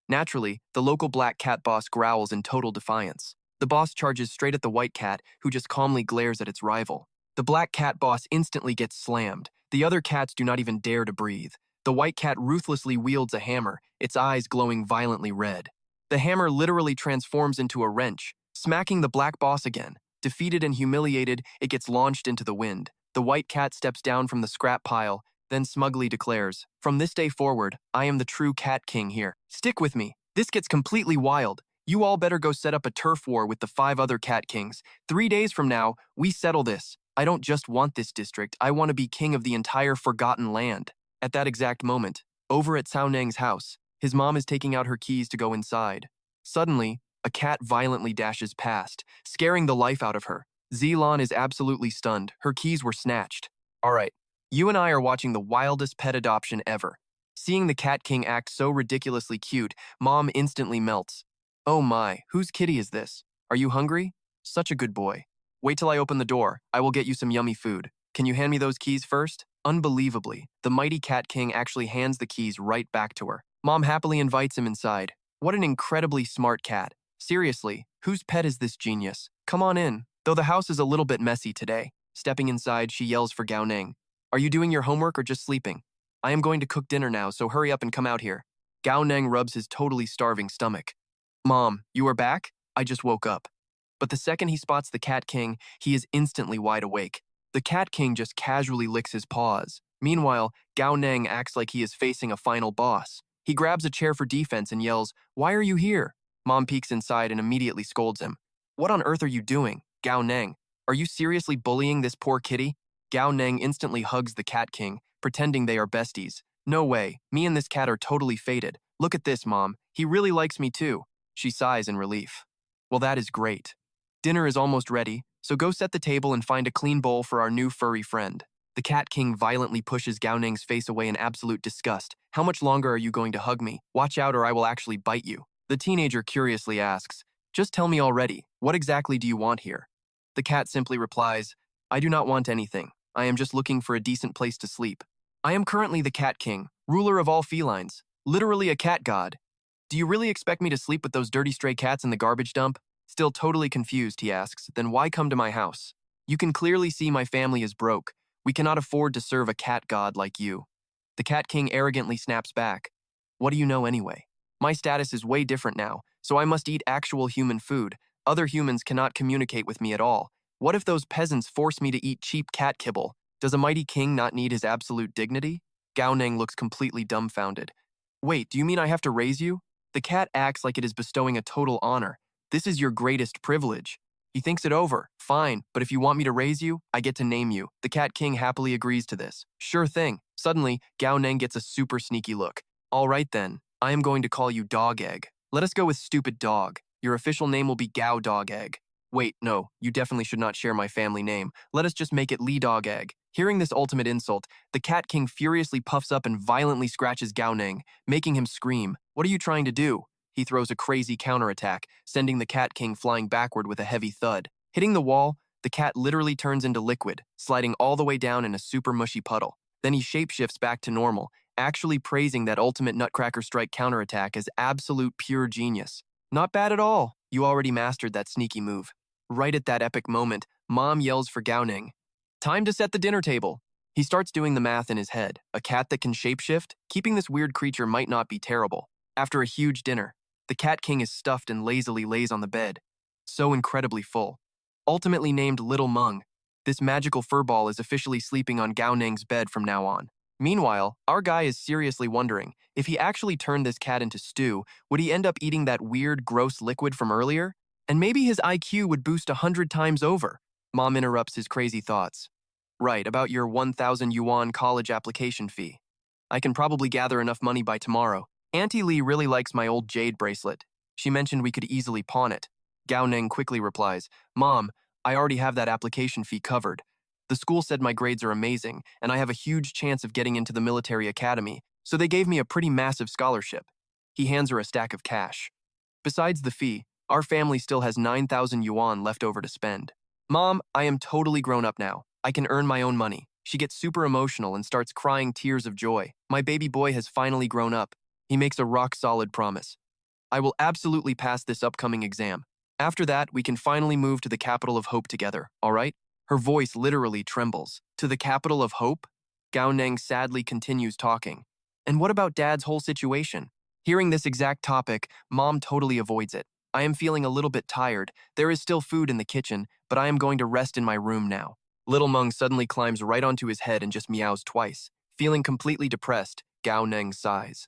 Naturally, the local black cat boss growls in total defiance. The boss charges straight at the white cat, who just calmly glares at its rival. The black cat boss instantly gets slammed. The other cats do not even dare to breathe. The white cat ruthlessly wields a hammer, its eyes glowing violently red. The hammer literally transforms into a wrench, smacking the black boss again. Defeated and humiliated, it gets launched into the wind. The white cat steps down from the scrap pile, then smugly declares, "From this day forward, I am the true cat king here. Stick with me. This gets completely wild. You all better go set up a turf war with the 5 other cat kings. 3 days from now, we settle this. I don't just want this district, I want to be king of the entire forgotten land." At that exact moment, over at Cao Neng's house, his mom is taking out her keys to go inside. Suddenly, a cat violently dashes past, scaring the life out of her. Zilan is absolutely stunned. Her keys were snatched. All right, you and I are watching the wildest pet adoption ever. Seeing the Cat King act so ridiculously cute, Mom instantly melts. Oh my, whose kitty is this? Are you hungry? Such a good boy. Wait till I open the door. I will get you some yummy food. Can you hand me those keys first? Unbelievably, the mighty Cat King actually hands the keys right back to her. Mom happily invites him inside. What an incredibly smart cat. Seriously, whose pet is this genius? Come on in. Though the house is a little bit messy today. Stepping inside, she yells for Gao Neng. Are you doing your homework or just sleeping? I am going to cook dinner now, so hurry up and come out here. Gao Neng rubs his totally starving stomach. Mom, you are back? I just woke up. But the second he spots the Cat King, he is instantly wide awake. The Cat King just casually licks his paws. Meanwhile, Gao Neng acts like he is facing a final boss. He grabs a chair for defense and yells, "Why are you here?" Mom peeks inside and immediately scolds him. What on earth are you doing, Gao Neng? Are you seriously bullying this poor kitty? Gao Neng instantly hugs the Cat King, pretending they are besties. No way, me and this cat are totally fated. Look at this, Mom. He really likes me too. She sighs in relief. Well, that is great. Dinner is almost ready, so go set the table and find a clean bowl for our new furry friend. The Cat King violently pushes Gao Neng's face away in absolute disgust. How much longer are you going to hug me? Watch out or I will actually bite you. The teenager curiously asks, just tell me already, what exactly do you want here? The cat simply replies, I do not want anything. I am just looking for a decent place to sleep. I am currently the Cat King, ruler of all felines, literally a cat god. Do you really expect me to sleep with those dirty stray cats in the garbage dump? Still totally confused, he asks, then why come to my house? You can clearly see my family is broke. We cannot afford to serve a cat god like you. The Cat King arrogantly snaps back. What do you know anyway? My status is way different now, so I must eat actual human food. Other humans cannot communicate with me at all. What if those peasants force me to eat cheap cat kibble? Does a mighty king not need his absolute dignity? Gao Neng looks completely dumbfounded. Wait, do you mean I have to raise you? The cat acts like it is bestowing a total honor. This is your greatest privilege. He thinks it over. Fine, but if you want me to raise you, I get to name you. The Cat King happily agrees to this. Sure thing. Suddenly, Gao Neng gets a super sneaky look. All right then, I am going to call you Dog Egg. Let us go with Stupid Dog. Your official name will be Gao Dog Egg. Wait, no, you definitely should not share my family name. Let us just make it Lee Dog Egg. Hearing this ultimate insult, the Cat King furiously puffs up and violently scratches Gao Neng, making him scream. What are you trying to do? He throws a crazy counterattack, sending the Cat King flying backward with a heavy thud. Hitting the wall, the cat literally turns into liquid, sliding all the way down in a super mushy puddle. Then he shapeshifts back to normal, actually praising that ultimate Nutcracker Strike counterattack as absolute pure genius. Not bad at all. You already mastered that sneaky move. Right at that epic moment, Mom yells for Gao Neng. Time to set the dinner table. He starts doing the math in his head. A cat that can shapeshift? Keeping this weird creature might not be terrible. After a huge dinner, the Cat King is stuffed and lazily lays on the bed. So incredibly full. Ultimately named Little Mung. This magical furball is officially sleeping on Gao Ning's bed from now on. Meanwhile, our guy is seriously wondering, if he actually turned this cat into stew, would he end up eating that weird, gross liquid from earlier? And maybe his IQ would boost 100 times over. Mom interrupts his crazy thoughts. Right, about your 1,000 yuan college application fee. I can probably gather enough money by tomorrow. Auntie Lee really likes my old jade bracelet. She mentioned we could easily pawn it. Gao Ning quickly replies, Mom, I already have that application fee covered. The school said my grades are amazing, and I have a huge chance of getting into the military academy, so they gave me a pretty massive scholarship. He hands her a stack of cash. Besides the fee, our family still has 9,000 yuan left over to spend. Mom, I am totally grown up now. I can earn my own money. She gets super emotional and starts crying tears of joy. My baby boy has finally grown up. He makes a rock-solid promise. I will absolutely pass this upcoming exam. After that, we can finally move to the capital of hope together, all right? Her voice literally trembles. To the capital of hope? Gao Ning sadly continues talking. And what about Dad's whole situation? Hearing this exact topic, Mom totally avoids it. I am feeling a little bit tired. There is still food in the kitchen, but I am going to rest in my room now. Little Meng suddenly climbs right onto his head and just meows twice. Feeling completely depressed, Gao Ning sighs.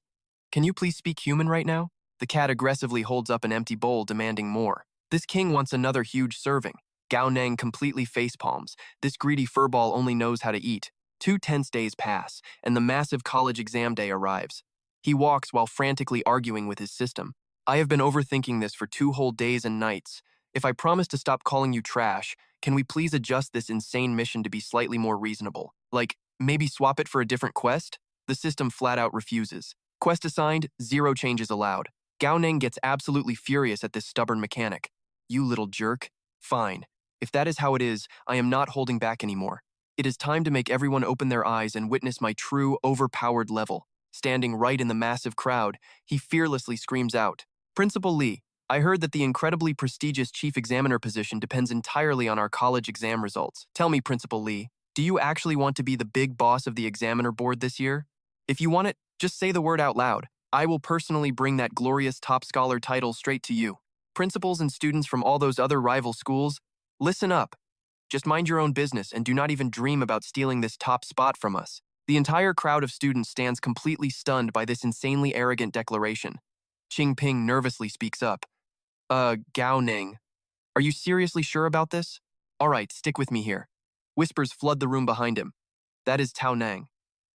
Can you please speak human right now? The cat aggressively holds up an empty bowl, demanding more. This king wants another huge serving. Gao Ning completely facepalms. This greedy furball only knows how to eat. 2 tense days pass, and the massive college exam day arrives. He walks while frantically arguing with his system. I have been overthinking this for 2 whole days and nights. If I promise to stop calling you trash, can we please adjust this insane mission to be slightly more reasonable? Like, maybe swap it for a different quest? The system flat out refuses. Quest assigned, 0 changes allowed. Gao Ning gets absolutely furious at this stubborn mechanic. You little jerk. Fine. If that is how it is, I am not holding back anymore. It is time to make everyone open their eyes and witness my true, overpowered level. Standing right in the massive crowd, he fearlessly screams out, Principal Lee, I heard that the incredibly prestigious chief examiner position depends entirely on our college exam results. Tell me, Principal Lee, do you actually want to be the big boss of the examiner board this year? If you want it, just say the word out loud. I will personally bring that glorious top scholar title straight to you. Principals and students from all those other rival schools, listen up. Just mind your own business and do not even dream about stealing this top spot from us. The entire crowd of students stands completely stunned by this insanely arrogant declaration. Qing Ping nervously speaks up. Gao Ning, are you seriously sure about this? All right, stick with me here. Whispers flood the room behind him. That is Tao Nang.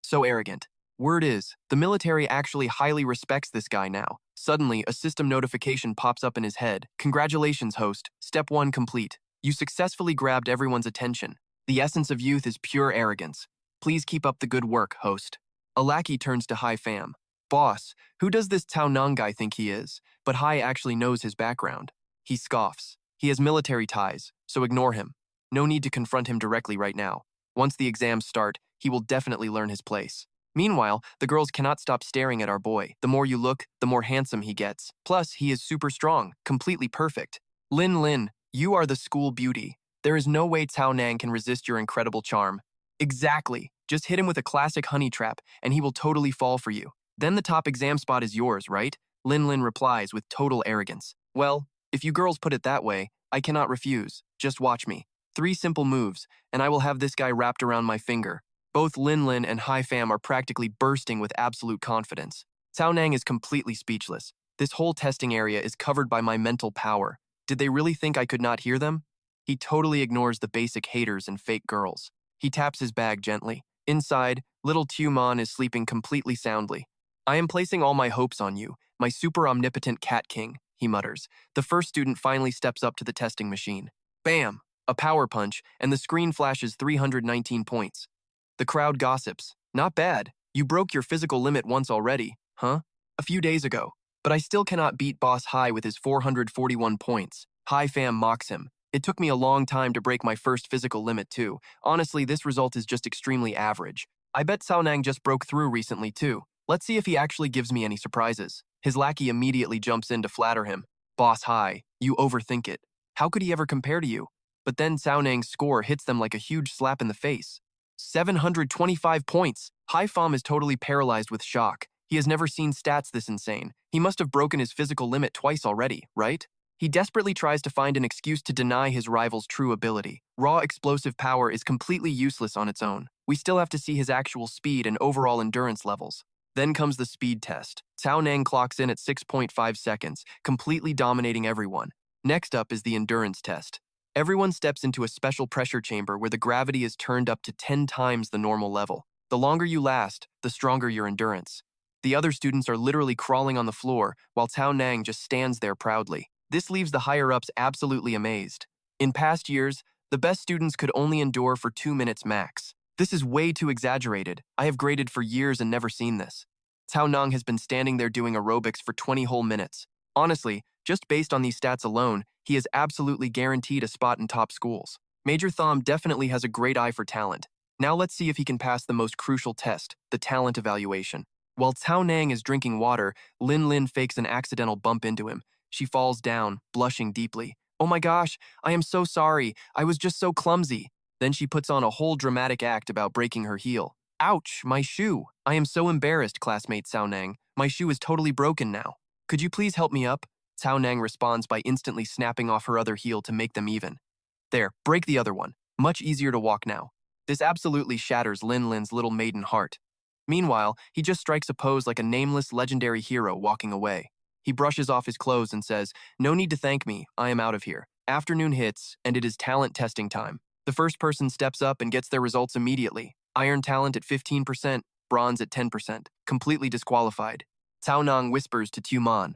So arrogant. Word is, the military actually highly respects this guy now. Suddenly, a system notification pops up in his head. Congratulations, host. Step 1 complete. You successfully grabbed everyone's attention. The essence of youth is pure arrogance. Please keep up the good work, host. A lackey turns to Hai Pham. Boss, who does this Tao Nang guy think he is? But Hai actually knows his background. He scoffs. He has military ties, so ignore him. No need to confront him directly right now. Once the exams start, he will definitely learn his place. Meanwhile, the girls cannot stop staring at our boy. The more you look, the more handsome he gets. Plus, he is super strong, completely perfect. Lin, you are the school beauty. There is no way Tao Nang can resist your incredible charm. Exactly. Just hit him with a classic honey trap, and he will totally fall for you. Then the top exam spot is yours, right? Lin replies with total arrogance. Well, if you girls put it that way, I cannot refuse. Just watch me. 3 simple moves, and I will have this guy wrapped around my finger. Both Lin and Hai Pham are practically bursting with absolute confidence. Cao Nang is completely speechless. This whole testing area is covered by my mental power. Did they really think I could not hear them? He totally ignores the basic haters and fake girls. He taps his bag gently. Inside, little Tu Mon is sleeping completely soundly. I am placing all my hopes on you, my super omnipotent cat king, he mutters. The first student finally steps up to the testing machine. Bam! A power punch, and the screen flashes 319 points. The crowd gossips. Not bad. You broke your physical limit once already, huh? A few days ago. But I still cannot beat Boss Hai with his 441 points. Hai Pham mocks him. It took me a long time to break my first physical limit too. Honestly, this result is just extremely average. I bet Cao Nang just broke through recently too. Let's see if he actually gives me any surprises. His lackey immediately jumps in to flatter him. Boss Hai, you overthink it. How could he ever compare to you? But then Cao Nang's score hits them like a huge slap in the face. 725 points. Hai Pham is totally paralyzed with shock. He has never seen stats this insane. He must have broken his physical limit twice already, right? He desperately tries to find an excuse to deny his rival's true ability. Raw explosive power is completely useless on its own. We still have to see his actual speed and overall endurance levels. Then comes the speed test. Cao Nang clocks in at 6.5 seconds, completely dominating everyone. Next up is the endurance test. Everyone steps into a special pressure chamber where the gravity is turned up to 10 times the normal level. The longer you last, the stronger your endurance. The other students are literally crawling on the floor, while Cao Nang just stands there proudly. This leaves the higher-ups absolutely amazed. In past years, the best students could only endure for 2 minutes max. This is way too exaggerated. I have graded for years and never seen this. Cao Nang has been standing there doing aerobics for 20 whole minutes. Honestly, just based on these stats alone, he is absolutely guaranteed a spot in top schools. Major Thom definitely has a great eye for talent. Now let's see if he can pass the most crucial test, the talent evaluation. While Cao Nang is drinking water, Lin Lin fakes an accidental bump into him. She falls down, blushing deeply. "Oh my gosh, I am so sorry. I was just so clumsy." Then she puts on a whole dramatic act about breaking her heel. "Ouch, my shoe. I am so embarrassed, classmate Cao Nang. My shoe is totally broken now. Could you please help me up?" Cao Nang responds by instantly snapping off her other heel to make them even. "There, break the other one. Much easier to walk now." This absolutely shatters Lin Lin's little maiden heart. Meanwhile, he just strikes a pose like a nameless legendary hero walking away. He brushes off his clothes and says, "No need to thank me, I am out of here." Afternoon hits, and it is talent testing time. The first person steps up and gets their results immediately. Iron talent at 15%, bronze at 10%, completely disqualified. Cao Nang whispers to Tuman,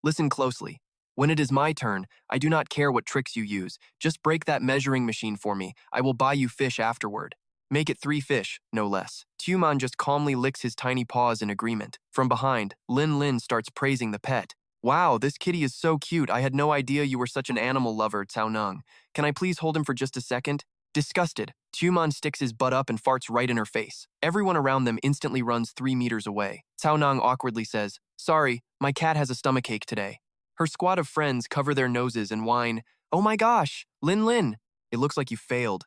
"Listen closely. When it is my turn, I do not care what tricks you use. Just break that measuring machine for me. I will buy you fish afterward. Make it 3 fish, no less." Tuman just calmly licks his tiny paws in agreement. From behind, Lin Lin starts praising the pet. "Wow, this kitty is so cute. I had no idea you were such an animal lover, Cao Nang. Can I please hold him for just a second?" Disgusted, Tuman sticks his butt up and farts right in her face. Everyone around them instantly runs 3 meters away. Cao Nang awkwardly says, "Sorry, my cat has a stomachache today." Her squad of friends cover their noses and whine, "Oh my gosh, Lin Lin, it looks like you failed."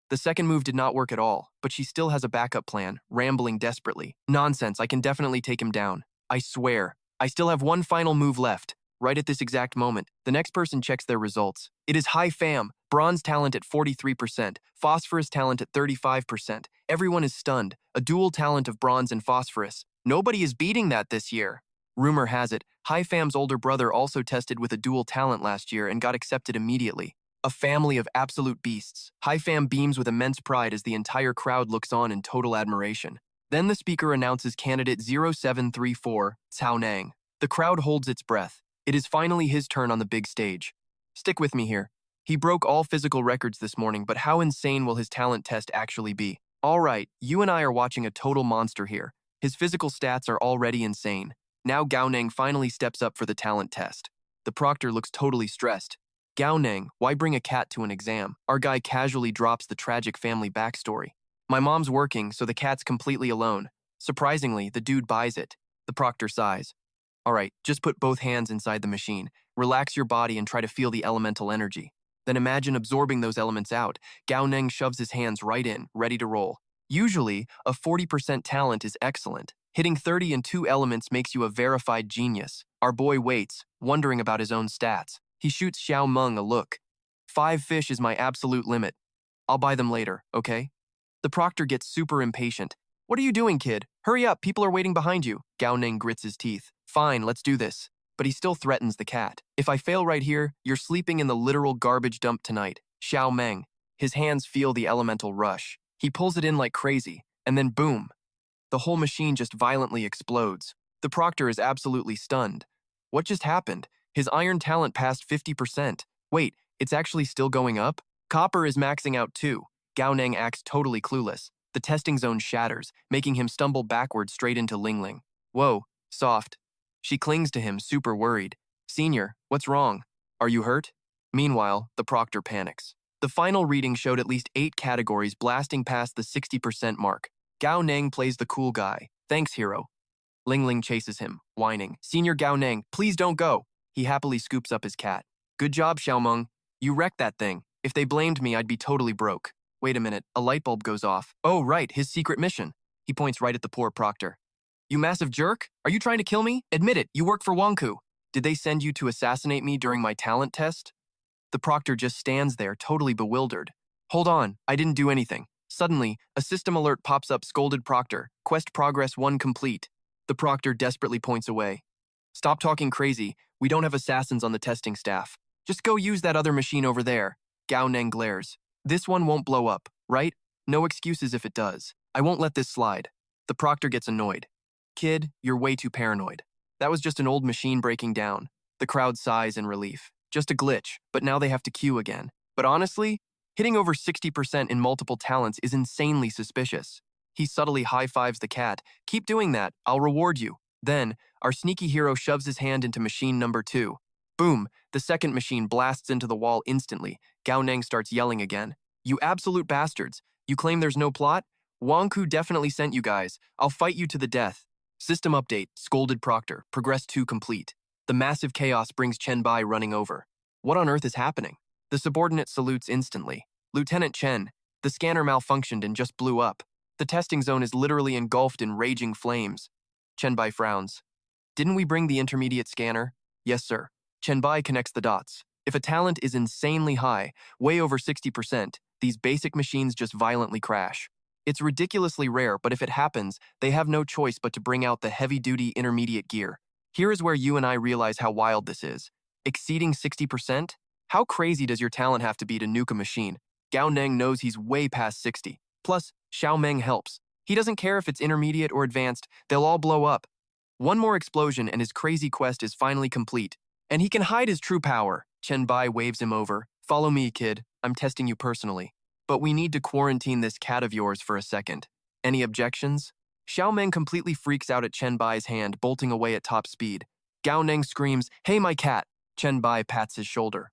The second move did not work at all, but she still has a backup plan, rambling desperately. "Nonsense, I can definitely take him down. I swear. I still have one final move left." Right at this exact moment, the next person checks their results. It is High Fam, bronze talent at 43%, phosphorus talent at 35%. Everyone is stunned, a dual talent of bronze and phosphorus. Nobody is beating that this year. Rumor has it, High Fam's older brother also tested with a dual talent last year and got accepted immediately. A family of absolute beasts. High Fam beams with immense pride as the entire crowd looks on in total admiration. Then the speaker announces candidate 0734, Cao Nang. The crowd holds its breath. It is finally his turn on the big stage. Stick with me here. He broke all physical records this morning, but how insane will his talent test actually be? All right, you and I are watching a total monster here. His physical stats are already insane. Now Gao Nang finally steps up for the talent test. The proctor looks totally stressed. "Gao Nang, why bring a cat to an exam?" Our guy casually drops the tragic family backstory. "My mom's working, so the cat's completely alone." Surprisingly, the dude buys it. The proctor sighs. "All right, just put both hands inside the machine. Relax your body and try to feel the elemental energy. Then imagine absorbing those elements out." Gao Nang shoves his hands right in, ready to roll. Usually, a 40% talent is excellent. Hitting 30 in 2 elements makes you a verified genius. Our boy waits, wondering about his own stats. He shoots Xiao Meng a look. 5 fish is my absolute limit. I'll buy them later, okay?" The proctor gets super impatient. "What are you doing, kid? Hurry up, people are waiting behind you." Gao Ning grits his teeth. "Fine, let's do this." But he still threatens the cat. "If I fail right here, you're sleeping in the literal garbage dump tonight." Xiao Meng. His hands feel the elemental rush. He pulls it in like crazy, and then boom. The whole machine just violently explodes. The proctor is absolutely stunned. What just happened? His iron talent passed 50%. Wait, it's actually still going up? Copper is maxing out too. Gao Neng acts totally clueless. The testing zone shatters, making him stumble backwards straight into Ling Ling. "Whoa, soft." She clings to him, super worried. "Senior, what's wrong? Are you hurt?" Meanwhile, the proctor panics. The final reading showed at least 8 categories blasting past the 60% mark. Gao Neng plays the cool guy. "Thanks, hero." Ling Ling chases him, whining. "Senior Gao Neng, please don't go." He happily scoops up his cat. "Good job, Xiaomeng. You wrecked that thing. If they blamed me, I'd be totally broke." Wait a minute, a light bulb goes off. "Oh, right, his secret mission." He points right at the poor proctor. "You massive jerk? Are you trying to kill me? Admit it, you work for Wangku." Did they send you to assassinate me during my talent test? The proctor just stands there, totally bewildered. Hold on, I didn't do anything. Suddenly, a system alert pops up, scolded proctor. Quest progress 1 complete. The proctor desperately points away. Stop talking crazy. We don't have assassins on the testing staff. Just go use that other machine over there. Gao Neng glares. This one won't blow up, right? No excuses if it does. I won't let this slide. The proctor gets annoyed. Kid, you're way too paranoid. That was just an old machine breaking down. The crowd sighs in relief. Just a glitch, but now they have to queue again. But honestly, hitting over 60% in multiple talents is insanely suspicious. He subtly high-fives the cat. Keep doing that, I'll reward you. Then, our sneaky hero shoves his hand into machine number 2. Boom, the second machine blasts into the wall instantly. Gao Neng starts yelling again. You absolute bastards. You claim there's no plot? Wangku definitely sent you guys. I'll fight you to the death. System update, scolded proctor, progress 2 complete. The massive chaos brings Chen Bai running over. What on earth is happening? The subordinate salutes instantly. Lieutenant Chen, the scanner malfunctioned and just blew up. The testing zone is literally engulfed in raging flames. Chen Bai frowns. Didn't we bring the intermediate scanner? Yes, sir. Chen Bai connects the dots. If a talent is insanely high, way over 60%, these basic machines just violently crash. It's ridiculously rare, but if it happens, they have no choice but to bring out the heavy-duty intermediate gear. Here is where you and I realize how wild this is. Exceeding 60%? How crazy does your talent have to be to nuke a machine? Gao Neng knows he's way past 60. Plus, Xiao Meng helps. He doesn't care if it's intermediate or advanced, they'll all blow up. One more explosion and his crazy quest is finally complete. And he can hide his true power. Chen Bai waves him over. Follow me, kid. I'm testing you personally. But we need to quarantine this cat of yours for a second. Any objections? Xiao Meng completely freaks out at Chen Bai's hand, bolting away at top speed. Gao Neng screams, "Hey, my cat!" Chen Bai pats his shoulder.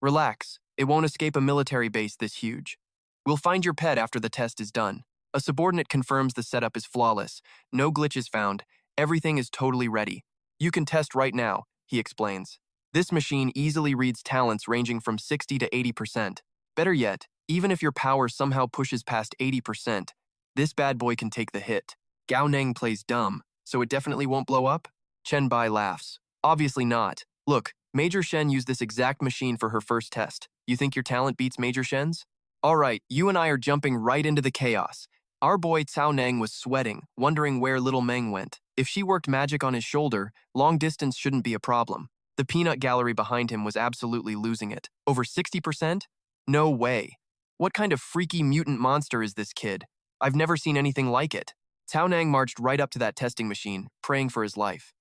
Relax. It won't escape a military base this huge. We'll find your pet after the test is done. A subordinate confirms the setup is flawless. No glitches found. Everything is totally ready. You can test right now, he explains. This machine easily reads talents ranging from 60 to 80%. Better yet, even if your power somehow pushes past 80%, this bad boy can take the hit. Gao Neng plays dumb, so it definitely won't blow up? Chen Bai laughs. Obviously not. Look, Major Shen used this exact machine for her first test. You think your talent beats Major Shen's? Alright, you and I are jumping right into the chaos. Our boy Cao Neng was sweating, wondering where little Meng went. If she worked magic on his shoulder, long distance shouldn't be a problem. The peanut gallery behind him was absolutely losing it. Over 60%? No way. What kind of freaky mutant monster is this kid? I've never seen anything like it. Cao Neng marched right up to that testing machine, praying for his life.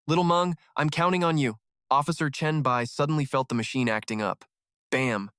Little Meng, I'm counting on you. Officer Chen Bai suddenly felt the machine acting up. Bam!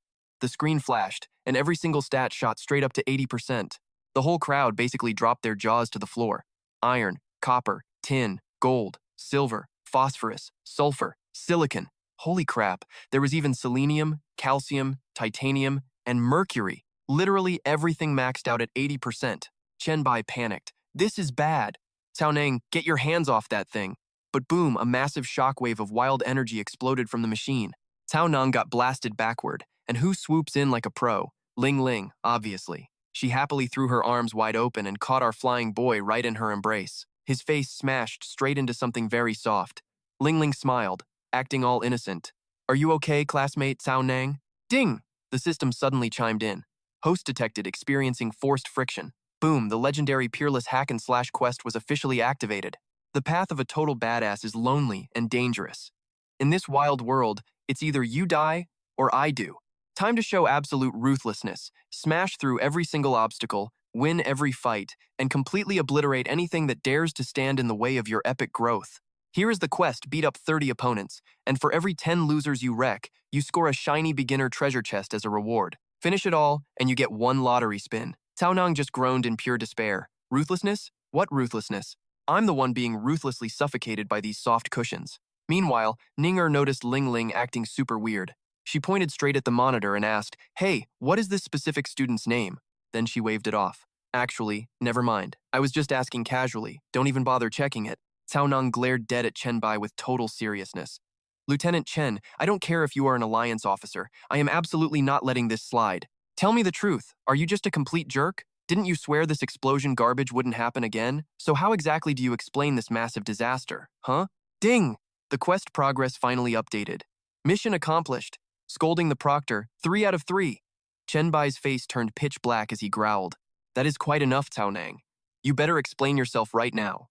The screen flashed, and every single stat shot straight up to 80%. The whole crowd basically dropped their jaws to the floor. Iron, copper, tin, gold, silver, phosphorus, sulfur, silicon. Holy crap, there was even selenium, calcium, titanium, and mercury. Literally everything maxed out at 80%. Chen Bai panicked. This is bad. Cao Neng, get your hands off that thing. But boom, a massive shockwave of wild energy exploded from the machine. Cao Neng got blasted backward, and who swoops in like a pro? Ling Ling, obviously. She happily threw her arms wide open and caught our flying boy right in her embrace. His face smashed straight into something very soft. Ling Ling smiled, acting all innocent. Are you okay, classmate Cao Neng? Ding! The system suddenly chimed in. Host detected experiencing forced friction. Boom, the legendary Peerless Hack and Slash quest was officially activated. The path of a total badass is lonely and dangerous. In this wild world, it's either you die or I do. Time to show absolute ruthlessness, smash through every single obstacle, win every fight, and completely obliterate anything that dares to stand in the way of your epic growth. Here is the quest, beat up 30 opponents, and for every 10 losers you wreck, you score a shiny beginner treasure chest as a reward. Finish it all, and you get 1 lottery spin. Cao Neng just groaned in pure despair. Ruthlessness? What ruthlessness? I'm the one being ruthlessly suffocated by these soft cushions. Meanwhile, Ninger noticed Ling Ling acting super weird. She pointed straight at the monitor and asked, "Hey, what is this specific student's name?" Then she waved it off. Actually, never mind. I was just asking casually. Don't even bother checking it. Cao Neng glared dead at Chen Bai with total seriousness. Lieutenant Chen, I don't care if you are an alliance officer. I am absolutely not letting this slide. Tell me the truth. Are you just a complete jerk? Didn't you swear this explosion garbage wouldn't happen again? So how exactly do you explain this massive disaster, huh? Ding! The quest progress finally updated. Mission accomplished. Scolding the proctor, 3 out of 3. Chenbai's face turned pitch black as he growled. That is quite enough, Cao Nang. You better explain yourself right now.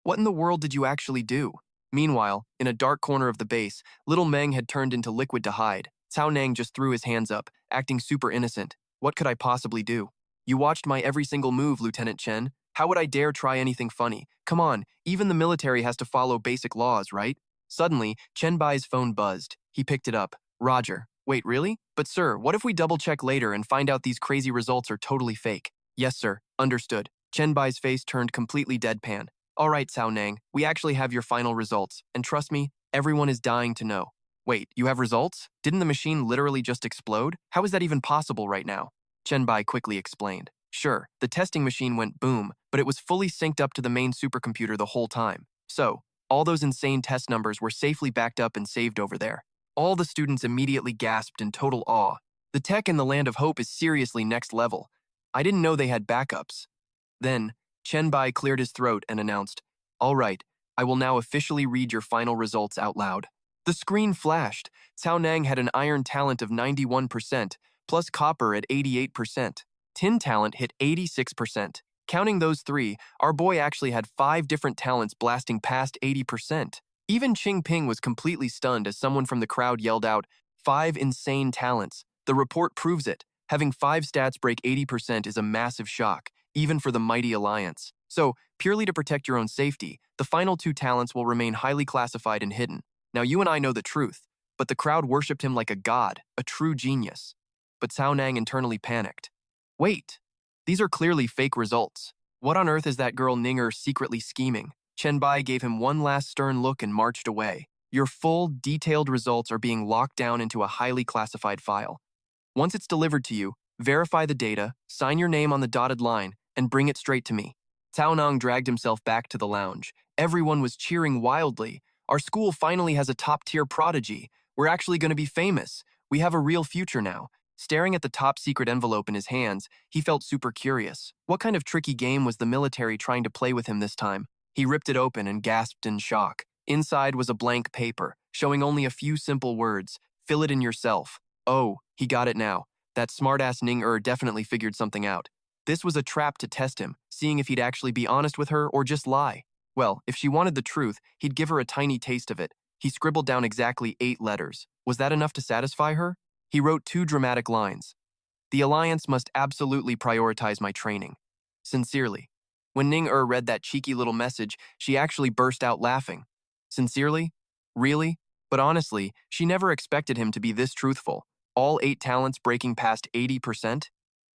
What in the world did you actually do? Meanwhile, in a dark corner of the base, little Meng had turned into liquid to hide. Cao Nang just threw his hands up, acting super innocent. What could I possibly do? You watched my every single move, Lieutenant Chen. How would I dare try anything funny? Come on, even the military has to follow basic laws, right? Suddenly, Chen Bai's phone buzzed. He picked it up. Roger. Wait, really? But sir, what if we double-check later and find out these crazy results are totally fake? Yes, sir. Understood. Chen Bai's face turned completely deadpan. All right, Cao Nang, we actually have your final results, and trust me, everyone is dying to know. Wait, you have results? Didn't the machine literally just explode? How is that even possible right now? Chen Bai quickly explained. Sure, the testing machine went boom, but it was fully synced up to the main supercomputer the whole time. So, all those insane test numbers were safely backed up and saved over there. All the students immediately gasped in total awe. The tech in the Land of Hope is seriously next level. I didn't know they had backups. Then, Chen Bai cleared his throat and announced, All right, I will now officially read your final results out loud. The screen flashed. Cao Nang had an iron talent of 91%, plus copper at 88%. Tin talent hit 86%. Counting those three, our boy actually had 5 different talents blasting past 80%. Even Qing Ping was completely stunned as someone from the crowd yelled out, 5 insane talents. The report proves it. Having 5 stats break 80% is a massive shock, even for the mighty Alliance. So, purely to protect your own safety, the final 2 talents will remain highly classified and hidden. Now you and I know the truth, but the crowd worshipped him like a god, a true genius. But Cao Nang internally panicked. Wait, these are clearly fake results. What on earth is that girl Ninger secretly scheming? Chen Bai gave him one last stern look and marched away. Your full, detailed results are being locked down into a highly classified file. Once it's delivered to you, verify the data, sign your name on the dotted line, and bring it straight to me. Cao Nang dragged himself back to the lounge. Everyone was cheering wildly. Our school finally has a top-tier prodigy. We're actually going to be famous. We have a real future now. Staring at the top-secret envelope in his hands, he felt super curious. What kind of tricky game was the military trying to play with him this time? He ripped it open and gasped in shock. Inside was a blank paper, showing only a few simple words. Fill it in yourself. Oh, he got it now. That smartass Ning definitely figured something out. This was a trap to test him, seeing if he'd actually be honest with her or just lie. Well, if she wanted the truth, he'd give her a tiny taste of it. He scribbled down exactly 8 letters. Was that enough to satisfy her? He wrote 2 dramatic lines. The Alliance must absolutely prioritize my training. Sincerely. When Ning read that cheeky little message, she actually burst out laughing. Sincerely? Really? But honestly, she never expected him to be this truthful. All 8 talents breaking past 80%?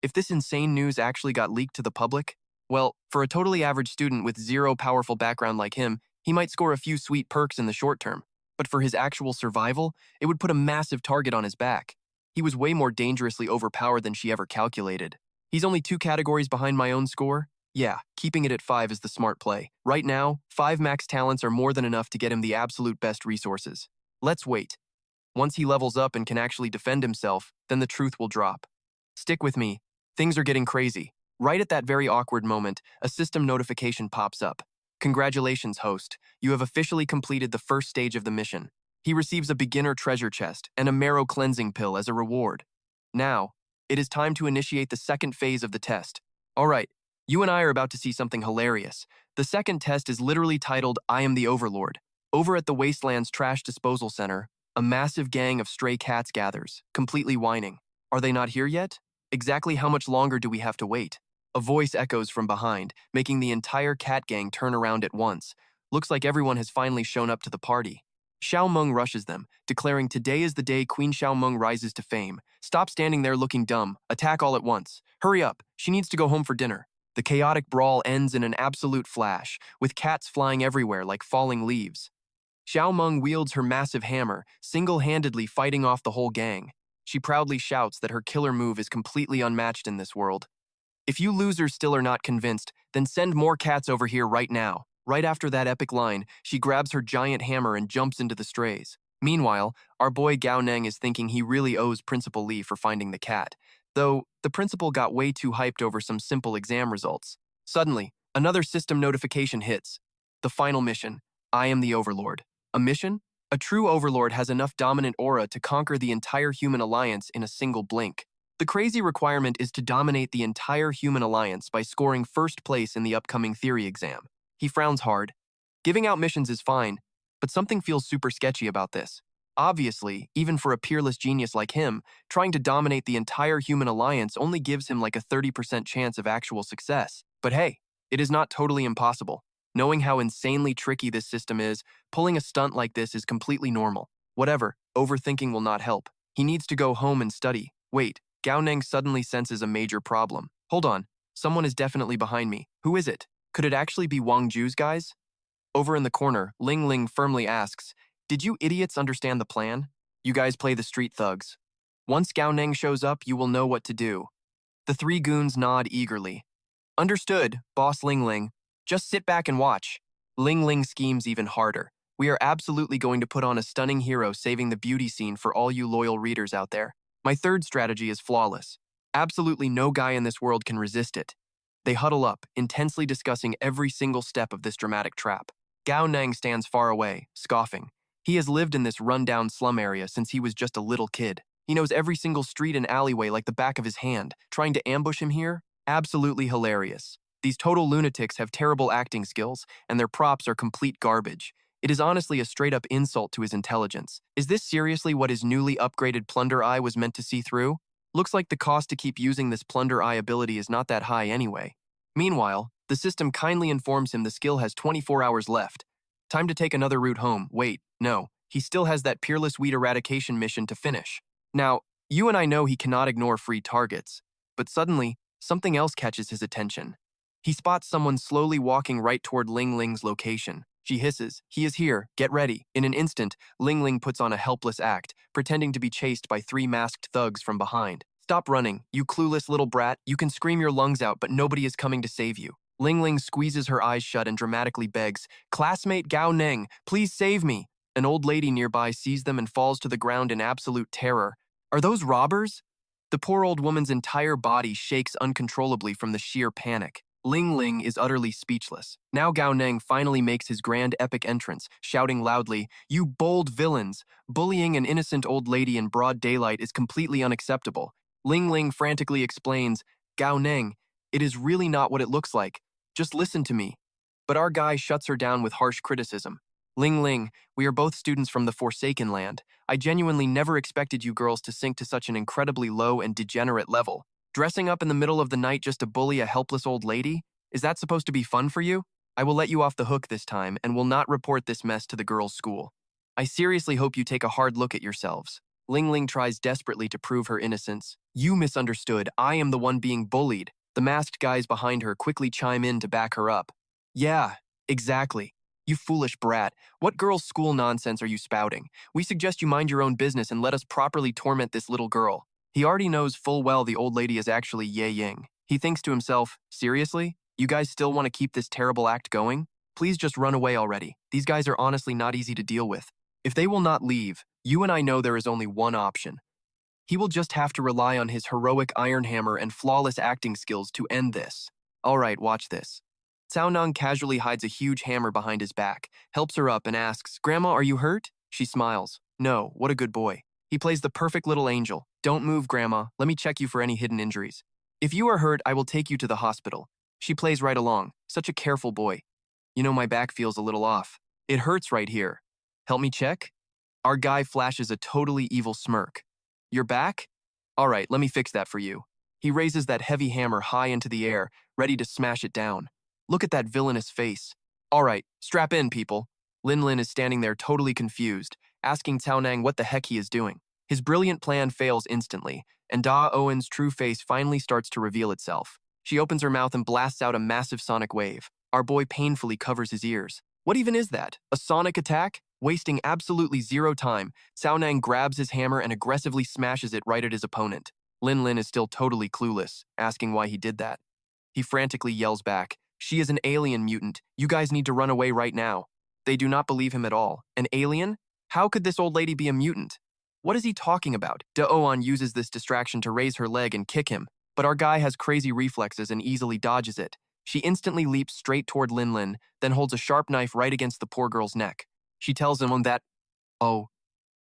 If this insane news actually got leaked to the public, well, for a totally average student with zero powerful background like him, he might score a few sweet perks in the short term. But for his actual survival, it would put a massive target on his back. He was way more dangerously overpowered than she ever calculated. He's only 2 categories behind my own score? Yeah, keeping it at 5 is the smart play. Right now, 5 max talents are more than enough to get him the absolute best resources. Let's wait. Once he levels up and can actually defend himself, then the truth will drop. Stick with me. Things are getting crazy. Right at that very awkward moment, a system notification pops up. Congratulations, host. You have officially completed the first stage of the mission. He receives a beginner treasure chest and a marrow cleansing pill as a reward. Now, it is time to initiate the second phase of the test. All right, you and I are about to see something hilarious. The second test is literally titled, I Am the Overlord. Over at the Wasteland's Trash Disposal Center, a massive gang of stray cats gathers, completely whining. Are they not here yet? Exactly how much longer do we have to wait? A voice echoes from behind, making the entire cat gang turn around at once. Looks like everyone has finally shown up to the party. Xiao Meng rushes them, declaring today is the day Queen Xiao Meng rises to fame. Stop standing there looking dumb. Attack all at once. Hurry up. She needs to go home for dinner. The chaotic brawl ends in an absolute flash, with cats flying everywhere like falling leaves. Xiao Meng wields her massive hammer, single-handedly fighting off the whole gang. She proudly shouts that her killer move is completely unmatched in this world. If you losers still are not convinced, then send more cats over here right now. Right after that epic line, she grabs her giant hammer and jumps into the strays. Meanwhile, our boy Gao Neng is thinking he really owes Principal Li for finding the cat, though the principal got way too hyped over some simple exam results. Suddenly, another system notification hits. The final mission, I Am the Overlord. A mission? A true overlord has enough dominant aura to conquer the entire human alliance in a single blink. The crazy requirement is to dominate the entire human alliance by scoring first place in the upcoming theory exam. He frowns hard. Giving out missions is fine, but something feels super sketchy about this. Obviously, even for a peerless genius like him, trying to dominate the entire human alliance only gives him like a 30% chance of actual success. But hey, it is not totally impossible. Knowing how insanely tricky this system is, pulling a stunt like this is completely normal. Whatever, overthinking will not help. He needs to go home and study. Wait, Gao Neng suddenly senses a major problem. Hold on, someone is definitely behind me. Who is it? Could it actually be Wang Ju's guys? Over in the corner, Ling Ling firmly asks, "Did you idiots understand the plan? You guys play the street thugs. Once Gao Neng shows up, you will know what to do." The three goons nod eagerly. "Understood, Boss Ling Ling. Just sit back and watch." Ling Ling schemes even harder. "We are absolutely going to put on a stunning hero saving the beauty scene for all you loyal readers out there. My third strategy is flawless. Absolutely no guy in this world can resist it." They huddle up, intensely discussing every single step of this dramatic trap. Gao Neng stands far away, scoffing. He has lived in this rundown slum area since he was just a little kid. He knows every single street and alleyway like the back of his hand. Trying to ambush him here? Absolutely hilarious. These total lunatics have terrible acting skills, and their props are complete garbage. It is honestly a straight-up insult to his intelligence. Is this seriously what his newly upgraded Plunder Eye was meant to see through? Looks like the cost to keep using this Plunder Eye ability is not that high anyway. Meanwhile, the system kindly informs him the skill has 24 hours left. Time to take another route home. Wait, no, he still has that Peerless Weed Eradication mission to finish. Now, you and I know he cannot ignore free targets, but suddenly, something else catches his attention. He spots someone slowly walking right toward Ling Ling's location. She hisses, "He is here, get ready." In an instant, Ling Ling puts on a helpless act, pretending to be chased by three masked thugs from behind. "Stop running, you clueless little brat. You can scream your lungs out, but nobody is coming to save you." Ling Ling squeezes her eyes shut and dramatically begs, "Classmate Gao Neng, please save me." An old lady nearby sees them and falls to the ground in absolute terror. Are those robbers? The poor old woman's entire body shakes uncontrollably from the sheer panic. Ling Ling is utterly speechless. Now Gao Neng finally makes his grand epic entrance, shouting loudly, "You bold villains! Bullying an innocent old lady in broad daylight is completely unacceptable." Ling Ling frantically explains, "Gao Neng, it is really not what it looks like. Just listen to me." But our guy shuts her down with harsh criticism. "Ling Ling, we are both students from the Forsaken Land. I genuinely never expected you girls to sink to such an incredibly low and degenerate level. Dressing up in the middle of the night just to bully a helpless old lady? Is that supposed to be fun for you? I will let you off the hook this time and will not report this mess to the girls' school. I seriously hope you take a hard look at yourselves." Ling Ling tries desperately to prove her innocence. "You misunderstood. I am the one being bullied." The masked guys behind her quickly chime in to back her up. "Yeah, exactly. You foolish brat. What girls' school nonsense are you spouting? We suggest you mind your own business and let us properly torment this little girl." He already knows full well the old lady is actually Ye Ying. He thinks to himself, "Seriously? You guys still want to keep this terrible act going? Please just run away already. These guys are honestly not easy to deal with. If they will not leave, you and I know there is only one option. He will just have to rely on his heroic iron hammer and flawless acting skills to end this. All right, watch this." Cao Nang casually hides a huge hammer behind his back, helps her up and asks, "Grandma, are you hurt?" She smiles. "No, what a good boy. He plays the perfect little angel. Don't move, Grandma. Let me check you for any hidden injuries. If you are hurt, I will take you to the hospital." She plays right along. Such a careful boy. "You know, my back feels a little off. It hurts right here. Help me check?" Our guy flashes a totally evil smirk. "Your back? All right, let me fix that for you." He raises that heavy hammer high into the air, ready to smash it down. Look at that villainous face. "All right, strap in, people." Lin Lin is standing there totally confused, asking Cao Nang what the heck he is doing. His brilliant plan fails instantly, and Da Owen's true face finally starts to reveal itself. She opens her mouth and blasts out a massive sonic wave. Our boy painfully covers his ears. What even is that? A sonic attack? Wasting absolutely zero time, Cao Nang grabs his hammer and aggressively smashes it right at his opponent. Lin Lin is still totally clueless, asking why he did that. He frantically yells back, "She is an alien mutant. You guys need to run away right now." They do not believe him at all. An alien? How could this old lady be a mutant? What is he talking about? De-Oan uses this distraction to raise her leg and kick him, but our guy has crazy reflexes and easily dodges it. She instantly leaps straight toward Lin Lin, then holds a sharp knife right against the poor girl's neck. She tells him that, oh,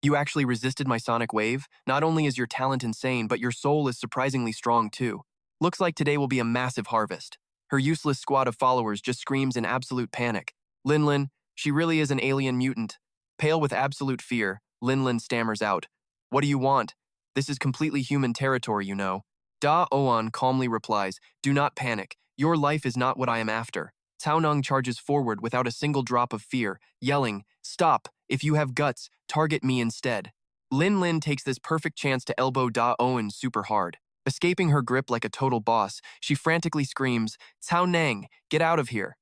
you actually resisted my sonic wave? Not only is your talent insane, but your soul is surprisingly strong too. Looks like today will be a massive harvest. Her useless squad of followers just screams in absolute panic. Linlin, she really is an alien mutant. Pale with absolute fear, Linlin stammers out. What do you want? This is completely human territory, you know. Da Oan calmly replies, do not panic. Your life is not what I am after. Cao Nung charges forward without a single drop of fear, yelling, stop, if you have guts, target me instead. Lin Lin takes this perfect chance to elbow Da Owen super hard. Escaping her grip like a total boss, she frantically screams, Cao Nang, get out of here.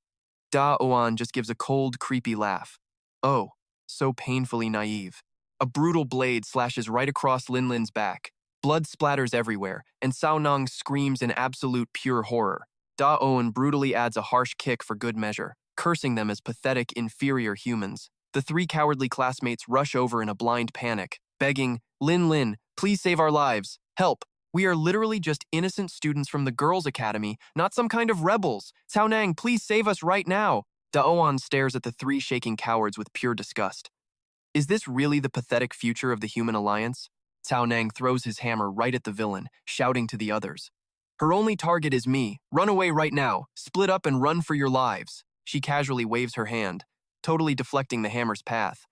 Da Oan just gives a cold, creepy laugh. Oh, so painfully naive. A brutal blade slashes right across Lin Lin's back. Blood splatters everywhere, and Cao Nang screams in absolute pure horror. Da Owen brutally adds a harsh kick for good measure, cursing them as pathetic, inferior humans. The three cowardly classmates rush over in a blind panic, begging, Lin Lin, please save our lives. Help. We are literally just innocent students from the girls' academy, not some kind of rebels. Cao Nang, please save us right now. Da Oan stares at the three shaking cowards with pure disgust. Is this really the pathetic future of the human alliance? Cao Nang throws his hammer right at the villain, shouting to the others. Her only target is me. Run away right now. Split up and run for your lives. She casually waves her hand, totally deflecting the hammer's path.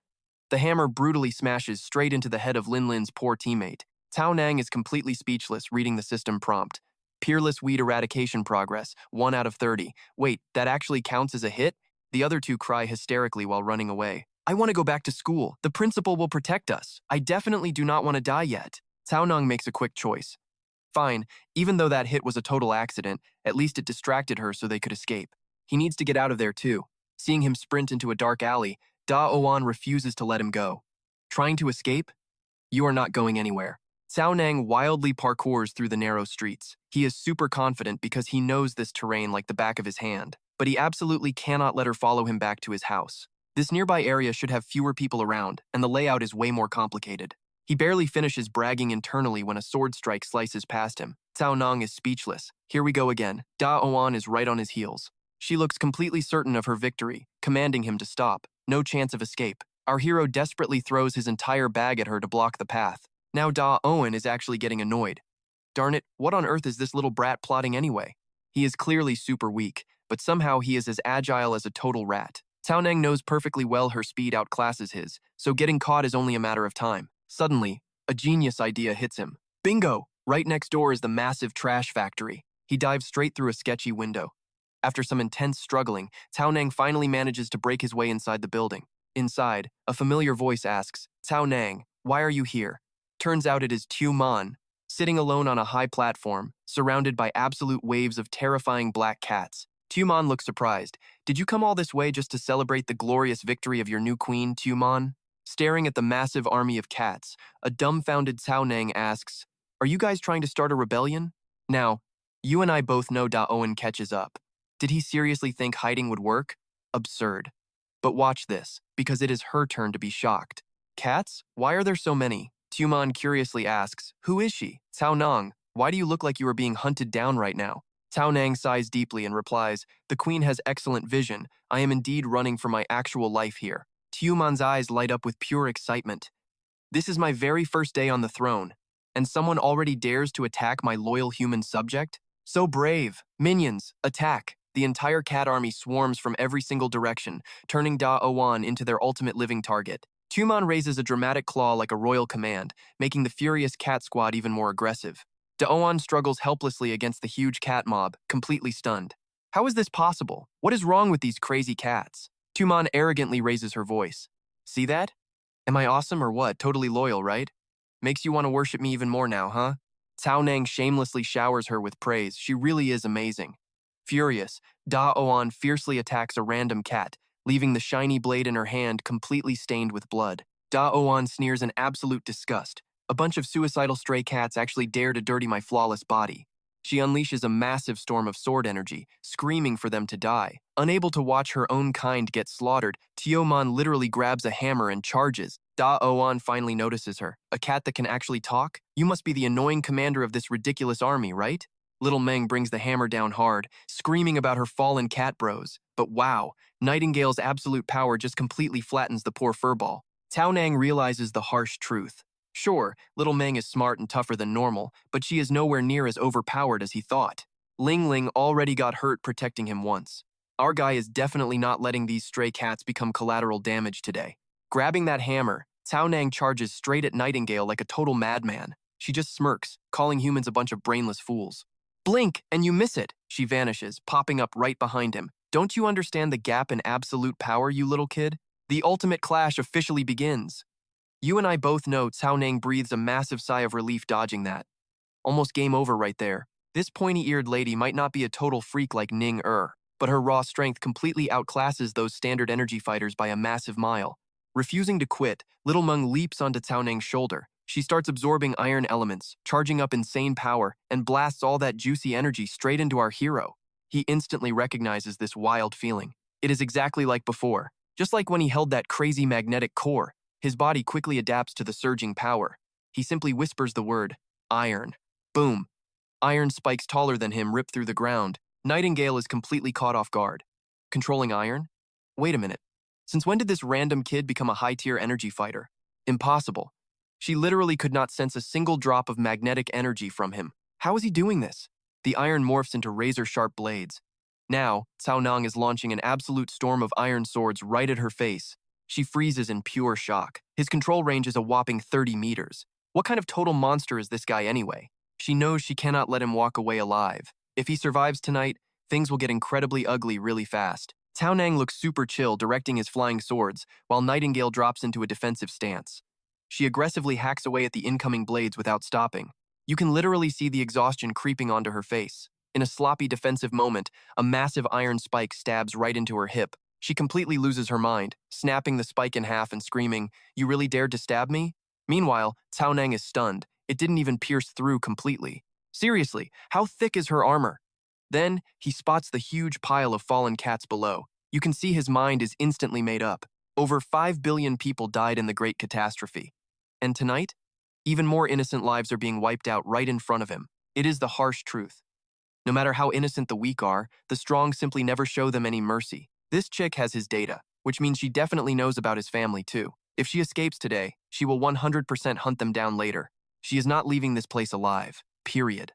The hammer brutally smashes straight into the head of Lin Lin's poor teammate. Cao Nang is completely speechless reading the system prompt. Peerless weed eradication progress, 1 out of 30. Wait, that actually counts as a hit? The other two cry hysterically while running away. I want to go back to school. The principal will protect us. I definitely do not want to die yet. Cao Nang makes a quick choice. Fine, even though that hit was a total accident, at least it distracted her so they could escape. He needs to get out of there too. Seeing him sprint into a dark alley, Da Oan refuses to let him go. Trying to escape? You are not going anywhere. Cao Nang wildly parkours through the narrow streets. He is super confident because he knows this terrain like the back of his hand, but he absolutely cannot let her follow him back to his house. This nearby area should have fewer people around, and the layout is way more complicated. He barely finishes bragging internally when a sword strike slices past him. Cao Nang is speechless. Here we go again. Da Oan is right on his heels. She looks completely certain of her victory, commanding him to stop. No chance of escape. Our hero desperately throws his entire bag at her to block the path. Now Da Owen is actually getting annoyed. Darn it, what on earth is this little brat plotting anyway? He is clearly super weak, but somehow he is as agile as a total rat. Cao Nang knows perfectly well her speed outclasses his, so getting caught is only a matter of time. Suddenly, a genius idea hits him. Bingo! Right next door is the massive trash factory. He dives straight through a sketchy window. After some intense struggling, Cao Nang finally manages to break his way inside the building. Inside, a familiar voice asks, Cao Nang, why are you here? Turns out it is Tu Man, sitting alone on a high platform, surrounded by absolute waves of terrifying black cats. Tu Man looks surprised. Did you come all this way just to celebrate the glorious victory of your new queen, Tu Man? Staring at the massive army of cats, a dumbfounded Cao Nang asks, are you guys trying to start a rebellion? Now, you and I both know Da Owen catches up. Did he seriously think hiding would work? Absurd. But watch this, because it is her turn to be shocked. Cats? Why are there so many? Tuman curiously asks, who is she? Cao Nang, why do you look like you are being hunted down right now? Cao Nang sighs deeply and replies, the queen has excellent vision. I am indeed running for my actual life here. Tuman's eyes light up with pure excitement. This is my very first day on the throne, and someone already dares to attack my loyal human subject? So brave. Minions, attack. The entire cat army swarms from every single direction, turning Da Oan into their ultimate living target. Tuman raises a dramatic claw like a royal command, making the furious cat squad even more aggressive. Da Oan struggles helplessly against the huge cat mob, completely stunned. How is this possible? What is wrong with these crazy cats? Tuman arrogantly raises her voice. See that? Am I awesome or what? Totally loyal, right? Makes you want to worship me even more now, huh? Cao Nang shamelessly showers her with praise. She really is amazing. Furious, Da Oan fiercely attacks a random cat, leaving the shiny blade in her hand completely stained with blood. Da Oan sneers in absolute disgust. A bunch of suicidal stray cats actually dare to dirty my flawless body. She unleashes a massive storm of sword energy, screaming for them to die. Unable to watch her own kind get slaughtered, Tioman literally grabs a hammer and charges. Da Oan finally notices her. A cat that can actually talk? You must be the annoying commander of this ridiculous army, right? Little Meng brings the hammer down hard, screaming about her fallen cat bros. But wow, Nightingale's absolute power just completely flattens the poor furball. Tao Nang realizes the harsh truth. Sure, little Meng is smart and tougher than normal, but she is nowhere near as overpowered as he thought. Ling Ling already got hurt protecting him once. Our guy is definitely not letting these stray cats become collateral damage today. Grabbing that hammer, Tao Nang charges straight at Nightingale like a total madman. She just smirks, calling humans a bunch of brainless fools. Blink, and you miss it, she vanishes, popping up right behind him. Don't you understand the gap in absolute power, you little kid? The ultimate clash officially begins. You and I both know Cao Nang breathes a massive sigh of relief dodging that. Almost game over right there. This pointy-eared lady might not be a total freak like Ning but her raw strength completely outclasses those standard energy fighters by a massive mile. Refusing to quit, Little Meng leaps onto Cao Nang's shoulder. She starts absorbing iron elements, charging up insane power, and blasts all that juicy energy straight into our hero. He instantly recognizes this wild feeling. It is exactly like before. Just like when he held that crazy magnetic core, his body quickly adapts to the surging power. He simply whispers the word, iron. Boom. Iron spikes taller than him rip through the ground. Nightingale is completely caught off guard. Controlling iron? Wait a minute. Since when did this random kid become a high-tier energy fighter? Impossible. She literally could not sense a single drop of magnetic energy from him. How is he doing this? The iron morphs into razor-sharp blades. Now, Cao Nang is launching an absolute storm of iron swords right at her face. She freezes in pure shock. His control range is a whopping 30 meters. What kind of total monster is this guy anyway? She knows she cannot let him walk away alive. If he survives tonight, things will get incredibly ugly really fast. Cao Nang looks super chill directing his flying swords, while Nightingale drops into a defensive stance. She aggressively hacks away at the incoming blades without stopping. You can literally see the exhaustion creeping onto her face. In a sloppy defensive moment, a massive iron spike stabs right into her hip. She completely loses her mind, snapping the spike in half and screaming, "You really dared to stab me?" Meanwhile, Cao Nang is stunned. It didn't even pierce through completely. Seriously, how thick is her armor? Then, he spots the huge pile of fallen cats below. You can see his mind is instantly made up. Over 5 billion people died in the Great Catastrophe. And tonight? Even more innocent lives are being wiped out right in front of him. It is the harsh truth. No matter how innocent the weak are, the strong simply never show them any mercy. This chick has his data, which means she definitely knows about his family too. If she escapes today, she will 100% hunt them down later. She is not leaving this place alive. Period.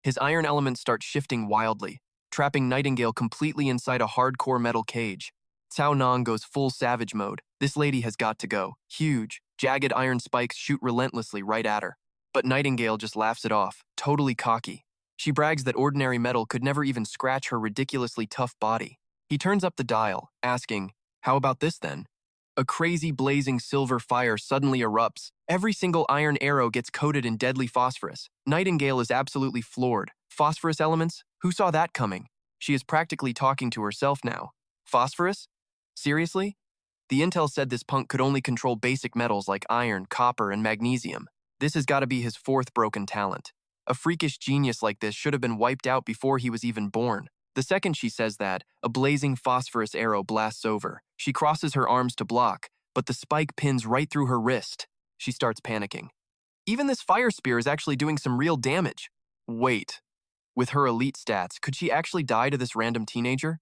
His iron elements start shifting wildly, trapping Nightingale completely inside a hardcore metal cage. Cao Nang goes full savage mode. This lady has got to go. Huge, jagged iron spikes shoot relentlessly right at her. But Nightingale just laughs it off, totally cocky. She brags that ordinary metal could never even scratch her ridiculously tough body. He turns up the dial, asking, "How about this then?" A crazy blazing silver fire suddenly erupts. Every single iron arrow gets coated in deadly phosphorus. Nightingale is absolutely floored. Phosphorus elements? Who saw that coming? She is practically talking to herself now. Phosphorus? Seriously? The intel said this punk could only control basic metals like iron, copper, and magnesium. This has got to be his fourth broken talent. A freakish genius like this should have been wiped out before he was even born. The second she says that, a blazing phosphorus arrow blasts over. She crosses her arms to block, but the spike pins right through her wrist. She starts panicking. Even this fire spear is actually doing some real damage. Wait. With her elite stats, could she actually die to this random teenager?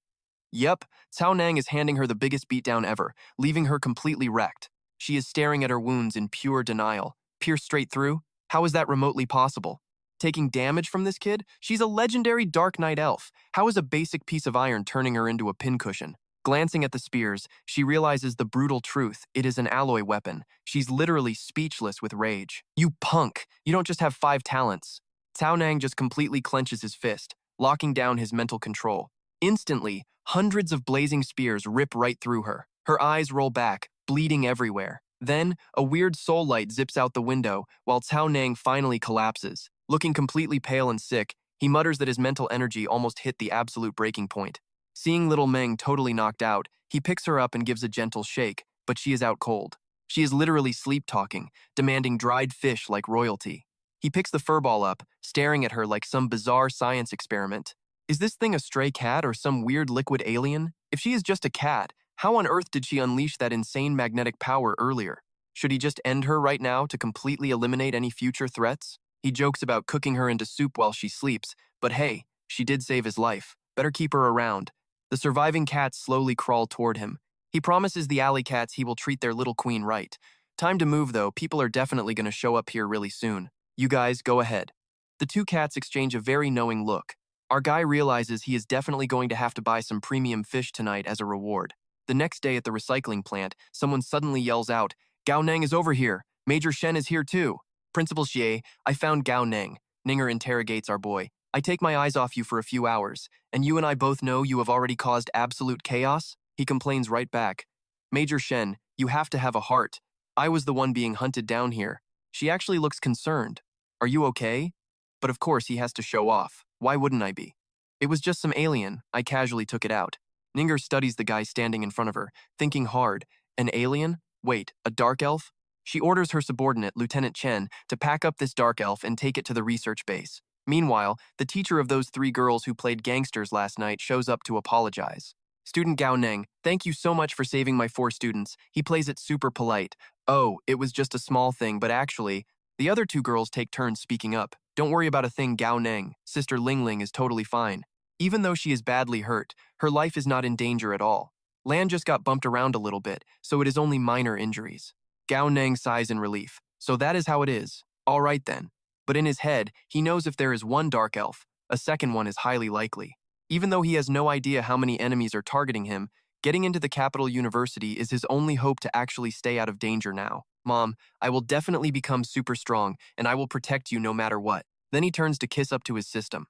Yep, Cao Nang is handing her the biggest beatdown ever, leaving her completely wrecked. She is staring at her wounds in pure denial. Pierced straight through? How is that remotely possible? Taking damage from this kid? She's a legendary Dark Knight elf. How is a basic piece of iron turning her into a pincushion? Glancing at the spears, she realizes the brutal truth. It is an alloy weapon. She's literally speechless with rage. You punk! You don't just have 5 talents. Cao Nang just completely clenches his fist, locking down his mental control. Instantly, hundreds of blazing spears rip right through her. Her eyes roll back, bleeding everywhere. Then, a weird soul light zips out the window, while Cao Nang finally collapses. Looking completely pale and sick, he mutters that his mental energy almost hit the absolute breaking point. Seeing little Meng totally knocked out, he picks her up and gives a gentle shake, but she is out cold. She is literally sleep-talking, demanding dried fish like royalty. He picks the furball up, staring at her like some bizarre science experiment. Is this thing a stray cat or some weird liquid alien? If she is just a cat, how on earth did she unleash that insane magnetic power earlier? Should he just end her right now to completely eliminate any future threats? He jokes about cooking her into soup while she sleeps, but hey, she did save his life. Better keep her around. The surviving cats slowly crawl toward him. He promises the alley cats he will treat their little queen right. Time to move, though. People are definitely going to show up here really soon. You guys, go ahead. The two cats exchange a very knowing look. Our guy realizes he is definitely going to have to buy some premium fish tonight as a reward. The next day at the recycling plant, someone suddenly yells out, Gao Neng is over here. Major Shen is here too. Principal Xie, I found Gao Neng. Ninger interrogates our boy. I take my eyes off you for a few hours, and you and I both know you have already caused absolute chaos? He complains right back. Major Shen, you have to have a heart. I was the one being hunted down here. She actually looks concerned. Are you okay? But of course he has to show off. Why wouldn't I be? It was just some alien. I casually took it out. Ninger studies the guy standing in front of her, thinking hard. An alien? Wait, a dark elf? She orders her subordinate, Lieutenant Chen, to pack up this dark elf and take it to the research base. Meanwhile, the teacher of those 3 girls who played gangsters last night shows up to apologize. Student Gao Neng, thank you so much for saving my 4 students. He plays it super polite. Oh, it was just a small thing, but actually, the other 2 girls take turns speaking up. Don't worry about a thing, Gao Neng. Sister Ling Ling is totally fine. Even though she is badly hurt, her life is not in danger at all. Lan just got bumped around a little bit, so it is only minor injuries. Gao Neng sighs in relief. So that is how it is. All right then. But in his head, he knows if there is one dark elf, a second one is highly likely. Even though he has no idea how many enemies are targeting him, getting into the capital university is his only hope to actually stay out of danger now. Mom, I will definitely become super strong, and I will protect you no matter what. Then he turns to kiss up to his system.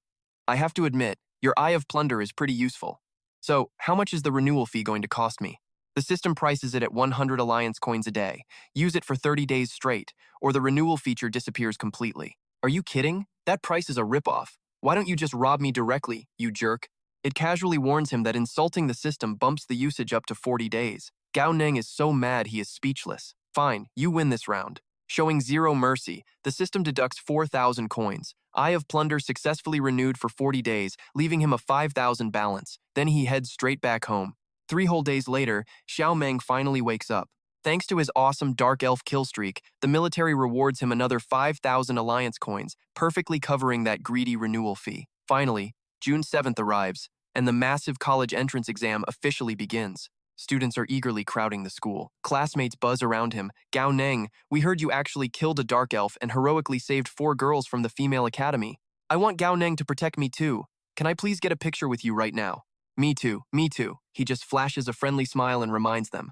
I have to admit, your Eye of Plunder is pretty useful. So, how much is the renewal fee going to cost me? The system prices it at 100 Alliance coins a day. Use it for 30 days straight, or the renewal feature disappears completely. Are you kidding? That price is a ripoff. Why don't you just rob me directly, you jerk? It casually warns him that insulting the system bumps the usage up to 40 days. Gao Neng is so mad he is speechless. Fine, you win this round. Showing zero mercy, the system deducts 4,000 coins. Eye of Plunder successfully renewed for 40 days, leaving him a 5,000 balance. Then he heads straight back home. 3 whole days later, Xiao Meng finally wakes up. Thanks to his awesome Dark Elf kill streak, the military rewards him another 5,000 Alliance coins, perfectly covering that greedy renewal fee. Finally, June 7th arrives, and the massive college entrance exam officially begins. Students are eagerly crowding the school. Classmates buzz around him. Gao Neng, we heard you actually killed a Dark Elf and heroically saved 4 girls from the female academy. I want Gao Neng to protect me too. Can I please get a picture with you right now? Me too, me too. He just flashes a friendly smile and reminds them.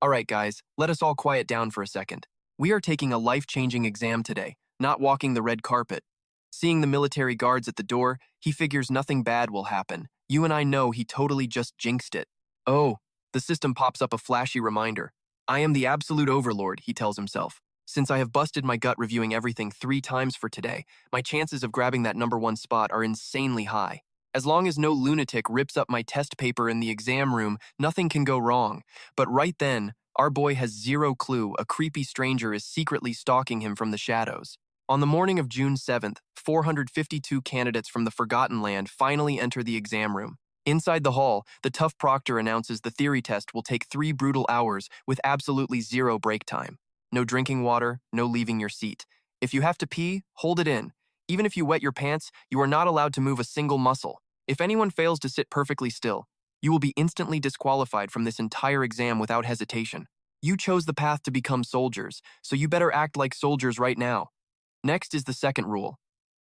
All right, guys, let us all quiet down for a second. We are taking a life-changing exam today, not walking the red carpet. Seeing the military guards at the door, he figures nothing bad will happen. You and I know he totally just jinxed it. Oh, the system pops up a flashy reminder. I am the absolute overlord, he tells himself. Since I have busted my gut reviewing everything 3 times for today, my chances of grabbing that #1 spot are insanely high. As long as no lunatic rips up my test paper in the exam room, nothing can go wrong. But right then, our boy has zero clue a creepy stranger is secretly stalking him from the shadows. On the morning of June 7th, 452 candidates from the Forgotten Land finally enter the exam room. Inside the hall, the tough proctor announces the theory test will take 3 brutal hours with absolutely zero break time. No drinking water, no leaving your seat. If you have to pee, hold it in. Even if you wet your pants, you are not allowed to move a single muscle. If anyone fails to sit perfectly still, you will be instantly disqualified from this entire exam without hesitation. You chose the path to become soldiers, so you better act like soldiers right now. Next is the second rule.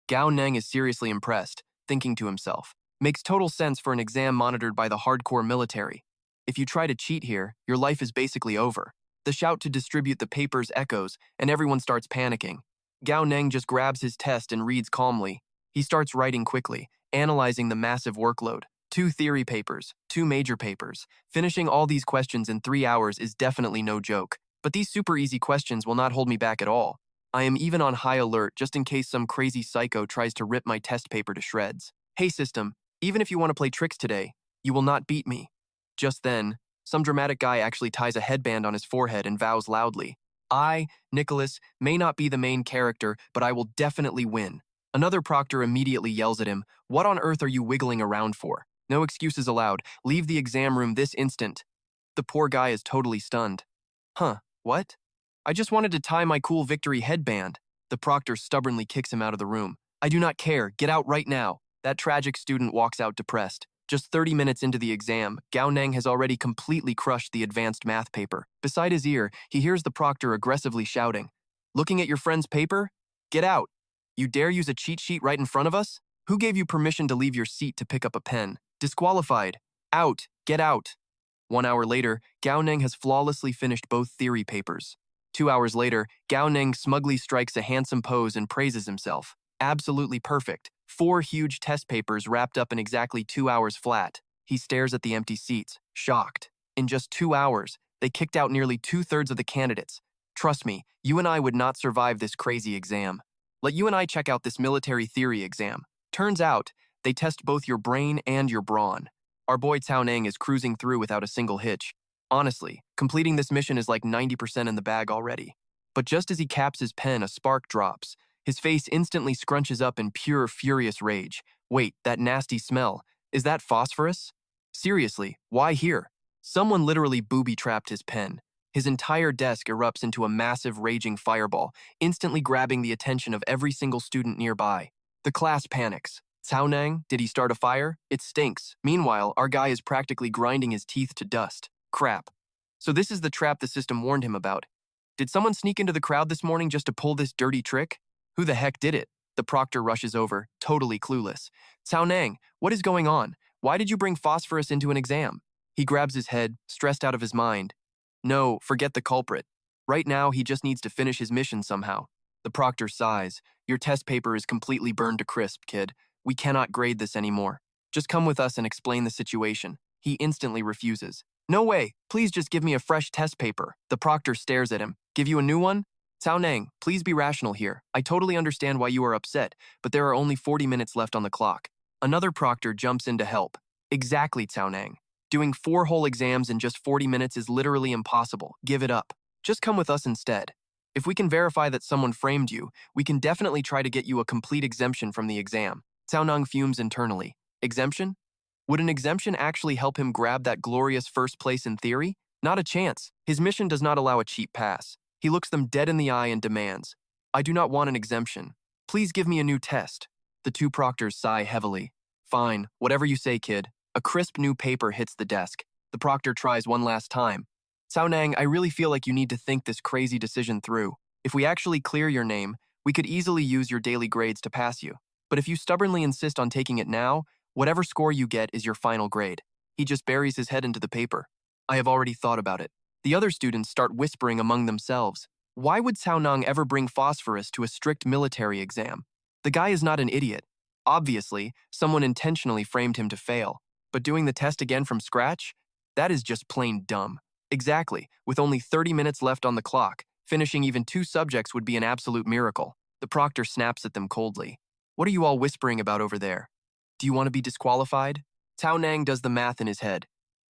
Gao Neng is seriously impressed, thinking to himself. Makes total sense for an exam monitored by the hardcore military. If you try to cheat here, your life is basically over. The shout to distribute the papers echoes, and everyone starts panicking. Gao Neng just grabs his test and reads calmly. He starts writing quickly, analyzing the massive workload. 2 theory papers, 2 major papers. Finishing all these questions in 3 hours is definitely no joke. But these super easy questions will not hold me back at all. I am even on high alert just in case some crazy psycho tries to rip my test paper to shreds. Hey system, even if you want to play tricks today, you will not beat me. Just then, some dramatic guy actually ties a headband on his forehead and vows loudly. I, Nicholas, may not be the main character, but I will definitely win. Another proctor immediately yells at him, what on earth are you wiggling around for? No excuses allowed. Leave the exam room this instant. The poor guy is totally stunned. Huh, what? I just wanted to tie my cool victory headband. The proctor stubbornly kicks him out of the room. I do not care. Get out right now. That tragic student walks out depressed. Just 30 minutes into the exam, Gao Neng has already completely crushed the advanced math paper. Beside his ear, he hears the proctor aggressively shouting, "Looking at your friend's paper? Get out! You dare use a cheat sheet right in front of us? Who gave you permission to leave your seat to pick up a pen? Disqualified! Out! Get out!" 1 hour later, Gao Neng has flawlessly finished both theory papers. 2 hours later, Gao Neng smugly strikes a handsome pose and praises himself. Absolutely perfect. 4 huge test papers wrapped up in exactly 2 hours flat. He stares at the empty seats, shocked. In just 2 hours, they kicked out nearly 2/3 of the candidates. Trust me, you and I would not survive this crazy exam. Let you and I check out this military theory exam. Turns out, they test both your brain and your brawn. Our boy Cao Neng is cruising through without a single hitch. Honestly, completing this mission is like 90% in the bag already. But just as he caps his pen, a spark drops. His face instantly scrunches up in pure, furious rage. Wait, that nasty smell. Is that phosphorus? Seriously, why here? Someone literally booby-trapped his pen. His entire desk erupts into a massive, raging fireball, instantly grabbing the attention of every single student nearby. The class panics. Cao Neng, did he start a fire? It stinks. Meanwhile, our guy is practically grinding his teeth to dust. Crap. So this is the trap the system warned him about. Did someone sneak into the crowd this morning just to pull this dirty trick? Who the heck did it? The proctor rushes over, totally clueless. Cao Neng, what is going on? Why did you bring phosphorus into an exam? He grabs his head, stressed out of his mind. No, forget the culprit. Right now, he just needs to finish his mission somehow. The proctor sighs. Your test paper is completely burned to crisp, kid. We cannot grade this anymore. Just come with us and explain the situation. He instantly refuses. No way, please just give me a fresh test paper. The proctor stares at him. Give you a new one? Cao Neng, please be rational here. I totally understand why you are upset, but there are only 40 minutes left on the clock. Another proctor jumps in to help. Exactly, Cao Neng. Doing 4 whole exams in just 40 minutes is literally impossible. Give it up. Just come with us instead. If we can verify that someone framed you, we can definitely try to get you a complete exemption from the exam. Cao Neng fumes internally. Exemption? Would an exemption actually help him grab that glorious first place in theory? Not a chance. His mission does not allow a cheap pass. He looks them dead in the eye and demands, I do not want an exemption. Please give me a new test. The 2 proctors sigh heavily. Fine, whatever you say, kid. A crisp new paper hits the desk. The proctor tries one last time. Cao Neng, I really feel like you need to think this crazy decision through. If we actually clear your name, we could easily use your daily grades to pass you. But if you stubbornly insist on taking it now, whatever score you get is your final grade. He just buries his head into the paper. I have already thought about it. The other students start whispering among themselves. Why would Cao Neng ever bring phosphorus to a strict military exam? The guy is not an idiot. Obviously, someone intentionally framed him to fail. But doing the test again from scratch? That is just plain dumb. Exactly, with only 30 minutes left on the clock, finishing even 2 subjects would be an absolute miracle. The proctor snaps at them coldly. What are you all whispering about over there? Do you want to be disqualified? Cao Neng does the math in his head.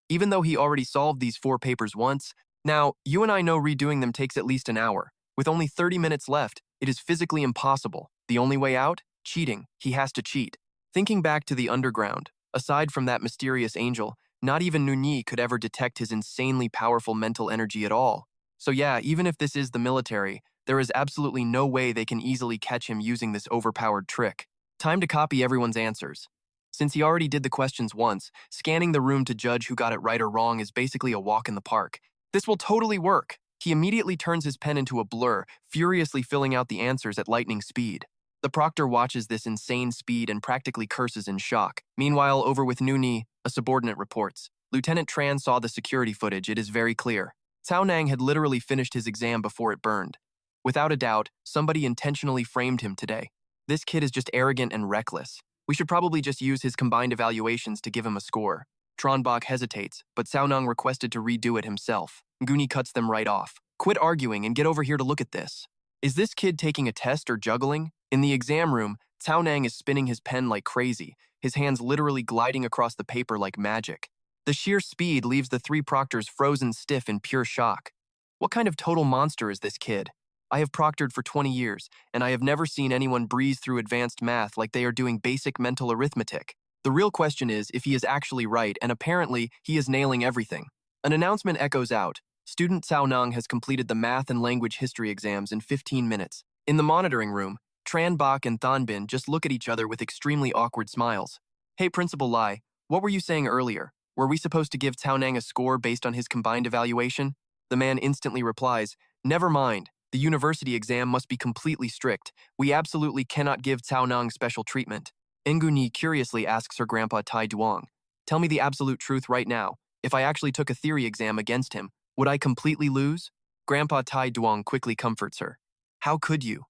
Even though he already solved these 4 papers once, now, you and I know redoing them takes at least an hour. With only 30 minutes left, it is physically impossible. The only way out? Cheating. He has to cheat. Thinking back to the underground, aside from that mysterious angel, not even Nunyi could ever detect his insanely powerful mental energy at all. So yeah, even if this is the military, there is absolutely no way they can easily catch him using this overpowered trick. Time to copy everyone's answers. Since he already did the questions once, scanning the room to judge who got it right or wrong is basically a walk in the park. This will totally work. He immediately turns his pen into a blur, furiously filling out the answers at lightning speed. The proctor watches this insane speed and practically curses in shock. Meanwhile, over with Nuni, a subordinate reports. Lieutenant Tran saw the security footage, it is very clear. Cao Neng had literally finished his exam before it burned. Without a doubt, somebody intentionally framed him today. This kid is just arrogant and reckless. We should probably just use his combined evaluations to give him a score. Tronbach hesitates, but Cao Neng requested to redo it himself. Nguni cuts them right off. Quit arguing and get over here to look at this. Is this kid taking a test or juggling? In the exam room, Cao Neng is spinning his pen like crazy, his hands literally gliding across the paper like magic. The sheer speed leaves the 3 proctors frozen stiff in pure shock. What kind of total monster is this kid? I have proctored for 20 years, and I have never seen anyone breeze through advanced math like they are doing basic mental arithmetic. The real question is if he is actually right, and apparently he is nailing everything. An announcement echoes out. Student Cao Neng has completed the math and language history exams in 15 minutes. In the monitoring room, Tran Bach and Than Bin just look at each other with extremely awkward smiles. Hey, Principal Lai, What were you saying earlier? Were we supposed to give Cao Nang a score based on his combined evaluation? The man instantly replies, never mind. The university exam must be completely strict. We absolutely cannot give Cao Nang special treatment. Nguni curiously asks her grandpa Tai Duong, tell me the absolute truth right now. If I actually took a theory exam against him, would I completely lose? Grandpa Tai Duong quickly comforts her. How could you?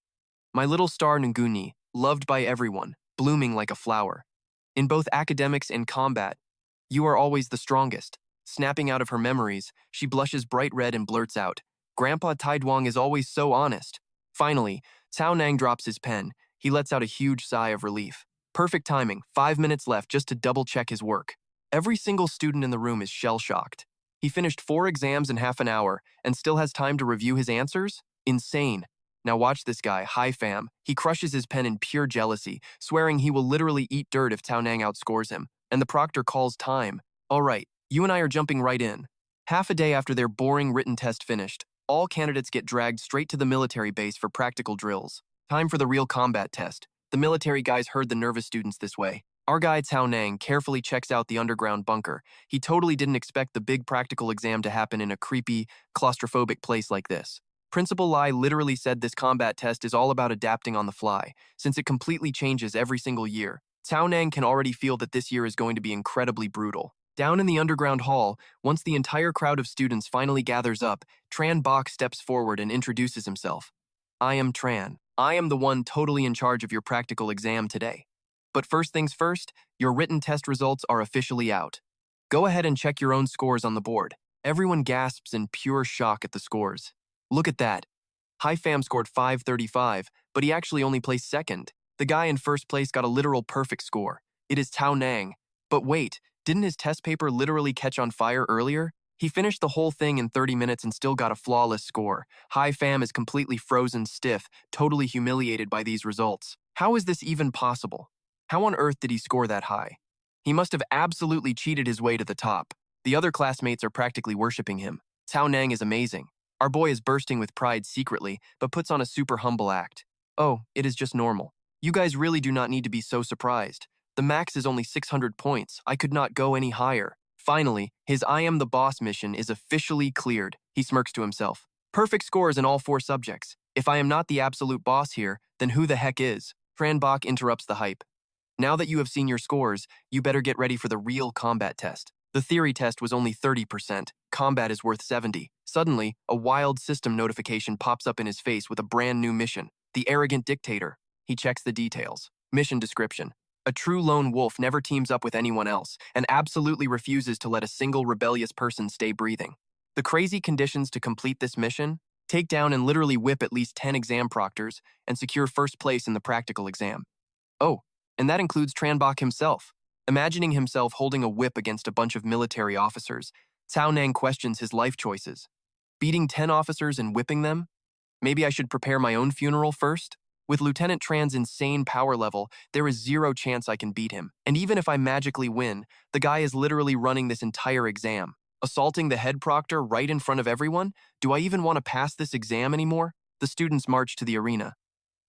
My little star Nguni, loved by everyone, blooming like a flower. In both academics and combat, you are always the strongest. Snapping out of her memories, she blushes bright red and blurts out, Grandpa Tai Duong is always so honest. Finally, Cao Nang drops his pen. He lets out a huge sigh of relief. Perfect timing, 5 minutes left just to double-check his work. Every single student in the room is shell-shocked. He finished 4 exams in half an hour and still has time to review his answers? Insane. Now watch this guy, Hi Fam. He crushes his pen in pure jealousy, swearing he will literally eat dirt if Cao Nang outscores him. And the proctor calls time. All right, you and I are jumping right in. Half a day after their boring written test finished, all candidates get dragged straight to the military base for practical drills. Time for the real combat test. The military guys herd the nervous students this way. Our guy Cao Nang carefully checks out the underground bunker. He totally didn't expect the big practical exam to happen in a creepy, claustrophobic place like this. Principal Lai literally said this combat test is all about adapting on the fly, since it completely changes every single year. Cao Nang can already feel that this year is going to be incredibly brutal. Down in the underground hall, once the entire crowd of students finally gathers up, Tran Bok steps forward and introduces himself. I am Tran. I am the one totally in charge of your practical exam today. But first things first, your written test results are officially out. Go ahead and check your own scores on the board. Everyone gasps in pure shock at the scores. Look at that. Hi Fam scored 535, but he actually only placed second. The guy in first place got a literal perfect score. It is Cao Nang. But wait, didn't his test paper literally catch on fire earlier? He finished the whole thing in 30 minutes and still got a flawless score. Hi Fam is completely frozen stiff, totally humiliated by these results. How is this even possible? How on earth did he score that high? He must have absolutely cheated his way to the top. The other classmates are practically worshipping him. Cao Nang is amazing. Our boy is bursting with pride secretly, but puts on a super humble act. Oh, it is just normal. You guys really do not need to be so surprised. The max is only 600 points. I could not go any higher. Finally, his I am the boss mission is officially cleared. He smirks to himself. Perfect scores in all 4 subjects. If I am not the absolute boss here, then who the heck is? Tran Bok interrupts the hype. Now that you have seen your scores, you better get ready for the real combat test. The theory test was only 30%. Combat is worth 70. Suddenly, a wild system notification pops up in his face with a brand new mission. The arrogant dictator. He checks the details. Mission description. A true lone wolf never teams up with anyone else and absolutely refuses to let a single rebellious person stay breathing. The crazy conditions to complete this mission? Take down and literally whip at least 10 exam proctors and secure first place in the practical exam. Oh, and that includes Tran Bok himself. Imagining himself holding a whip against a bunch of military officers, Cao Nang questions his life choices. Beating 10 officers and whipping them? Maybe I should prepare my own funeral first? With Lieutenant Tran's insane power level, there is 0 chance I can beat him. And even if I magically win, the guy is literally running this entire exam. Assaulting the head proctor right in front of everyone? Do I even want to pass this exam anymore? The students march to the arena.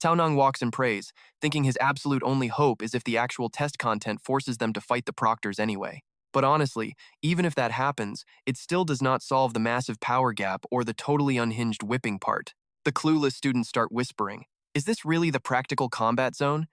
Cao Nang walks and prays, thinking his absolute only hope is if the actual test content forces them to fight the proctors anyway. But honestly, even if that happens, it still does not solve the massive power gap or the totally unhinged whipping part. The clueless students start whispering, is this really the practical combat zone?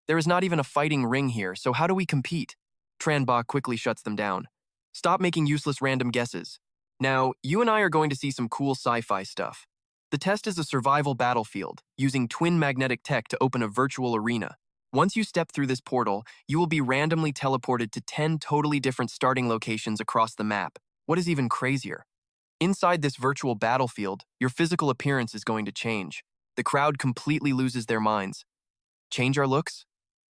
There is not even a fighting ring here, so how do we compete? Tran Bok quickly shuts them down. Stop making useless random guesses. Now, you and I are going to see some cool sci-fi stuff. The test is a survival battlefield, using twin magnetic tech to open a virtual arena. Once you step through this portal, you will be randomly teleported to 10 totally different starting locations across the map. What is even crazier? Inside this virtual battlefield, your physical appearance is going to change. The crowd completely loses their minds. Change our looks?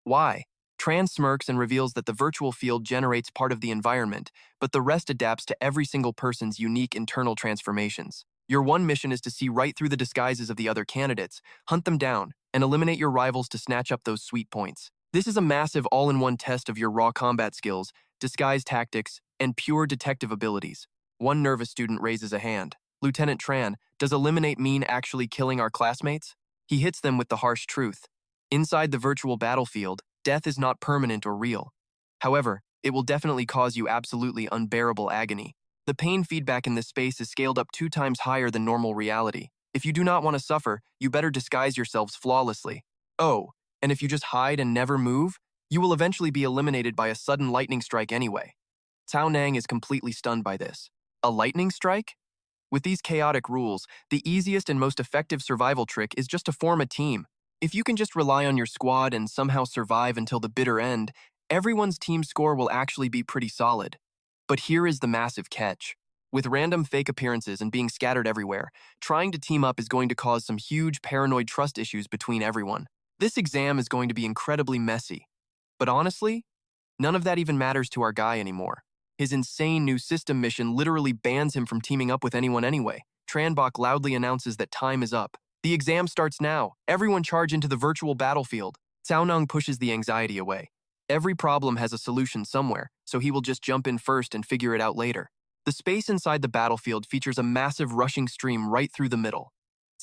Why? Tran smirks and reveals that the virtual field generates part of the environment, but the rest adapts to every single person's unique internal transformations. Your one mission is to see right through the disguises of the other candidates, hunt them down, and eliminate your rivals to snatch up those sweet points. This is a massive all-in-one test of your raw combat skills, disguise tactics, and pure detective abilities. One nervous student raises a hand. Lieutenant Tran, does eliminate mean actually killing our classmates? He hits them with the harsh truth. Inside the virtual battlefield, death is not permanent or real. However, It will definitely cause you absolutely unbearable agony. The pain feedback in this space is scaled up 2 times higher than normal reality. If you do not want to suffer, you better disguise yourselves flawlessly. Oh, and if you just hide and never move, you will eventually be eliminated by a sudden lightning strike anyway. Cao Nang is completely stunned by this. A lightning strike? With these chaotic rules, the easiest and most effective survival trick is just to form a team. If you can just rely on your squad and somehow survive until the bitter end, everyone's team score will actually be pretty solid. But here is the massive catch. With random fake appearances and being scattered everywhere, trying to team up is going to cause some huge paranoid trust issues between everyone. This exam is going to be incredibly messy. But honestly, none of that even matters to our guy anymore. His insane new system mission literally bans him from teaming up with anyone anyway. Tranbach loudly announces that time is up. The exam starts now. Everyone charge into the virtual battlefield. Cao Nang pushes the anxiety away. Every problem has a solution somewhere, so he will just jump in first and figure it out later. The space inside the battlefield features a massive rushing stream right through the middle.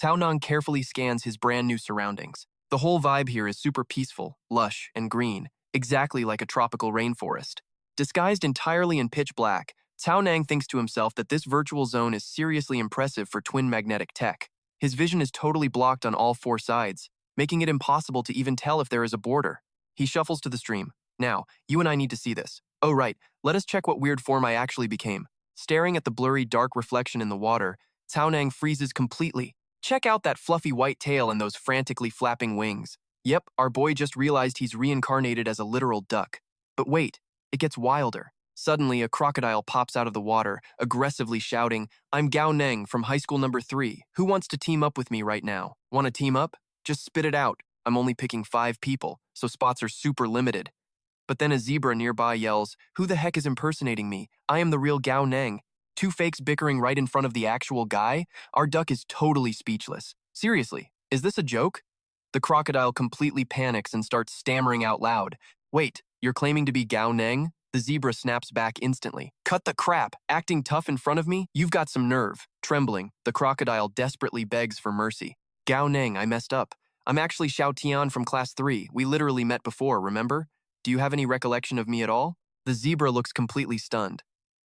Cao Nang carefully scans his brand new surroundings. The whole vibe here is super peaceful, lush, and green, exactly like a tropical rainforest. Disguised entirely in pitch black, Cao Nang thinks to himself that this virtual zone is seriously impressive for twin magnetic tech. His vision is totally blocked on all 4 sides, making it impossible to even tell if there is a border. He shuffles to the stream. Now, you and I need to see this. Oh right, let us check what weird form I actually became. Staring at the blurry dark reflection in the water, Cao Nang freezes completely. Check out that fluffy white tail and those frantically flapping wings. Yep, our boy just realized he's reincarnated as a literal duck. But wait, it gets wilder. Suddenly, a crocodile pops out of the water, aggressively shouting, "I'm Gao Neng from high school number 3. Who wants to team up with me right now? Want to team up? Just spit it out. I'm only picking 5 people, so spots are super limited." But then a zebra nearby yells, "Who the heck is impersonating me? I am the real Gao Neng." 2 fakes bickering right in front of the actual guy? Our duck is totally speechless. Seriously, is this a joke? The crocodile completely panics and starts stammering out loud. "Wait, you're claiming to be Gao Neng?" The zebra snaps back instantly. "Cut the crap! Acting tough in front of me? You've got some nerve." Trembling, the crocodile desperately begs for mercy. "Gao Neng, I messed up. I'm actually Xiao Tian from class 3. We literally met before, remember? Do you have any recollection of me at all?" The zebra looks completely stunned.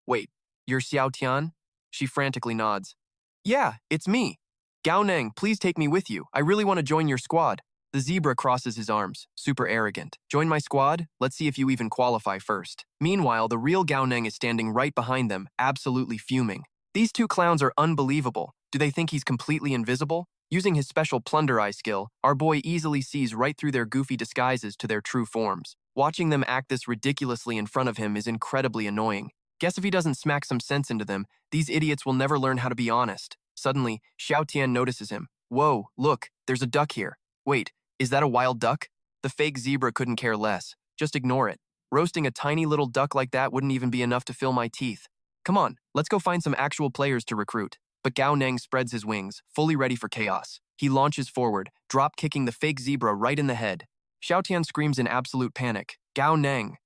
"Wait, you're Xiao Tian?" She frantically nods. "Yeah, it's me. Gao Neng, please take me with you. I really want to join your squad." The zebra crosses his arms, super arrogant. "Join my squad? Let's see if you even qualify first." Meanwhile, the real Gao Neng is standing right behind them, absolutely fuming. These 2 clowns are unbelievable. Do they think he's completely invisible? Using his special plunder eye skill, our boy easily sees right through their goofy disguises to their true forms. Watching them act this ridiculously in front of him is incredibly annoying. Guess if he doesn't smack some sense into them, these idiots will never learn how to be honest. Suddenly, Xiao Tian notices him. "Whoa, look, there's a duck here. Wait, is that a wild duck?" The fake zebra couldn't care less. "Just ignore it. Roasting a tiny little duck like that wouldn't even be enough to fill my teeth. Come on, let's go find some actual players to recruit." But Gao Neng spreads his wings, fully ready for chaos. He launches forward, drop-kicking the fake zebra right in the head. Xiao Tian screams in absolute panic, "Gao Neng!"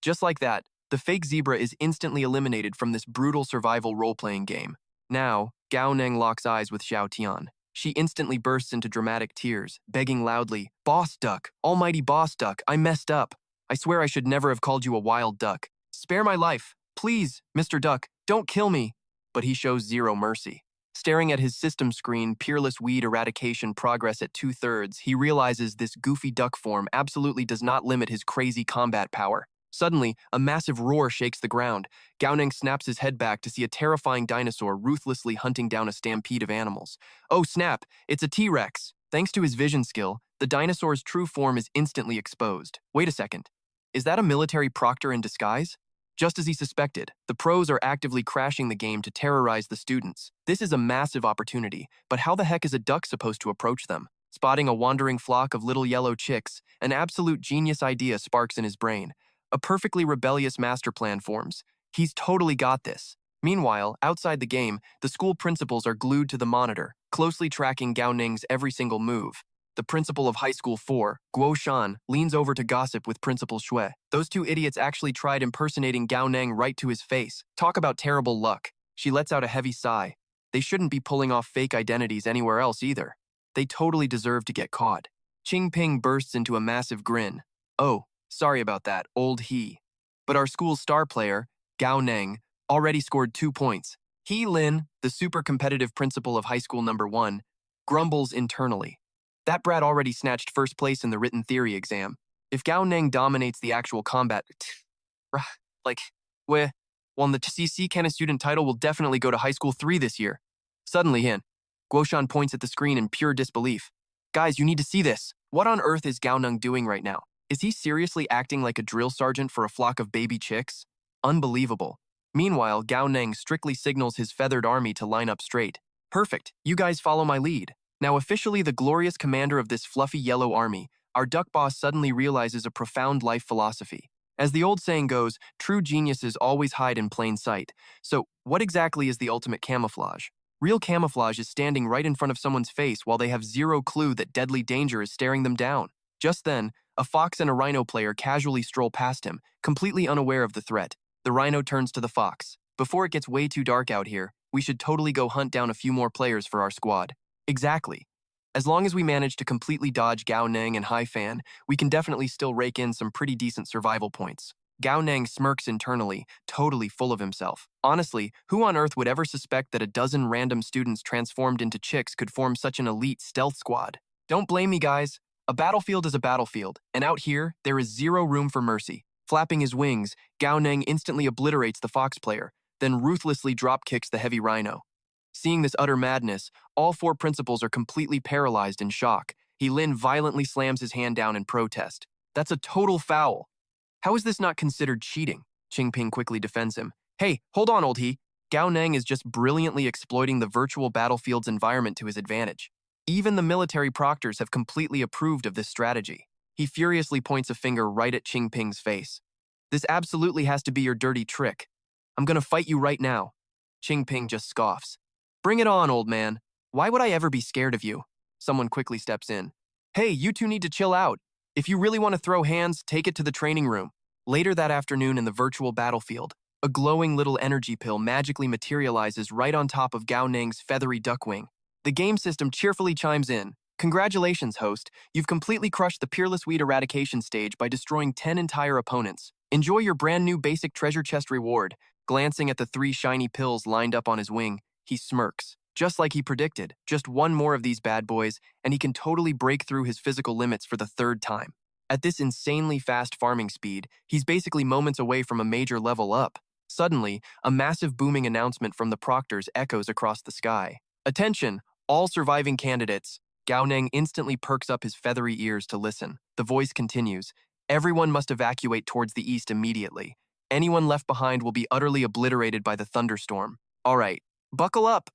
Just like that, the fake zebra is instantly eliminated from this brutal survival role-playing game. Now, Gao Neng locks eyes with Xiao Tian. She instantly bursts into dramatic tears, begging loudly, "Boss Duck, almighty Boss Duck, I messed up. I swear I should never have called you a wild duck. Spare my life. Please, Mr. Duck, don't kill me." But he shows zero mercy. Staring at his system screen, peerless weed eradication progress at 2/3, he realizes this goofy duck form absolutely does not limit his crazy combat power. Suddenly, a massive roar shakes the ground. Gao Neng snaps his head back to see a terrifying dinosaur ruthlessly hunting down a stampede of animals. Oh snap, it's a T-Rex! Thanks to his vision skill, the dinosaur's true form is instantly exposed. Wait a second. Is that a military proctor in disguise? Just as he suspected, the pros are actively crashing the game to terrorize the students. This is a massive opportunity, but how the heck is a duck supposed to approach them? Spotting a wandering flock of little yellow chicks, an absolute genius idea sparks in his brain. A perfectly rebellious master plan forms. He's totally got this. Meanwhile, outside the game, the school principals are glued to the monitor, closely tracking Gao Ning's every single move. The principal of High School 4, Guo Shan, leans over to gossip with Principal Shui. Those 2 idiots actually tried impersonating Gao Neng right to his face. Talk about terrible luck. She lets out a heavy sigh. They shouldn't be pulling off fake identities anywhere else either. They totally deserve to get caught. Qing Ping bursts into a massive grin. "Oh, sorry about that, old he." But our school's star player, Gao Neng, already scored 2 points. He Lin, the super competitive principal of high school number 1, grumbles internally. That brat already snatched first place in the written theory exam. If Gao Neng dominates the actual combat, like, we won the CC Canon student title will definitely go to high school 3 this year. Suddenly, Guoshan points at the screen in pure disbelief. Guys, you need to see this. What on earth is Gao Neng doing right now? Is he seriously acting like a drill sergeant for a flock of baby chicks? Unbelievable. Meanwhile, Gao Neng strictly signals his feathered army to line up straight. Perfect, you guys follow my lead. Now officially the glorious commander of this fluffy yellow army, our duck boss suddenly realizes a profound life philosophy. As the old saying goes, true geniuses always hide in plain sight. So, what exactly is the ultimate camouflage? Real camouflage is standing right in front of someone's face while they have zero clue that deadly danger is staring them down. Just then, a fox and a rhino player casually stroll past him, completely unaware of the threat. The rhino turns to the fox. Before it gets way too dark out here, we should totally go hunt down a few more players for our squad. Exactly. As long as we manage to completely dodge Gao Neng and Hai Fan, we can definitely still rake in some pretty decent survival points. Gao Neng smirks internally, totally full of himself. Honestly, who on earth would ever suspect that a dozen random students transformed into chicks could form such an elite stealth squad? Don't blame me, guys. A battlefield is a battlefield, and out here, there is zero room for mercy. Flapping his wings, Gao Neng instantly obliterates the fox player, then ruthlessly drop-kicks the heavy rhino. Seeing this utter madness, all 4 principals are completely paralyzed in shock. He Lin violently slams his hand down in protest. That's a total foul. How is this not considered cheating? Qingping quickly defends him. Hey, hold on, old he. Gao Neng is just brilliantly exploiting the virtual battlefield's environment to his advantage. Even the military proctors have completely approved of this strategy. He furiously points a finger right at Qingping's face. This absolutely has to be your dirty trick. I'm gonna fight you right now. Qingping just scoffs. Bring it on, old man. Why would I ever be scared of you? Someone quickly steps in. Hey, you two need to chill out. If you really want to throw hands, take it to the training room. Later that afternoon in the virtual battlefield, a glowing little energy pill magically materializes right on top of Gao Neng's feathery duckwing. The game system cheerfully chimes in. Congratulations, host. You've completely crushed the Peerless Weed eradication stage by destroying 10 entire opponents. Enjoy your brand new basic treasure chest reward. Glancing at the 3 shiny pills lined up on his wing, he smirks. Just like he predicted, just one more of these bad boys, and he can totally break through his physical limits for the 3rd time. At this insanely fast farming speed, he's basically moments away from a major level up. Suddenly, a massive booming announcement from the proctors echoes across the sky. Attention, all surviving candidates. Gao Neng instantly perks up his feathery ears to listen. The voice continues. Everyone must evacuate towards the east immediately. Anyone left behind will be utterly obliterated by the thunderstorm. All right, buckle up.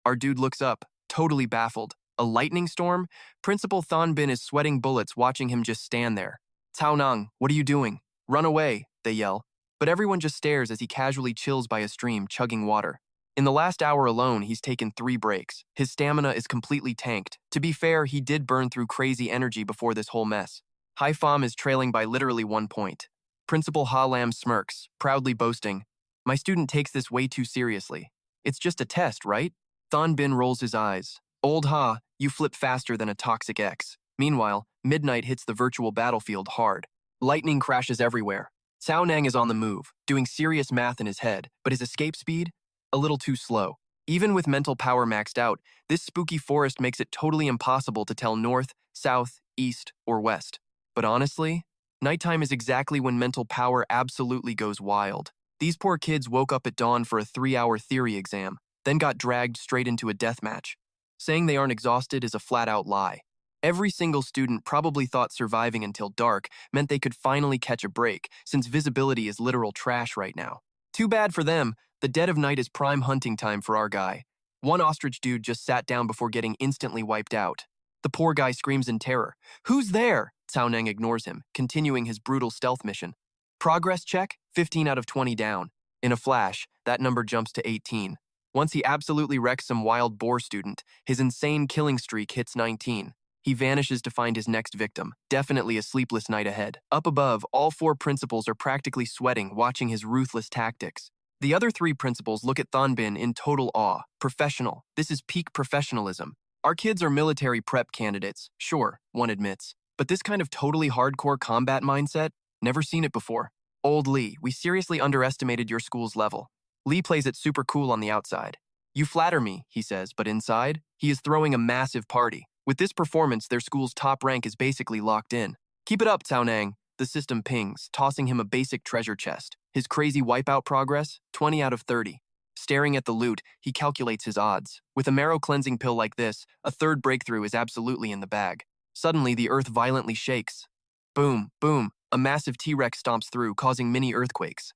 Our dude looks up, totally baffled. A lightning storm? Principal Thonbin is sweating bullets watching him just stand there. Cao Nang, what are you doing? Run away, they yell. But everyone just stares as he casually chills by a stream, chugging water. In the last hour alone, he's taken 3 breaks. His stamina is completely tanked. To be fair, he did burn through crazy energy before this whole mess. Hai Fam is trailing by literally 1 point. Principal Ha Lam smirks, proudly boasting, My student takes this way too seriously. It's just a test, right? Thon Bin rolls his eyes. Old Ha, you flip faster than a toxic X. Meanwhile, midnight hits the virtual battlefield hard. Lightning crashes everywhere. Cao Nang is on the move, doing serious math in his head, but his escape speed? A little too slow. Even with mental power maxed out, this spooky forest makes it totally impossible to tell north, south, east, or west. But honestly, nighttime is exactly when mental power absolutely goes wild. These poor kids woke up at dawn for a 3-hour theory exam, then got dragged straight into a deathmatch. Saying they aren't exhausted is a flat-out lie. Every single student probably thought surviving until dark meant they could finally catch a break, since visibility is literal trash right now. Too bad for them, the dead of night is prime hunting time for our guy. One ostrich dude just sat down before getting instantly wiped out. The poor guy screams in terror. Who's there? Cao Neng ignores him, continuing his brutal stealth mission. Progress check, 15 out of 20 down. In a flash, that number jumps to 18. Once he absolutely wrecks some wild boar student, his insane killing streak hits 19. He vanishes to find his next victim, definitely a sleepless night ahead. Up above, all 4 principals are practically sweating, watching his ruthless tactics. The other 3 principals look at Thonbin in total awe. Professional. This is peak professionalism. Our kids are military prep candidates, sure, one admits. But this kind of totally hardcore combat mindset? Never seen it before. Old Lee, we seriously underestimated your school's level. Lee plays it super cool on the outside. You flatter me, he says, but inside, he is throwing a massive party. With this performance, their school's top rank is basically locked in. Keep it up, Cao Nang. The system pings, tossing him a basic treasure chest. His crazy wipeout progress, 20 out of 30. Staring at the loot, he calculates his odds. With a marrow cleansing pill like this, a third breakthrough is absolutely in the bag. Suddenly, the earth violently shakes. Boom, boom, a massive T-Rex stomps through, causing mini earthquakes.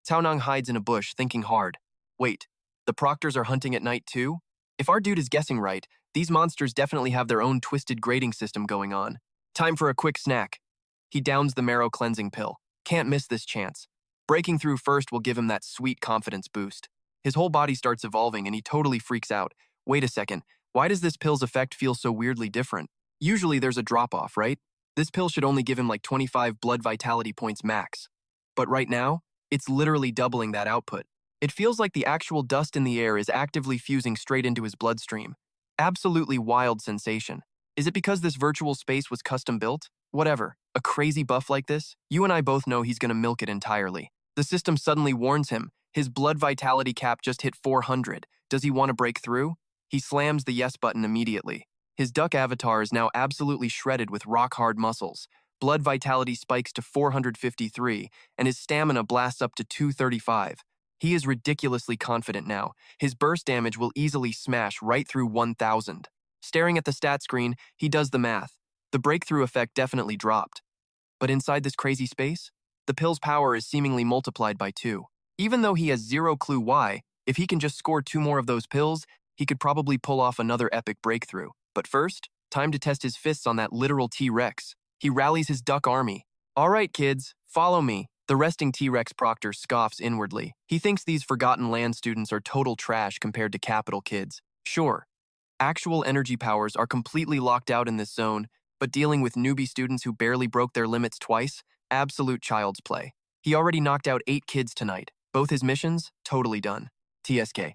Cao Nang hides in a bush, thinking hard. Wait, the proctors are hunting at night too? If our dude is guessing right, these monsters definitely have their own twisted grading system going on. Time for a quick snack. He downs the marrow cleansing pill. Can't miss this chance. Breaking through first will give him that sweet confidence boost. His whole body starts evolving and he totally freaks out. Wait a second, why does this pill's effect feel so weirdly different? Usually there's a drop-off, right? This pill should only give him like 25 blood vitality points max. But right now, it's literally doubling that output. It feels like the actual dust in the air is actively fusing straight into his bloodstream. Absolutely wild sensation. Is it because this virtual space was custom built? Whatever. A crazy buff like this? You and I both know he's gonna milk it entirely. The system suddenly warns him. His blood vitality cap just hit 400. Does he want to break through? He slams the yes button immediately. His duck avatar is now absolutely shredded with rock-hard muscles. Blood vitality spikes to 453, and his stamina blasts up to 235. He is ridiculously confident now. His burst damage will easily smash right through 1,000. Staring at the stat screen, he does the math. The breakthrough effect definitely dropped. But inside this crazy space, the pill's power is seemingly multiplied by 2. Even though he has zero clue why, if he can just score 2 more of those pills, he could probably pull off another epic breakthrough. But first, time to test his fists on that literal T-Rex. He rallies his duck army. All right, kids, follow me. The resting T-Rex proctor scoffs inwardly. He thinks these Forgotten Land students are total trash compared to capital kids. Sure, actual energy powers are completely locked out in this zone, but dealing with newbie students who barely broke their limits twice, absolute child's play. He already knocked out 8 kids tonight. Both his missions, totally done. TSK.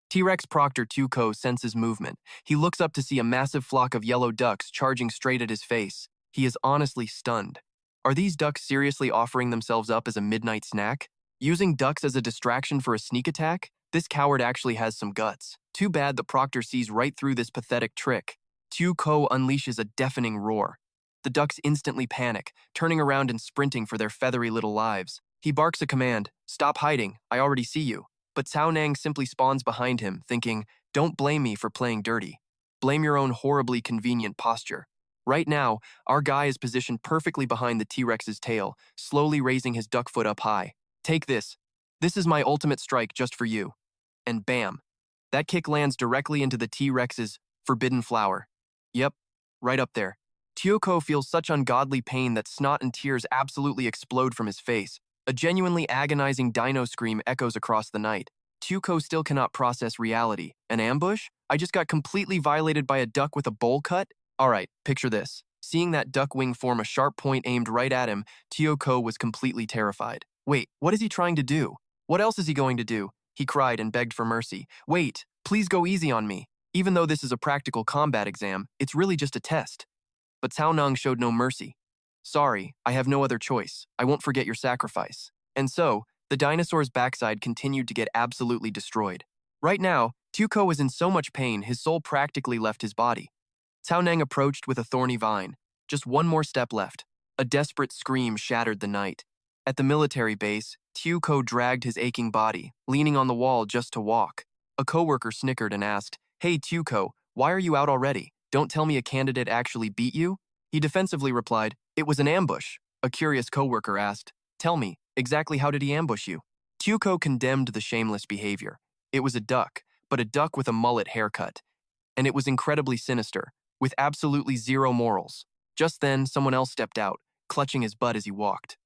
T-Rex Proctor Tuco senses movement. He looks up to see a massive flock of yellow ducks charging straight at his face. He is honestly stunned. Are these ducks seriously offering themselves up as a midnight snack? Using ducks as a distraction for a sneak attack? This coward actually has some guts. Too bad the Proctor sees right through this pathetic trick. Tuco unleashes a deafening roar. The ducks instantly panic, turning around and sprinting for their feathery little lives. He barks a command, "Stop hiding, I already see you." But Cao Nang simply spawns behind him, thinking, "Don't blame me for playing dirty. Blame your own horribly convenient posture." Right now, our guy is positioned perfectly behind the T-Rex's tail, slowly raising his duck foot up high. Take this. This is my ultimate strike just for you. And bam. That kick lands directly into the T-Rex's forbidden flower. Yep, right up there. Tyoko feels such ungodly pain that snot and tears absolutely explode from his face. A genuinely agonizing dino scream echoes across the night. Tyoko still cannot process reality. An ambush? I just got completely violated by a duck with a bowl cut? Alright, picture this. Seeing that duck wing form a sharp point aimed right at him, Tyoko was completely terrified. Wait, what is he trying to do? What else is he going to do? He cried and begged for mercy. Wait, please go easy on me. Even though this is a practical combat exam, it's really just a test. But Cao Nang showed no mercy. Sorry, I have no other choice. I won't forget your sacrifice. And so, the dinosaur's backside continued to get absolutely destroyed. Right now, Tuco was in so much pain his soul practically left his body. Cao Nang approached with a thorny vine. Just one more step left. A desperate scream shattered the night. At the military base, Tuco dragged his aching body, leaning on the wall just to walk. A coworker snickered and asked, "Hey Tuco, why are you out already? Don't tell me a candidate actually beat you?" He defensively replied, "It was an ambush." A curious coworker asked, "Tell me, exactly how did he ambush you?" Tuco condemned the shameless behavior. It was a duck, but a duck with a mullet haircut. And it was incredibly sinister, with absolutely zero morals. Just then, someone else stepped out, clutching his butt as he walked.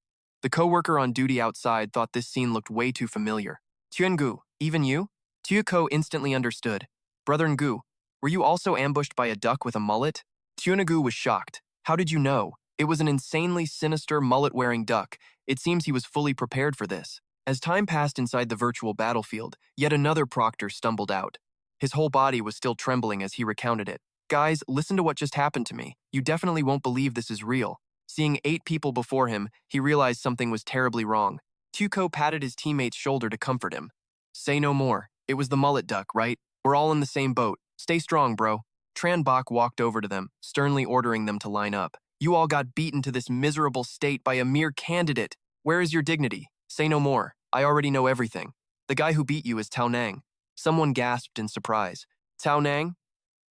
The coworker on duty outside thought this scene looked way too familiar. "Tuangu, even you?" Tuco instantly understood. "Brother Ngu, were you also ambushed by a duck with a mullet?" Tuangu was shocked. "How did you know?" It was an insanely sinister mullet-wearing duck. It seems he was fully prepared for this. As time passed inside the virtual battlefield, yet another proctor stumbled out. His whole body was still trembling as he recounted it. "Guys, listen to what just happened to me. You definitely won't believe this is real." Seeing 8 people before him, he realized something was terribly wrong. Tuco patted his teammate's shoulder to comfort him. Say no more. It was the mullet duck, right? We're all in the same boat. Stay strong, bro. Tran Bok walked over to them, sternly ordering them to line up. You all got beaten to this miserable state by a mere candidate. Where is your dignity? Say no more. I already know everything. The guy who beat you is Tao Nang. Someone gasped in surprise. Tao Nang?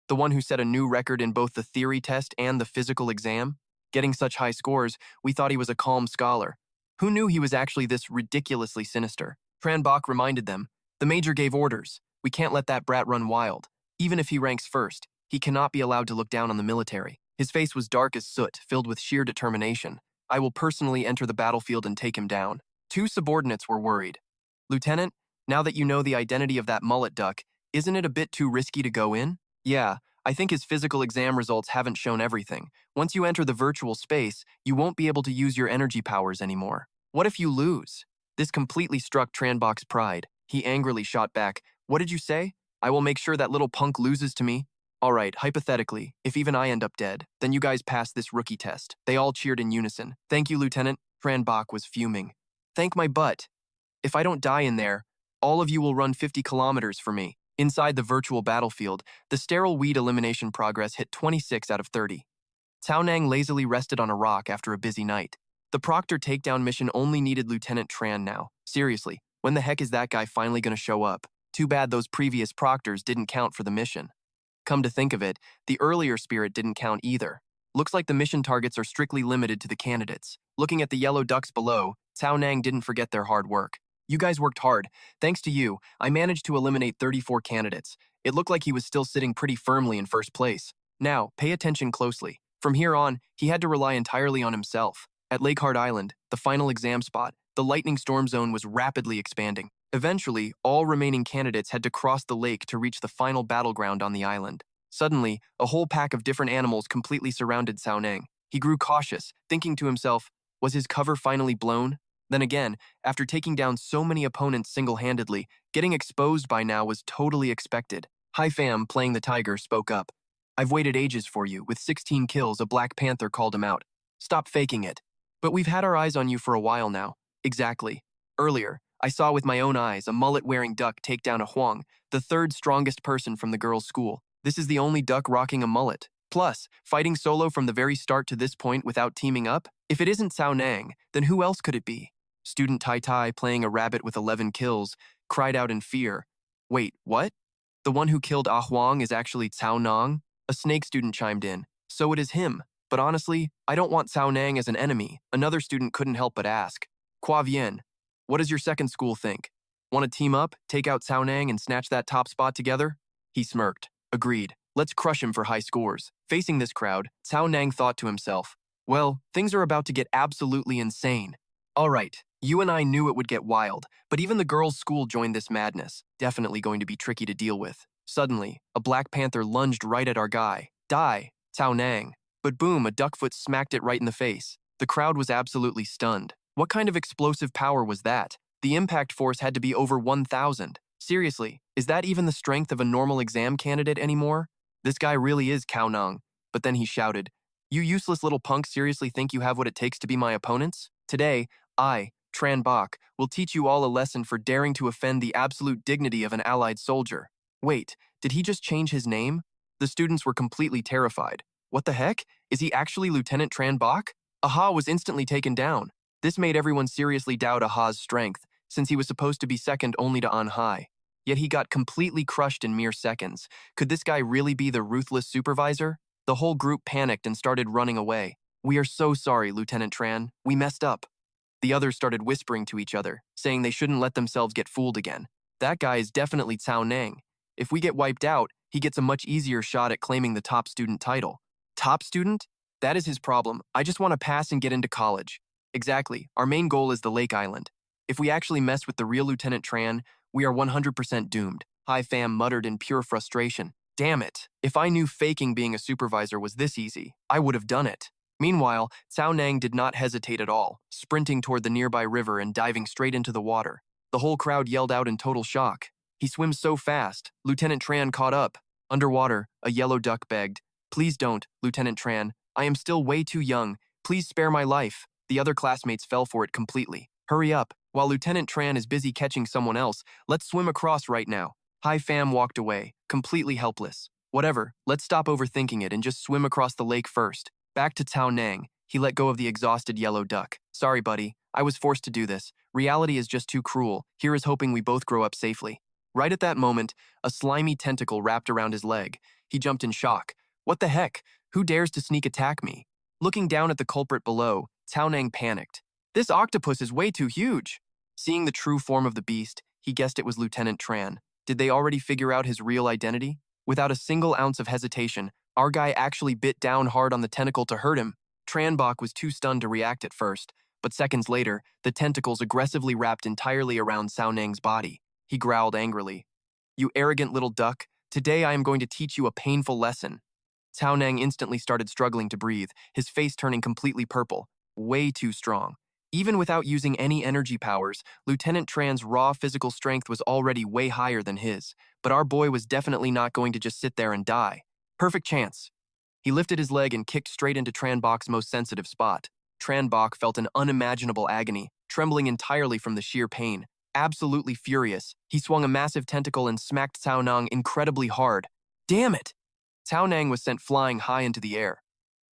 The one who set a new record in both the theory test and the physical exam? Getting such high scores, we thought he was a calm scholar. Who knew he was actually this ridiculously sinister? Tran Bok reminded them. The major gave orders. We can't let that brat run wild. Even if he ranks first, he cannot be allowed to look down on the military. His face was dark as soot, filled with sheer determination. I will personally enter the battlefield and take him down. 2 subordinates were worried. Lieutenant, now that you know the identity of that mullet duck, isn't it a bit too risky to go in? Yeah, I think his physical exam results haven't shown everything. Once you enter the virtual space, you won't be able to use your energy powers anymore. What if you lose? This completely struck Tran Bok's pride. He angrily shot back. What did you say? I will make sure that little punk loses to me. All right, hypothetically, if even I end up dead, then you guys pass this rookie test. They all cheered in unison. Thank you, Lieutenant. Tran Bok was fuming. Thank my butt. If I don't die in there, all of you will run 50 kilometers for me. Inside the virtual battlefield, the sterile weed elimination progress hit 26 out of 30. Tao Nang lazily rested on a rock after a busy night. The Proctor takedown mission only needed Lieutenant Tran now. Seriously, when the heck is that guy finally going to show up? Too bad those previous Proctors didn't count for the mission. Come to think of it, the earlier Spirit didn't count either. Looks like the mission targets are strictly limited to the candidates. Looking at the yellow ducks below, Tao Nang didn't forget their hard work. You guys worked hard. Thanks to you, I managed to eliminate 34 candidates. It looked like he was still sitting pretty firmly in first place. Now, pay attention closely. From here on, he had to rely entirely on himself. At Lakehard Island, the final exam spot, the lightning storm zone was rapidly expanding. Eventually, all remaining candidates had to cross the lake to reach the final battleground on the island. Suddenly, a whole pack of different animals completely surrounded Cao Nang. He grew cautious, thinking to himself, was his cover finally blown? Then again, after taking down so many opponents single-handedly, getting exposed by now was totally expected. Hai Fam, playing the tiger, spoke up. I've waited ages for you. With 16 kills, a Black Panther called him out. Stop faking it. But we've had our eyes on you for a while now. Exactly. Earlier, I saw with my own eyes a mullet-wearing duck take down a Huang, the third strongest person from the girls' school. This is the only duck rocking a mullet. Plus, fighting solo from the very start to this point without teaming up? If it isn't Cao Nang, then who else could it be? Student Tai Tai, playing a rabbit with 11 kills, cried out in fear. Wait, what? The one who killed Ah Huang is actually Cao Nang? A snake student chimed in. So it is him. But honestly, I don't want Cao Nang as an enemy. Another student couldn't help but ask. Qua Vien, what does your second school think? Want to team up, take out Cao Nang, and snatch that top spot together? He smirked. Agreed. Let's crush him for high scores. Facing this crowd, Cao Nang thought to himself, well, things are about to get absolutely insane. All right, you and I knew it would get wild, but even the girls' school joined this madness. Definitely going to be tricky to deal with. Suddenly, a Black Panther lunged right at our guy. Die, Cao Nang. But boom, a duckfoot smacked it right in the face. The crowd was absolutely stunned. What kind of explosive power was that? The impact force had to be over 1,000. Seriously, is that even the strength of a normal exam candidate anymore? This guy really is Cao Nang. But then he shouted, you useless little punks seriously think you have what it takes to be my opponents? Today, I, Tran Bok, will teach you all a lesson for daring to offend the absolute dignity of an allied soldier. Wait, did he just change his name? The students were completely terrified. What the heck? Is he actually Lieutenant Tran Bok? Aha was instantly taken down. This made everyone seriously doubt Aha's strength, since he was supposed to be second only to An Hai. Yet he got completely crushed in mere seconds. Could this guy really be the ruthless supervisor? The whole group panicked and started running away. We are so sorry, Lieutenant Tran. We messed up. The others started whispering to each other, saying they shouldn't let themselves get fooled again. That guy is definitely Cao Nang. If we get wiped out, he gets a much easier shot at claiming the top student title. Top student? That is his problem. I just want to pass and get into college. Exactly. Our main goal is the Lake Island. If we actually mess with the real Lieutenant Tran, we are 100% doomed. Hai Fam muttered in pure frustration. Damn it. If I knew faking being a supervisor was this easy, I would have done it. Meanwhile, Cao Nang did not hesitate at all, sprinting toward the nearby river and diving straight into the water. The whole crowd yelled out in total shock. He swims so fast. Lieutenant Tran caught up. Underwater, a yellow duck begged, please don't, Lieutenant Tran. I am still way too young. Please spare my life. The other classmates fell for it completely. Hurry up. While Lieutenant Tran is busy catching someone else, let's swim across right now. Hai Fam walked away, completely helpless. Whatever, let's stop overthinking it and just swim across the lake first. Back to Tao Nang, he let go of the exhausted yellow duck. Sorry, buddy. I was forced to do this. Reality is just too cruel. Here is hoping we both grow up safely. Right at that moment, a slimy tentacle wrapped around his leg. He jumped in shock. What the heck? Who dares to sneak attack me? Looking down at the culprit below, Tao Nang panicked. This octopus is way too huge. Seeing the true form of the beast, he guessed it was Lieutenant Tran. Did they already figure out his real identity? Without a single ounce of hesitation, our guy actually bit down hard on the tentacle to hurt him. Tranbach was too stunned to react at first, but seconds later, the tentacles aggressively wrapped entirely around Cao Nang's body. He growled angrily. You arrogant little duck, today I am going to teach you a painful lesson. Cao Nang instantly started struggling to breathe, his face turning completely purple. Way too strong. Even without using any energy powers, Lieutenant Tran's raw physical strength was already way higher than his, but our boy was definitely not going to just sit there and die. Perfect chance. He lifted his leg and kicked straight into Tranbach's most sensitive spot. Tranbach felt an unimaginable agony, trembling entirely from the sheer pain. Absolutely furious, he swung a massive tentacle and smacked Cao Nang incredibly hard. Damn it! Cao Nang was sent flying high into the air.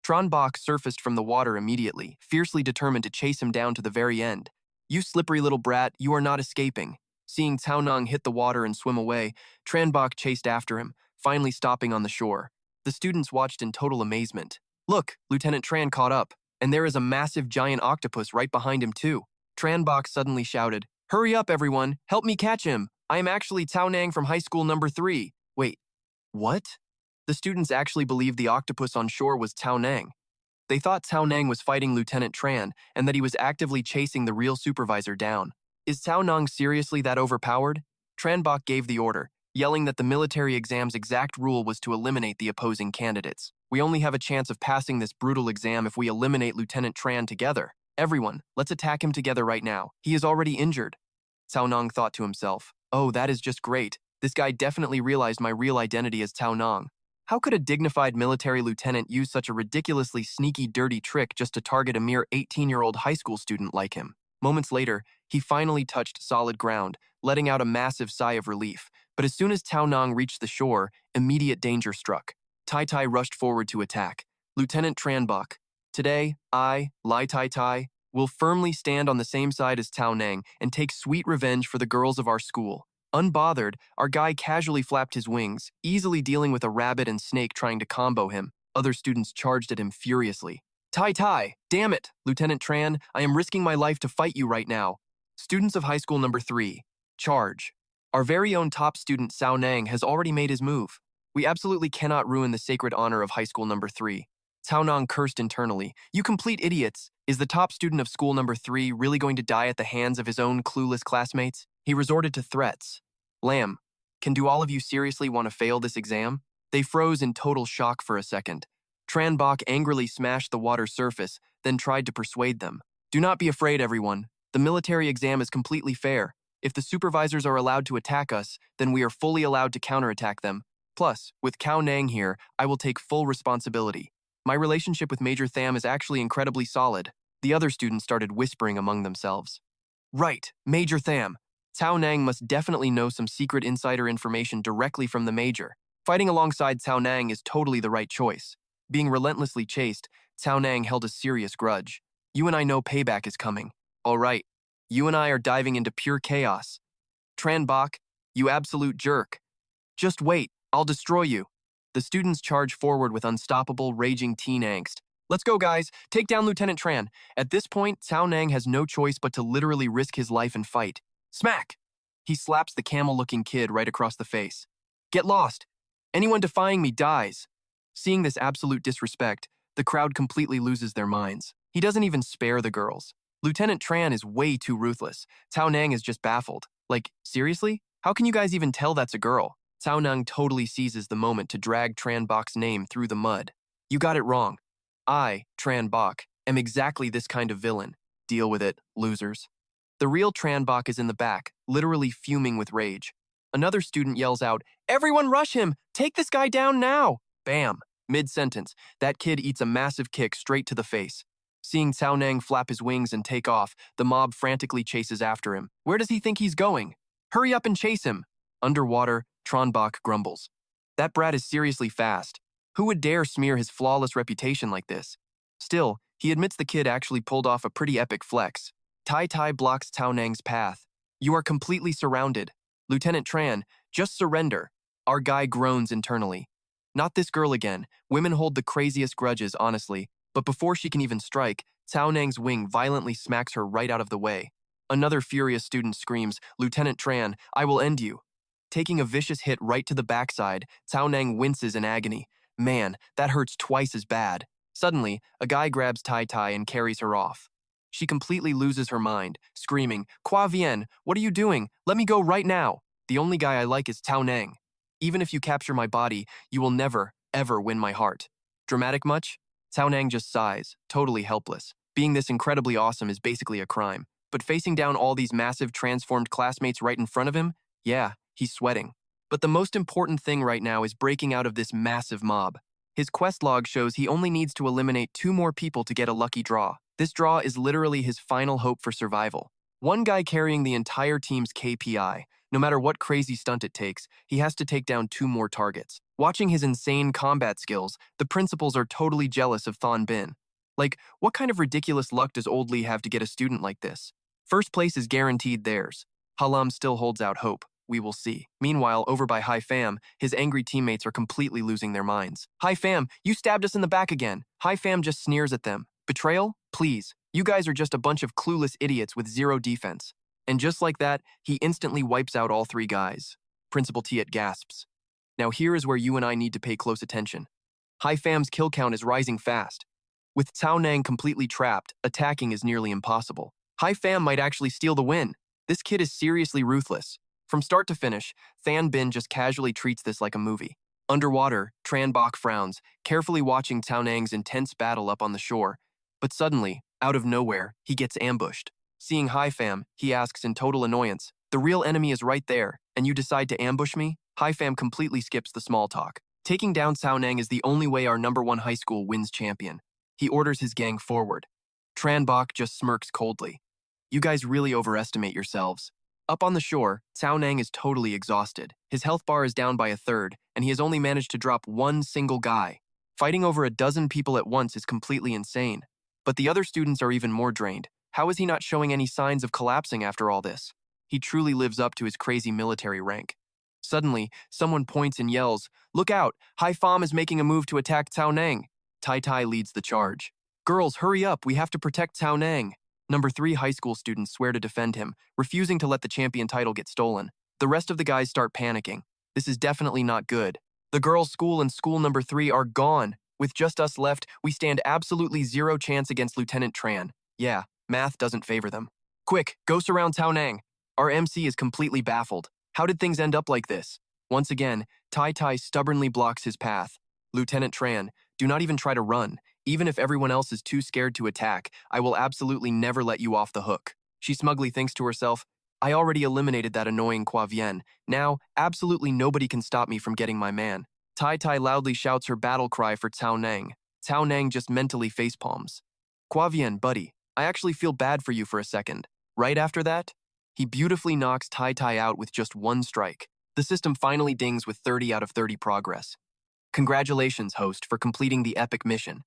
Tranbach surfaced from the water immediately, fiercely determined to chase him down to the very end. You slippery little brat, you are not escaping. Seeing Cao Nang hit the water and swim away, Tranbach chased after him, finally stopping on the shore. The students watched in total amazement. Look, Lieutenant Tran caught up, and there is a massive giant octopus right behind him too. Tranbach suddenly shouted, Hurry up, everyone! Help me catch him! I am actually Cao Nang from high school number 3. Wait, what? The students actually believed the octopus on shore was Cao Nang. They thought Cao Nang was fighting Lieutenant Tran and that he was actively chasing the real supervisor down. Is Cao Nang seriously that overpowered? Tranbach gave the order, yelling that the military exam's exact rule was to eliminate the opposing candidates. We only have a chance of passing this brutal exam if we eliminate Lieutenant Tran together. Everyone, let's attack him together right now. He is already injured. Cao Nang thought to himself, oh, that is just great. This guy definitely realized my real identity as Cao Nang. How could a dignified military lieutenant use such a ridiculously sneaky, dirty trick just to target a mere 18-year-old high school student like him? Moments later, he finally touched solid ground, letting out a massive sigh of relief. But as soon as Cao Nang reached the shore, immediate danger struck. Tai Tai rushed forward to attack. Lieutenant Tranbach, today, I, Lai Tai Tai, will firmly stand on the same side as Cao Nang and take sweet revenge for the girls of our school. Unbothered, our guy casually flapped his wings, easily dealing with a rabbit and snake trying to combo him. Other students charged at him furiously. Tai Tai, damn it, Lieutenant Tran, I am risking my life to fight you right now. Students of high school number 3, charge. Our very own top student Cao Nang has already made his move. We absolutely cannot ruin the sacred honor of high school number 3. Cao Nang cursed internally. You complete idiots. Is the top student of school number 3 really going to die at the hands of his own clueless classmates? He resorted to threats. Lamb, do all of you seriously want to fail this exam? They froze in total shock for a second. Tranbach angrily smashed the water surface, then tried to persuade them. Do not be afraid, everyone. The military exam is completely fair. If the supervisors are allowed to attack us, then we are fully allowed to counterattack them. Plus, with Cao Nang here, I will take full responsibility. My relationship with Major Tham is actually incredibly solid. The other students started whispering among themselves. Right, Major Tham. Cao Nang must definitely know some secret insider information directly from the Major. Fighting alongside Cao Nang is totally the right choice. Being relentlessly chased, Cao Nang held a serious grudge. You and I know payback is coming. All right, you and I are diving into pure chaos. Tranbach, you absolute jerk. Just wait, I'll destroy you. The students charge forward with unstoppable, raging teen angst. Let's go, guys. Take down Lieutenant Tran. At this point, Cao Nang has no choice but to literally risk his life and fight. Smack! He slaps the camel-looking kid right across the face. Get lost! Anyone defying me dies! Seeing this absolute disrespect, the crowd completely loses their minds. He doesn't even spare the girls. Lieutenant Tran is way too ruthless. Cao Nang is just baffled. Like, seriously? How can you guys even tell that's a girl? Cao Nang totally seizes the moment to drag Tranbach's name through the mud. You got it wrong. I, Tranbach, am exactly this kind of villain. Deal with it, losers. The real Tranbach is in the back, literally fuming with rage. Another student yells out, Everyone rush him! Take this guy down now! Bam! Mid-sentence, that kid eats a massive kick straight to the face. Seeing Cao Nang flap his wings and take off, the mob frantically chases after him. Where does he think he's going? Hurry up and chase him! Underwater, Tronbach grumbles. That brat is seriously fast. Who would dare smear his flawless reputation like this? Still, he admits the kid actually pulled off a pretty epic flex. Tai Tai blocks Cao Nang's path. You are completely surrounded. Lieutenant Tran, just surrender. Our guy groans internally. Not this girl again. Women hold the craziest grudges, honestly. But before she can even strike, Cao Nang's wing violently smacks her right out of the way. Another furious student screams, Lieutenant Tran, I will end you. Taking a vicious hit right to the backside, Cao Nang winces in agony. Man, that hurts twice as bad. Suddenly, a guy grabs Tai Tai and carries her off. She completely loses her mind, screaming, Qua Vien, what are you doing? Let me go right now. The only guy I like is Cao Nang. Even if you capture my body, you will never, ever win my heart. Dramatic much? Cao Nang just sighs, totally helpless. Being this incredibly awesome is basically a crime. But facing down all these massive transformed classmates right in front of him? Yeah, he's sweating. But the most important thing right now is breaking out of this massive mob. His quest log shows he only needs to eliminate 2 more people to get a lucky draw. This draw is literally his final hope for survival. One guy carrying the entire team's KPI. No matter what crazy stunt it takes, he has to take down 2 more targets. Watching his insane combat skills, the principals are totally jealous of Thon Bin. Like, what kind of ridiculous luck does Old Lee have to get a student like this? First place is guaranteed theirs. Halam still holds out hope. We will see. Meanwhile, over by Hai Pham, his angry teammates are completely losing their minds. Hai Pham, you stabbed us in the back again. Hai Pham just sneers at them. Betrayal? Please. You guys are just a bunch of clueless idiots with 0 defense. And just like that, he instantly wipes out all 3 guys. Principal Tiet gasps. Now here is where you and I need to pay close attention. Hai Pham's kill count is rising fast. With Cao Nang completely trapped, attacking is nearly impossible. Hai Pham might actually steal the win. This kid is seriously ruthless. From start to finish, Than Bin just casually treats this like a movie. Underwater, Tran Bach frowns, carefully watching Cao Nang's intense battle up on the shore. But suddenly, out of nowhere, he gets ambushed. Seeing Hai Pham, he asks in total annoyance, the real enemy is right there, and you decide to ambush me? Hai Pham completely skips the small talk. Taking down Cao Nang is the only way our #1 high school wins champion. He orders his gang forward. Tran Bach just smirks coldly. You guys really overestimate yourselves. Up on the shore, Cao Nang is totally exhausted. His health bar is down by 1/3, and he has only managed to drop 1 single guy. Fighting over a dozen people at once is completely insane. But the other students are even more drained. How is he not showing any signs of collapsing after all this? He truly lives up to his crazy military rank. Suddenly, someone points and yells, Look out! Hai Pham is making a move to attack Cao Nang. Tai Tai leads the charge. Girls, hurry up, we have to protect Cao Nang. #3 high school students swear to defend him, refusing to let the champion title get stolen. The rest of the guys start panicking. This is definitely not good. The girls' school and school #3 are gone. With just us left, we stand absolutely 0 chance against Lieutenant Tran. Yeah, math doesn't favor them. Quick, go surround Cao Nang. Our MC is completely baffled. How did things end up like this? Once again, Tai Tai stubbornly blocks his path. Lieutenant Tran, do not even try to run. Even if everyone else is too scared to attack, I will absolutely never let you off the hook. She smugly thinks to herself, I already eliminated that annoying Qua Vien. Now, absolutely nobody can stop me from getting my man. Tai Tai loudly shouts her battle cry for Cao Nang. Cao Nang just mentally facepalms. Qua Vien, buddy, I actually feel bad for you for a second. Right after that, he beautifully knocks Tai Tai out with just 1 strike. The system finally dings with 30 out of 30 progress. Congratulations, host, for completing the epic mission.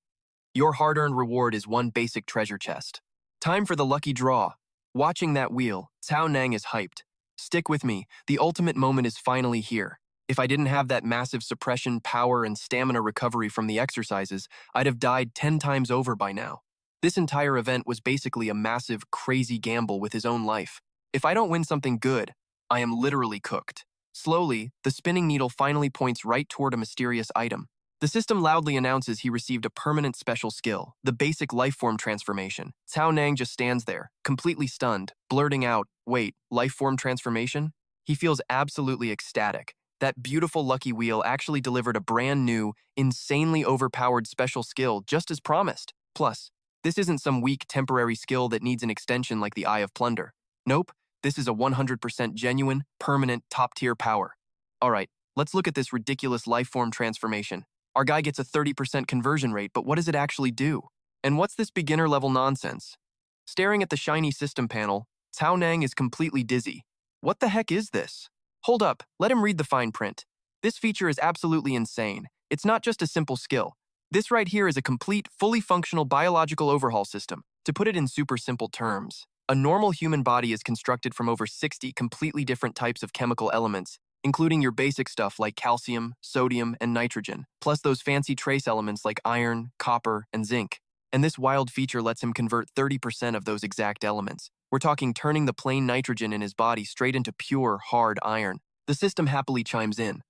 Your hard-earned reward is 1 basic treasure chest. Time for the lucky draw. Watching that wheel, Cao Nang is hyped. Stick with me, the ultimate moment is finally here. If I didn't have that massive suppression, power, and stamina recovery from the exercises, I'd have died 10 times over by now. This entire event was basically a massive, crazy gamble with his own life. If I don't win something good, I am literally cooked. Slowly, the spinning needle finally points right toward a mysterious item. The system loudly announces he received a permanent special skill, the basic lifeform transformation. Cao Nang just stands there, completely stunned, blurting out, wait, lifeform transformation? He feels absolutely ecstatic. That beautiful lucky wheel actually delivered a brand new, insanely overpowered special skill just as promised. Plus, this isn't some weak temporary skill that needs an extension like the Eye of Plunder. Nope, this is a 100% genuine, permanent, top-tier power. Alright, let's look at this ridiculous lifeform transformation. Our guy gets a 30% conversion rate, but what does it actually do? And what's this beginner-level nonsense? Staring at the shiny system panel, Cao Nang is completely dizzy. What the heck is this? Hold up, let him read the fine print. This feature is absolutely insane. It's not just a simple skill. This right here is a complete, fully functional biological overhaul system. To put it in super simple terms, a normal human body is constructed from over 60 completely different types of chemical elements, including your basic stuff like calcium, sodium, and nitrogen, plus those fancy trace elements like iron, copper, and zinc. And this wild feature lets him convert 30% of those exact elements. We're talking turning the plain nitrogen in his body straight into pure, hard iron. The system happily chimes in.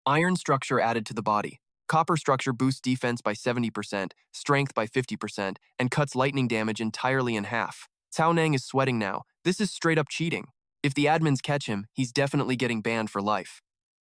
Iron structure added to the body. Copper structure boosts defense by 70%, strength by 50%, and cuts lightning damage entirely in half. Cao Nang is sweating now. This is straight up cheating. If the admins catch him, he's definitely getting banned for life.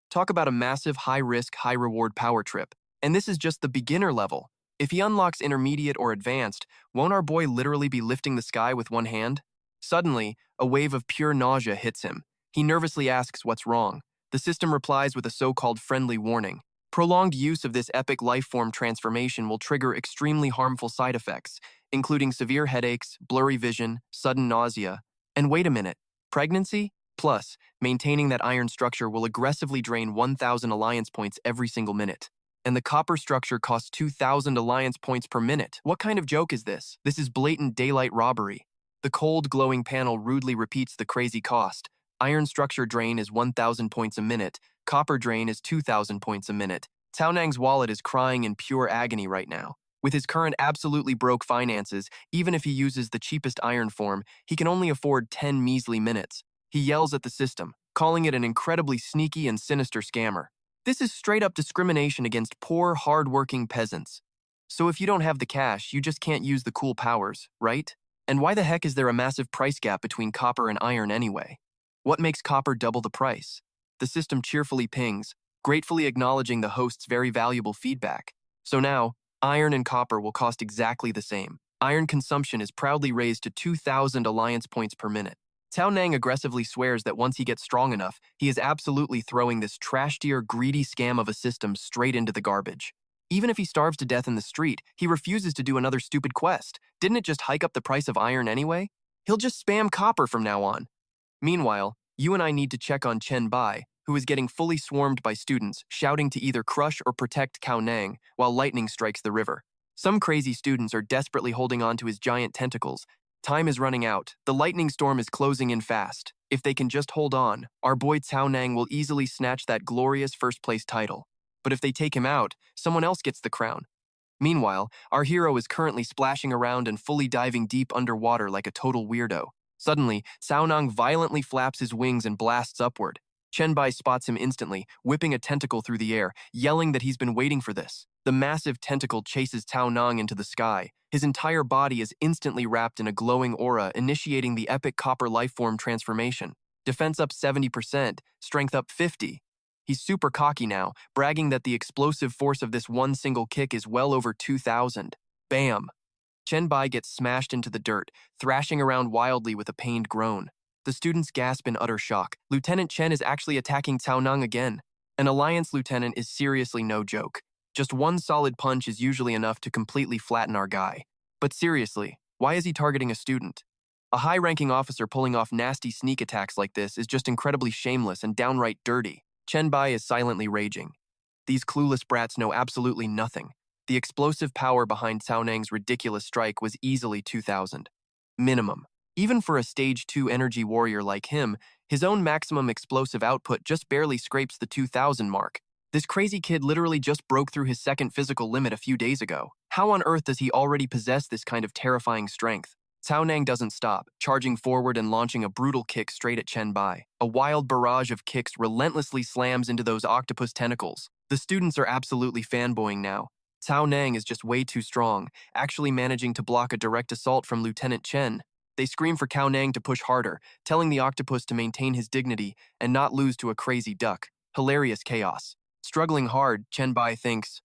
Talk about a massive high-risk, high-reward power trip. And this is just the beginner level. If he unlocks intermediate or advanced, won't our boy literally be lifting the sky with one hand? Suddenly, a wave of pure nausea hits him. He nervously asks what's wrong. The system replies with a so-called friendly warning. Prolonged use of this epic life-form transformation will trigger extremely harmful side effects, including severe headaches, blurry vision, sudden nausea. And wait a minute, pregnancy? Plus, maintaining that iron structure will aggressively drain 1,000 alliance points every single minute. And the copper structure costs 2,000 alliance points per minute. What kind of joke is this? This is blatant daylight robbery. The cold, glowing panel rudely repeats the crazy cost. Iron structure drain is 1,000 points a minute. Copper drain is 2,000 points a minute. Cao Nang's wallet is crying in pure agony right now. With his current absolutely broke finances, even if he uses the cheapest iron form, he can only afford 10 measly minutes. He yells at the system, calling it an incredibly sneaky and sinister scammer. This is straight-up discrimination against poor, hard-working peasants. So if you don't have the cash, you just can't use the cool powers, right? And why the heck is there a massive price gap between copper and iron anyway? What makes copper double the price? The system cheerfully pings, gratefully acknowledging the host's very valuable feedback. So now, iron and copper will cost exactly the same. Iron consumption is proudly raised to 2,000 alliance points per minute. Cao Nang aggressively swears that once he gets strong enough, he is absolutely throwing this trash-tier, greedy scam of a system straight into the garbage. Even if he starves to death in the street, he refuses to do another stupid quest. Didn't it just hike up the price of iron anyway? He'll just spam copper from now on. Meanwhile, you and I need to check on Chen Bai, who is getting fully swarmed by students, shouting to either crush or protect Cao Nang while lightning strikes the river. Some crazy students are desperately holding on to his giant tentacles. Time is running out. The lightning storm is closing in fast. If they can just hold on, our boy Cao Nang will easily snatch that glorious first-place title. But if they take him out, someone else gets the crown. Meanwhile, our hero is currently splashing around and fully diving deep underwater like a total weirdo. Suddenly, Cao Nang violently flaps his wings and blasts upward. Chen Bai spots him instantly, whipping a tentacle through the air, yelling that he's been waiting for this. The massive tentacle chases Cao Nang into the sky. His entire body is instantly wrapped in a glowing aura, initiating the epic copper lifeform transformation. Defense up 70%, strength up 50%. He's super cocky now, bragging that the explosive force of this one single kick is well over 2,000. Bam! Chen Bai gets smashed into the dirt, thrashing around wildly with a pained groan. The students gasp in utter shock. Lieutenant Chen is actually attacking Cao Nang again. An Alliance lieutenant is seriously no joke. Just one solid punch is usually enough to completely flatten our guy. But seriously, why is he targeting a student? A high-ranking officer pulling off nasty sneak attacks like this is just incredibly shameless and downright dirty. Chen Bai is silently raging. These clueless brats know absolutely nothing. The explosive power behind Cao Nang's ridiculous strike was easily 2,000. Minimum. Even for a Stage 2 energy warrior like him, his own maximum explosive output just barely scrapes the 2,000 mark. This crazy kid literally just broke through his second physical limit a few days ago. How on earth does he already possess this kind of terrifying strength? Cao Nang doesn't stop, charging forward and launching a brutal kick straight at Chen Bai. A wild barrage of kicks relentlessly slams into those octopus tentacles. The students are absolutely fanboying now. Cao Nang is just way too strong, actually managing to block a direct assault from Lieutenant Chen. They scream for Cao Nang to push harder, telling the octopus to maintain his dignity and not lose to a crazy duck. Hilarious chaos. Struggling hard, Chen Bai thinks,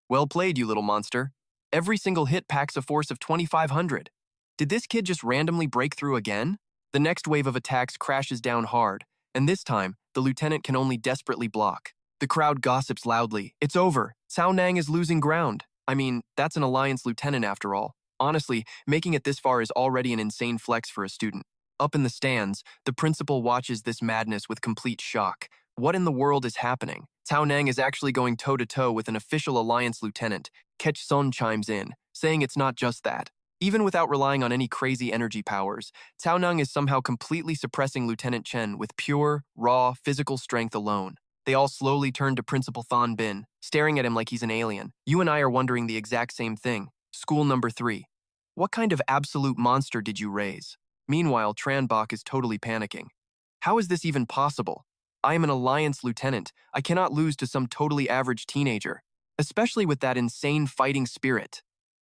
"Well played, you little monster. Every single hit packs a force of 2,500. Did this kid just randomly break through again?" The next wave of attacks crashes down hard, and this time, the lieutenant can only desperately block. The crowd gossips loudly. It's over. Cao Nang is losing ground. I mean, that's an Alliance lieutenant after all. Honestly, making it this far is already an insane flex for a student. Up in the stands, the principal watches this madness with complete shock. What in the world is happening? Tao Nang is actually going toe-to-toe with an official alliance lieutenant. Ketch Sun chimes in, saying it's not just that. Even without relying on any crazy energy powers, Tao Nang is somehow completely suppressing Lieutenant Chen with pure, raw, physical strength alone. They all slowly turn to Principal Thon Bin, staring at him like he's an alien. You and I are wondering the exact same thing. School number 3. What kind of absolute monster did you raise? Meanwhile, Tranbach is totally panicking. How is this even possible? I am an alliance lieutenant. I cannot lose to some totally average teenager, especially with that insane fighting spirit.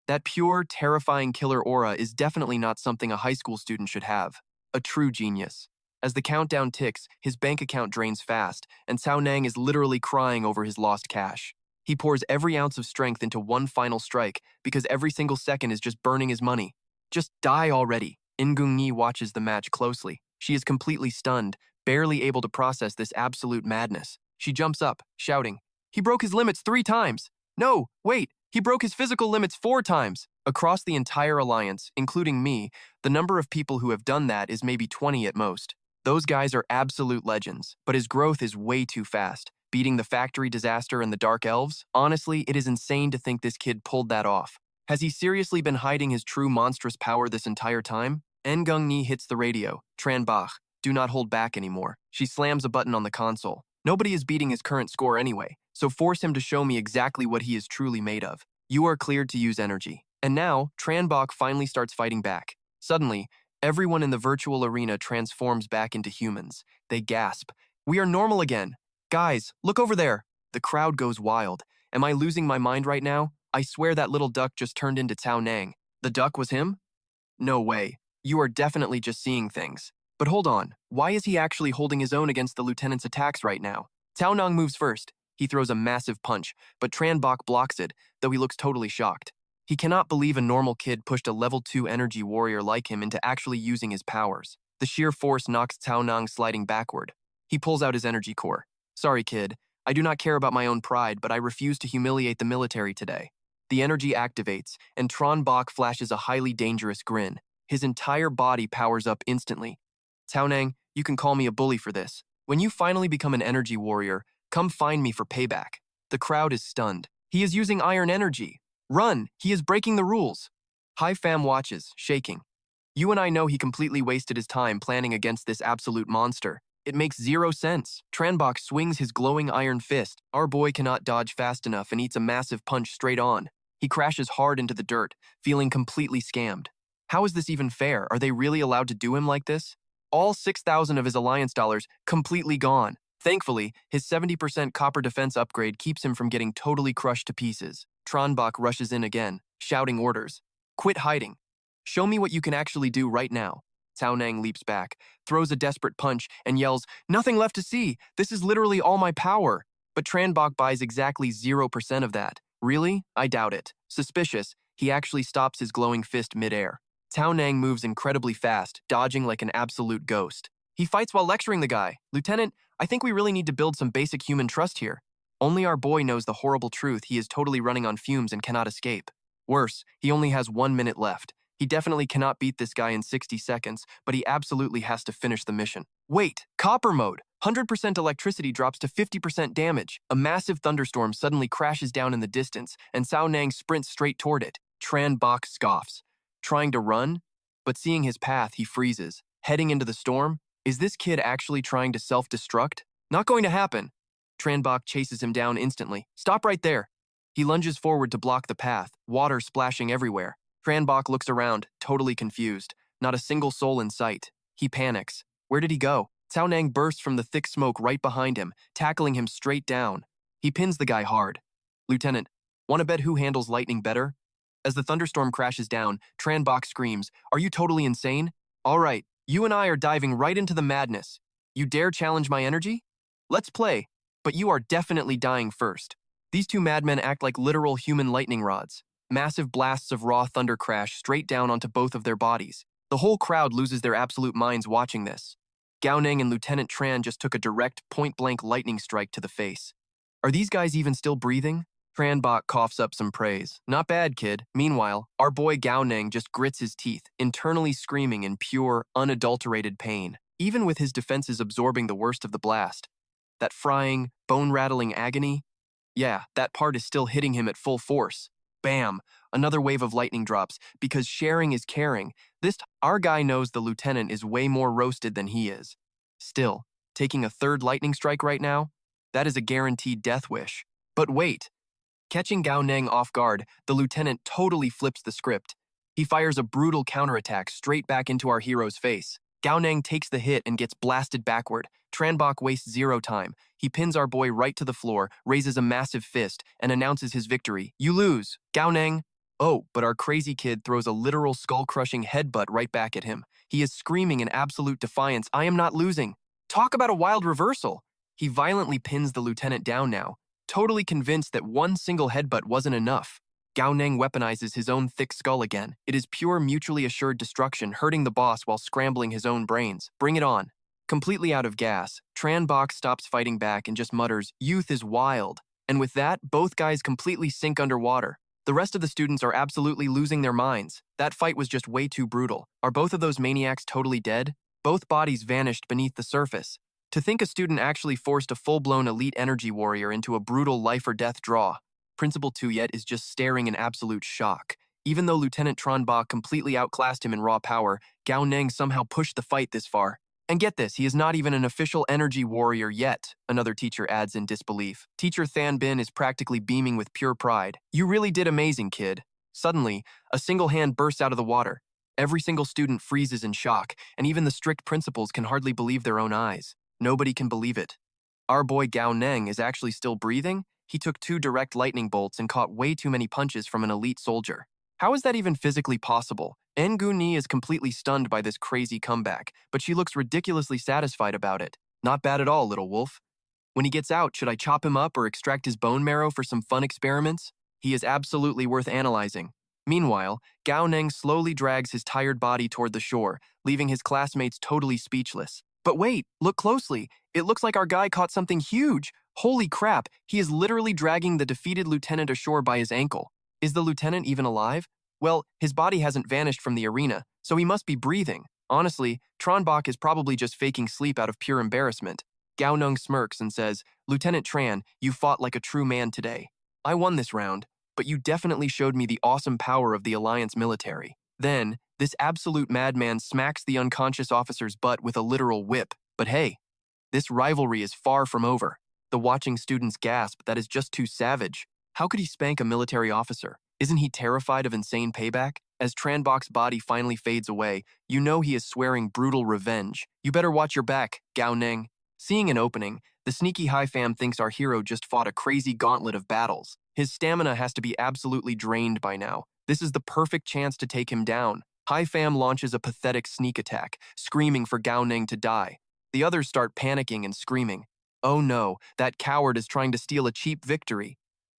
That pure, terrifying killer aura is definitely not something a high school student should have. A true genius. As the countdown ticks, his bank account drains fast, and Cao Nang is literally crying over his lost cash. He pours every ounce of strength into one final strike because every single second is just burning his money. Just die already. In Gung Yi watches the match closely. She is completely stunned, barely able to process this absolute madness. She jumps up, shouting, "He broke his limits 3 times! No, wait, he broke his physical limits 4 times!" Across the entire alliance, including me, the number of people who have done that is maybe 20 at most. Those guys are absolute legends, but his growth is way too fast. Beating the factory disaster and the Dark Elves, honestly, it is insane to think this kid pulled that off. Has he seriously been hiding his true monstrous power this entire time? Ngung Ni hits the radio. Tranbach, do not hold back anymore. She slams a button on the console. Nobody is beating his current score anyway, so force him to show me exactly what he is truly made of. You are cleared to use energy. And now, Tranbach finally starts fighting back. Suddenly, everyone in the virtual arena transforms back into humans. They gasp. We are normal again. Guys, look over there. The crowd goes wild. Am I losing my mind right now? I swear that little duck just turned into Cao Nang. The duck was him? No way. You are definitely just seeing things. But hold on, why is he actually holding his own against the lieutenant's attacks right now? Cao Nang moves first. He throws a massive punch, but Tranbach blocks it, though he looks totally shocked. He cannot believe a normal kid pushed a level 2 energy warrior like him into actually using his powers. The sheer force knocks Cao Nang sliding backward. He pulls out his energy core. Sorry, kid. I do not care about my own pride, but I refuse to humiliate the military today. The energy activates, and Tranbach flashes a highly dangerous grin. His entire body powers up instantly. Cao Nang, you can call me a bully for this. When you finally become an energy warrior, come find me for payback. The crowd is stunned. He is using iron energy. Run! He is breaking the rules. Hai Fam watches, shaking. You and I know he completely wasted his time planning against this absolute monster. It makes 0 sense. Tranbach swings his glowing iron fist. Our boy cannot dodge fast enough and eats a massive punch straight on. He crashes hard into the dirt, feeling completely scammed. How is this even fair? Are they really allowed to do him like this? All 6,000 of his alliance dollars completely gone. Thankfully, his 70% copper defense upgrade keeps him from getting totally crushed to pieces. Tranbach rushes in again, shouting orders. Quit hiding. Show me what you can actually do right now. Cao Nang leaps back, throws a desperate punch, and yells, "Nothing left to see! This is literally all my power!" But Tranbach buys exactly 0% of that. Really? I doubt it. Suspicious, he actually stops his glowing fist midair. Cao Nang moves incredibly fast, dodging like an absolute ghost. He fights while lecturing the guy. Lieutenant, I think we really need to build some basic human trust here. Only our boy knows the horrible truth. He is totally running on fumes and cannot escape. Worse, he only has 1 minute left. He definitely cannot beat this guy in 60 seconds, but he absolutely has to finish the mission. Wait, copper mode! 100% electricity drops to 50% damage. A massive thunderstorm suddenly crashes down in the distance, and Cao Nang sprints straight toward it. Tranbach scoffs. Trying to run? But seeing his path, he freezes. Heading into the storm? Is this kid actually trying to self-destruct? Not going to happen. Tranbach chases him down instantly. Stop right there. He lunges forward to block the path, water splashing everywhere. Tranbach looks around, totally confused. Not a single soul in sight. He panics. Where did he go? Cao Nang bursts from the thick smoke right behind him, tackling him straight down. He pins the guy hard. Lieutenant, want to bet who handles lightning better? As the thunderstorm crashes down, Tranbach screams, "Are you totally insane? All right, you and I are diving right into the madness. You dare challenge my energy? Let's play, but you are definitely dying first." These two madmen act like literal human lightning rods. Massive blasts of raw thunder crash straight down onto both of their bodies. The whole crowd loses their absolute minds watching this. Gao Ning and Lieutenant Tran just took a direct, point-blank lightning strike to the face. Are these guys even still breathing? Tranbok coughs up some praise. Not bad, kid. Meanwhile, our boy Gao Neng just grits his teeth, internally screaming in pure, unadulterated pain, even with his defenses absorbing the worst of the blast. That frying, bone-rattling agony? Yeah, that part is still hitting him at full force. Bam! Another wave of lightning drops, because sharing is caring. Our guy knows the lieutenant is way more roasted than he is. Still, taking a third lightning strike right now? That is a guaranteed death wish. But wait! Catching Gao Neng off guard, the lieutenant totally flips the script. He fires a brutal counterattack straight back into our hero's face. Gao Neng takes the hit and gets blasted backward. Tranbok wastes zero time. He pins our boy right to the floor, raises a massive fist, and announces his victory. You lose, Gao Neng. Oh, but our crazy kid throws a literal skull-crushing headbutt right back at him. He is screaming in absolute defiance, I am not losing. Talk about a wild reversal. He violently pins the lieutenant down now, totally convinced that one single headbutt wasn't enough. Gao Neng weaponizes his own thick skull again. It is pure mutually assured destruction, hurting the boss while scrambling his own brains. Bring it on. Completely out of gas, Tranbok stops fighting back and just mutters, youth is wild. And with that, both guys completely sink underwater. The rest of the students are absolutely losing their minds. That fight was just way too brutal. Are both of those maniacs totally dead? Both bodies vanished beneath the surface. To think a student actually forced a full-blown elite energy warrior into a brutal life-or-death draw. Principal Tuyet is just staring in absolute shock. Even though Lieutenant Tranbok completely outclassed him in raw power, Gao Neng somehow pushed the fight this far. And get this, he is not even an official energy warrior yet, another teacher adds in disbelief. Teacher Than Bin is practically beaming with pure pride. You really did amazing, kid. Suddenly, a single hand bursts out of the water. Every single student freezes in shock, and even the strict principals can hardly believe their own eyes. Nobody can believe it. Our boy Gao Neng is actually still breathing? He took 2 direct lightning bolts and caught way too many punches from an elite soldier. How is that even physically possible? Ngu Ni is completely stunned by this crazy comeback, but she looks ridiculously satisfied about it. Not bad at all, little wolf. When he gets out, should I chop him up or extract his bone marrow for some fun experiments? He is absolutely worth analyzing. Meanwhile, Gao Neng slowly drags his tired body toward the shore, leaving his classmates totally speechless. But wait, look closely. It looks like our guy caught something huge. Holy crap, he is literally dragging the defeated lieutenant ashore by his ankle. Is the lieutenant even alive? Well, his body hasn't vanished from the arena, so he must be breathing. Honestly, Tranbok is probably just faking sleep out of pure embarrassment. Gao Neng smirks and says, Lieutenant Tran, you fought like a true man today. I won this round, but you definitely showed me the awesome power of the Alliance military. Then, this absolute madman smacks the unconscious officer's butt with a literal whip. But hey, this rivalry is far from over. The watching students gasp, that is just too savage. How could he spank a military officer? Isn't he terrified of insane payback? As Tranbok's body finally fades away, you know he is swearing brutal revenge. You better watch your back, Gao Neng. Seeing an opening, the sneaky Hai Fam thinks our hero just fought a crazy gauntlet of battles. His stamina has to be absolutely drained by now. This is the perfect chance to take him down. Hai Fam launches a pathetic sneak attack, screaming for Gao Neng to die. The others start panicking and screaming. Oh no, that coward is trying to steal a cheap victory.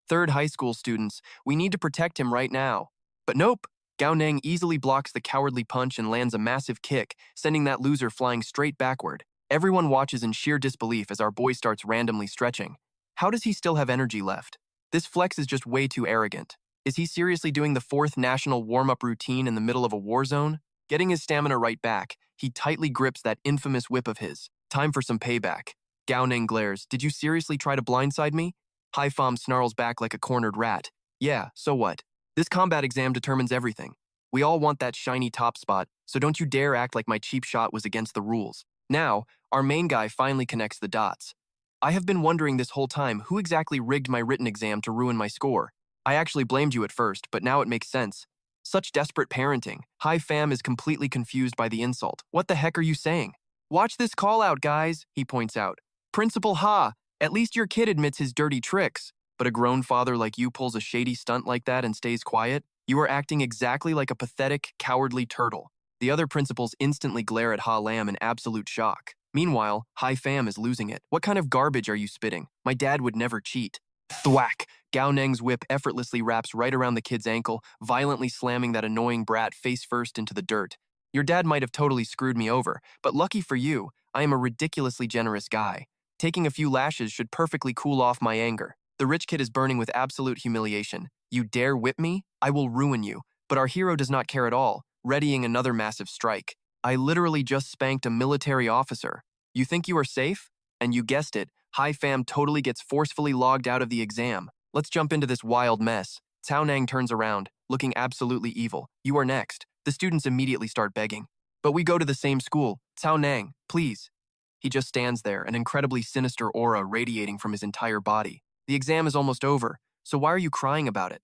Third high school students, we need to protect him right now. But nope, Gao Neng easily blocks the cowardly punch and lands a massive kick, sending that loser flying straight backward. Everyone watches in sheer disbelief as our boy starts randomly stretching. How does he still have energy left? This flex is just way too arrogant. Is he seriously doing the 4th national warm-up routine in the middle of a war zone? Getting his stamina right back, he tightly grips that infamous whip of his. Time for some payback. Gao Neng glares, did you seriously try to blindside me? Hai Fam snarls back like a cornered rat. Yeah, so what? This combat exam determines everything. We all want that shiny top spot, so don't you dare act like my cheap shot was against the rules. Now, our main guy finally connects the dots. I have been wondering this whole time who exactly rigged my written exam to ruin my score. I actually blamed you at first, but now it makes sense. Such desperate parenting. Hai Fam is completely confused by the insult. What the heck are you saying? Watch this call out, guys, he points out. Principal Ha, at least your kid admits his dirty tricks. But a grown father like you pulls a shady stunt like that and stays quiet? You are acting exactly like a pathetic, cowardly turtle. The other principals instantly glare at Ha Lam in absolute shock. Meanwhile, Hai Fam is losing it. What kind of garbage are you spitting? My dad would never cheat. Thwack! Gao Neng's whip effortlessly wraps right around the kid's ankle, violently slamming that annoying brat face first into the dirt. Your dad might have totally screwed me over, but lucky for you, I am a ridiculously generous guy. Taking a few lashes should perfectly cool off my anger. The rich kid is burning with absolute humiliation. You dare whip me? I will ruin you. But our hero does not care at all, readying another massive strike. I literally just spanked a military officer. You think you are safe? And you guessed it, Hi Fam totally gets forcefully logged out of the exam. Let's jump into this wild mess. Cao Nang turns around, looking absolutely evil. You are next. The students immediately start begging. But we go to the same school. Cao Nang, please. He just stands there, an incredibly sinister aura radiating from his entire body. The exam is almost over, so why are you crying about it?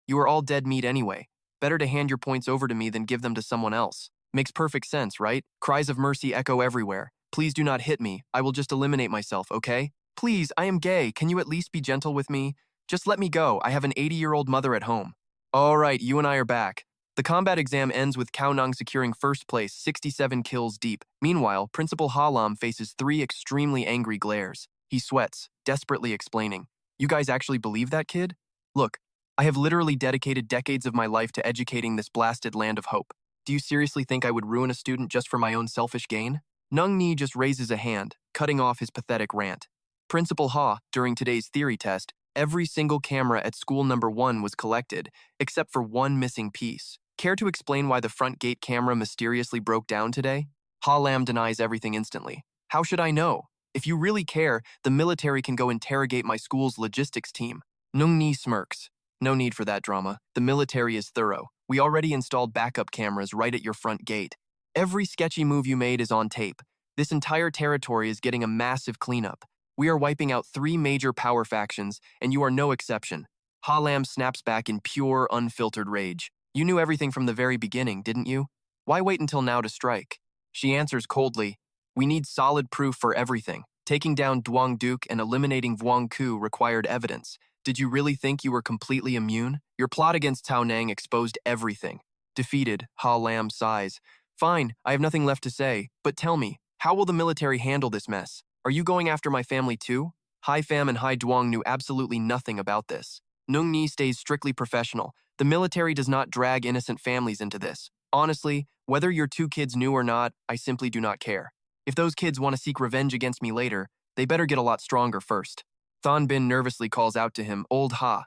You are all dead meat anyway. Better to hand your points over to me than give them to someone else. Makes perfect sense, right? Cries of mercy echo everywhere. Please do not hit me. I will just eliminate myself, okay? Please, I am gay. Can you at least be gentle with me? Just let me go. I have an 80-year-old mother at home. All right, you and I are back. The combat exam ends with Cao Nang securing first place, 67 kills deep. Meanwhile, Principal Ha Lam faces 3 extremely angry glares. He sweats, desperately explaining. You guys actually believe that kid? Look, I have literally dedicated decades of my life to educating this blasted land of hope. Do you seriously think I would ruin a student just for my own selfish gain? Nung Ni just raises a hand, cutting off his pathetic rant. Principal Ha, during today's theory test, every single camera at school number 1 was collected, except for one missing piece. Care to explain why the front gate camera mysteriously broke down today? Ha Lam denies everything instantly. How should I know? If you really care, the military can go interrogate my school's logistics team. Nung Ni smirks. No need for that drama. The military is thorough. We already installed backup cameras right at your front gate. Every sketchy move you made is on tape. This entire territory is getting a massive cleanup. We are wiping out 3 major power factions, and you are no exception. Ha Lam snaps back in pure, unfiltered rage. You knew everything from the very beginning, didn't you? Why wait until now to strike? She answers coldly, we need solid proof for everything. Taking down Duong Duke and eliminating Vuong Ku required evidence. Did you really think you were completely immune? Your plot against Cao Nang exposed everything. Defeated, Ha Lam sighs. Fine, I have nothing left to say, but tell me, how will the military handle this mess? Are you going after my family too? Hai Fam and Hai Duong knew absolutely nothing about this. Nung Ni stays strictly professional. The military does not drag innocent families into this. Honestly, whether your 2 kids knew or not, I simply do not care. If those kids want to seek revenge against me later, they better get a lot stronger first. Thon Bin nervously calls out to him, Old Ha.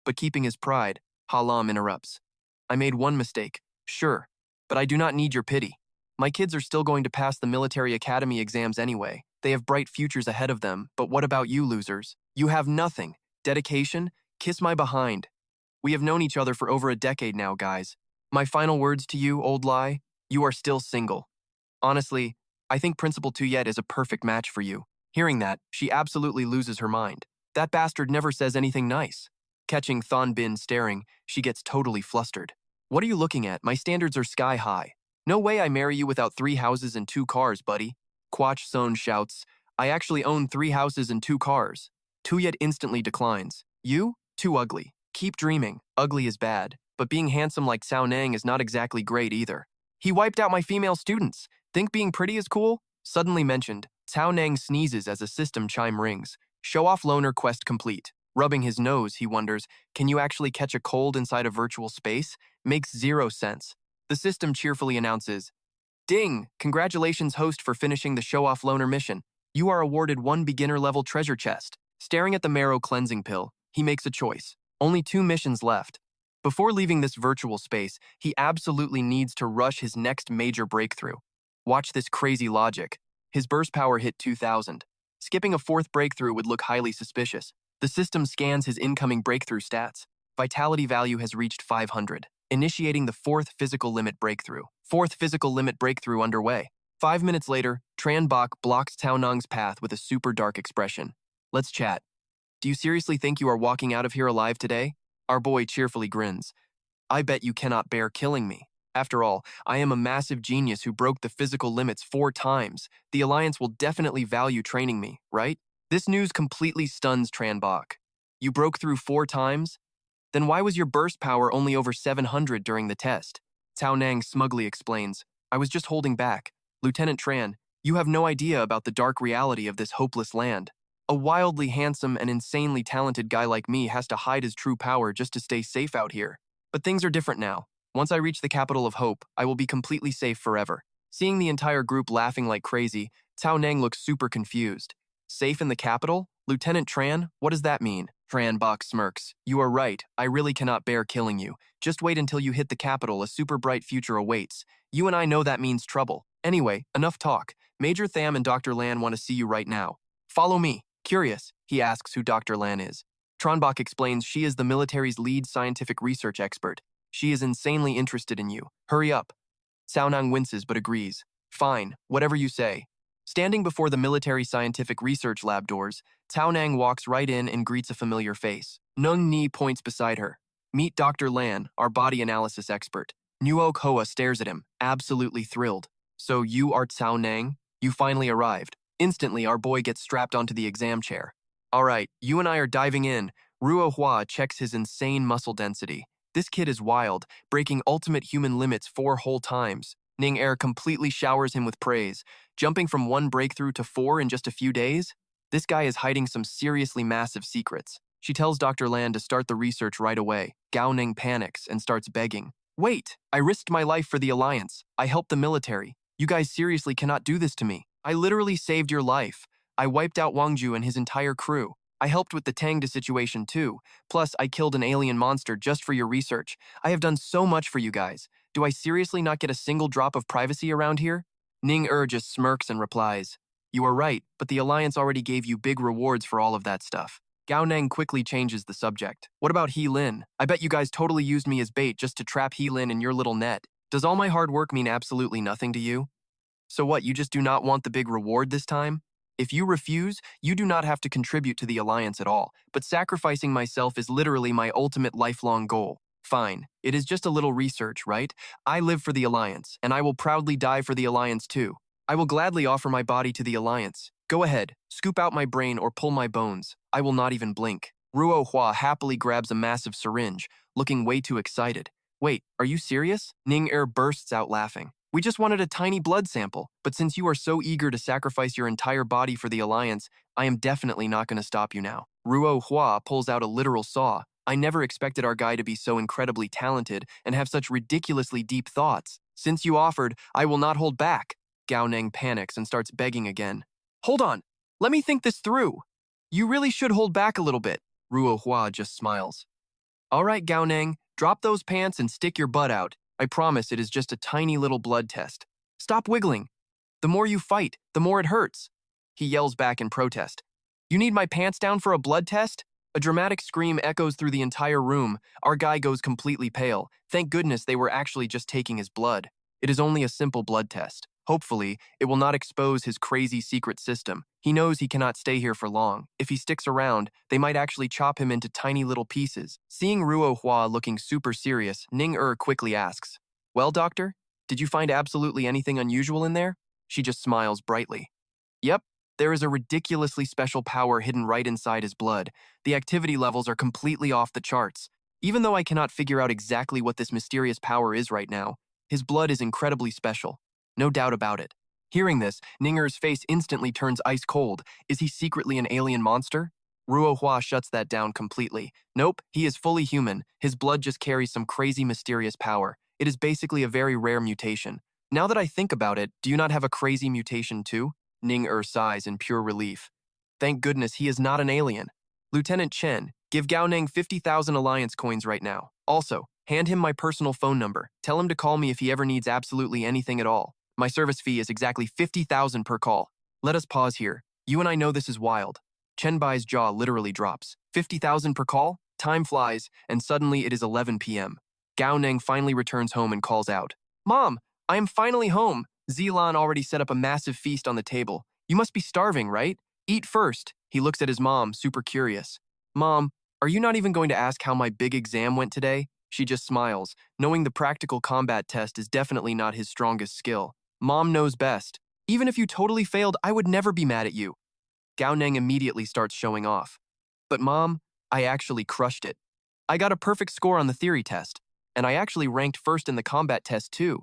But keeping his pride, Ha Lam interrupts. I made one mistake, sure, but I do not need your pity. My kids are still going to pass the military academy exams anyway. They have bright futures ahead of them, but what about you losers? You have nothing. Dedication? Kiss my behind. We have known each other for over a decade now, guys. My final words to you, Old Lai, you are still single. Honestly, I think Principal Tuyet is a perfect match for you. Hearing that, she absolutely loses her mind. That bastard never says anything nice. Catching Thon Bin staring, she gets totally flustered. What are you looking at? My standards are sky high. No way I marry you without 3 houses and 2 cars, buddy. Quach Son shouts, I actually own 3 houses and 2 cars. Tuyet instantly declines. You? Too ugly. Keep dreaming. Ugly is bad. But being handsome like Cao Nang is not exactly great either. He wiped out my female students. Think being pretty is cool? Suddenly mentioned, Cao Nang sneezes as a system chime rings. Show-off loner quest complete. Rubbing his nose, he wonders, can you actually catch a cold inside a virtual space? Makes 0 sense. The system cheerfully announces, Ding! Congratulations, host, for finishing the show-off loner mission. You are awarded 1 beginner-level treasure chest. Staring at the marrow cleansing pill, he makes a choice. Only 2 missions left. Before leaving this virtual space, he absolutely needs to rush his next major breakthrough. Watch this crazy logic. His burst power hit 2,000. Skipping a 4th breakthrough would look highly suspicious. The system scans his incoming breakthrough stats. Vitality value has reached 500. Initiating the 4th physical limit breakthrough. 4th physical limit breakthrough underway. 5 minutes later, Tran Bok blocks Cao Nang's path with a super dark expression. Let's chat. Do you seriously think you are walking out of here alive today? Our boy cheerfully grins. I bet you cannot bear killing me. After all, I am a massive genius who broke the physical limits 4 times. The Alliance will definitely value training me, right? This news completely stuns Tran Bok. You broke through 4 times? Then why was your burst power only over 700 during the test? Cao Nang smugly explains, I was just holding back. Lieutenant Tran, you have no idea about the dark reality of this hopeless land. A wildly handsome and insanely talented guy like me has to hide his true power just to stay safe out here. But things are different now. Once I reach the capital of hope, I will be completely safe forever. Seeing the entire group laughing like crazy, Cao Nang looks super confused. Safe in the capital? Lieutenant Tran, what does that mean? Tranbok smirks. You are right. I really cannot bear killing you. Just wait until you hit the capital. A super bright future awaits. You and I know that means trouble. Anyway, enough talk. Major Tham and Dr. Lan want to see you right now. Follow me. Curious, he asks who Dr. Lan is. Tranbok explains she is the military's lead scientific research expert. She is insanely interested in you. Hurry up. Cao Nang winces but agrees. Fine, whatever you say. Standing before the military scientific research lab doors, Cao Nang walks right in and greets a familiar face. Nung Ni points beside her. Meet Dr. Lan, our body analysis expert. Nuok Hoa stares at him, absolutely thrilled. So you are Cao Nang? You finally arrived. Instantly, our boy gets strapped onto the exam chair. All right, you and I are diving in. Ruo Hua checks his insane muscle density. This kid is wild, breaking ultimate human limits 4 whole times. Ning Er completely showers him with praise, jumping from 1 breakthrough to 4 in just a few days. This guy is hiding some seriously massive secrets. She tells Dr. Lan to start the research right away. Gao Ning panics and starts begging. Wait, I risked my life for the Alliance. I helped the military. You guys seriously cannot do this to me. I literally saved your life. I wiped out Wang Ju and his entire crew. I helped with the Tangda situation too. Plus, I killed an alien monster just for your research. I have done so much for you guys. Do I seriously not get a single drop of privacy around here? Ning Er just smirks and replies, You are right, but the Alliance already gave you big rewards for all of that stuff. Gao Nang quickly changes the subject. What about He Lin? I bet you guys totally used me as bait just to trap He Lin in your little net. Does all my hard work mean absolutely nothing to you? So what, you just do not want the big reward this time? If you refuse, you do not have to contribute to the Alliance at all, but sacrificing myself is literally my ultimate lifelong goal. Fine, it is just a little research, right? I live for the Alliance, and I will proudly die for the Alliance too. I will gladly offer my body to the Alliance. Go ahead, scoop out my brain or pull my bones. I will not even blink. Ruo Hua happily grabs a massive syringe, looking way too excited. Wait, are you serious? Ning Er bursts out laughing. We just wanted a tiny blood sample, but since you are so eager to sacrifice your entire body for the Alliance, I am definitely not going to stop you now. Ruo Hua pulls out a literal saw. I never expected our guy to be so incredibly talented and have such ridiculously deep thoughts. Since you offered, I will not hold back. Gao Neng panics and starts begging again. Hold on, let me think this through. You really should hold back a little bit. Ruo Hua just smiles. All right, Gao Neng, drop those pants and stick your butt out. I promise it is just a tiny little blood test. Stop wiggling. The more you fight, the more it hurts. He yells back in protest. You need my pants down for a blood test? A dramatic scream echoes through the entire room. Our guy goes completely pale. Thank goodness they were actually just taking his blood. It is only a simple blood test. Hopefully, it will not expose his crazy secret system. He knows he cannot stay here for long. If he sticks around, they might actually chop him into tiny little pieces. Seeing Ruo Hua looking super serious, Ning Er quickly asks, Well, doctor, did you find absolutely anything unusual in there? She just smiles brightly. Yep, there is a ridiculously special power hidden right inside his blood. The activity levels are completely off the charts. Even though I cannot figure out exactly what this mysterious power is right now, his blood is incredibly special. No doubt about it. Hearing this, Ninger's face instantly turns ice cold. Is he secretly an alien monster? Ruo Hua shuts that down completely. Nope, he is fully human. His blood just carries some crazy mysterious power. It is basically a very rare mutation. Now that I think about it, do you not have a crazy mutation too? Ning-er sighs in pure relief. Thank goodness he is not an alien. Lieutenant Chen, give Gao Neng 50,000 Alliance coins right now. Also, hand him my personal phone number. Tell him to call me if he ever needs absolutely anything at all. My service fee is exactly 50,000 per call. Let us pause here. You and I know this is wild. Chen Bai's jaw literally drops. 50,000 per call? Time flies, and suddenly it is 11 p.m. Gao Neng finally returns home and calls out, Mom, I am finally home. Zilan already set up a massive feast on the table. You must be starving, right? Eat first. He looks at his mom, super curious. Mom, are you not even going to ask how my big exam went today? She just smiles, knowing the practical combat test is definitely not his strongest skill. Mom knows best. Even if you totally failed, I would never be mad at you. Gao Neng immediately starts showing off. But Mom, I actually crushed it. I got a perfect score on the theory test, and I actually ranked first in the combat test too.